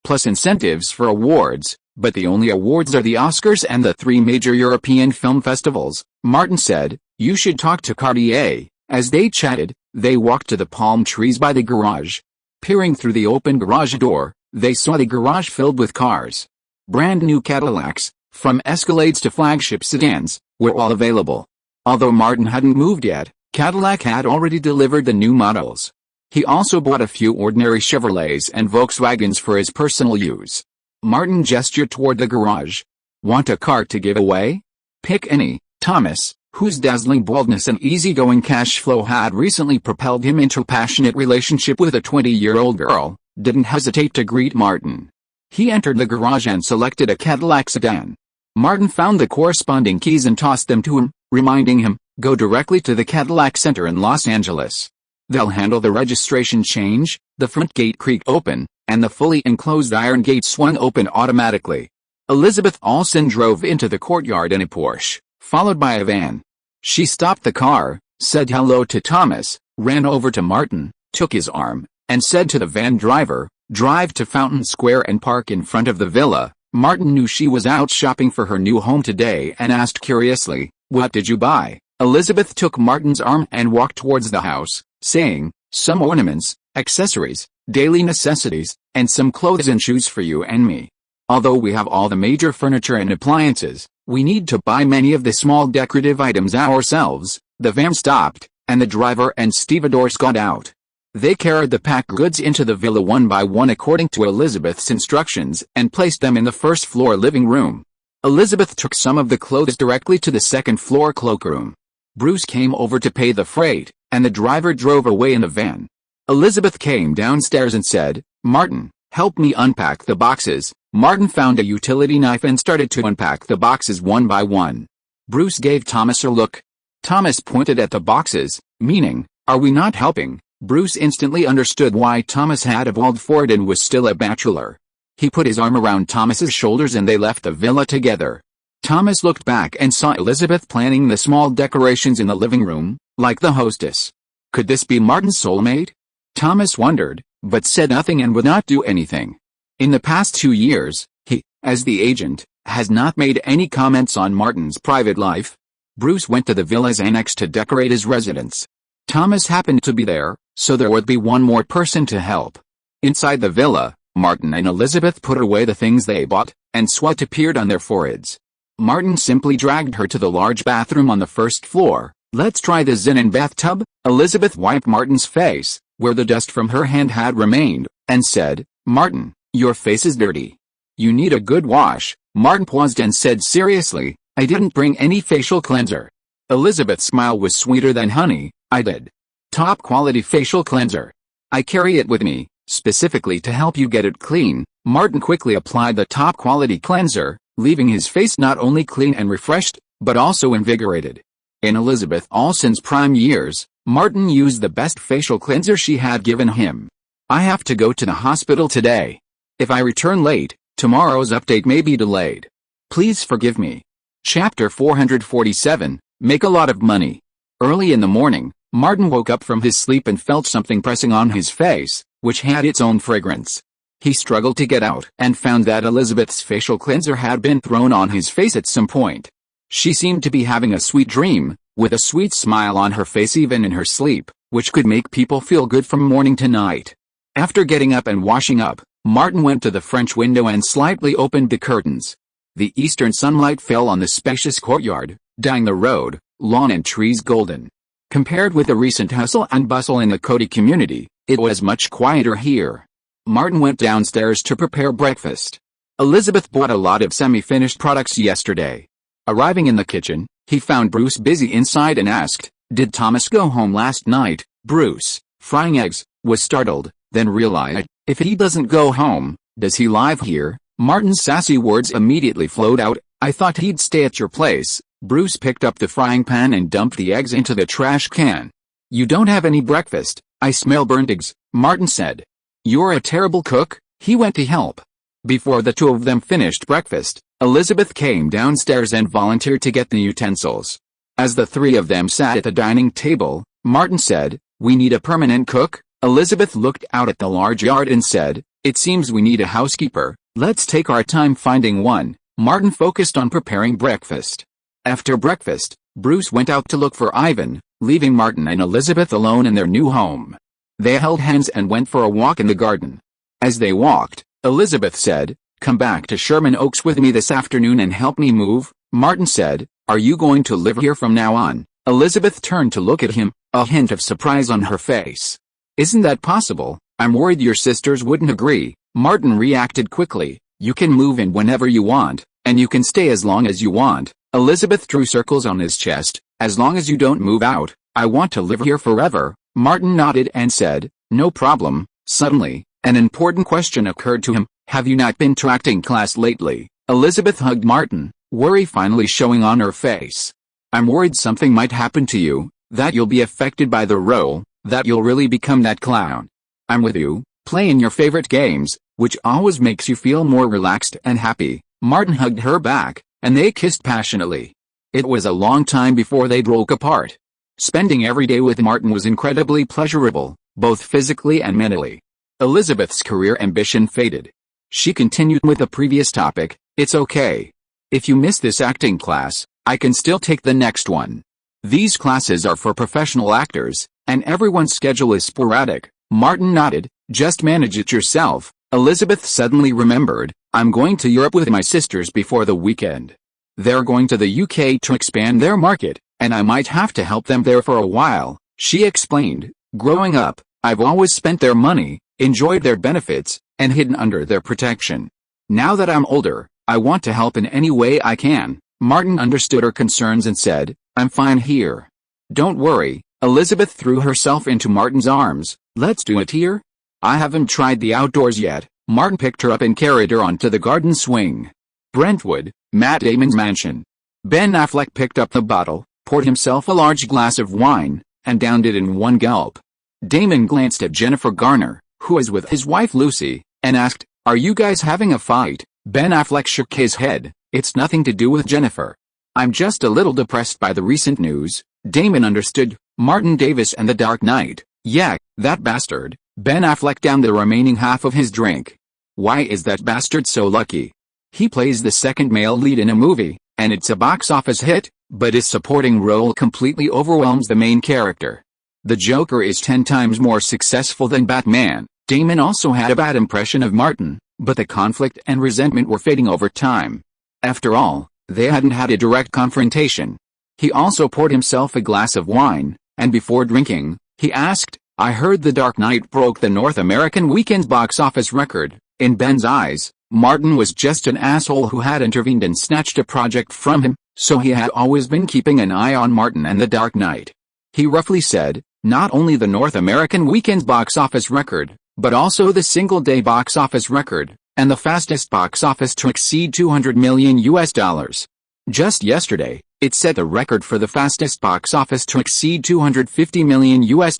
plus incentives for awards, but the only awards are the Oscars and the 3 major European film festivals. Martin said, you should talk to Cartier. As they chatted, they walked to the palm trees by the garage. Peering through the open garage door, they saw the garage filled with cars. Brand new Cadillacs, from Escalades to flagship sedans, were all available. Although Martin hadn't moved yet, Cadillac had already delivered the new models. He also bought a few ordinary Chevrolets and Volkswagens for his personal use. Martin gestured toward the garage. Want a car to give away? Pick any. Thomas, whose dazzling boldness and easygoing cash flow had recently propelled him into a passionate relationship with a 20-year-old girl, didn't hesitate to greet Martin. He entered the garage and selected a Cadillac sedan. Martin found the corresponding keys and tossed them to him, reminding him, go directly to the Cadillac Center in Los Angeles. They'll handle the registration change. The front gate creaked open, and the fully enclosed iron gate swung open automatically. Elizabeth Olsen drove into the courtyard in a Porsche, followed by a van. She stopped the car, said hello to Thomas, ran over to Martin, took his arm, and said to the van driver, drive to Fountain Square and park in front of the villa. Martin knew she was out shopping for her new home today and asked curiously, what did you buy? Elizabeth took Martin's arm and walked towards the house, saying, some ornaments, accessories, daily necessities, and some clothes and shoes for you and me. Although we have all the major furniture and appliances, we need to buy many of the small decorative items ourselves. The van stopped, and the driver and stevedores got out. They carried the packed goods into the villa one by one according to Elizabeth's instructions and placed them in the first-floor living room. Elizabeth took some of the clothes directly to the second-floor cloakroom. Bruce came over to pay the freight, and the driver drove away in the van. Elizabeth came downstairs and said, Martin, Help me unpack the boxes. Martin found a utility knife and started to unpack the boxes one by one. Bruce gave Thomas a look. Thomas pointed at the boxes, meaning, "Are we not helping?" Bruce instantly understood why Thomas had evolved for it and was still a bachelor. He put his arm around Thomas's shoulders and they left the villa together. Thomas looked back and saw Elizabeth planning the small decorations in the living room, like the hostess. Could this be Martin's soulmate? Thomas wondered, but said nothing and would not do anything. In the past 2 years, he, as the agent, has not made any comments on Martin's private life. Bruce went to the villa's annex to decorate his residence. Thomas happened to be there, so there would be one more person to help. Inside the villa, Martin and Elizabeth put away the things they bought, and sweat appeared on their foreheads. Martin simply dragged her to the large bathroom on the first floor. "Let's try the Zen bathtub." Elizabeth wiped Martin's face, where the dust from her hand had remained, and said, "Martin, your face is dirty. You need a good wash." Martin paused and said seriously, "I didn't bring any facial cleanser." Elizabeth's smile was sweeter than honey. "I did. Top quality facial cleanser. I carry it with me, specifically to help you get it clean." Martin quickly applied the top quality cleanser, leaving his face not only clean and refreshed, but also invigorated. In Elizabeth Olsen's prime years, Martin used the best facial cleanser she had given him. "I have to go to the hospital today. If I return late, tomorrow's update may be delayed. Please forgive me." Chapter 447, Make a Lot of Money. Early in the morning, Martin woke up from his sleep and felt something pressing on his face, which had its own fragrance. He struggled to get out and found that Elizabeth's facial cleanser had been thrown on his face at some point. She seemed to be having a sweet dream, with a sweet smile on her face even in her sleep, which could make people feel good from morning to night. After getting up and washing up, Martin went to the French window and slightly opened the curtains. The eastern sunlight fell on the spacious courtyard, dyeing the road, lawn and trees golden. Compared with the recent hustle and bustle in the Cody community, it was much quieter here. Martin went downstairs to prepare breakfast. Elizabeth bought a lot of semi-finished products yesterday. Arriving in the kitchen, he found Bruce busy inside and asked, "Did Thomas go home last night?" Bruce, frying eggs, was startled, then realized, if he doesn't go home, does he live here? Martin's sassy words immediately flowed out, "I thought he'd stay at your place." Bruce picked up the frying pan and dumped the eggs into the trash can. "You don't have any breakfast. I smell burnt eggs," Martin said. "You're a terrible cook." He went to help. Before the two of them finished breakfast, Elizabeth came downstairs and volunteered to get the utensils. As the three of them sat at the dining table, Martin said, "We need a permanent cook." Elizabeth looked out at the large yard and said, "It seems we need a housekeeper. Let's take our time finding one." Martin focused on preparing breakfast. After breakfast, Bruce went out to look for Ivan, leaving Martin and Elizabeth alone in their new home. They held hands and went for a walk in the garden. As they walked, Elizabeth said, "Come back to Sherman Oaks with me this afternoon and help me move." Martin said, "Are you going to live here from now on?" Elizabeth turned to look at him, a hint of surprise on her face. "Isn't that possible? I'm worried your sisters wouldn't agree." Martin reacted quickly, "You can move in whenever you want, and you can stay as long as you want." Elizabeth drew circles on his chest. "As long as you don't move out, I want to live here forever." Martin nodded and said, "No problem." Suddenly, an important question occurred to him. "Have you not been to acting class lately?" Elizabeth hugged Martin, worry finally showing on her face. "I'm worried something might happen to you, that you'll be affected by the role, that you'll really become that clown. I'm with you, play in your favorite games, which always makes you feel more relaxed and happy." Martin hugged her back, and they kissed passionately. It was a long time before they broke apart. Spending every day with Martin was incredibly pleasurable, both physically and mentally. Elizabeth's career ambition faded. She continued with the previous topic, "It's okay. If you miss this acting class, I can still take the next one. These classes are for professional actors, and everyone's schedule is sporadic." Martin nodded, "Just manage it yourself." Elizabeth suddenly remembered, "I'm going to Europe with my sisters before the weekend. They're going to the UK to expand their market, and I might have to help them there for a while." She explained, "Growing up, I've always spent their money, enjoyed their benefits, and hidden under their protection. Now that I'm older, I want to help in any way I can." Martin understood her concerns and said, "I'm fine here. Don't worry." Elizabeth threw herself into Martin's arms. "Let's do it here. I haven't tried the outdoors yet." Martin picked her up and carried her onto the garden swing. Brentwood, Matt Damon's mansion. Ben Affleck picked up the bottle, poured himself a large glass of wine, and downed it in one gulp. Damon glanced at Jennifer Garner, who was with his wife Lucy, and asked, "Are you guys having a fight?" Ben Affleck shook his head. "It's nothing to do with Jennifer. I'm just a little depressed by the recent news." Damon understood. Martin Davis and The Dark Knight. "Yeah, that bastard." Ben Affleck downed the remaining half of his drink. "Why is that bastard so lucky? He plays the second male lead in a movie, and it's a box office hit, but his supporting role completely overwhelms the main character. The Joker is 10 times more successful than Batman." Damon also had a bad impression of Martin, but the conflict and resentment were fading over time. After all, they hadn't had a direct confrontation. He also poured himself a glass of wine, and before drinking, he asked, "I heard The Dark Knight broke the North American weekend box office record." In Ben's eyes, Martin was just an asshole who had intervened and snatched a project from him, so he had always been keeping an eye on Martin and The Dark Knight. He roughly said, "Not only the North American weekend box office record, but also the single-day box office record, and the fastest box office to exceed $200 million US. Just yesterday, it set the record for the fastest box office to exceed $250 million US.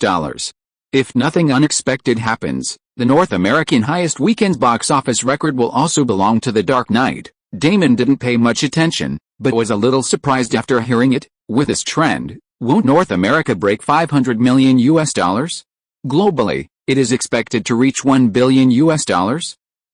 If nothing unexpected happens, the North American highest weekend box office record will also belong to The Dark Knight." Damon didn't pay much attention, but was a little surprised after hearing it. With this trend, won't North America break $500 million US? Globally, it is expected to reach $1 billion US.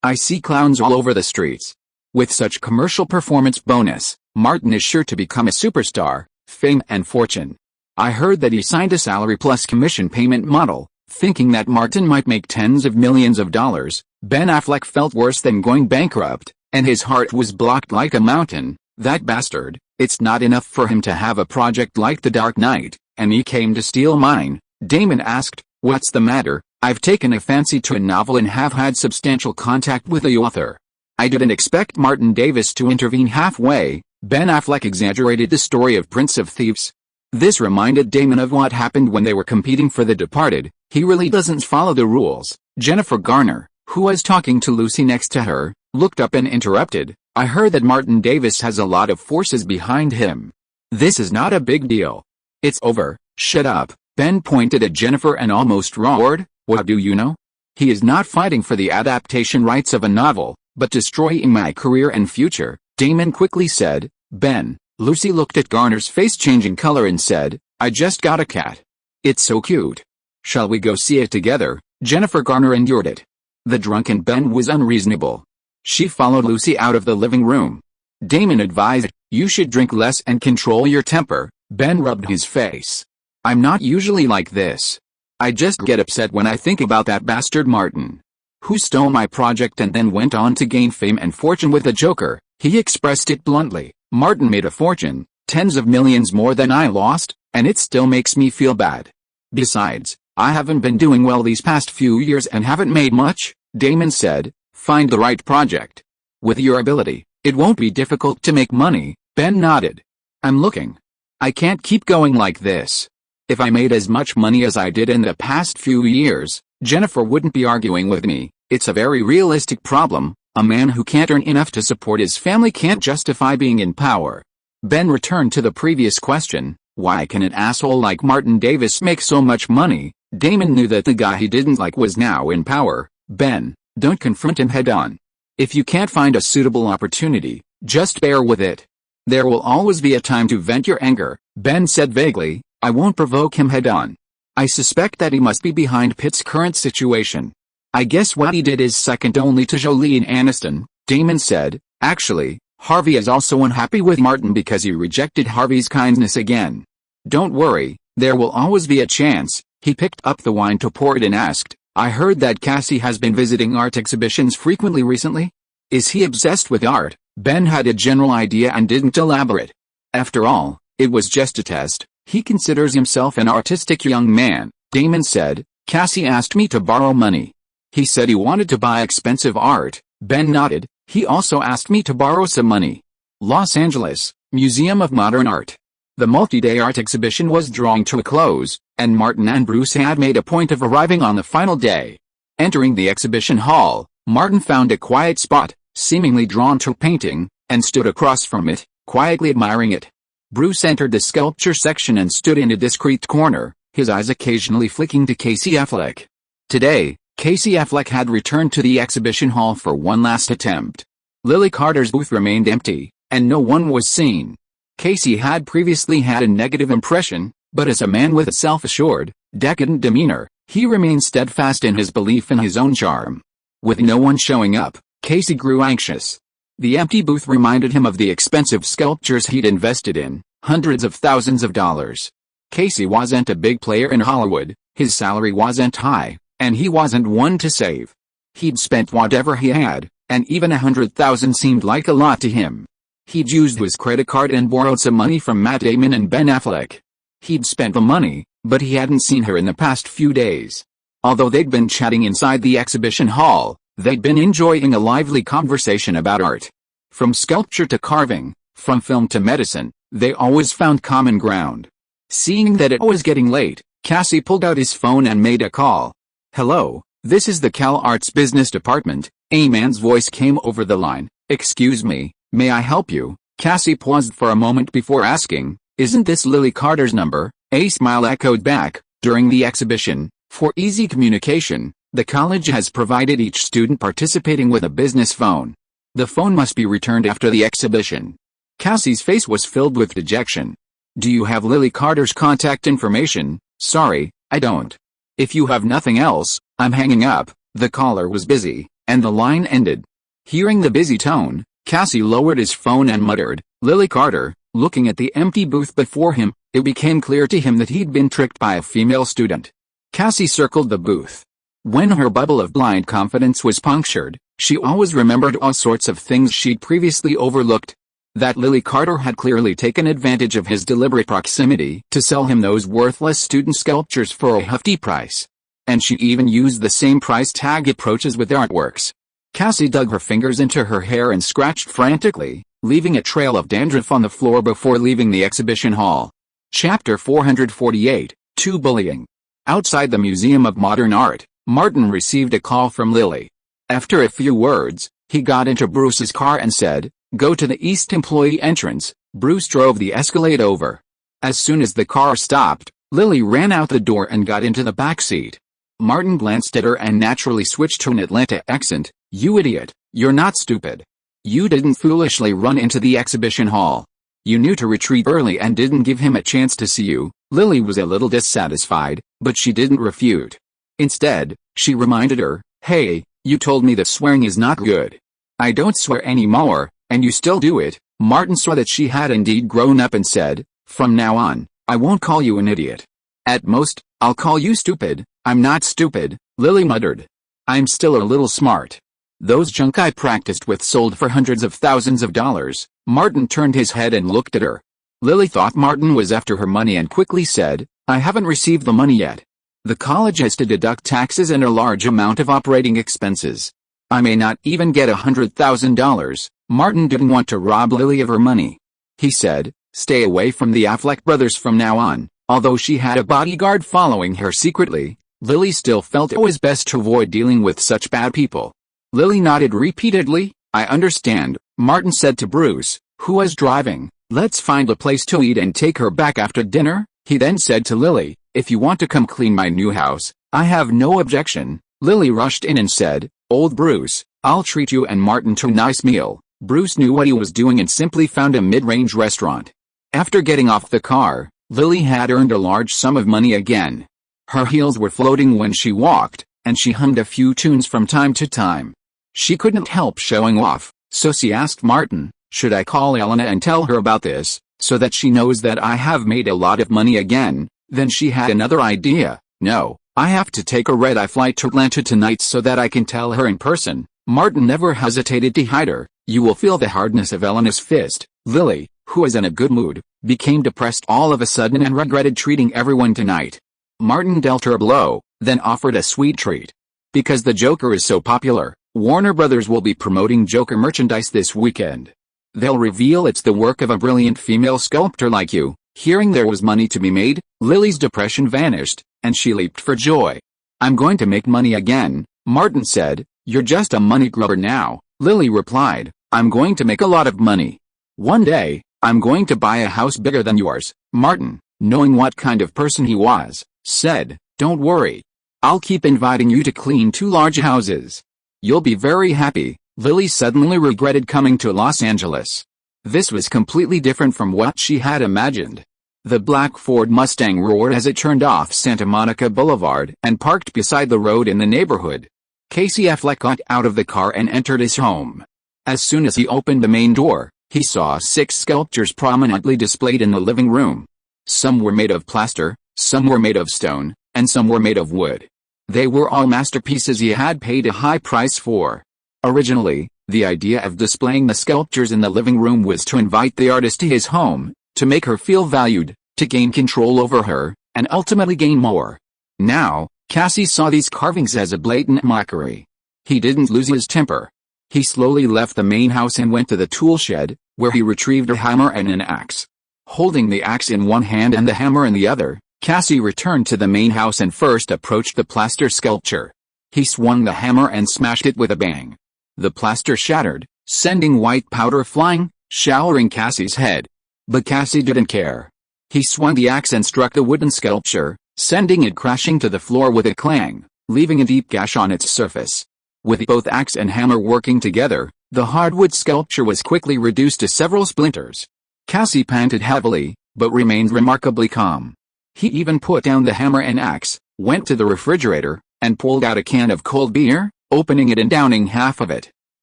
I see clowns all over the streets. With such commercial performance bonus, Martin is sure to become a superstar, fame and fortune. I heard that he signed a salary plus commission payment model, thinking that Martin might make tens of millions of dollars. Ben Affleck felt worse than going bankrupt, and his heart was blocked like a mountain. That bastard, it's not enough for him to have a project like The Dark Knight, and he came to steal mine. Damon asked, "What's the matter?" "I've taken a fancy to a novel and have had substantial contact with the author." I didn't expect Martin Davis to intervene halfway. Ben Affleck exaggerated the story of Prince of Thieves. This reminded Damon of what happened when they were competing for The Departed. He really doesn't follow the rules. Jennifer Garner, who was talking to Lucy next to her, looked up and interrupted, "I heard that Martin Davis has a lot of forces behind him. This is not a big deal." "It's over." "Shut up." Ben pointed at Jennifer and almost roared, "What do you know? He is not fighting for the adaptation rights of a novel, but destroying my career and future." Damon quickly said, "Ben." Lucy looked at Garner's face changing color and said, "I just got a cat. It's so cute. Shall we go see it together?" Jennifer Garner endured it. The drunken Ben was unreasonable. She followed Lucy out of the living room. Damon advised, "You should drink less and control your temper." Ben rubbed his face. "I'm not usually like this. I just get upset when I think about that bastard Martin, who stole my project and then went on to gain fame and fortune with the Joker." He expressed it bluntly. "Martin made a fortune, tens of millions more than I lost, and it still makes me feel bad. Besides, I haven't been doing well these past few years and haven't made much." Damon said, "Find the right project. With your ability, it won't be difficult to make money." Ben nodded. "I'm looking. I can't keep going like this. If I made as much money as I did in the past few years, Jennifer wouldn't be arguing with me. It's a very realistic problem. A man who can't earn enough to support his family can't justify being in power." Ben returned to the previous question, "Why can an asshole like Martin Davis make so much money?" Damon knew that the guy he didn't like was now in power. "Ben, don't confront him head-on. If you can't find a suitable opportunity, just bear with it. There will always be a time to vent your anger." Ben said vaguely, "I won't provoke him head-on. I suspect that he must be behind Pitt's current situation. I guess what he did is second only to Jolie and Aniston." Damon said, "Actually, Harvey is also unhappy with Martin because he rejected Harvey's kindness again. Don't worry, there will always be a chance." He picked up the wine to pour it and asked, "I heard that Cassie has been visiting art exhibitions frequently recently. Is he obsessed with art?" Ben had a general idea and didn't elaborate. After all, it was just a test. He considers himself an artistic young man. Damon said, "Cassie asked me to borrow money. He said he wanted to buy expensive art." Ben nodded. "He also asked me to borrow some money." Los Angeles, Museum of Modern Art. The multi-day art exhibition was drawing to a close, and Martin and Bruce had made a point of arriving on the final day. Entering the exhibition hall, Martin found a quiet spot, seemingly drawn to painting, and stood across from it, quietly admiring it. Bruce entered the sculpture section and stood in a discreet corner, his eyes occasionally flicking to Casey Affleck. Today, Casey Affleck had returned to the exhibition hall for one last attempt. Lily Carter's booth remained empty, and no one was seen. Casey had previously had a negative impression, but as a man with a self-assured, decadent demeanor, he remained steadfast in his belief in his own charm. With no one showing up, Casey grew anxious. The empty booth reminded him of the expensive sculptures he'd invested in, hundreds of thousands of dollars. Casey wasn't a big player in Hollywood, his salary wasn't high, and he wasn't one to save. He'd spent whatever he had, and even $100,000 seemed like a lot to him. He'd used his credit card and borrowed some money from Matt Damon and Ben Affleck. He'd spent the money, but he hadn't seen her in the past few days. Although they'd been chatting inside the exhibition hall, they'd been enjoying a lively conversation about art. From sculpture to carving, from film to medicine, they always found common ground. Seeing that it was getting late, Casey pulled out his phone and made a call. "Hello, this is the Cal Arts Business Department," a man's voice came over the line. "Excuse me, may I help you?" Casey paused for a moment before asking, "Isn't this Lily Carter's number?" A smile echoed back. During the exhibition, for easy communication, the college has provided each student participating with a business phone. The phone must be returned after the exhibition. Casey's face was filled with dejection. "Do you have Lily Carter's contact information?" "Sorry, I don't. If you have nothing else, I'm hanging up." The caller was busy, and the line ended. Hearing the busy tone, Casey lowered his phone and muttered, "Lily Carter." Looking at the empty booth before him, it became clear to him that he'd been tricked by a female student. Casey circled the booth. When her bubble of blind confidence was punctured, she always remembered all sorts of things she'd previously overlooked. That Lily Carter had clearly taken advantage of his deliberate proximity to sell him those worthless student sculptures for a hefty price. And she even used the same price tag approaches with artworks. Cassie dug her fingers into her hair and scratched frantically, leaving a trail of dandruff on the floor before leaving the exhibition hall. Chapter 448, To Bullying. Outside the Museum of Modern Art, Martin received a call from Lily. After a few words, he got into Bruce's car and said, "Go to the East Employee entrance." Bruce drove the Escalade over. As soon as the car stopped, Lily ran out the door and got into the back seat. Martin glanced at her and naturally switched to an Atlanta accent. "You idiot, you're not stupid. You didn't foolishly run into the exhibition hall. You knew to retreat early and didn't give him a chance to see you." Lily was a little dissatisfied, but she didn't refute. Instead, she reminded her, "Hey, you told me that swearing is not good. I don't swear anymore, and you still do it." Martin saw that she had indeed grown up and said, "From now on, I won't call you an idiot. At most, I'll call you stupid." "I'm not stupid," Lily muttered. "I'm still a little smart. Those junk I practiced with sold for hundreds of thousands of dollars." Martin turned his head and looked at her. Lily thought Martin was after her money and quickly said, "I haven't received the money yet. The college has to deduct taxes and a large amount of operating expenses. I may not even get $100,000. Martin didn't want to rob Lily of her money. He said, "Stay away from the Affleck brothers from now on." Although she had a bodyguard following her secretly, Lily still felt it was best to avoid dealing with such bad people. Lily nodded repeatedly. "I understand," Martin said to Bruce, who was driving. "Let's find a place to eat and take her back after dinner." He then said to Lily, "If you want to come clean my new house, I have no objection." Lily rushed in and said, "Old Bruce, I'll treat you and Martin to a nice meal." Bruce knew what he was doing and simply found a mid-range restaurant. After getting off the car, Lily had earned a large sum of money again. Her heels were floating when she walked, and she hummed a few tunes from time to time. She couldn't help showing off, so she asked Martin, "Should I call Elena and tell her about this, so that she knows that I have made a lot of money again?" Then she had another idea. "No, I have to take a red-eye flight to Atlanta tonight so that I can tell her in person." Martin never hesitated to hide her. "You will feel the hardness of Elena's fist." Lily, who was in a good mood, became depressed all of a sudden and regretted treating everyone tonight. Martin dealt her a blow, then offered a sweet treat. Because the Joker is so popular, Warner Brothers will be promoting Joker merchandise this weekend. They'll reveal it's the work of a brilliant female sculptor like you. Hearing there was money to be made, Lily's depression vanished, and she leaped for joy. "I'm going to make money again," Martin said. "You're just a money grubber now," Lily replied. "I'm going to make a lot of money. One day, I'm going to buy a house bigger than yours." Martin, knowing what kind of person he was, said, "Don't worry. I'll keep inviting you to clean 2 large houses. You'll be very happy." Lily suddenly regretted coming to Los Angeles. This was completely different from what she had imagined. The black Ford Mustang roared as it turned off Santa Monica Boulevard and parked beside the road in the neighborhood. Casey Affleck got out of the car and entered his home. As soon as he opened the main door, he saw 6 sculptures prominently displayed in the living room. Some were made of plaster, some were made of stone, and some were made of wood. They were all masterpieces he had paid a high price for. Originally, the idea of displaying the sculptures in the living room was to invite the artist to his home, to make her feel valued, to gain control over her, and ultimately gain more. Now, Cassie saw these carvings as a blatant mockery. He didn't lose his temper. He slowly left the main house and went to the tool shed, where he retrieved a hammer and an axe. Holding the axe in one hand and the hammer in the other, Cassie returned to the main house and first approached the plaster sculpture. He swung the hammer and smashed it with a bang. The plaster shattered, sending white powder flying, showering Cassie's head. But Cassie didn't care. He swung the axe and struck the wooden sculpture, sending it crashing to the floor with a clang, leaving a deep gash on its surface. With both axe and hammer working together, the hardwood sculpture was quickly reduced to several splinters. Cassie panted heavily, but remained remarkably calm. He even put down the hammer and axe, went to the refrigerator, and pulled out a can of cold beer, opening it and downing half of it.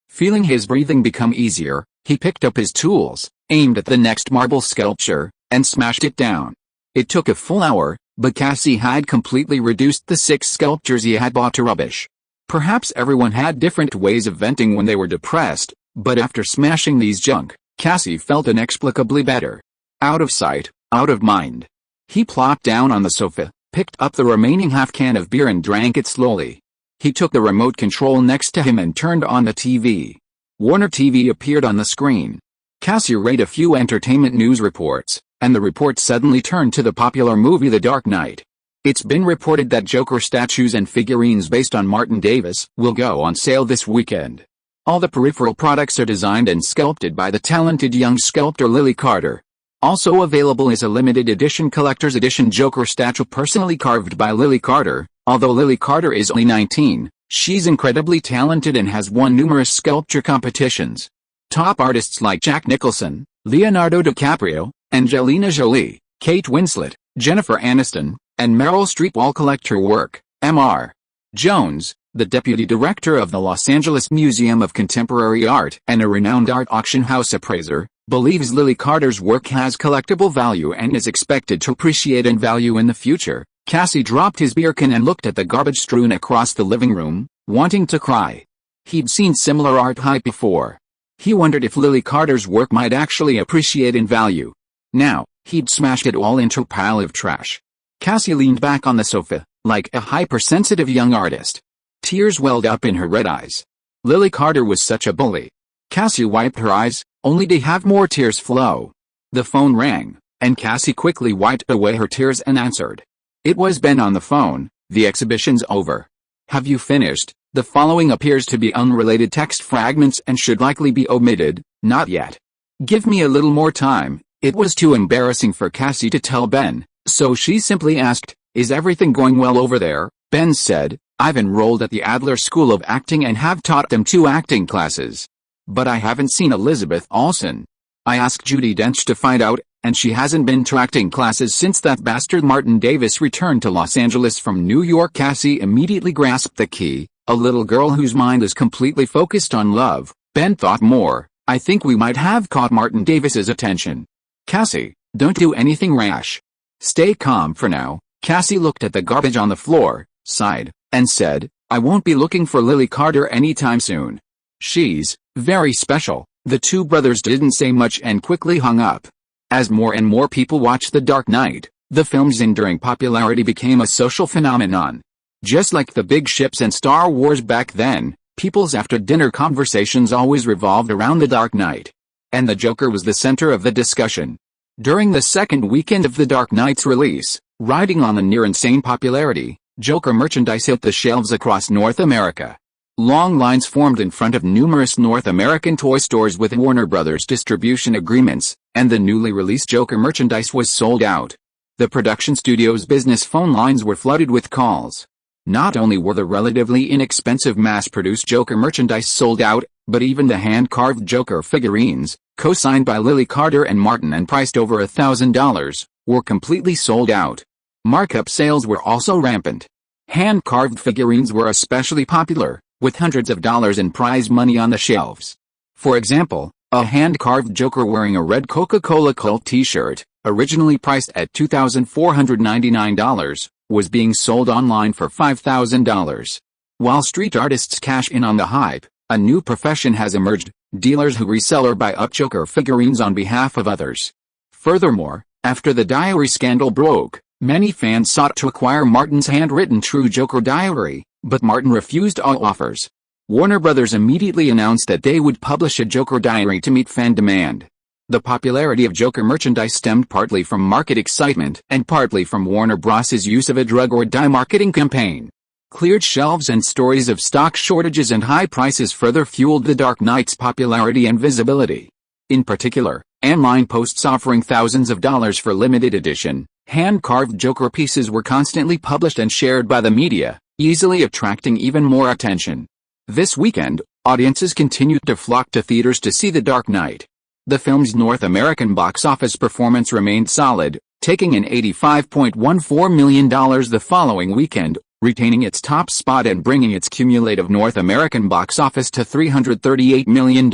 Feeling his breathing become easier, he picked up his tools, aimed at the next marble sculpture, and smashed it down. It took a full hour, but Cassie had completely reduced the 6 sculptures he had bought to rubbish. Perhaps everyone had different ways of venting when they were depressed, but after smashing these junk, Cassie felt inexplicably better. Out of sight, out of mind. He plopped down on the sofa, picked up the remaining half can of beer and drank it slowly. He took the remote control next to him and turned on the TV. Warner TV appeared on the screen. Cassie read a few entertainment news reports, and the report suddenly turned to the popular movie The Dark Knight. It's been reported that Joker statues and figurines based on Martin Davis will go on sale this weekend. All the peripheral products are designed and sculpted by the talented young sculptor Lily Carter. Also available is a limited edition collector's edition Joker statue personally carved by Lily Carter. Although Lily Carter is only 19, she's incredibly talented and has won numerous sculpture competitions. Top artists like Jack Nicholson, Leonardo DiCaprio, Angelina Jolie, Kate Winslet, Jennifer Aniston, and Meryl Streep all collect her work. Mr. Jones, the deputy director of the Los Angeles Museum of Contemporary Art and a renowned art auction house appraiser, believes Lily Carter's work has collectible value and is expected to appreciate in value in the future. Cassie dropped his beer can and looked at the garbage strewn across the living room, wanting to cry. He'd seen similar art hype before. He wondered if Lily Carter's work might actually appreciate in value. Now, he'd smashed it all into a pile of trash. Cassie leaned back on the sofa, like a hypersensitive young artist. Tears welled up in her red eyes. Lily Carter was such a bully. Cassie wiped her eyes, only to have more tears flow. The phone rang, and Cassie quickly wiped away her tears and answered. It was Ben on the phone. "The exhibition's over. Have you finished?" The following appears to be unrelated text fragments and should likely be omitted. "Not yet. Give me a little more time." It was too embarrassing for Cassie to tell Ben, so she simply asked, "Is everything going well over there?" Ben said, "I've enrolled at the Adler School of Acting and have taught them 2 acting classes. But I haven't seen Elizabeth Olsen. I asked Judi Dench to find out, and she hasn't been to acting classes since that bastard Martin Davis returned to Los Angeles from New York." Cassie immediately grasped the key. A little girl whose mind is completely focused on love. Ben thought more. "I think we might have caught Martin Davis's attention." "Cassie, don't do anything rash. Stay calm for now." Cassie looked at the garbage on the floor, sighed, and said, "I won't be looking for Lily Carter anytime soon. She's very special." The 2 brothers didn't say much and quickly hung up. As more and more people watched The Dark Knight, the film's enduring popularity became a social phenomenon. Just like the big ships and Star Wars back then, people's after-dinner conversations always revolved around The Dark Knight. And the Joker was the center of the discussion. During the second weekend of The Dark Knight's release, riding on the near-insane popularity, Joker merchandise hit the shelves across North America. Long lines formed in front of numerous North American toy stores with Warner Brothers distribution agreements, and the newly released Joker merchandise was sold out. The production studio's business phone lines were flooded with calls. Not only were the relatively inexpensive mass-produced Joker merchandise sold out, but even the hand-carved Joker figurines, co-signed by Lily Carter and Martin and priced over $1,000, were completely sold out. Markup sales were also rampant. Hand-carved figurines were especially popular, with hundreds of dollars in prize money on the shelves. For example, a hand-carved Joker wearing a red Coca-Cola cult t-shirt, originally priced at $2,499, was being sold online for $5,000. While street artists cash in on the hype, a new profession has emerged: dealers who resell or buy up Joker figurines on behalf of others. Furthermore, after the diary scandal broke, many fans sought to acquire Martin's handwritten True Joker diary, but Martin refused all offers. Warner Brothers immediately announced that they would publish a Joker diary to meet fan demand. The popularity of Joker merchandise stemmed partly from market excitement and partly from Warner Bros.'s use of a drug or die marketing campaign. Cleared shelves and stories of stock shortages and high prices further fueled The Dark Knight's popularity and visibility. In particular, online posts offering thousands of dollars for limited edition, hand-carved Joker pieces were constantly published and shared by the media, easily attracting even more attention. This weekend, audiences continued to flock to theaters to see The Dark Knight. The film's North American box office performance remained solid, taking in $85.14 million the following weekend, retaining its top spot and bringing its cumulative North American box office to $338 million.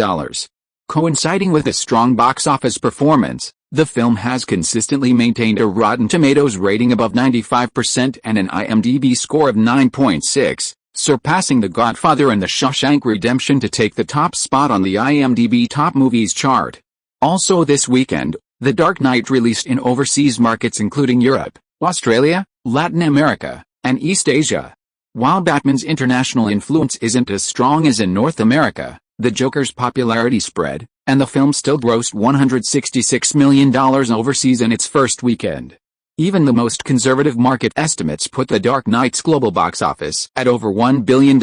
Coinciding with a strong box office performance, the film has consistently maintained a Rotten Tomatoes rating above 95% and an IMDb score of 9.6, surpassing The Godfather and The Shawshank Redemption to take the top spot on the IMDb Top Movies chart. Also this weekend, The Dark Knight released in overseas markets including Europe, Australia, Latin America, and East Asia. While Batman's international influence isn't as strong as in North America, the Joker's popularity spread, and the film still grossed $166 million overseas in its first weekend. Even the most conservative market estimates put The Dark Knight's global box office at over $1 billion.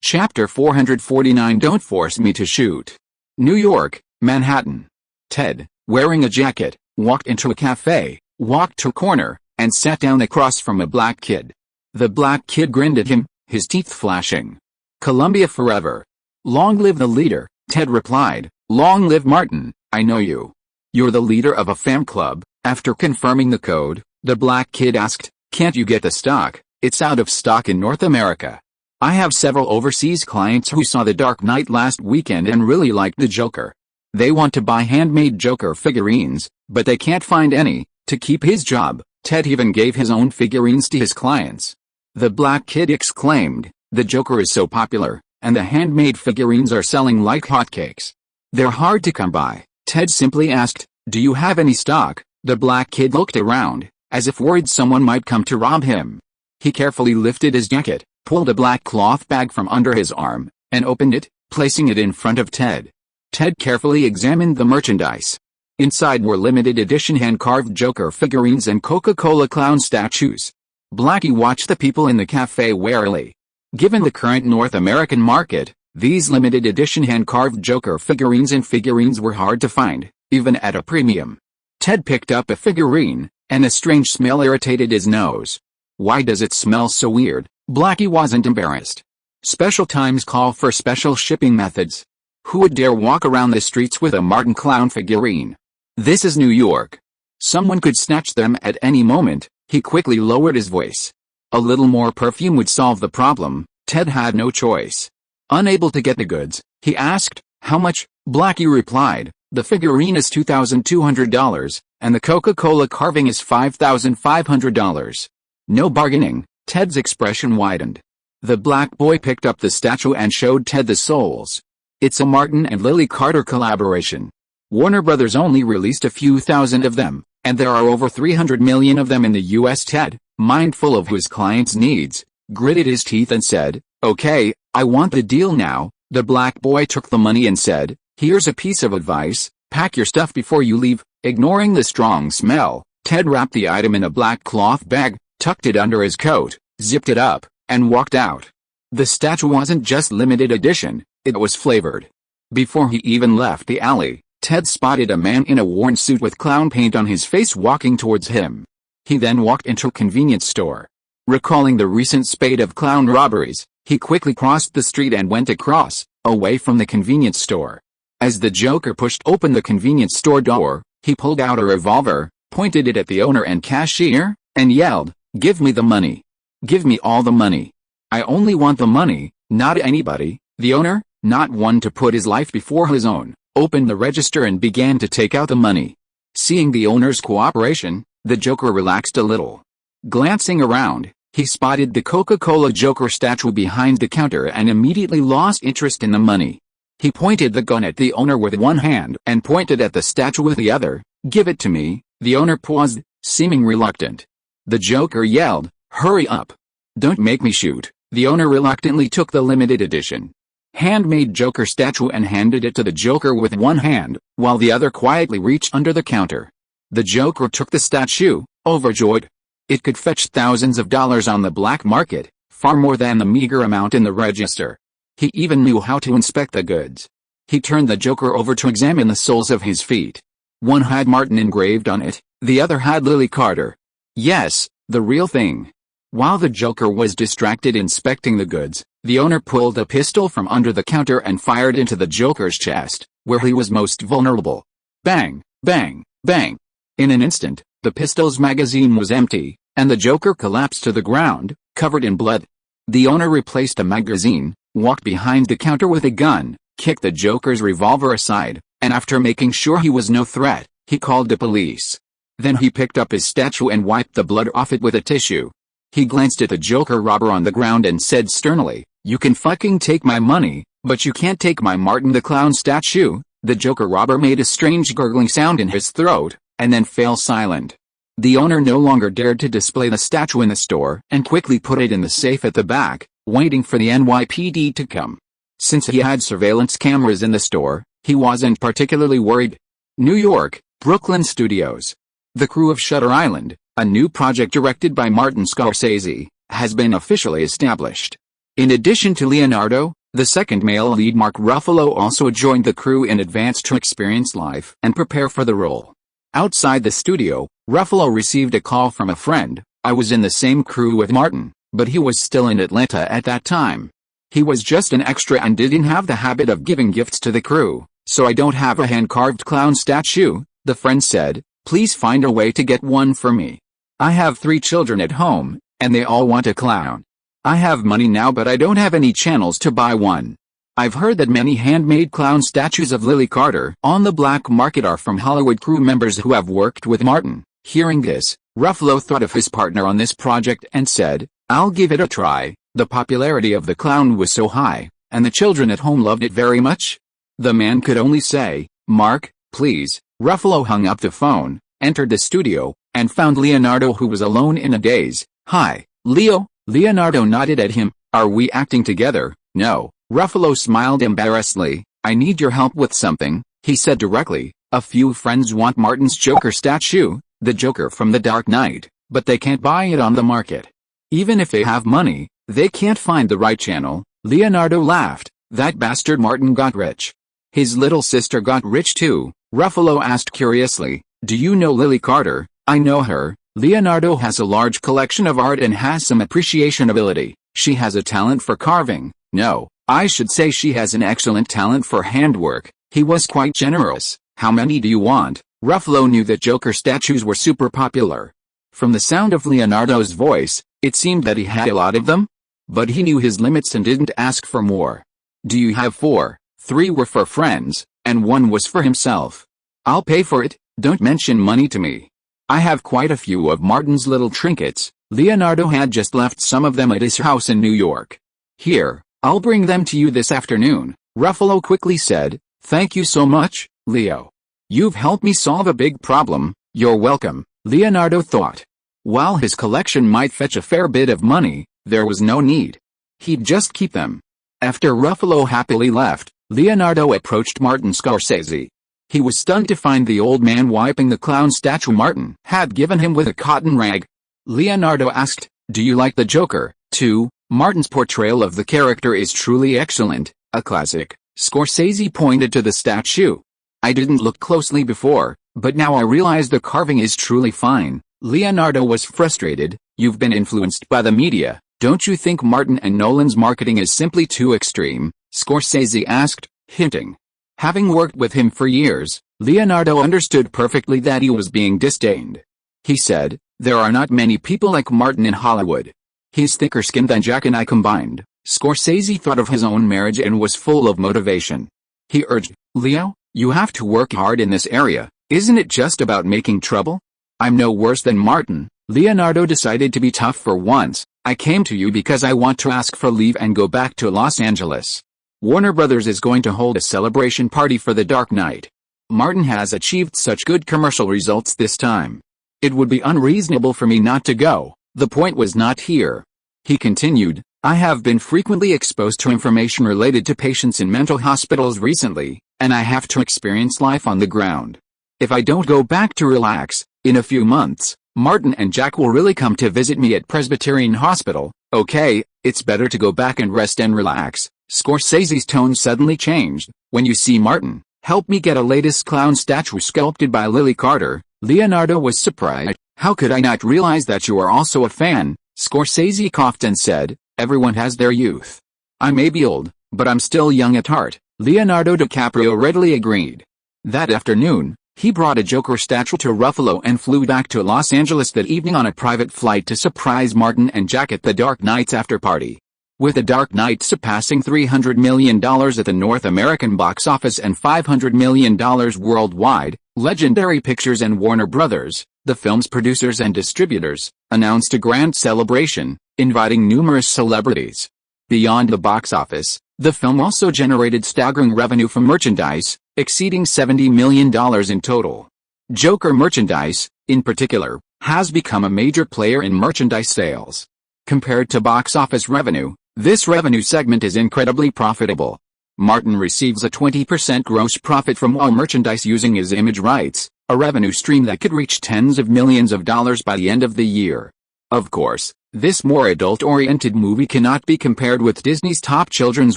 Chapter 449 Don't Force Me to Shoot. New York, Manhattan. Ted, wearing a jacket, walked into a cafe, walked to a corner, and sat down across from a black kid. The black kid grinned at him, his teeth flashing. "Columbia forever. Long live the leader," Ted replied. "Long live Martin, I know you. You're the leader of a fan club." After confirming the code, the black kid asked, "Can't you get the stock? It's out of stock in North America. I have several overseas clients who saw The Dark Knight last weekend and really liked the Joker. They want to buy handmade Joker figurines, but they can't find any." To keep his job, Ted even gave his own figurines to his clients. The black kid exclaimed, "The Joker is so popular, and the handmade figurines are selling like hotcakes. They're hard to come by." Ted simply asked, "Do you have any stock?" The black kid looked around, as if worried someone might come to rob him. He carefully lifted his jacket, pulled a black cloth bag from under his arm, and opened it, placing it in front of Ted. Ted carefully examined the merchandise. Inside were limited edition hand-carved Joker figurines and Coca-Cola clown statues. Blackie watched the people in the cafe warily. Given the current North American market, these limited edition hand-carved Joker figurines were hard to find, even at a premium. Ted picked up a figurine, and a strange smell irritated his nose. "Why does it smell so weird?" Blackie wasn't embarrassed. "Special times call for special shipping methods. Who would dare walk around the streets with a Martin clown figurine? This is New York. Someone could snatch them at any moment." He quickly lowered his voice. A little more perfume would solve the problem. Ted had no choice. Unable to get the goods, he asked, "How much?" Blackie replied, "The figurine is $2,200, and the Coca-Cola carving is $5,500. No bargaining." Ted's expression widened. The black boy picked up the statue and showed Ted the soles. "It's a Martin and Lily Carter collaboration. Warner Brothers only released a few thousand of them, and there are over 300 million of them in the US." Ted, mindful of his client's needs, gritted his teeth and said, "Okay, I want the deal now." The black boy took the money and said, "Here's a piece of advice, pack your stuff before you leave." Ignoring the strong smell, Ted wrapped the item in a black cloth bag, tucked it under his coat, zipped it up, and walked out. The statue wasn't just limited edition, it was flavored. Before he even left the alley, Ted spotted a man in a worn suit with clown paint on his face walking towards him. He then walked into a convenience store. Recalling the recent spate of clown robberies, he quickly crossed the street and went across, away from the convenience store. As the Joker pushed open the convenience store door, he pulled out a revolver, pointed it at the owner and cashier, and yelled, "Give me the money. Give me all the money. I only want the money, not anybody." The owner, not one to put his life before his own, opened the register and began to take out the money. Seeing the owner's cooperation, the Joker relaxed a little. Glancing around, he spotted the Coca-Cola Joker statue behind the counter and immediately lost interest in the money. He pointed the gun at the owner with one hand and pointed at the statue with the other. "Give it to me." The owner paused, seeming reluctant. The Joker yelled, "Hurry up. Don't make me shoot." The owner reluctantly took the limited edition handmade Joker statue and handed it to the Joker with one hand, while the other quietly reached under the counter. The Joker took the statue, overjoyed. It could fetch thousands of dollars on the black market, far more than the meager amount in the register. He even knew how to inspect the goods. He turned the Joker over to examine the soles of his feet. One had Martin engraved on it, the other had Lily Carter. Yes, the real thing. While the Joker was distracted inspecting the goods, the owner pulled a pistol from under the counter and fired into the Joker's chest, where he was most vulnerable. Bang, bang, bang. In an instant, the pistol's magazine was empty, and the Joker collapsed to the ground, covered in blood. The owner replaced the magazine, walked behind the counter with a gun, kicked the Joker's revolver aside, and after making sure he was no threat, he called the police. Then he picked up his statue and wiped the blood off it with a tissue. He glanced at the Joker robber on the ground and said sternly, "You can fucking take my money, but you can't take my Martin the Clown statue." The Joker robber made a strange gurgling sound in his throat, and then fell silent. The owner no longer dared to display the statue in the store and quickly put it in the safe at the back, waiting for the NYPD to come. Since he had surveillance cameras in the store, he wasn't particularly worried. New York, Brooklyn Studios. The crew of Shutter Island, a new project directed by Martin Scorsese, has been officially established. In addition to Leonardo, the second male lead Mark Ruffalo also joined the crew in advance to experience life and prepare for the role. Outside the studio, Ruffalo received a call from a friend. "I was in the same crew with Martin, but he was still in Atlanta at that time. He was just an extra and didn't have the habit of giving gifts to the crew, so I don't have a hand-carved clown statue," the friend said. "Please find a way to get one for me. I have 3 children at home, and they all want a clown. I have money now but I don't have any channels to buy one. I've heard that many handmade clown statues of Lily Carter on the black market are from Hollywood crew members who have worked with Martin." Hearing this, Ruffalo thought of his partner on this project and said, "I'll give it a try." The popularity of the clown was so high, and the children at home loved it very much. The man could only say, "Mark, please." Ruffalo hung up the phone, entered the studio, and found Leonardo, who was alone in a daze. "Hi, Leo." Leonardo nodded at him. "Are we acting together?" "No." Ruffalo smiled embarrassedly. "I need your help with something," he said directly. "A few friends want Martin's Joker statue, the Joker from The Dark Knight, but they can't buy it on the market. Even if they have money, they can't find the right channel." Leonardo laughed. "That bastard Martin got rich. His little sister got rich too." Ruffalo asked curiously, "Do you know Lily Carter?" "I know her." "Leonardo has a large collection of art and has some appreciation ability. She has a talent for carving." "No, I should say she has an excellent talent for handwork." He was quite generous. "How many do you want?" Ruffalo knew that Joker statues were super popular. From the sound of Leonardo's voice, it seemed that he had a lot of them. But he knew his limits and didn't ask for more. "Do you have 4? 3 were for friends, and 1 was for himself." "I'll pay for it, don't mention money to me. I have quite a few of Martin's little trinkets." Leonardo had just left some of them at his house in New York. "Here, I'll bring them to you this afternoon," Ruffalo quickly said. "Thank you so much, Leo. You've helped me solve a big problem." "You're welcome," Leonardo thought. While his collection might fetch a fair bit of money, there was no need. He'd just keep them. After Ruffalo happily left, Leonardo approached Martin Scorsese. He was stunned to find the old man wiping the clown statue Martin had given him with a cotton rag. Leonardo asked, "Do you like the Joker, too?" Martin's portrayal of the character is truly excellent, a classic. Scorsese pointed to the statue. I didn't look closely before, but now I realize the carving is truly fine. Leonardo was frustrated. You've been influenced by the media. Don't you think Martin and Nolan's marketing is simply too extreme? Scorsese asked, hinting. Having worked with him for years, Leonardo understood perfectly that he was being disdained. He said, there are not many people like Martin in Hollywood. He's thicker skinned than Jack and I combined. Scorsese thought of his own marriage and was full of motivation. He urged, Leo, you have to work hard in this area. Isn't it just about making trouble? I'm no worse than Martin. Leonardo decided to be tough for once. I came to you because I want to ask for leave and go back to Los Angeles. Warner Brothers is going to hold a celebration party for The Dark Knight. Martin has achieved such good commercial results this time. It would be unreasonable for me not to go. The point was not here. He continued, I have been frequently exposed to information related to patients in mental hospitals recently, and I have to experience life on the ground. If I don't go back to relax, in a few months, Martin and Jack will really come to visit me at Presbyterian Hospital. Okay, it's better to go back and rest and relax. Scorsese's tone suddenly changed. When you see Martin, help me get a latest clown statue sculpted by Lily Carter. Leonardo was surprised. How could I not realize that you are also a fan? Scorsese coughed and said, everyone has their youth. I may be old, but I'm still young at heart. Leonardo DiCaprio readily agreed. That afternoon, he brought a Joker statue to Ruffalo and flew back to Los Angeles that evening on a private flight to surprise Martin and Jack at The Dark Knight's after-party. With The Dark Knight surpassing $300 million at the North American box office and $500 million worldwide, Legendary Pictures and Warner Brothers, the film's producers and distributors, announced a grand celebration, inviting numerous celebrities. Beyond the box office, the film also generated staggering revenue from merchandise, exceeding $70 million in total. Joker merchandise, in particular, has become a major player in merchandise sales. Compared to box office revenue, this revenue segment is incredibly profitable. Martin receives a 20% gross profit from all merchandise using his image rights, a revenue stream that could reach tens of millions of dollars by the end of the year. Of course, this more adult-oriented movie cannot be compared with Disney's top children's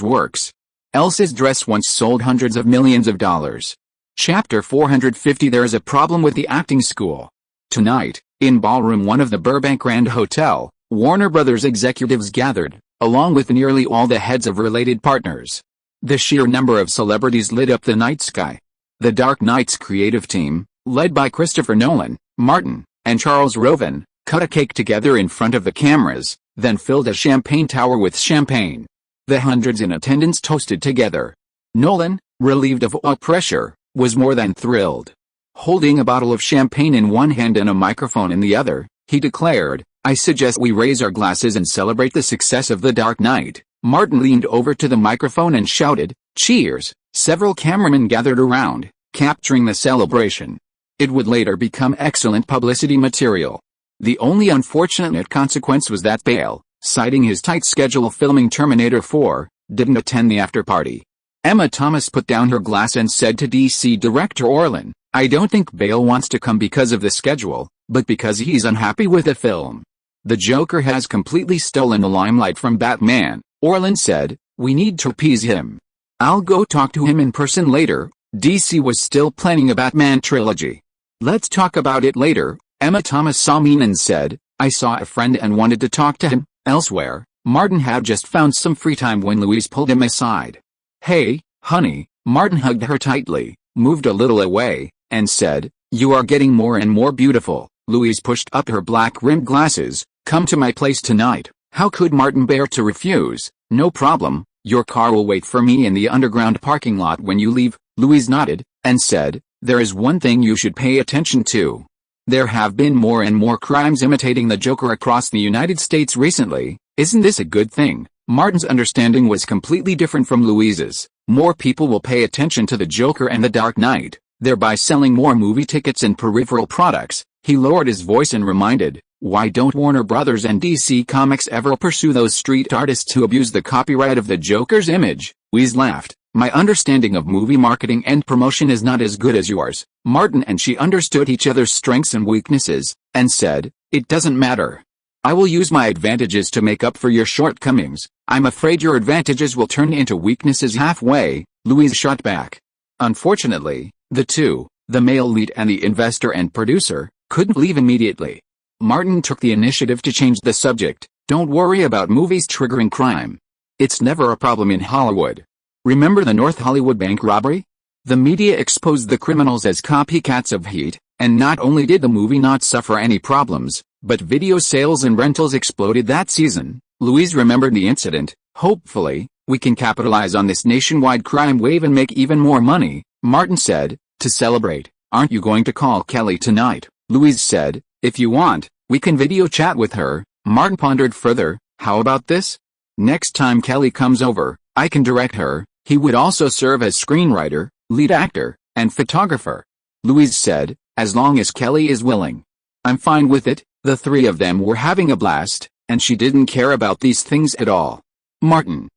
works. Elsa's dress once sold hundreds of millions of dollars. Chapter 450 There is a problem with the acting school. Tonight, in Ballroom 1 of the Burbank Grand Hotel, Warner Brothers executives gathered, along with nearly all the heads of related partners. The sheer number of celebrities lit up the night sky. The Dark Knight's creative team, led by Christopher Nolan, Martin, and Charles Roven, cut a cake together in front of the cameras, then filled a champagne tower with champagne. The hundreds in attendance toasted together. Nolan, relieved of all pressure, was more than thrilled. Holding a bottle of champagne in one hand and a microphone in the other, he declared, I suggest we raise our glasses and celebrate the success of The Dark Knight. Martin leaned over to the microphone and shouted, cheers. Several cameramen gathered around, capturing the celebration. It would later become excellent publicity material. The only unfortunate consequence was that Bale, citing his tight schedule filming Terminator 4, didn't attend the after-party. Emma Thomas put down her glass and said to DC director Orlan, I don't think Bale wants to come because of the schedule, but because he's unhappy with the film. The Joker has completely stolen the limelight from Batman, Orlan said, we need to appease him. I'll go talk to him in person later. DC was still planning a Batman trilogy. Let's talk about it later. Emma Thomas saw me and said, I saw a friend and wanted to talk to him. Elsewhere, Martin had just found some free time when Louise pulled him aside. Hey, honey. Martin hugged her tightly, moved a little away, and said, you are getting more and more beautiful. Louise pushed up her black-rimmed glasses. Come to my place tonight. How could Martin bear to refuse? No problem. Your car will wait for me in the underground parking lot when you leave. Louise nodded, and said, there is one thing you should pay attention to. There have been more and more crimes imitating the Joker across the United States recently. Isn't this a good thing? Martin's understanding was completely different from Louise's. More people will pay attention to the Joker and the Dark Knight, thereby selling more movie tickets and peripheral products. He lowered his voice and reminded, why don't Warner Brothers and DC Comics ever pursue those street artists who abuse the copyright of the Joker's image? Louise laughed. My understanding of movie marketing and promotion is not as good as yours. Martin and she understood each other's strengths and weaknesses, and said, it doesn't matter. I will use my advantages to make up for your shortcomings. I'm afraid your advantages will turn into weaknesses halfway, Louise shot back. Unfortunately, the two, the male lead and the investor and producer, couldn't leave immediately. Martin took the initiative to change the subject. Don't worry about movies triggering crime. It's never a problem in Hollywood. Remember the North Hollywood bank robbery? The media exposed the criminals as copycats of Heat, and not only did the movie not suffer any problems, but video sales and rentals exploded that season. Louise remembered the incident. Hopefully, we can capitalize on this nationwide crime wave and make even more money, Martin said. To celebrate, aren't you going to call Kelly tonight? Louise said. If you want, we can video chat with her. Martin pondered further. How about this? Next time Kelly comes over, I can direct her. He would also serve as screenwriter, lead actor, and photographer. Louise said, as long as Kelly is willing. I'm fine with it. The three of them were having a blast, and she didn't care about these things at all. Martin.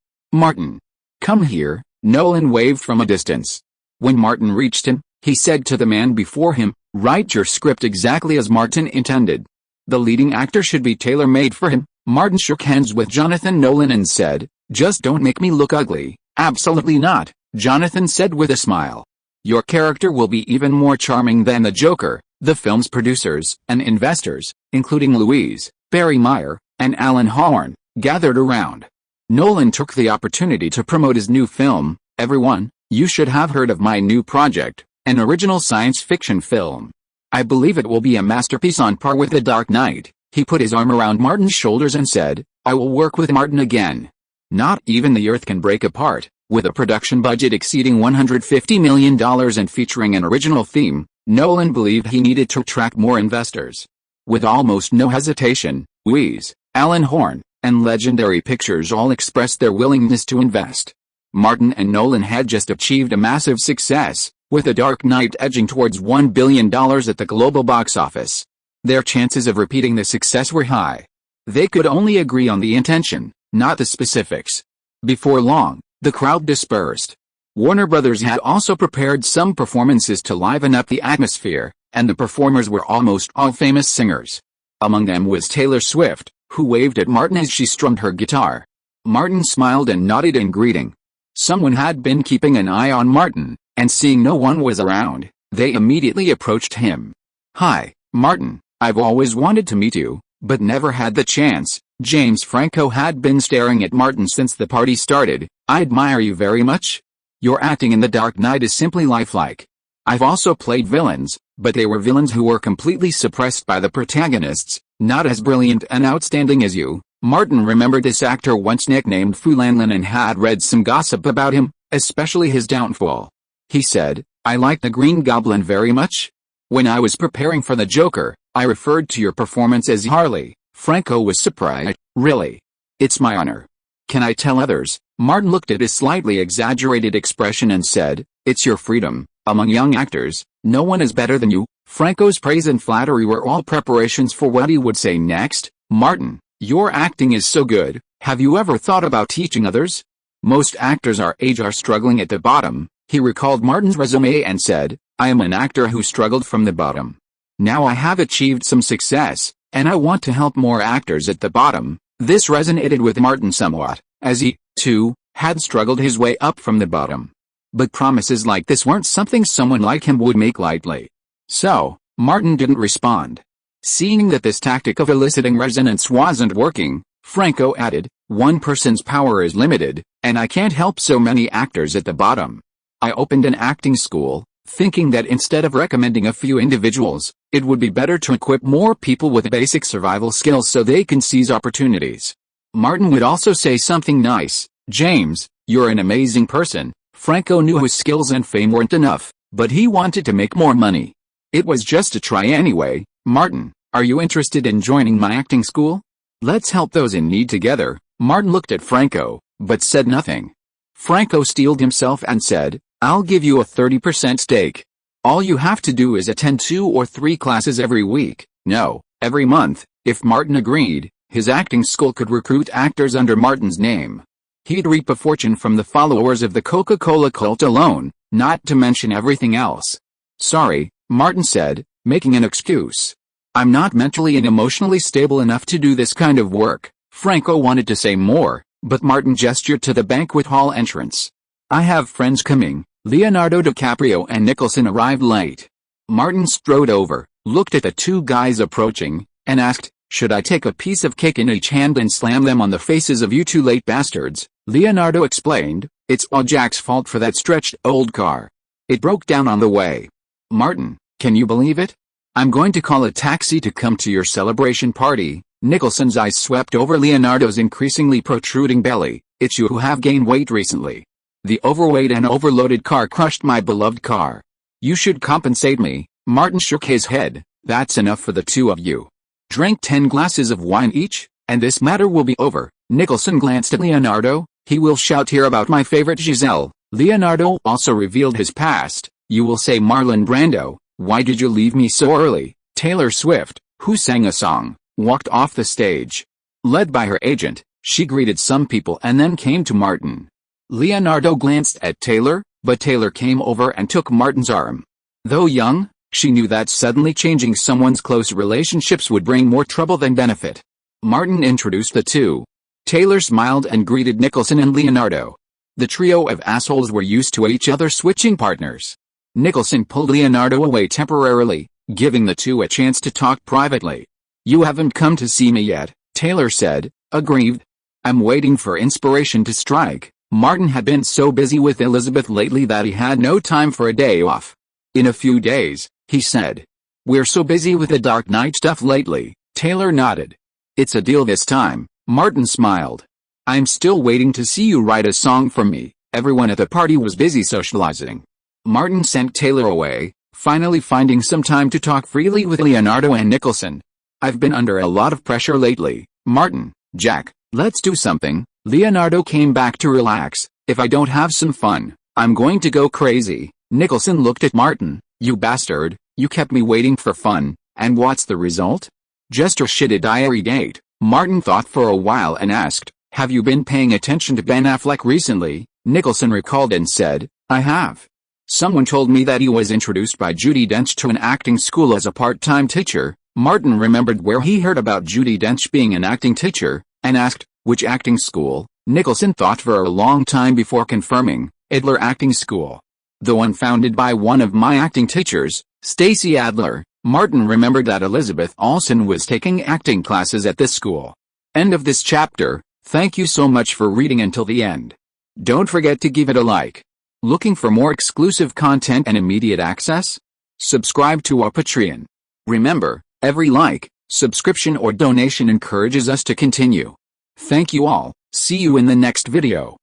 Come here, Nolan waved from a distance. When Martin reached him, he said to the man before him, write your script exactly as Martin intended. The leading actor should be tailor-made for him. Martin shook hands with Jonathan Nolan and said, just don't make me look ugly. Absolutely not, Jonathan said with a smile. Your character will be even more charming than the Joker. The film's producers and investors, including Louise, Barry Meyer, and Alan Horn, gathered around. Nolan took the opportunity to promote his new film. Everyone, you should have heard of my new project, an original science fiction film. I believe it will be a masterpiece on par with The Dark Knight. He put his arm around Martin's shoulders and said, I will work with Martin again. Not even the Earth can break apart. With a production budget exceeding $150 million and featuring an original theme, Nolan believed he needed to attract more investors. With almost no hesitation, Louise, Alan Horn, and Legendary Pictures all expressed their willingness to invest. Martin and Nolan had just achieved a massive success, with The Dark Knight edging towards $1 billion at the global box office. Their chances of repeating the success were high. They could only agree on the intention, not the specifics. Before long, the crowd dispersed. Warner Brothers had also prepared some performances to liven up the atmosphere, and the performers were almost all famous singers. Among them was Taylor Swift, who waved at Martin as she strummed her guitar. Martin smiled and nodded in greeting. Someone had been keeping an eye on Martin, and seeing no one was around, they immediately approached him. Hi, Martin, I've always wanted to meet you, but never had the chance. James Franco had been staring at Martin since the party started. I admire you very much. Your acting in The Dark Knight is simply lifelike. I've also played villains, but they were villains who were completely suppressed by the protagonists, not as brilliant and outstanding as you. Martin remembered this actor once nicknamed Fu Lanlin and had read some gossip about him, especially his downfall. He said, I like the Green Goblin very much. When I was preparing for the Joker, I referred to your performance as Harley. Franco was surprised. Really? It's my honor. Can I tell others? Martin looked at his slightly exaggerated expression and said, it's your freedom. Among young actors, no one is better than you. Franco's praise and flattery were all preparations for what he would say next. Martin, your acting is so good. Have you ever thought about teaching others? Most actors our age are struggling at the bottom. He recalled Martin's resume and said, I am an actor who struggled from the bottom. Now I have achieved some success, and I want to help more actors at the bottom. This resonated with Martin somewhat, as he, too, had struggled his way up from the bottom. But promises like this weren't something someone like him would make lightly. So, Martin didn't respond. Seeing that this tactic of eliciting resonance wasn't working, Franco added, one person's power is limited, and I can't help so many actors at the bottom. I opened an acting school, thinking that instead of recommending a few individuals, it would be better to equip more people with basic survival skills so they can seize opportunities. Martin would also say something nice. James, you're an amazing person. Franco knew his skills and fame weren't enough, but he wanted to make more money. It was just a try anyway. Martin, are you interested in joining my acting school? Let's help those in need together. Martin looked at Franco, but said nothing. Franco steeled himself and said, I'll give you a 30% stake. All you have to do is attend 2 or 3 classes every week. No, every month. If Martin agreed, his acting school could recruit actors under Martin's name. He'd reap a fortune from the followers of the Coca-Cola cult alone, not to mention everything else. Sorry, Martin said, making an excuse. I'm not mentally and emotionally stable enough to do this kind of work. Franco wanted to say more, but Martin gestured to the banquet hall entrance. I have friends coming. Leonardo DiCaprio and Nicholson arrived late. Martin strode over, looked at the two guys approaching, and asked, should I take a piece of cake in each hand and slam them on the faces of you two late bastards? Leonardo explained, it's all Jack's fault for that stretched old car. It broke down on the way. Martin, can you believe it? I'm going to call a taxi to come to your celebration party. Nicholson's eyes swept over Leonardo's increasingly protruding belly. It's you who have gained weight recently. The overweight and overloaded car crushed my beloved car. You should compensate me. Martin shook his head. That's enough for the two of you. Drink 10 glasses of wine each, and this matter will be over. Nicholson glanced at Leonardo. He will shout here about my favorite Giselle. Leonardo also revealed his past. You will say Marlon Brando. Why did you leave me so early? Taylor Swift, who sang a song, walked off the stage. Led by her agent, she greeted some people and then came to Martin. Leonardo glanced at Taylor, but Taylor came over and took Martin's arm. Though young, she knew that suddenly changing someone's close relationships would bring more trouble than benefit. Martin introduced the two. Taylor smiled and greeted Nicholson and Leonardo. The trio of assholes were used to each other switching partners. Nicholson pulled Leonardo away temporarily, giving the two a chance to talk privately. You haven't come to see me yet, Taylor said, aggrieved. I'm waiting for inspiration to strike. Martin had been so busy with Elizabeth lately that he had no time for a day off. In a few days, he said. We're so busy with the Dark Knight stuff lately, Taylor nodded. It's a deal this time, Martin smiled. I'm still waiting to see you write a song for me. Everyone at the party was busy socializing. Martin sent Taylor away, finally finding some time to talk freely with Leonardo and Nicholson. I've been under a lot of pressure lately, Martin. Jack, let's do something. Leonardo came back to relax. If I don't have some fun, I'm going to go crazy. Nicholson looked at Martin. You bastard, you kept me waiting for fun, and what's the result? Just a shitty diary date. Martin thought for a while and asked, have you been paying attention to Ben Affleck recently? Nicholson recalled and said, I have. Someone told me that he was introduced by Judi Dench to an acting school as a part-time teacher. Martin remembered where he heard about Judi Dench being an acting teacher, and asked, which acting school? Nicholson thought for a long time before confirming, Adler Acting School. The one founded by one of my acting teachers, Stacey Adler. Martin remembered that Elizabeth Olsen was taking acting classes at this school. End of this chapter. Thank you so much for reading until the end. Don't forget to give it a like. Looking for more exclusive content and immediate access? Subscribe to our Patreon. Remember, every like, subscription or donation encourages us to continue. Thank you all. See you in the next video.